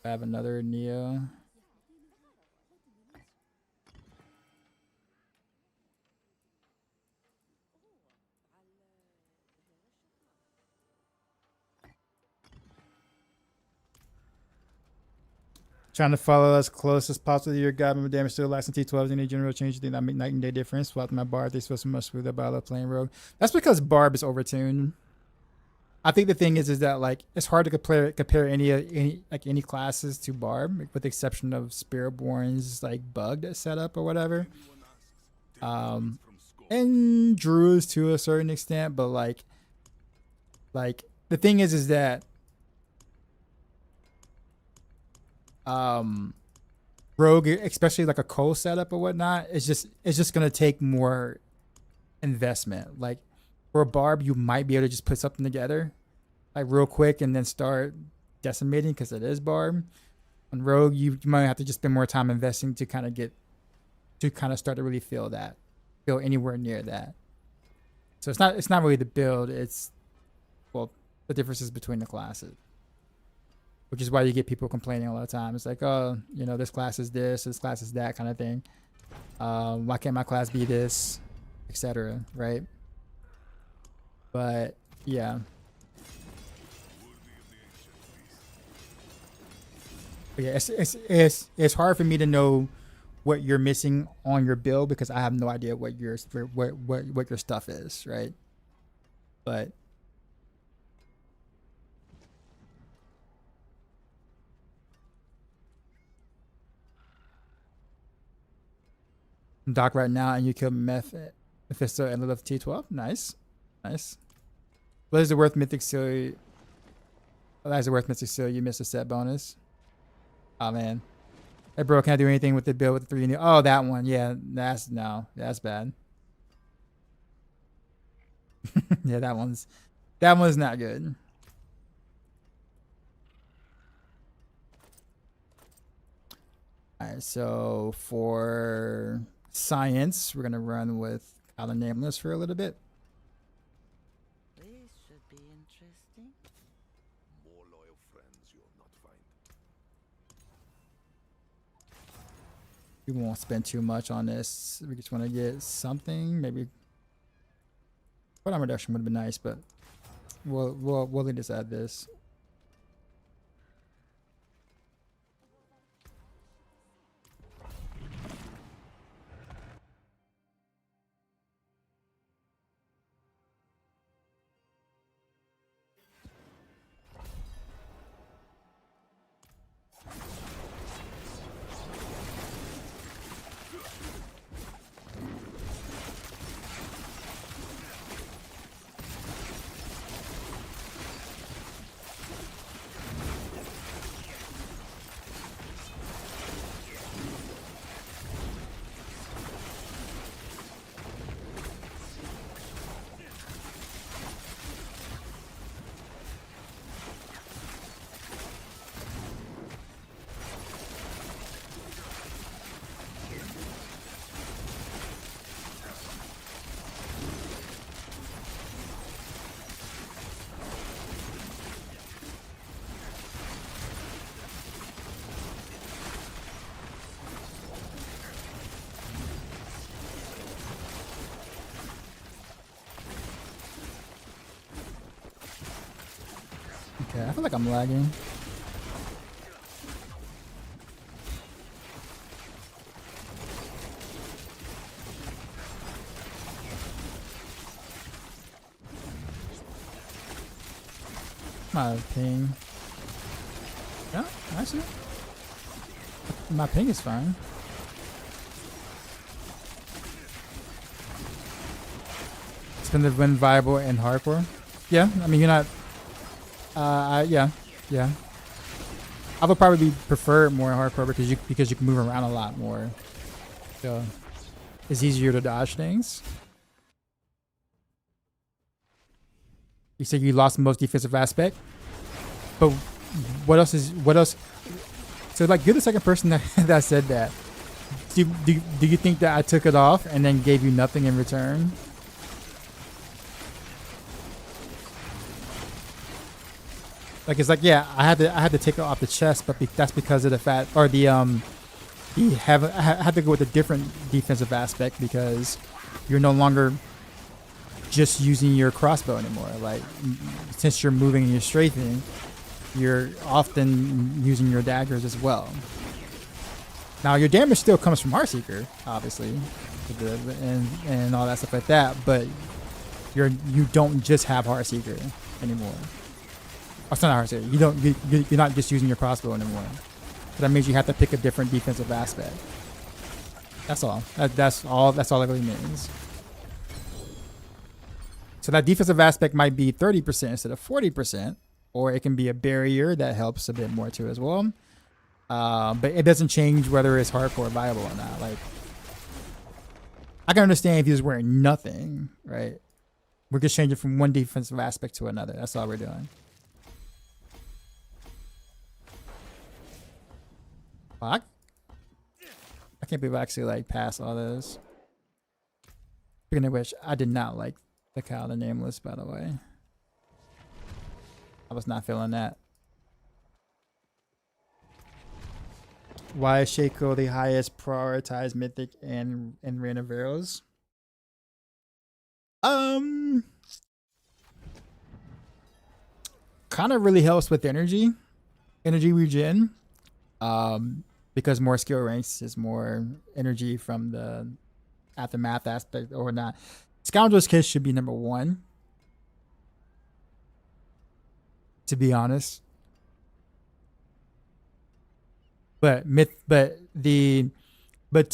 I have another Neo. Trying to follow as close as possible to your guide. My damage still lacks in T12s. Any general change you think that make night and day difference? Swap my Barb. They supposed to much smoother by the playing rogue. That's because Barb is overtuned. I think the thing is that like it's hard to compare any classes to Barb, with the exception of Spiritborn's like bugged setup or whatever. From school. And Druids to a certain extent, but like the thing is that Rogue, especially like a Cole setup or whatnot, it's just gonna take more investment. Like for a Barb, you might be able to just put something together like real quick and then start decimating because it is Barb. On Rogue, you might have to just spend more time investing to kind of start to really feel anywhere near that. So it's not really the build, it's the differences between the classes. Which is why you get people complaining all the time. It's like, oh, this class is this class is that kind of thing. Why can't my class be this? etc. Right? But yeah. But yeah, it's hard for me to know what you're missing on your build because I have no idea what what your stuff is, right? But I'm Doc right now, and you killed Mephisto and Lilith T12. Nice, nice. What is the worth mythic seal? That is the worth mythic seal. You missed a set bonus. Oh man. Hey bro, can I do anything with the build with the 3 new? Oh, that one. Yeah, that's bad. Yeah, that one's not good. All right, so for science, we're gonna run with Alan Nameless for a little bit. This should be interesting. More loyal friends you'll not find. We won't spend too much on this. We just want to get something. Maybe armor reduction would have been nice, but we'll just add this. Okay, I feel like I'm lagging. My ping. Yeah, actually. My ping is fine. It's been viable in hardcore. Yeah, I mean you're not. Yeah. I would probably prefer it more in hardcore because you can move around a lot more. So it's easier to dodge things. You said you lost the most defensive aspect, but what else? So like you're the second person that said that. Do you think that I took it off and then gave you nothing in return? Like it's like yeah, I had to take it off the chest, but that's because of the fact or I had to go with a different defensive aspect because you're no longer just using your crossbow anymore. Like since you're moving and you're strafing, you're often using your daggers as well. Now your damage still comes from Heartseeker, obviously, and all that stuff like that, but you don't just have Heartseeker anymore. Oh, it's not Heartseeker. You're not just using your crossbow anymore. So that means you have to pick a different defensive aspect. That's all. That's all it really means. So that defensive aspect might be 30% instead of 40%, or it can be a barrier that helps a bit more too as well. But it doesn't change whether it's hardcore viable or not. Like, I can understand if you're just wearing nothing, right? We're just changing from one defensive aspect to another. That's all we're doing. I can't believe I actually like passed all those. Speaking of which, I did not like the Kyle the Nameless, by the way. I was not feeling that. Why is Shaco the highest prioritized mythic in Reign of Heroes? kind of really helps with energy regen. Because more skill ranks is more energy from the aftermath aspect or not. Scoundrel's Kiss should be number 1. To be honest. But to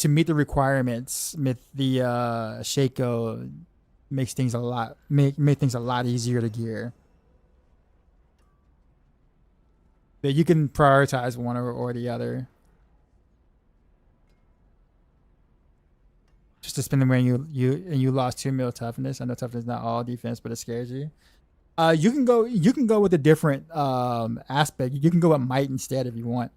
meet the requirements, the Shaco makes things a lot make things a lot easier to gear. But you can prioritize one or the other. Just to spend the when you lost 2 mil toughness. I know toughness is not all defense, but it scares you. You can go with a different aspect. You can go with might instead if you want.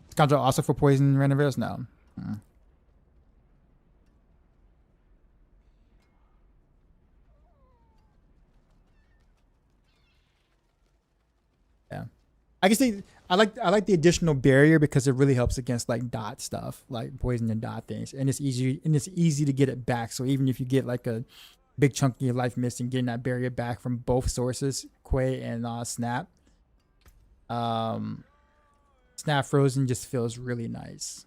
Scoundrel also for poison renovators? No. Yeah. I can say I like the additional barrier because it really helps against like dot stuff, like poison and dot things. And it's easy to get it back. So even if you get like a big chunk of your life missing, getting that barrier back from both sources, Quay and Snap. Snap Frozen just feels really nice,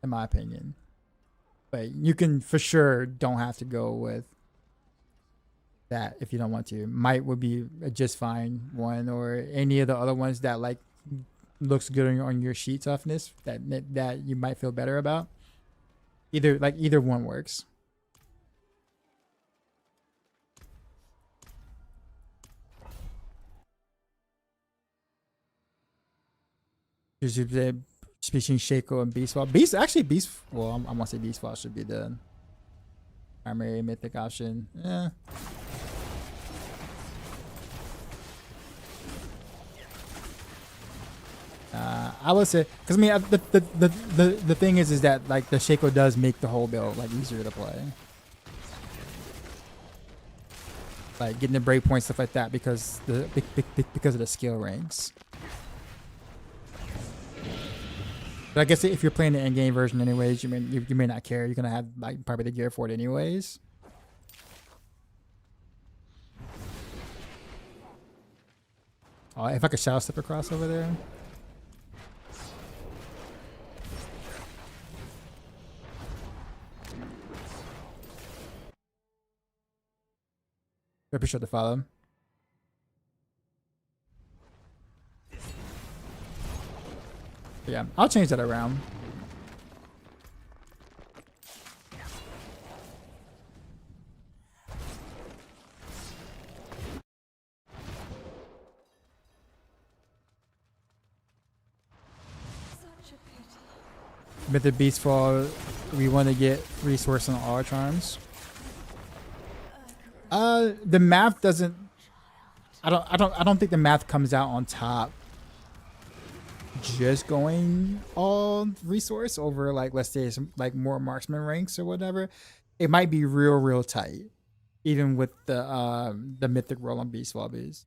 in my opinion. But you can for sure don't have to go with that if you don't want to. Might would be a just fine one, or any of the other ones that like looks good on your sheet toughness that you might feel better about. Either one works. Between Shaco and Beastfall. Well, I'm gonna say Beastfall should be the primary mythic option. Yeah. I would say, because I mean, the thing is that like the Shaco does make the whole build like easier to play, like getting the breakpoint stuff like that because of the skill ranks. But I guess if you're playing the end game version anyways, you may not care. You're gonna have like probably the gear for it anyways. Oh, if I could shadow step across over there. I appreciate the follow. Yeah, I'll change that around. Mythic Beastfall, we want to get resource on all charms. The math doesn't. I don't think the math comes out on top. Just going all resource over like, let's say some like more marksman ranks or whatever, it might be real tight, even with the mythic roll on Beastfall bees.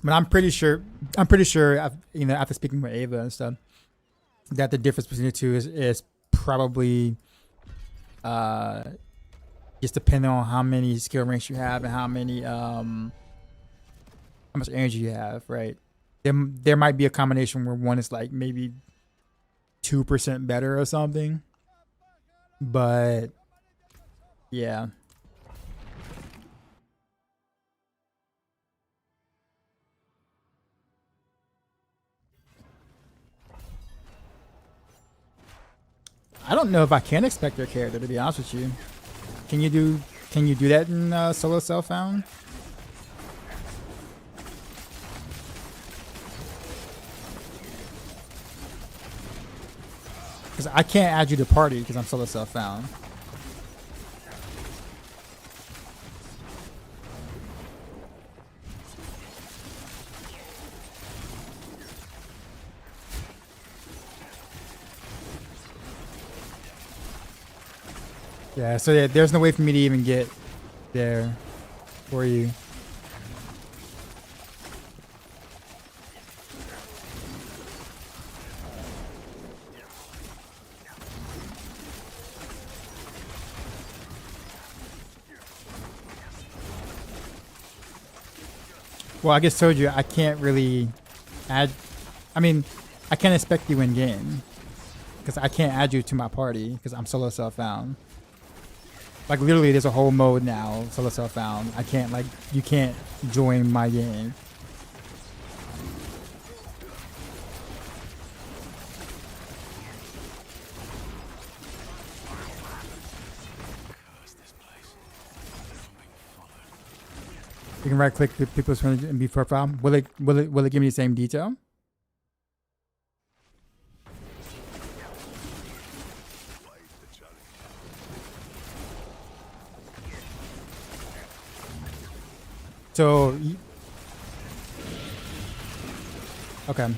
But I'm pretty sure, after speaking with Ava and stuff, that the difference between the two is probably just depending on how many skill ranks you have and how much energy you have, right? There might be a combination where one is like maybe 2% better or something. But yeah. I don't know if I can expect their character, to be honest with you. Can you do that in solo self-found? Because I can't add you to party because I'm solo self-found. Yeah, so yeah, there's no way for me to even get there for you. Well, I just told you I can't really add. I mean, I can't expect you in game because I can't add you to my party because I'm solo self found. Like literally, there's a whole mode now, solo self found. I can't like you can't join my game. You can right click people's MB profile. Will it give me the same detail? So okay.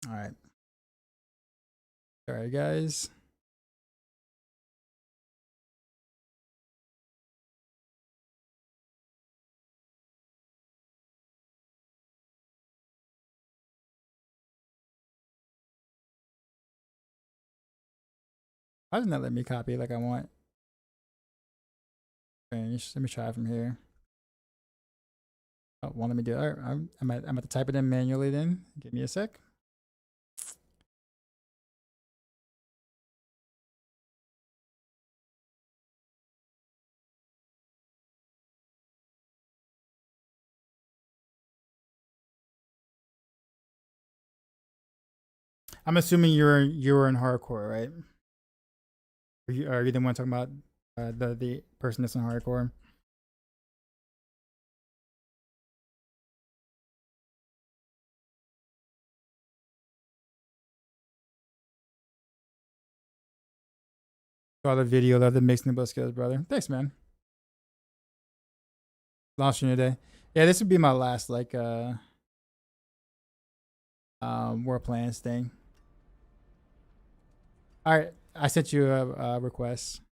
All right. Sorry, guys. Why doesn't that let me copy like I want? Finish. Let me try from here. Oh, won't let me do it. All right, I'm at to type it in manually then. Give me a sec. I'm assuming you're in hardcore, right? Are you the one talking about the person that's in hardcore? Saw the video, love the mixing the skills, brother. Thanks, man. Lost you today. Yeah, this would be my last like war plans thing. All right, I sent you a request.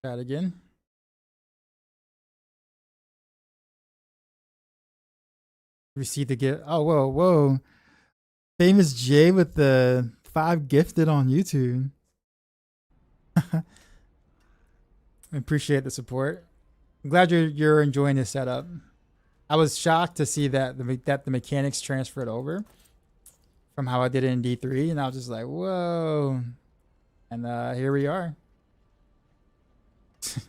Try it again. Receive the gift. Oh, whoa. Famous J with the 5 gifted on YouTube. I appreciate the support. I'm glad you're enjoying this setup. I was shocked to see that the mechanics transferred over from how I did it in D3, and I was just like, whoa. And here we are. Okay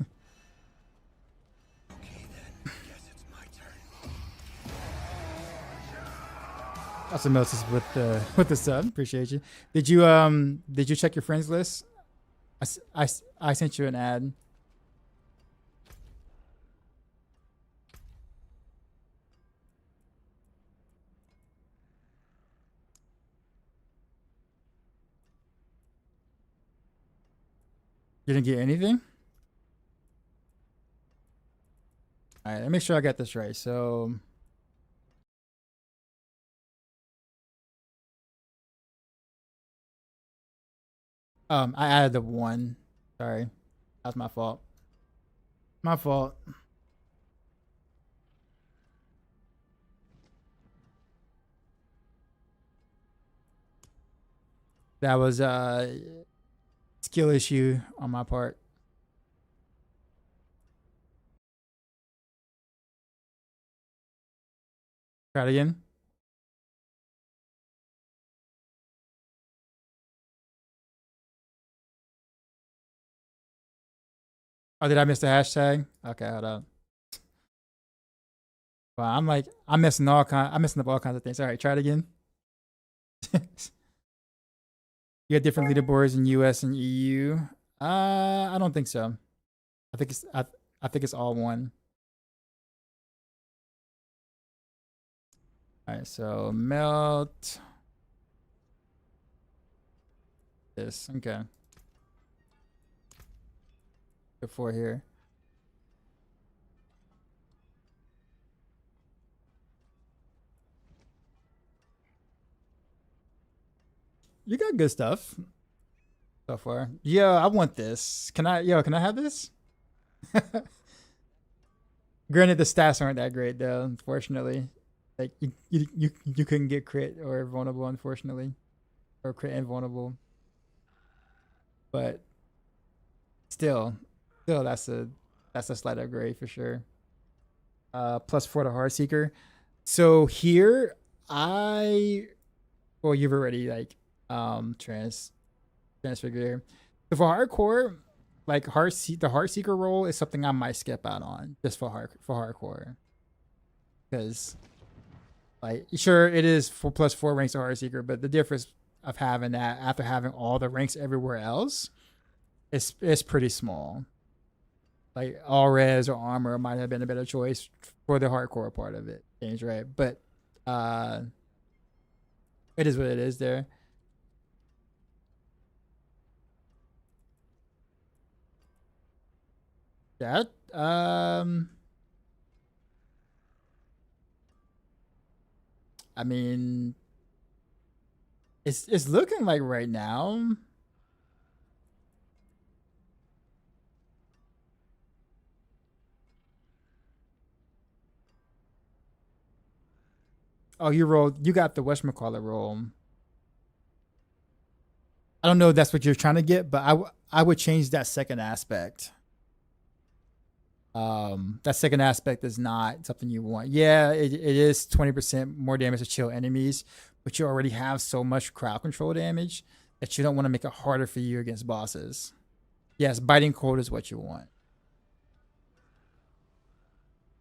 then, guess it's my turn. Osmosis with the sub. Appreciate you. Did you check your friends list? I sent you an ad. You didn't get anything? All right, let me make sure I got this right. So I added the one. Sorry, that's my fault. My fault. That was a skill issue on my part. Try it again. Oh, did I miss the hashtag? Okay, hold up. Well, I'm missing I'm messing up all kinds of things. All right, try it again. You have different leaderboards in US and EU. I don't think so. I think it's all one. All right, so melt this. Okay. Before here. You got good stuff so far. Yo, I want this. Can I have this? Granted, the stats aren't that great though, unfortunately. Like you couldn't get crit or vulnerable, unfortunately. Or crit and vulnerable. But still that's a slight upgrade for sure. +4 to Heartseeker. So here you've already like transfigured here. So for hardcore, like the Heartseeker role is something I might skip out on just for hardcore. Because like sure it is +4 ranks to Heartseeker, but the difference of having that after having all the ranks everywhere else it's pretty small. Like all res or armor might have been a better choice for the hardcore part of it. Things right, but it is what it is there. That I mean it's looking like right now. Oh, you got the whatchamacallit roll. I don't know if that's what you're trying to get, but I would change that second aspect. That second aspect is not something you want. Yeah, it is 20% more damage to chill enemies, but you already have so much crowd control damage that you don't want to make it harder for you against bosses. Yes, biting cold is what you want.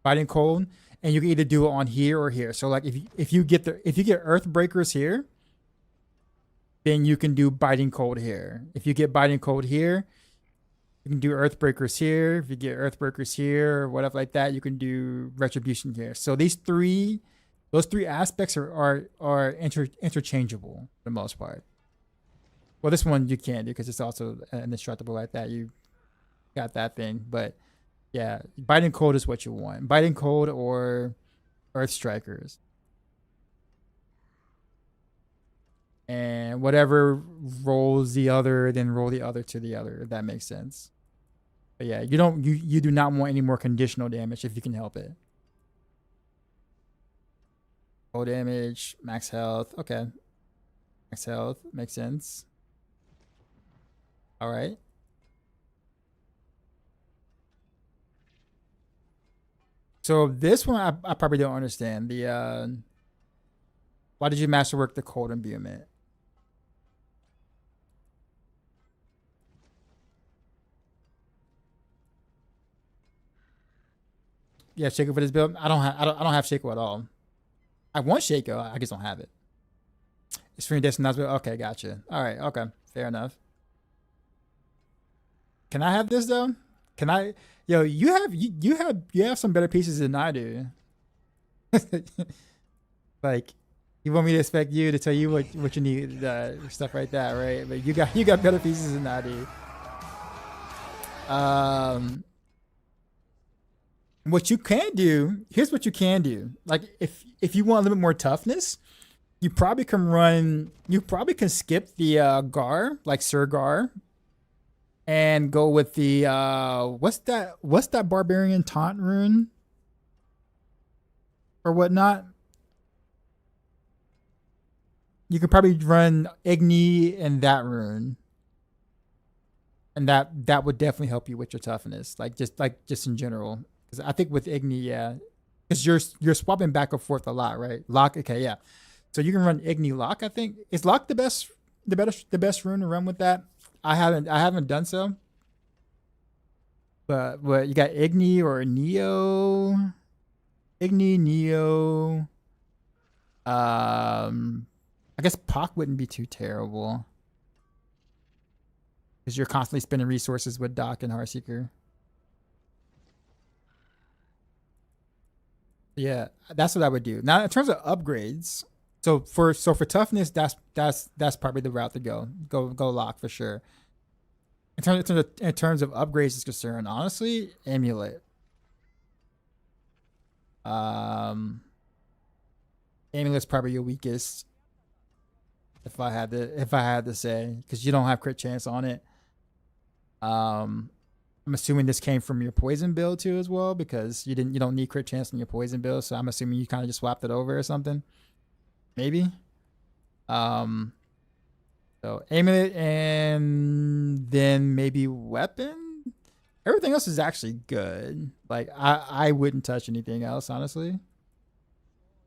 Biting cold, and you can either do it on here or here. So like if you get Earthbreakers here, then you can do biting cold here. If you get biting cold here, you can do Earthbreakers here. If you get Earthbreakers here or whatever like that, you can do Retribution here. So those three aspects are interchangeable for the most part. Well, this one you can't do because it's also indestructible like that. You got that thing, but yeah, biting cold is what you want. Biting cold or Earth Strikers. And whatever rolls the other, then roll the other to the other, if that makes sense. But yeah, you do not want any more conditional damage if you can help it. Full damage, max health. Okay. Max health makes sense. All right. So this one I probably don't understand. Why did you masterwork the cold imbuement? Yeah, Shaco for this build. I don't have Shaco at all. I want Shaco, I just don't have it. It's free destined. Okay, gotcha. All right, okay, fair enough. Can I have this though? Can I? Yo, you have some better pieces than I do. Like, you want me to expect you to tell you what you need, stuff like that, right? But you got better pieces than I do. What you can do, here's what you can do. Like if you want a little bit more toughness, You probably can run. You probably can skip the Gar, like Sir Gar, and go with the what's that? What's that barbarian taunt rune or whatnot? You could probably run Igni and that rune, and that would definitely help you with your toughness, like just in general. Because I think with Igni, yeah, because you're swapping back and forth a lot, right? Lock, okay, yeah. So you can run Igni Lock. I think is Lock the best rune to run with that. I haven't done so, but you got Igni or Neo, Igni Neo. I guess Pac wouldn't be too terrible because you're constantly spending resources with Doc and Heartseeker. Yeah, that's what I would do. Now, in terms of upgrades, so for toughness, that's probably the route to go. Go lock for sure. In terms of upgrades is concerned, honestly, amulet. Um, amulet's probably your weakest, if I had to say, because you don't have crit chance on it. I'm assuming this came from your poison build too as well, because you don't need crit chance on your poison build, so I'm assuming you kind of just swapped it over or something. Maybe. Um so amulet and then maybe weapon. Everything else is actually good. Like I wouldn't touch anything else, honestly.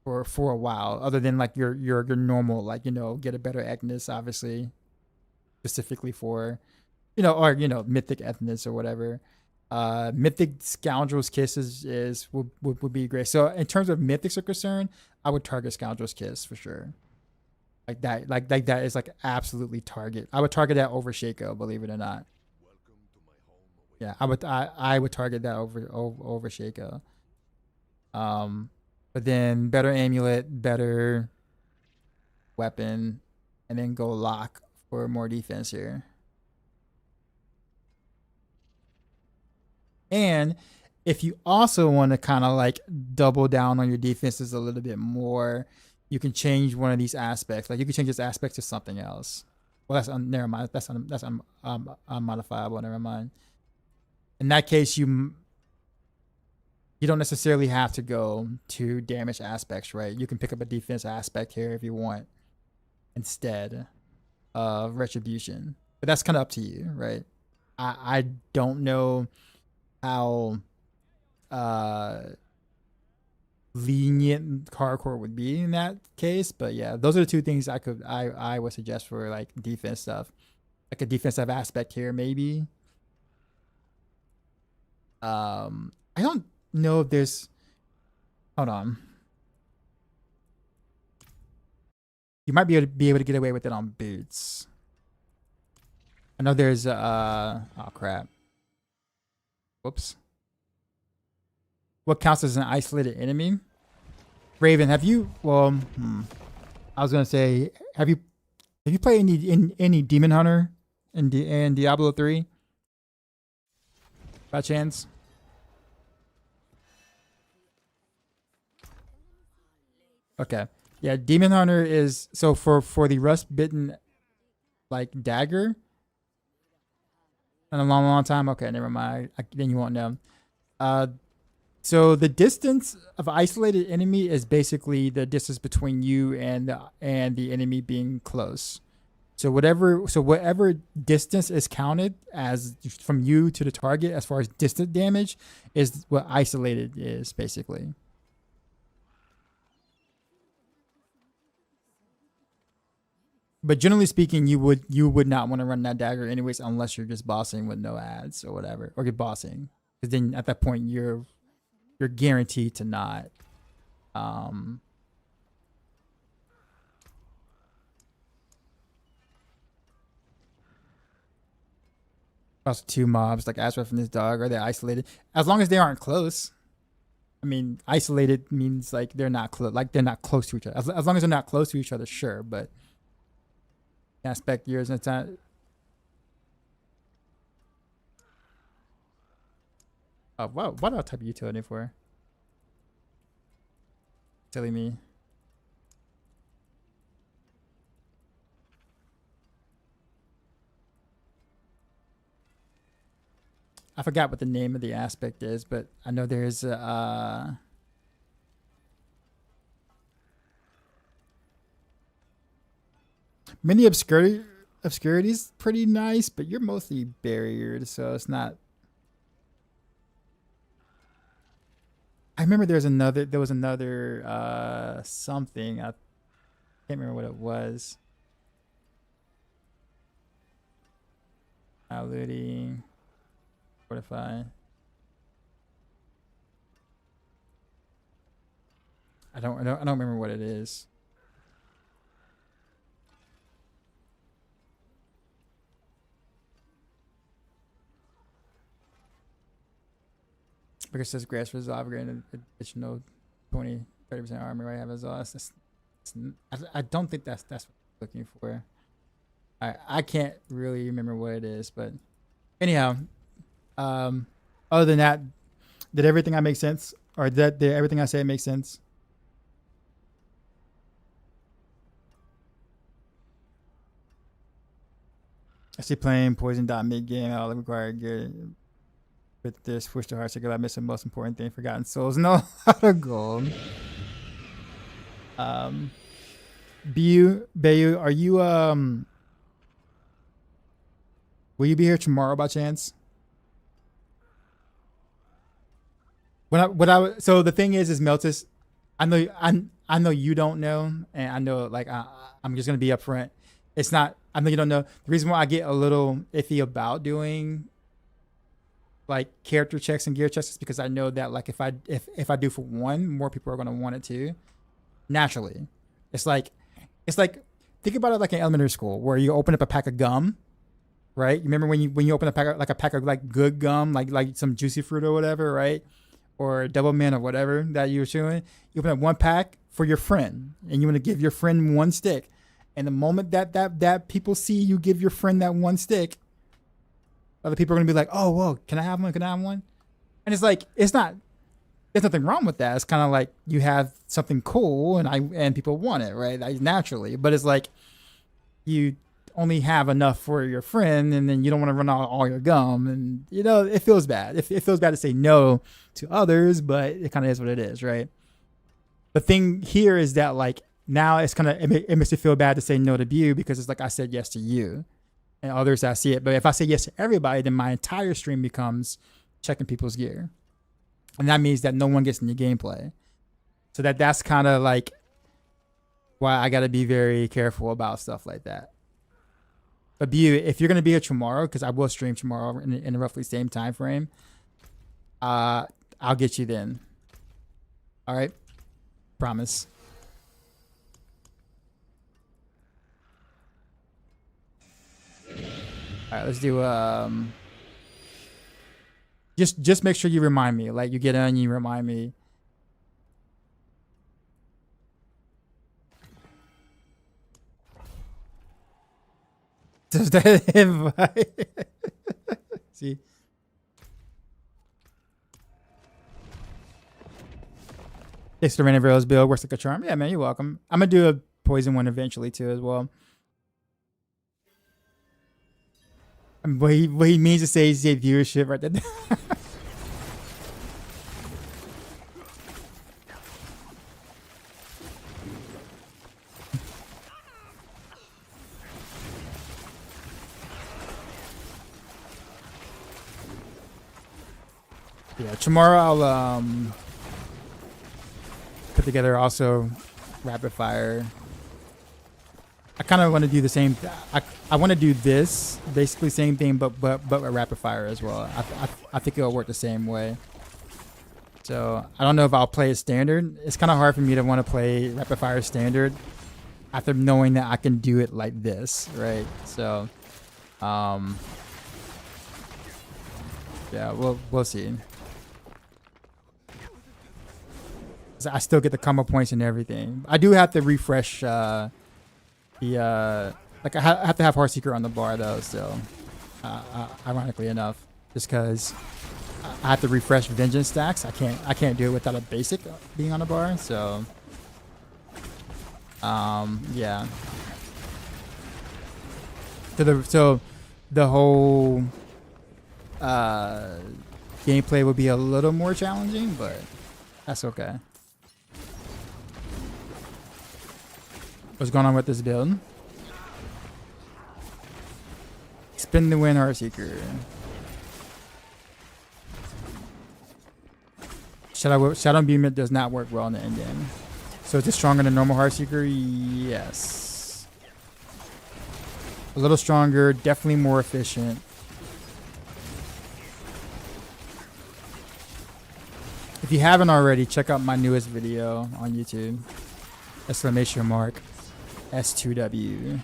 For a while, other than like your normal, like, get a better Agnes, obviously, specifically for, or mythic ethnos or whatever. Mythic Scoundrel's Kiss would be great. So in terms of mythics are concerned, I would target Scoundrel's Kiss for sure. Like that, like that is like absolutely target. I would target that over Shaco, believe it or not. Yeah, I would target that over Shaco. But then better amulet, better weapon, and then go lock for more defense here. And if you also want to kind of like double down on your defenses a little bit more, you can change one of these aspects. Like you can change this aspect to something else. Well, never mind. That's unmodifiable. Never mind. In that case, you don't necessarily have to go to damage aspects, right? You can pick up a defense aspect here if you want instead of retribution. But that's kind of up to you, right? I don't know how lenient hardcore would be in that case, but yeah, those are the two things I would suggest for like defense stuff. Like a defensive aspect here, maybe. I don't know if there's, hold on, you might be able to get away with it on boots. I know there's oh crap, whoops. What counts as an isolated enemy? Raven, have you, well, I was gonna say, have you played any Demon Hunter in Diablo 3 by chance? Okay. Yeah, Demon Hunter is, so for the rust bitten like dagger in a long time. Okay, never mind. Then you won't know. So the distance of isolated enemy is basically the distance between you and the enemy being close. So whatever distance is counted as from you to the target as far as distant damage is what isolated is basically. But generally speaking, you would not want to run that dagger anyways, unless you're just bossing with no ads or whatever, or get bossing, because then at that point you're guaranteed to not. Also, two mobs like Azrath and this dog, are they isolated? As long as they aren't close. I mean, isolated means like they're not close, like they're not close to each other. As long as they're not close to each other, sure, but. Aspect yours and it's not. Oh wow, what do I type of utility for? Silly me. I forgot what the name of the aspect is, but I know there's many obscurities pretty nice, but you're mostly barriered, so it's not. I remember there was another something. I can't remember what it was. Looting. Fortify. I don't remember what it is. Because it says grass resolve, granted additional 20-30% armor. I have exhaust. I don't think that's what I'm looking for. I can't really remember what it is, but anyhow, other than that, did everything I make sense, or did everything I say make sense? I see playing poison dot mid game. All the required gear with this switch to Heartseeker. I missed the most important thing: Forgotten Souls. No, not a gold. Bayu, are you will you be here tomorrow by chance? So the thing is Meltis, I know you don't know, and I know like I'm just gonna be upfront. It's not. I know you don't know. The reason why I get a little iffy about doing like character checks and gear checks is because I know that like if I do for one, more people are gonna want it too. Naturally, it's like think about it like in elementary school where you open up a pack of gum. Right, you remember when you open a pack of like good gum, like some juicy fruit or whatever, right? Or double mint or whatever that you were chewing. You open up one pack for your friend, and you want to give your friend one stick. And the moment that people see you give your friend that one stick, other people are gonna be like, "Oh, whoa, can I have one? Can I have one?" And it's like there's nothing wrong with that. It's kind of like you have something cool, and people want it, right? Like, naturally, but it's like you only have enough for your friend, and then you don't want to run out all your gum, and it feels bad. It feels bad to say no to others, but it kind of is what it is, right? The thing here is that like now it's kind of it makes it feel bad to say no to you because it's like I said yes to you, and others that see it. But if I say yes to everybody, then my entire stream becomes checking people's gear, and that means that no one gets in your gameplay. So that's kind of like why I got to be very careful about stuff like that. But if you're gonna be here tomorrow, because I will stream tomorrow in roughly same time frame, I'll get you then. All right, promise. All right, let's do just make sure you remind me. Like you get on, you remind me. Does that invite? See. Thanks to Random Rails Bill. Works like a charm. Yeah, man, you're welcome. I'm gonna do a poison one eventually too as well. What he means to say is viewership right there. Yeah, tomorrow I'll put together also rapid fire. I kind of want to do the same. I want to do this basically same thing, but a rapid fire as well. I think it'll work the same way. So I don't know if I'll play it standard. It's kind of hard for me to want to play rapid fire standard after knowing that I can do it like this, right? So, yeah, we'll see. I still get the combo points and everything. I do have to refresh like I have to have Heartseeker on the bar though still, ironically enough, just because I have to refresh Vengeance stacks. I can't do it without a basic being on the bar. So yeah. So the whole gameplay would be a little more challenging, but that's okay. What's going on with this build? Spin the win, Heartseeker. Shadow Beam does not work well in the end game. So is it stronger than normal Heartseeker? Yes. A little stronger, definitely more efficient. If you haven't already, check out my newest video on YouTube. !S2W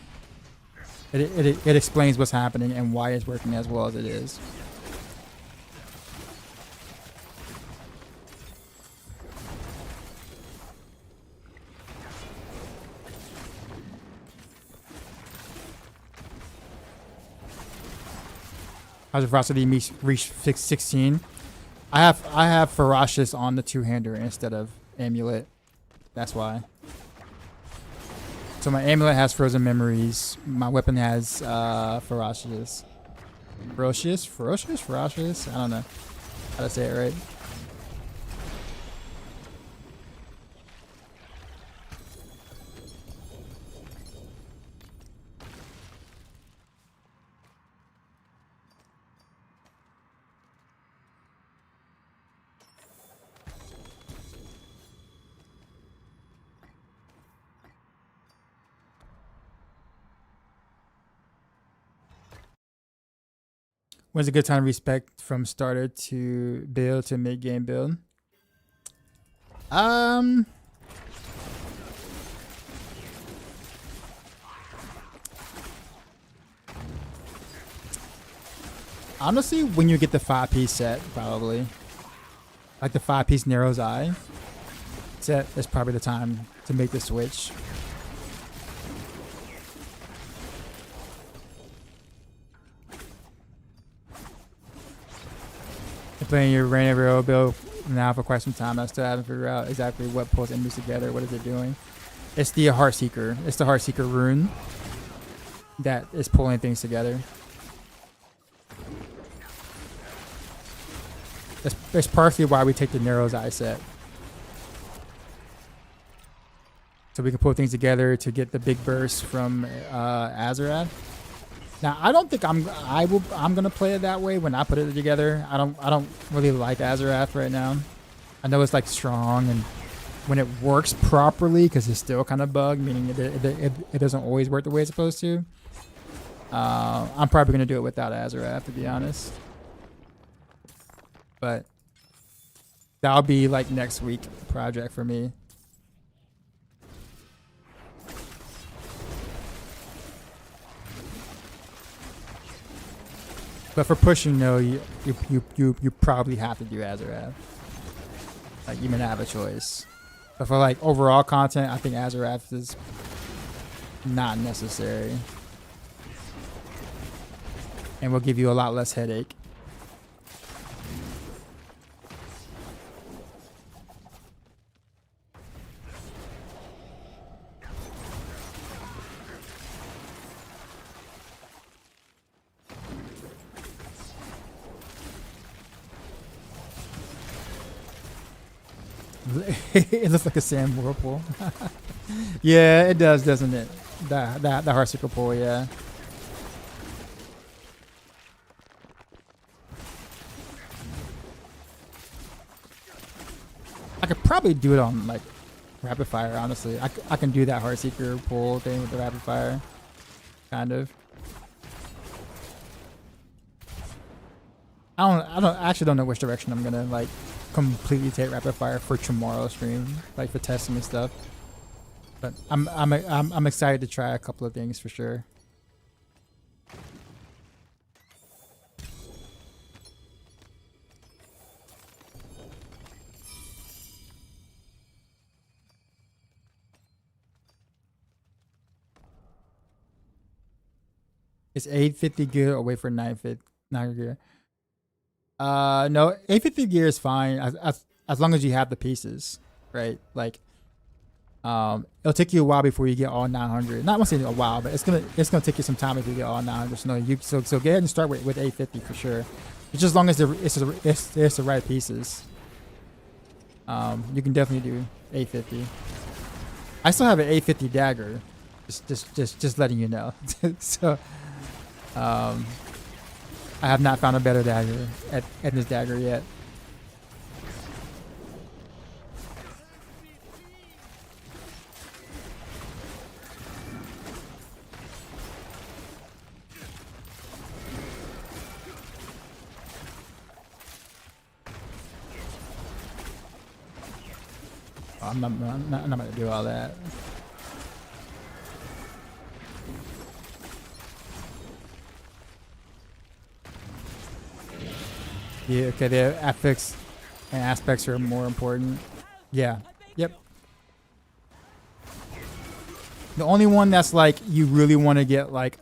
It explains what's happening and why it's working as well as it is. How's the velocity reach 16? I have Ferocious on the two-hander instead of Amulet. That's why. So my Amulet has Frozen Memories. My weapon has Ferocious. Ferocious? I don't know how to say it right. When's a good time to respect from starter to build to mid-game build? Honestly, when you get the 5-piece set, probably. Like the 5-piece Narrow's Eye set is probably the time to make the switch. Playing your Rain Arrow build now for quite some time. I still haven't figured out exactly what pulls enemies together. What is it doing? It's the Heartseeker. It's the Heartseeker rune that is pulling things together. That's partially why we take the Narrow's Eye set. So we can pull things together to get the big burst from Azarath. Now I don't think I'm gonna play it that way when I put it together. I don't really like Azarath right now. I know it's like strong and when it works properly, because it's still kind of bugged, meaning it doesn't always work the way it's supposed to. I'm probably gonna do it without Azarath, to be honest. But that'll be like next week project for me. But for pushing, no, you probably have to do Azarath. Like, you may not have a choice. But for like overall content, I think Azarath is not necessary, and will give you a lot less headache. It looks like a sand whirlpool. Yeah, it does, doesn't it? The Heartseeker pool, yeah. I could probably do it on like rapid fire. Honestly, I can do that Heartseeker pool thing with the rapid fire, kind of. I actually don't know which direction I'm gonna like completely take rapid fire for tomorrow's stream, like for testing and stuff. But I'm excited to try a couple of things for sure. Is 850 good or wait for 950 gear? No, 850 gear is fine as long as you have the pieces, right? Like, it'll take you a while before you get all 900. Not once in a while, but it's gonna take you some time if you get all 900. So no, so go ahead and start with 850 for sure. Just as long as it's the right pieces. You can definitely do 850. I still have an 850 dagger. Just letting you know. So, I have not found a better dagger at this dagger yet. I'm not gonna do all that. Yeah, okay, the affix and aspects are more important. Yeah. Yep. The only one that's like you really want to get like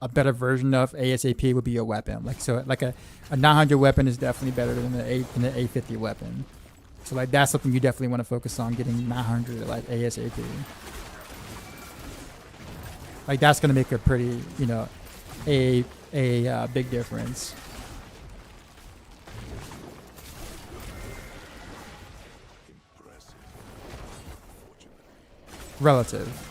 a better version of ASAP would be a weapon. Like so like a 900 weapon is definitely better than the 850 weapon. So like that's something you definitely want to focus on, getting 900 like ASAP. Like that's gonna make a pretty, you know, a big difference. Relative.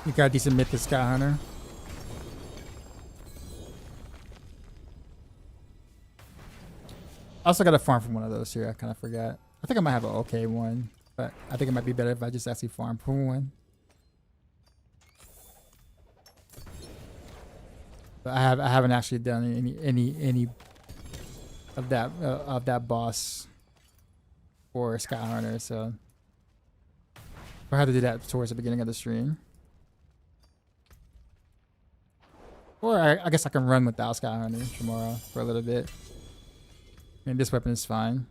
You got a decent mythic Sky Hunter. I also got a farm from one of those here. I kind of forgot. I think I might have an okay one, but I think it might be better if I just actually farm for one. But I haven't actually done any of that boss for Sky Hunter, so I had to do that towards the beginning of the stream. Or I guess I can run without Sky Hunter tomorrow for a little bit. And this weapon is fine.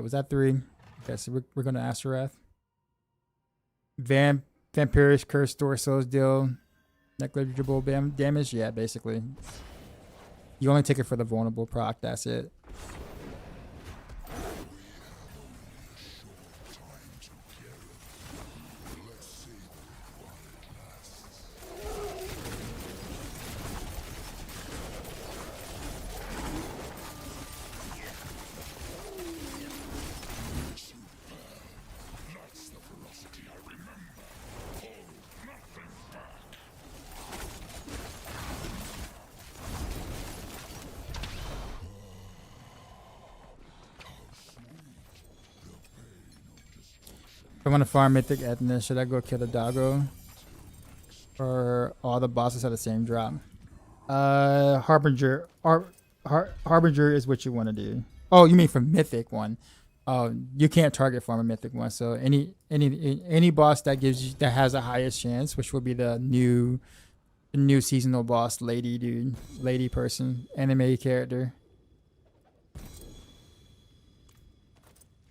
Was that 3? Okay, so we're going to Astaroth. Vampirish Curse Torsos deal negligible damage. Yeah, basically. You only take it for the vulnerable proc. That's it. If I want to farm Mythic Ethna, should I go kill the doggo? Or all the bosses have the same drop? Harbinger. Harbinger is what you want to do. Oh, you mean for Mythic one? Oh, you can't target farm a Mythic one. So any boss that gives you that has the highest chance, which will be the new seasonal boss, lady person, anime character.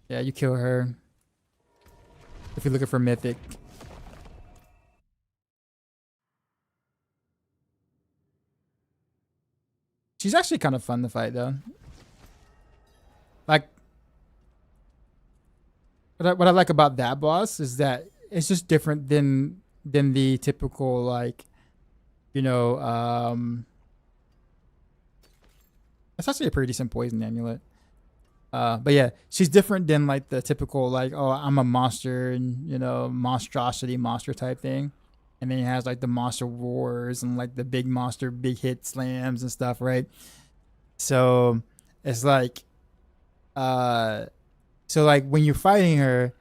Yeah, you kill her. If you're looking for Mythic. She's actually kind of fun to fight though. Like, what I like about that boss is that it's just different than the typical like you know, that's actually a pretty decent poison amulet. But yeah, she's different than like the typical like, oh, I'm a monster and you know, monstrosity monster type thing. And then it has like the monster wars and like the big monster big hit slams and stuff, right? So it's like so like when you're fighting her,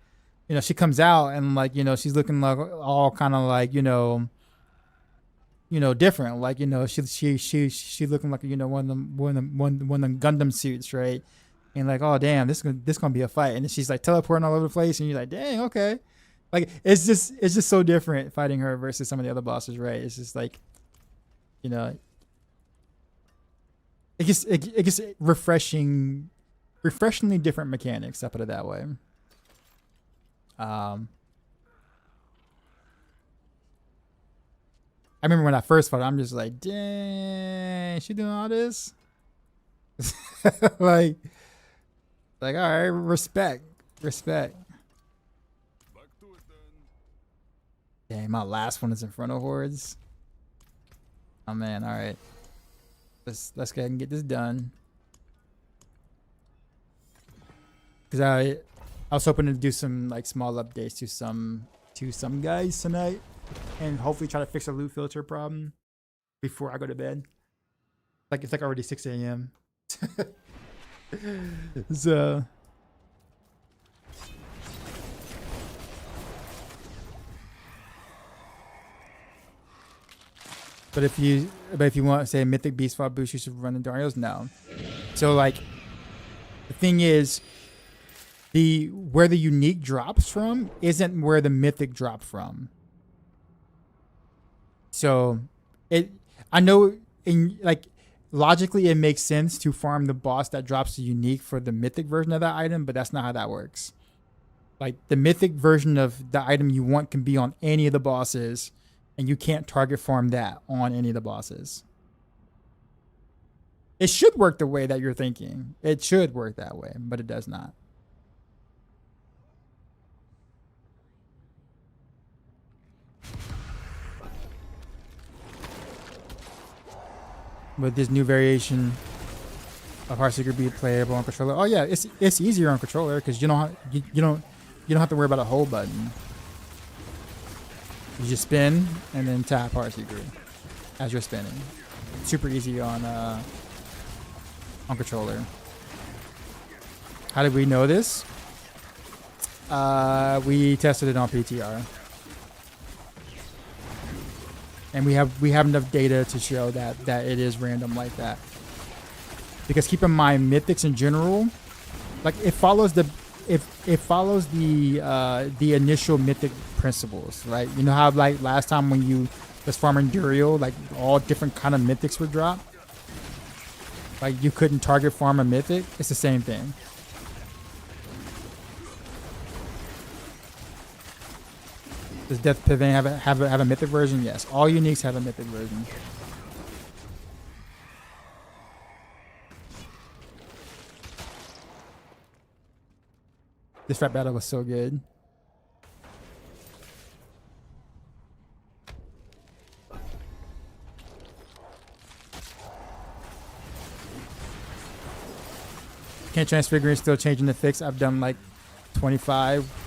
you know, she comes out and like, you know, she's looking like all kind of like, different. Like, you know, she looking like, you know, one of them Gundam suits, right? And like, oh damn, this gonna be a fight. And then she's like teleporting all over the place, and you're like, dang, okay. Like it's just so different fighting her versus some of the other bosses, right? It's just like, you know, it gets refreshingly different mechanics. I put it that way. I remember when I first fought, I'm just like, dang, she doing all this? like, all right, respect. Back to it then. Dang, my last one is in front of hordes. Oh man, all right. Let's go ahead and get this done. Cause I was hoping to do some like small updates to some guys tonight, and hopefully try to fix a loot filter problem before I go to bed. Like it's like already 6 a.m. So but if you want to say Mythic Beast Fall boost, you should run the Darios. No. So like the thing is, where the unique drops from isn't where the mythic drop from. So I know in like logically it makes sense to farm the boss that drops the unique for the mythic version of that item, but that's not how that works. Like the mythic version of the item you want can be on any of the bosses, and you can't target farm that on any of the bosses. It should work the way that you're thinking. It should work that way, but it does not. With this new variation of Heartseeker be playable on controller. Oh yeah, it's easier on controller because you don't have to worry about a hold button. You just spin and then tap Heartseeker as you're spinning. Super easy on controller. How did we know this? We tested it on PTR. And we have enough data to show that it is random like that. Because keep in mind, mythics in general, like it follows the initial mythic principles, right? You know how like last time when you was farming Duriel, like all different kind of mythics would drop. Like you couldn't target farm a mythic. It's the same thing. Does Death Pivot have a mythic version? Yes. All uniques have a mythic version. This rap battle was so good. Can't transfigure and still changing the fix. I've done like 25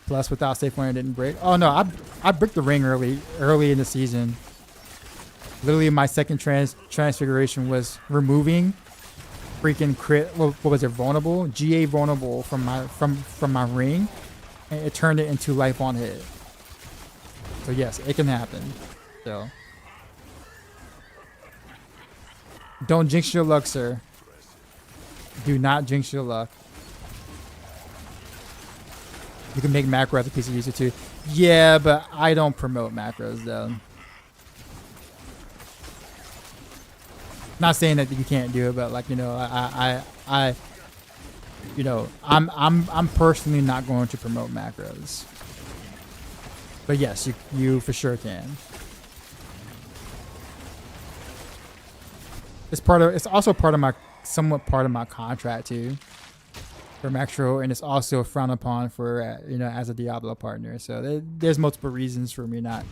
plus without safe when it didn't break. Oh no, I bricked the ring early in the season. Literally my second transfiguration was removing freaking crit. What was it? Vulnerable, GA vulnerable from my ring, and it turned it into life on hit. So yes, it can happen. So don't jinx your luck, sir. Do not jinx your luck. You can make macro as a PC user too. Yeah, but I don't promote macros though. Not saying that you can't do it, but like, you know, I you know, I'm personally not going to promote macros. But yes, you for sure can. It's also somewhat part of my contract too for macro, and it's also frowned upon for you know, as a Diablo partner. So there's multiple reasons for me not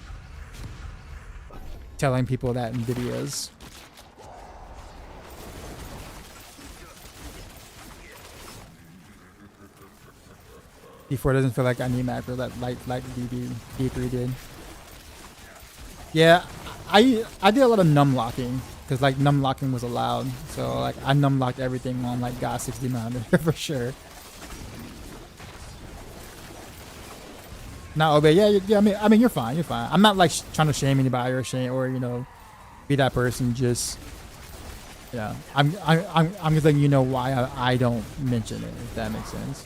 telling people that in videos. D4 doesn't feel like I need macro that like D3 did. Yeah, I did a lot of num locking because like num locking was allowed, so like I num locked everything on like God 6900 for sure. No, but yeah. I mean, you're fine. You're fine. I'm not like trying to shame anybody or you know, be that person. Just yeah, I'm just letting you know why I don't mention it. If that makes sense.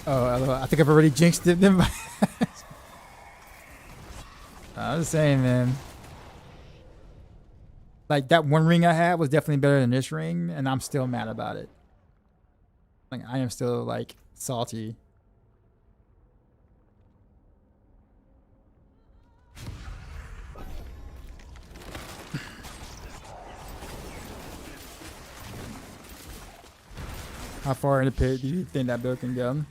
Oh, I think I've already jinxed it. I'm just saying, man. Like that one ring I had was definitely better than this ring, and I'm still mad about it. Like I am still like salty. How far in the pit do you think that build can go?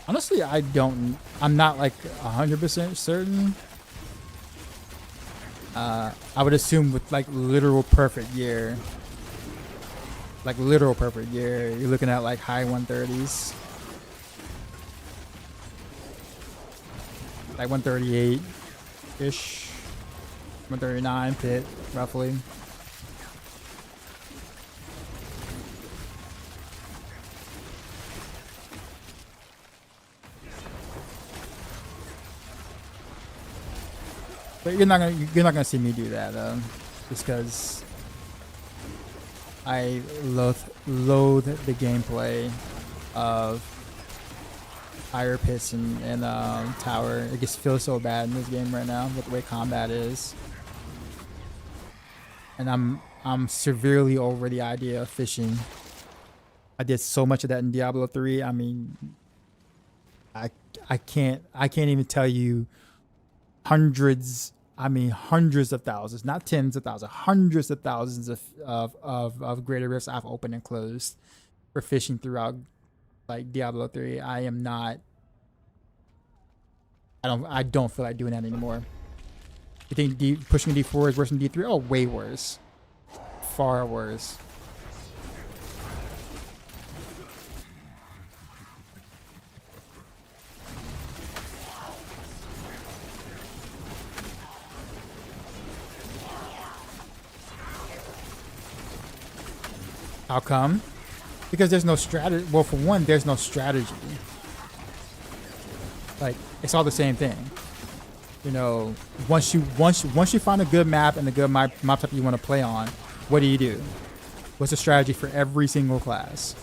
Honestly, I don't. I'm not like 100% certain. I would assume with like literal perfect gear, you're looking at like high 130s, like 138 ish, 139 pit roughly. But you're not gonna see me do that though, just because I loathe the gameplay of higher pits and tower. It just feels so bad in this game right now with the way combat is, and I'm severely over the idea of fishing. I did so much of that in Diablo 3. I mean, I can't even tell you hundreds of thousands, not tens of thousands, hundreds of thousands of greater rifts I've opened and closed for fishing throughout like Diablo 3. I don't feel like doing that anymore. You think pushing D4 is worse than D3? Oh, way worse. Far worse. How come? Because there's no strategy. Well, for one, there's no strategy. Like it's all the same thing. You know, once you find a good map and a good map type you want to play on, what do? What's the strategy for every single class?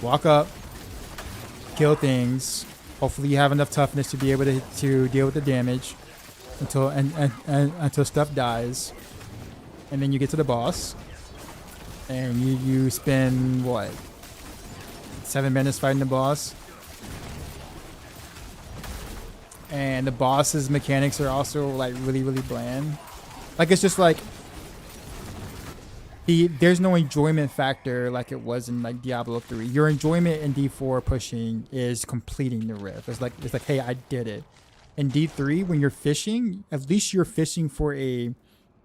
Walk up, kill things. Hopefully, you have enough toughness to be able to deal with the damage until stuff dies, and then you get to the boss. And you spend what, 7 minutes fighting the boss, and the boss's mechanics are also like really bland. Like it's just like there's no enjoyment factor like it was in like Diablo 3. Your enjoyment in D4 pushing is completing the rift. It's like hey, I did it. In D3, when you're fishing, at least you're fishing for a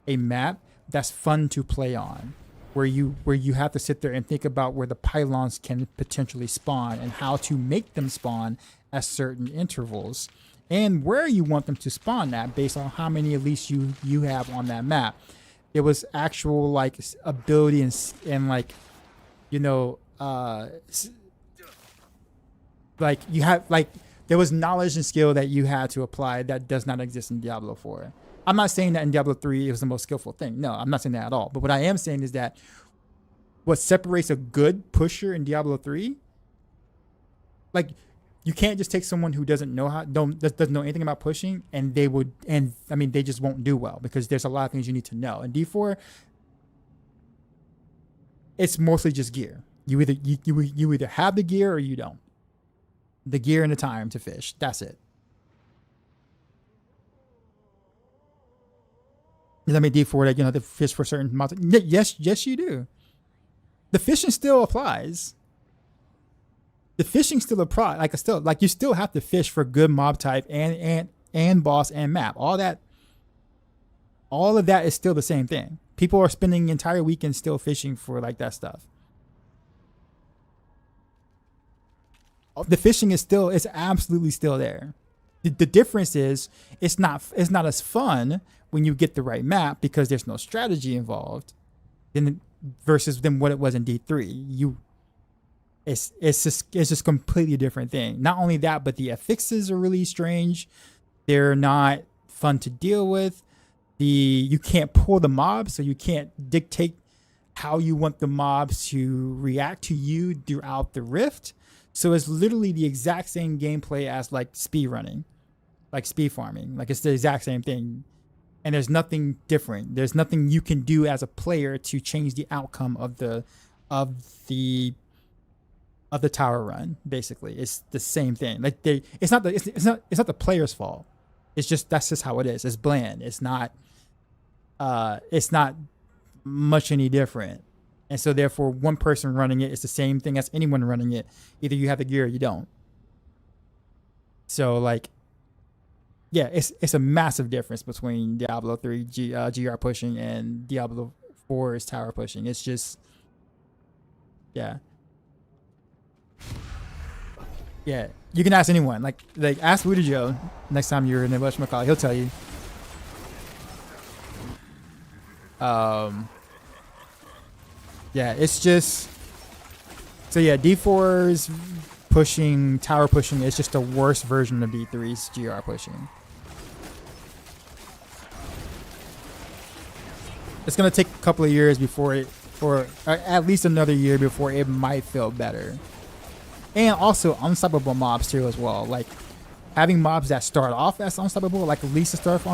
map that's fun to play on. Where you have to sit there and think about where the pylons can potentially spawn and how to make them spawn at certain intervals, and where you want them to spawn at based on how many elites you have on that map. It was actual like ability and like, you know, like you have like there was knowledge and skill that you had to apply that does not exist in Diablo 4. I'm not saying that in Diablo 3 it was the most skillful thing. No, I'm not saying that at all. But what I am saying is that what separates a good pusher in Diablo 3, like you can't just take someone who doesn't know doesn't know anything about pushing and they just won't do well because there's a lot of things you need to know. In D4, it's mostly just gear. You either have the gear or you don't. The gear and the time to fish. That's it. Does that mean D4 that you know to fish for certain amounts? Yes, you do. The fishing still applies. The fishing still applies. Like you still have to fish for good mob type and boss and map. All of that is still the same thing. People are spending entire weekends still fishing for like that stuff. The fishing is absolutely still there. The difference is it's not as fun when you get the right map because there's no strategy involved versus what it was in D3. It's just completely different thing. Not only that, but the affixes are really strange. They're not fun to deal with. You can't pull the mobs, so you can't dictate how you want the mobs to react to you throughout the rift. So it's literally the exact same gameplay as like speed running, like speed farming. Like it's the exact same thing. And there's nothing different. There's nothing you can do as a player to change the outcome of the tower run. Basically, it's the same thing. Like it's not the player's fault. It's just that's just how it is. It's bland. It's not much any different. And so therefore one person running it is the same thing as anyone running it. Either you have the gear or you don't. So like, yeah, it's a massive difference between Diablo 3 GR pushing and Diablo 4's tower pushing. It's just, yeah. Yeah, you can ask anyone. Like ask Woody Joe next time you're in the whatchamacallit. He'll tell you. Yeah, it's just so yeah. D4's pushing, tower pushing is just a worse version of D3's GR pushing. It's gonna take a couple of years before it, or at least another year before it might feel better. And also unstoppable mobs too as well. Like having mobs that start off as unstoppable, like Lisa start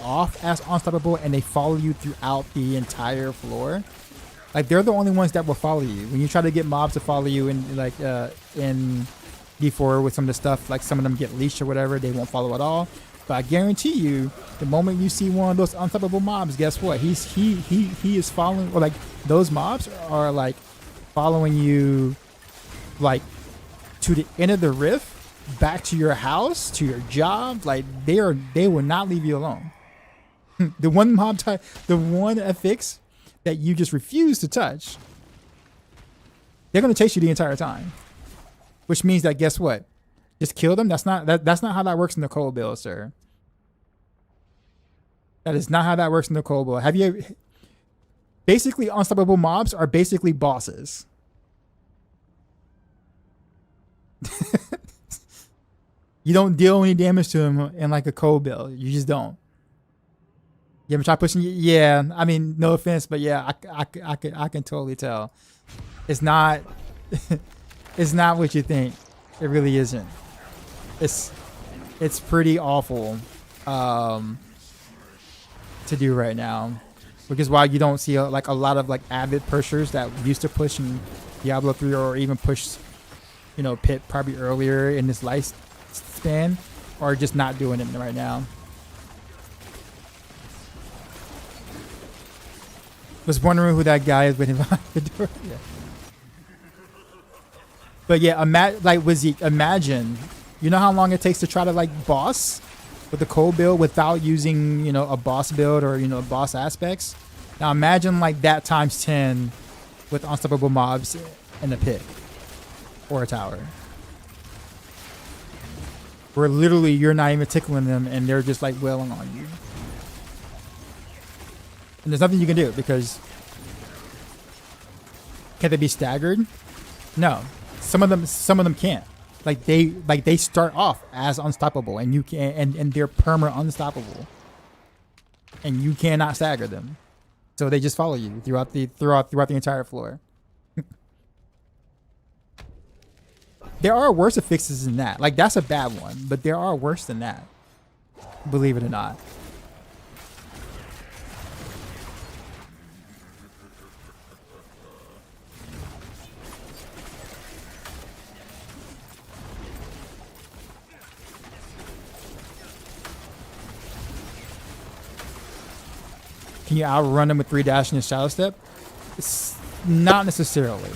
off as unstoppable, and they follow you throughout the entire floor. Like they're the only ones that will follow you. When you try to get mobs to follow you in in D4 with some of the stuff, like some of them get leashed or whatever, they won't follow at all. But I guarantee you, the moment you see one of those unstoppable mobs, guess what? He is following, or like those mobs are like following you, like to the end of the rift, back to your house, to your job. Like they will not leave you alone. The one mob type, the one affix that you just refuse to touch, they're gonna chase you the entire time. Which means that guess what? Just kill them. That's not how that works in the cold build, sir. That is not how that works in the cold build. Have you basically unstoppable mobs are basically bosses. You don't deal any damage to them in like a cold build. You just don't. You ever try pushing? Yeah, I mean, no offense, but yeah, I can totally tell. It's not it's not what you think. It really isn't. It's pretty awful to do right now, which is why you don't see like a lot of like avid pushers that used to push in Diablo 3 or even push, Pit probably earlier in this lifespan, are just not doing it right now. Was wondering who that guy is with him behind the door. Yeah. But yeah, imagine, you know how long it takes to try to like boss with the cold build without using, a boss build or, boss aspects. Now imagine like that times 10 with unstoppable mobs in a pit or a tower. Where literally you're not even tickling them and they're just like wailing on you. And there's nothing you can do because can they be staggered? No. Some of them can't. Like they start off as unstoppable and you can and they're perma unstoppable. And you cannot stagger them. So they just follow you throughout the entire floor. There are worse affixes than that. Like that's a bad one, but there are worse than that. Believe it or not. Can you outrun them with 3 dash and a shadow step? It's not necessarily.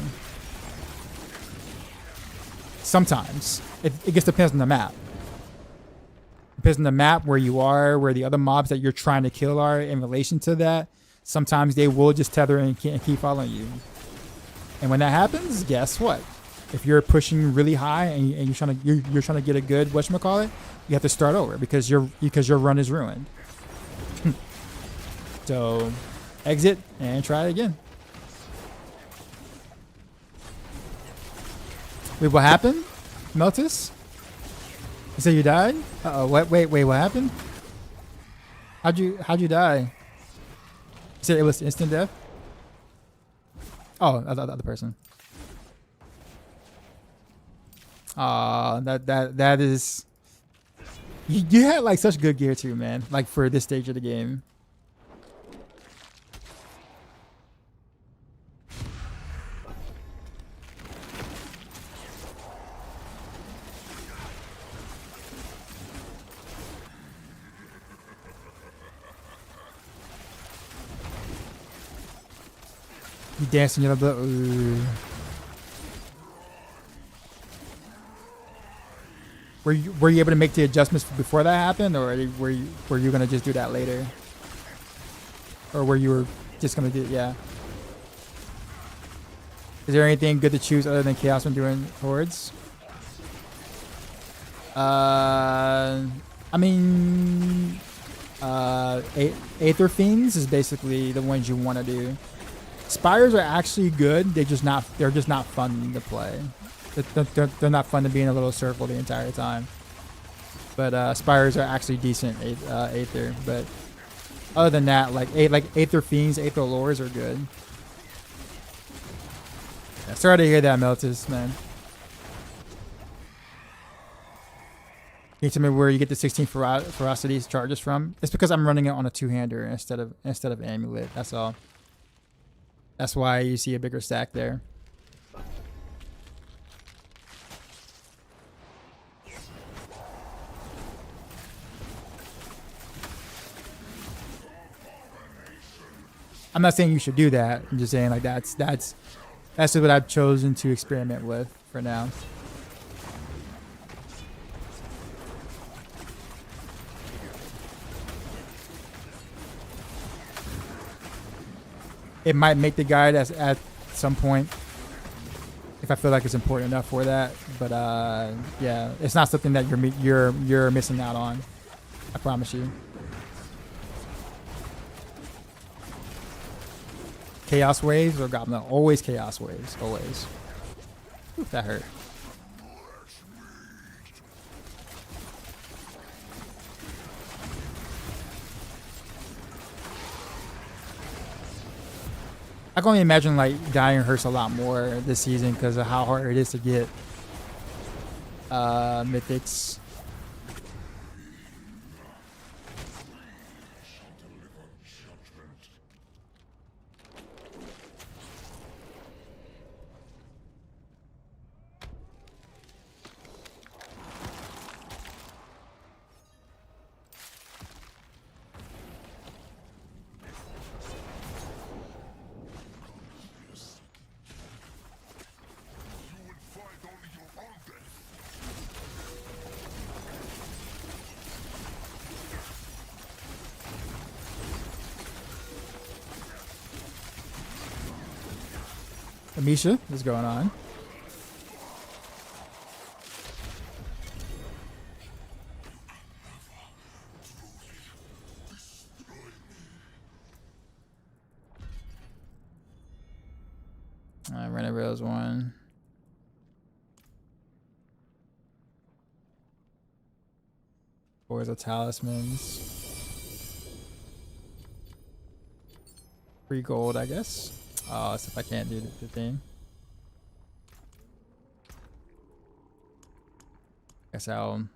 Sometimes. It just depends on the map. Depends on the map, where you are, where the other mobs that you're trying to kill are in relation to that. Sometimes they will just tether and keep following you. And when that happens, guess what? If you're pushing really high and you're trying to get a good whatchamacallit, you have to start over because your run is ruined. So exit and try it again. Wait, what happened? Meltus? You said you died? Uh-oh, wait, what happened? How'd you die? You said it was instant death? Oh, the other person. That is. You had like such good gear too, man. Like for this stage of the game. You dancing your little. Were you able to make the adjustments before that happened, or were you gonna just do that later, or were you just gonna do yeah? Is there anything good to choose other than chaos when doing hordes? I mean, Aether Fiends is basically the ones you want to do. Spires are actually good. They're just not fun to play. They're not fun to be in a little circle the entire time. But Spires are actually decent Aether. But other than that, like Aether Fiends, Aether Lures are good. Yeah, sorry to hear that, Meltus, man. Can you tell me where you get the 16 ferocities charges from? It's because I'm running it on a 2-hander instead of amulet. That's all. That's why you see a bigger stack there. I'm not saying you should do that. I'm just saying like that's what I've chosen to experiment with for now. It might make the guide at some point if I feel like it's important enough for that. But yeah, it's not something that you're missing out on. I promise you. Chaos waves or goblin? Always chaos waves. Always. Ooh, that hurt. I can only imagine like dying hurts a lot more this season because of how hard it is to get mythics. Amisha, what's going on? Renevil's one. Boys of talismans. 3 gold, I guess. Oh, as if I can't do the thing. Guess I'll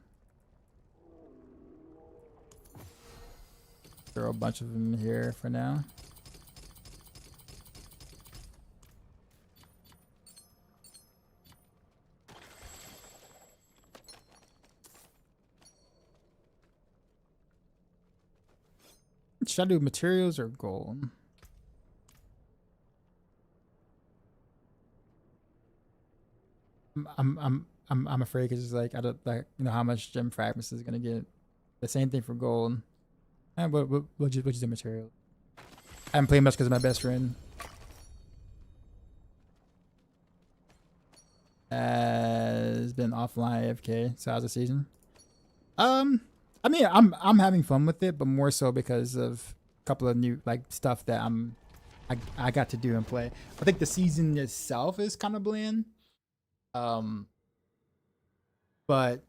throw a bunch of them here for now. should I do materials or gold? I'm afraid because it's like I don't like how much gem fragments is gonna get. The same thing for gold. And we'll just do material. I haven't played much because of my best friend. Has been offline AFK. So how's the season? I mean, I'm having fun with it, but more so because of a couple of new like stuff that I got to do and play. I think the season itself is kind of bland. But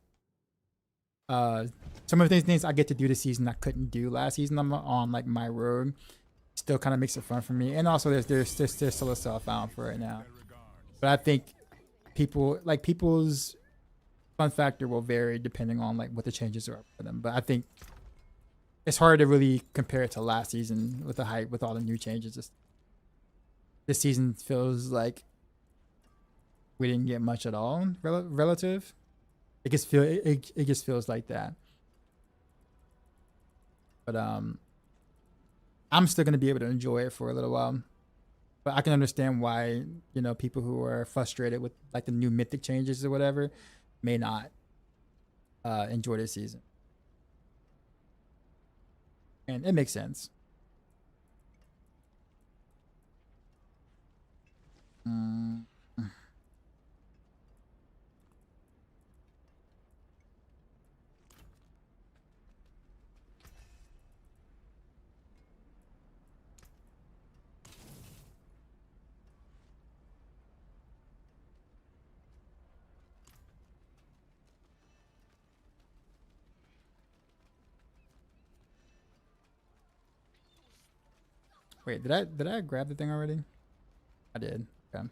some of the things I get to do this season I couldn't do last season. I'm on like my road. Still kind of makes it fun for me, and also there's still a stuff found for it now. But I think people's fun factor will vary depending on like what the changes are for them. But I think it's hard to really compare it to last season with the hype with all the new changes. This season feels like we didn't get much at all relative. It just feels like that. But I'm still gonna be able to enjoy it for a little while. But I can understand why, people who are frustrated with like the new mythic changes or whatever may not enjoy this season. And it makes sense. Wait, did I grab the thing already? I did. Okay.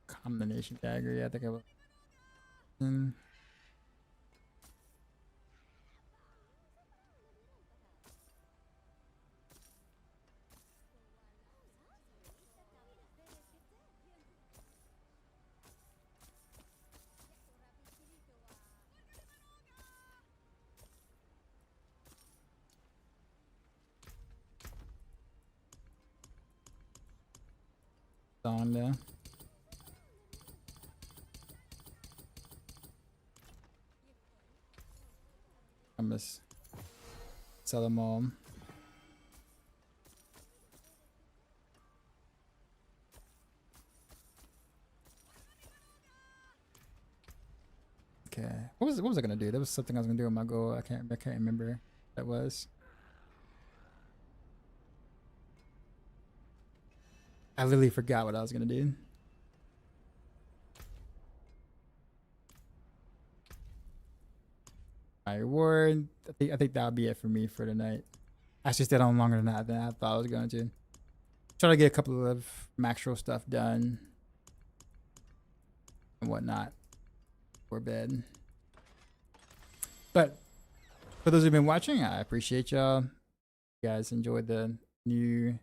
Combination dagger. Yeah, I think I will. On there. I must sell them all. Okay. What was I gonna do? That was something I was gonna do in my goal. I can't remember what that was. I literally forgot what I was gonna do. My reward. I think that'll be it for me for tonight. I actually stayed on longer than I thought I was going to. Try to get a couple of macro stuff done and whatnot for bed. But for those who've been watching, I appreciate y'all. You guys enjoyed the new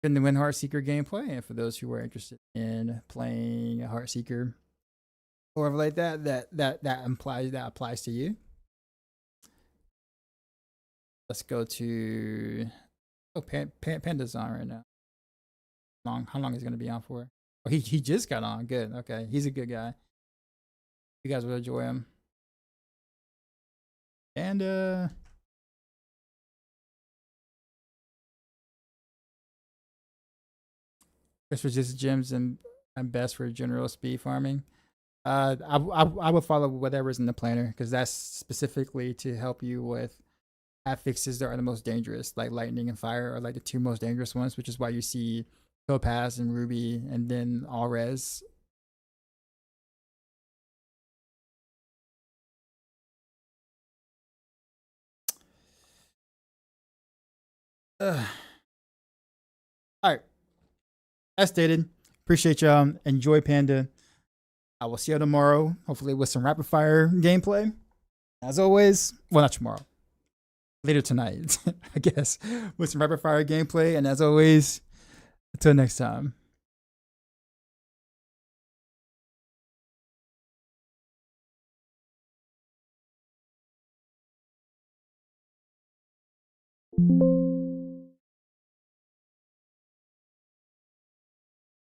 S2W Heartseeker gameplay, and for those who are interested in playing a Heartseeker or like that applies to you. Let's go to Panda's on right now. How long is he gonna be on for? Oh, he just got on. Good. Okay, he's a good guy. You guys will enjoy him. And this was just gems and best for general speed farming. I would follow whatever's in the planner because that's specifically to help you with affixes that are the most dangerous, like lightning and fire are like the two most dangerous ones, which is why you see Topaz and Ruby and then all res. All right. As stated, appreciate y'all. Enjoy Panda. I will see you tomorrow, hopefully with some rapid fire gameplay. As always, well, not tomorrow. Later tonight, I guess, with some rapid fire gameplay. And as always, until next time.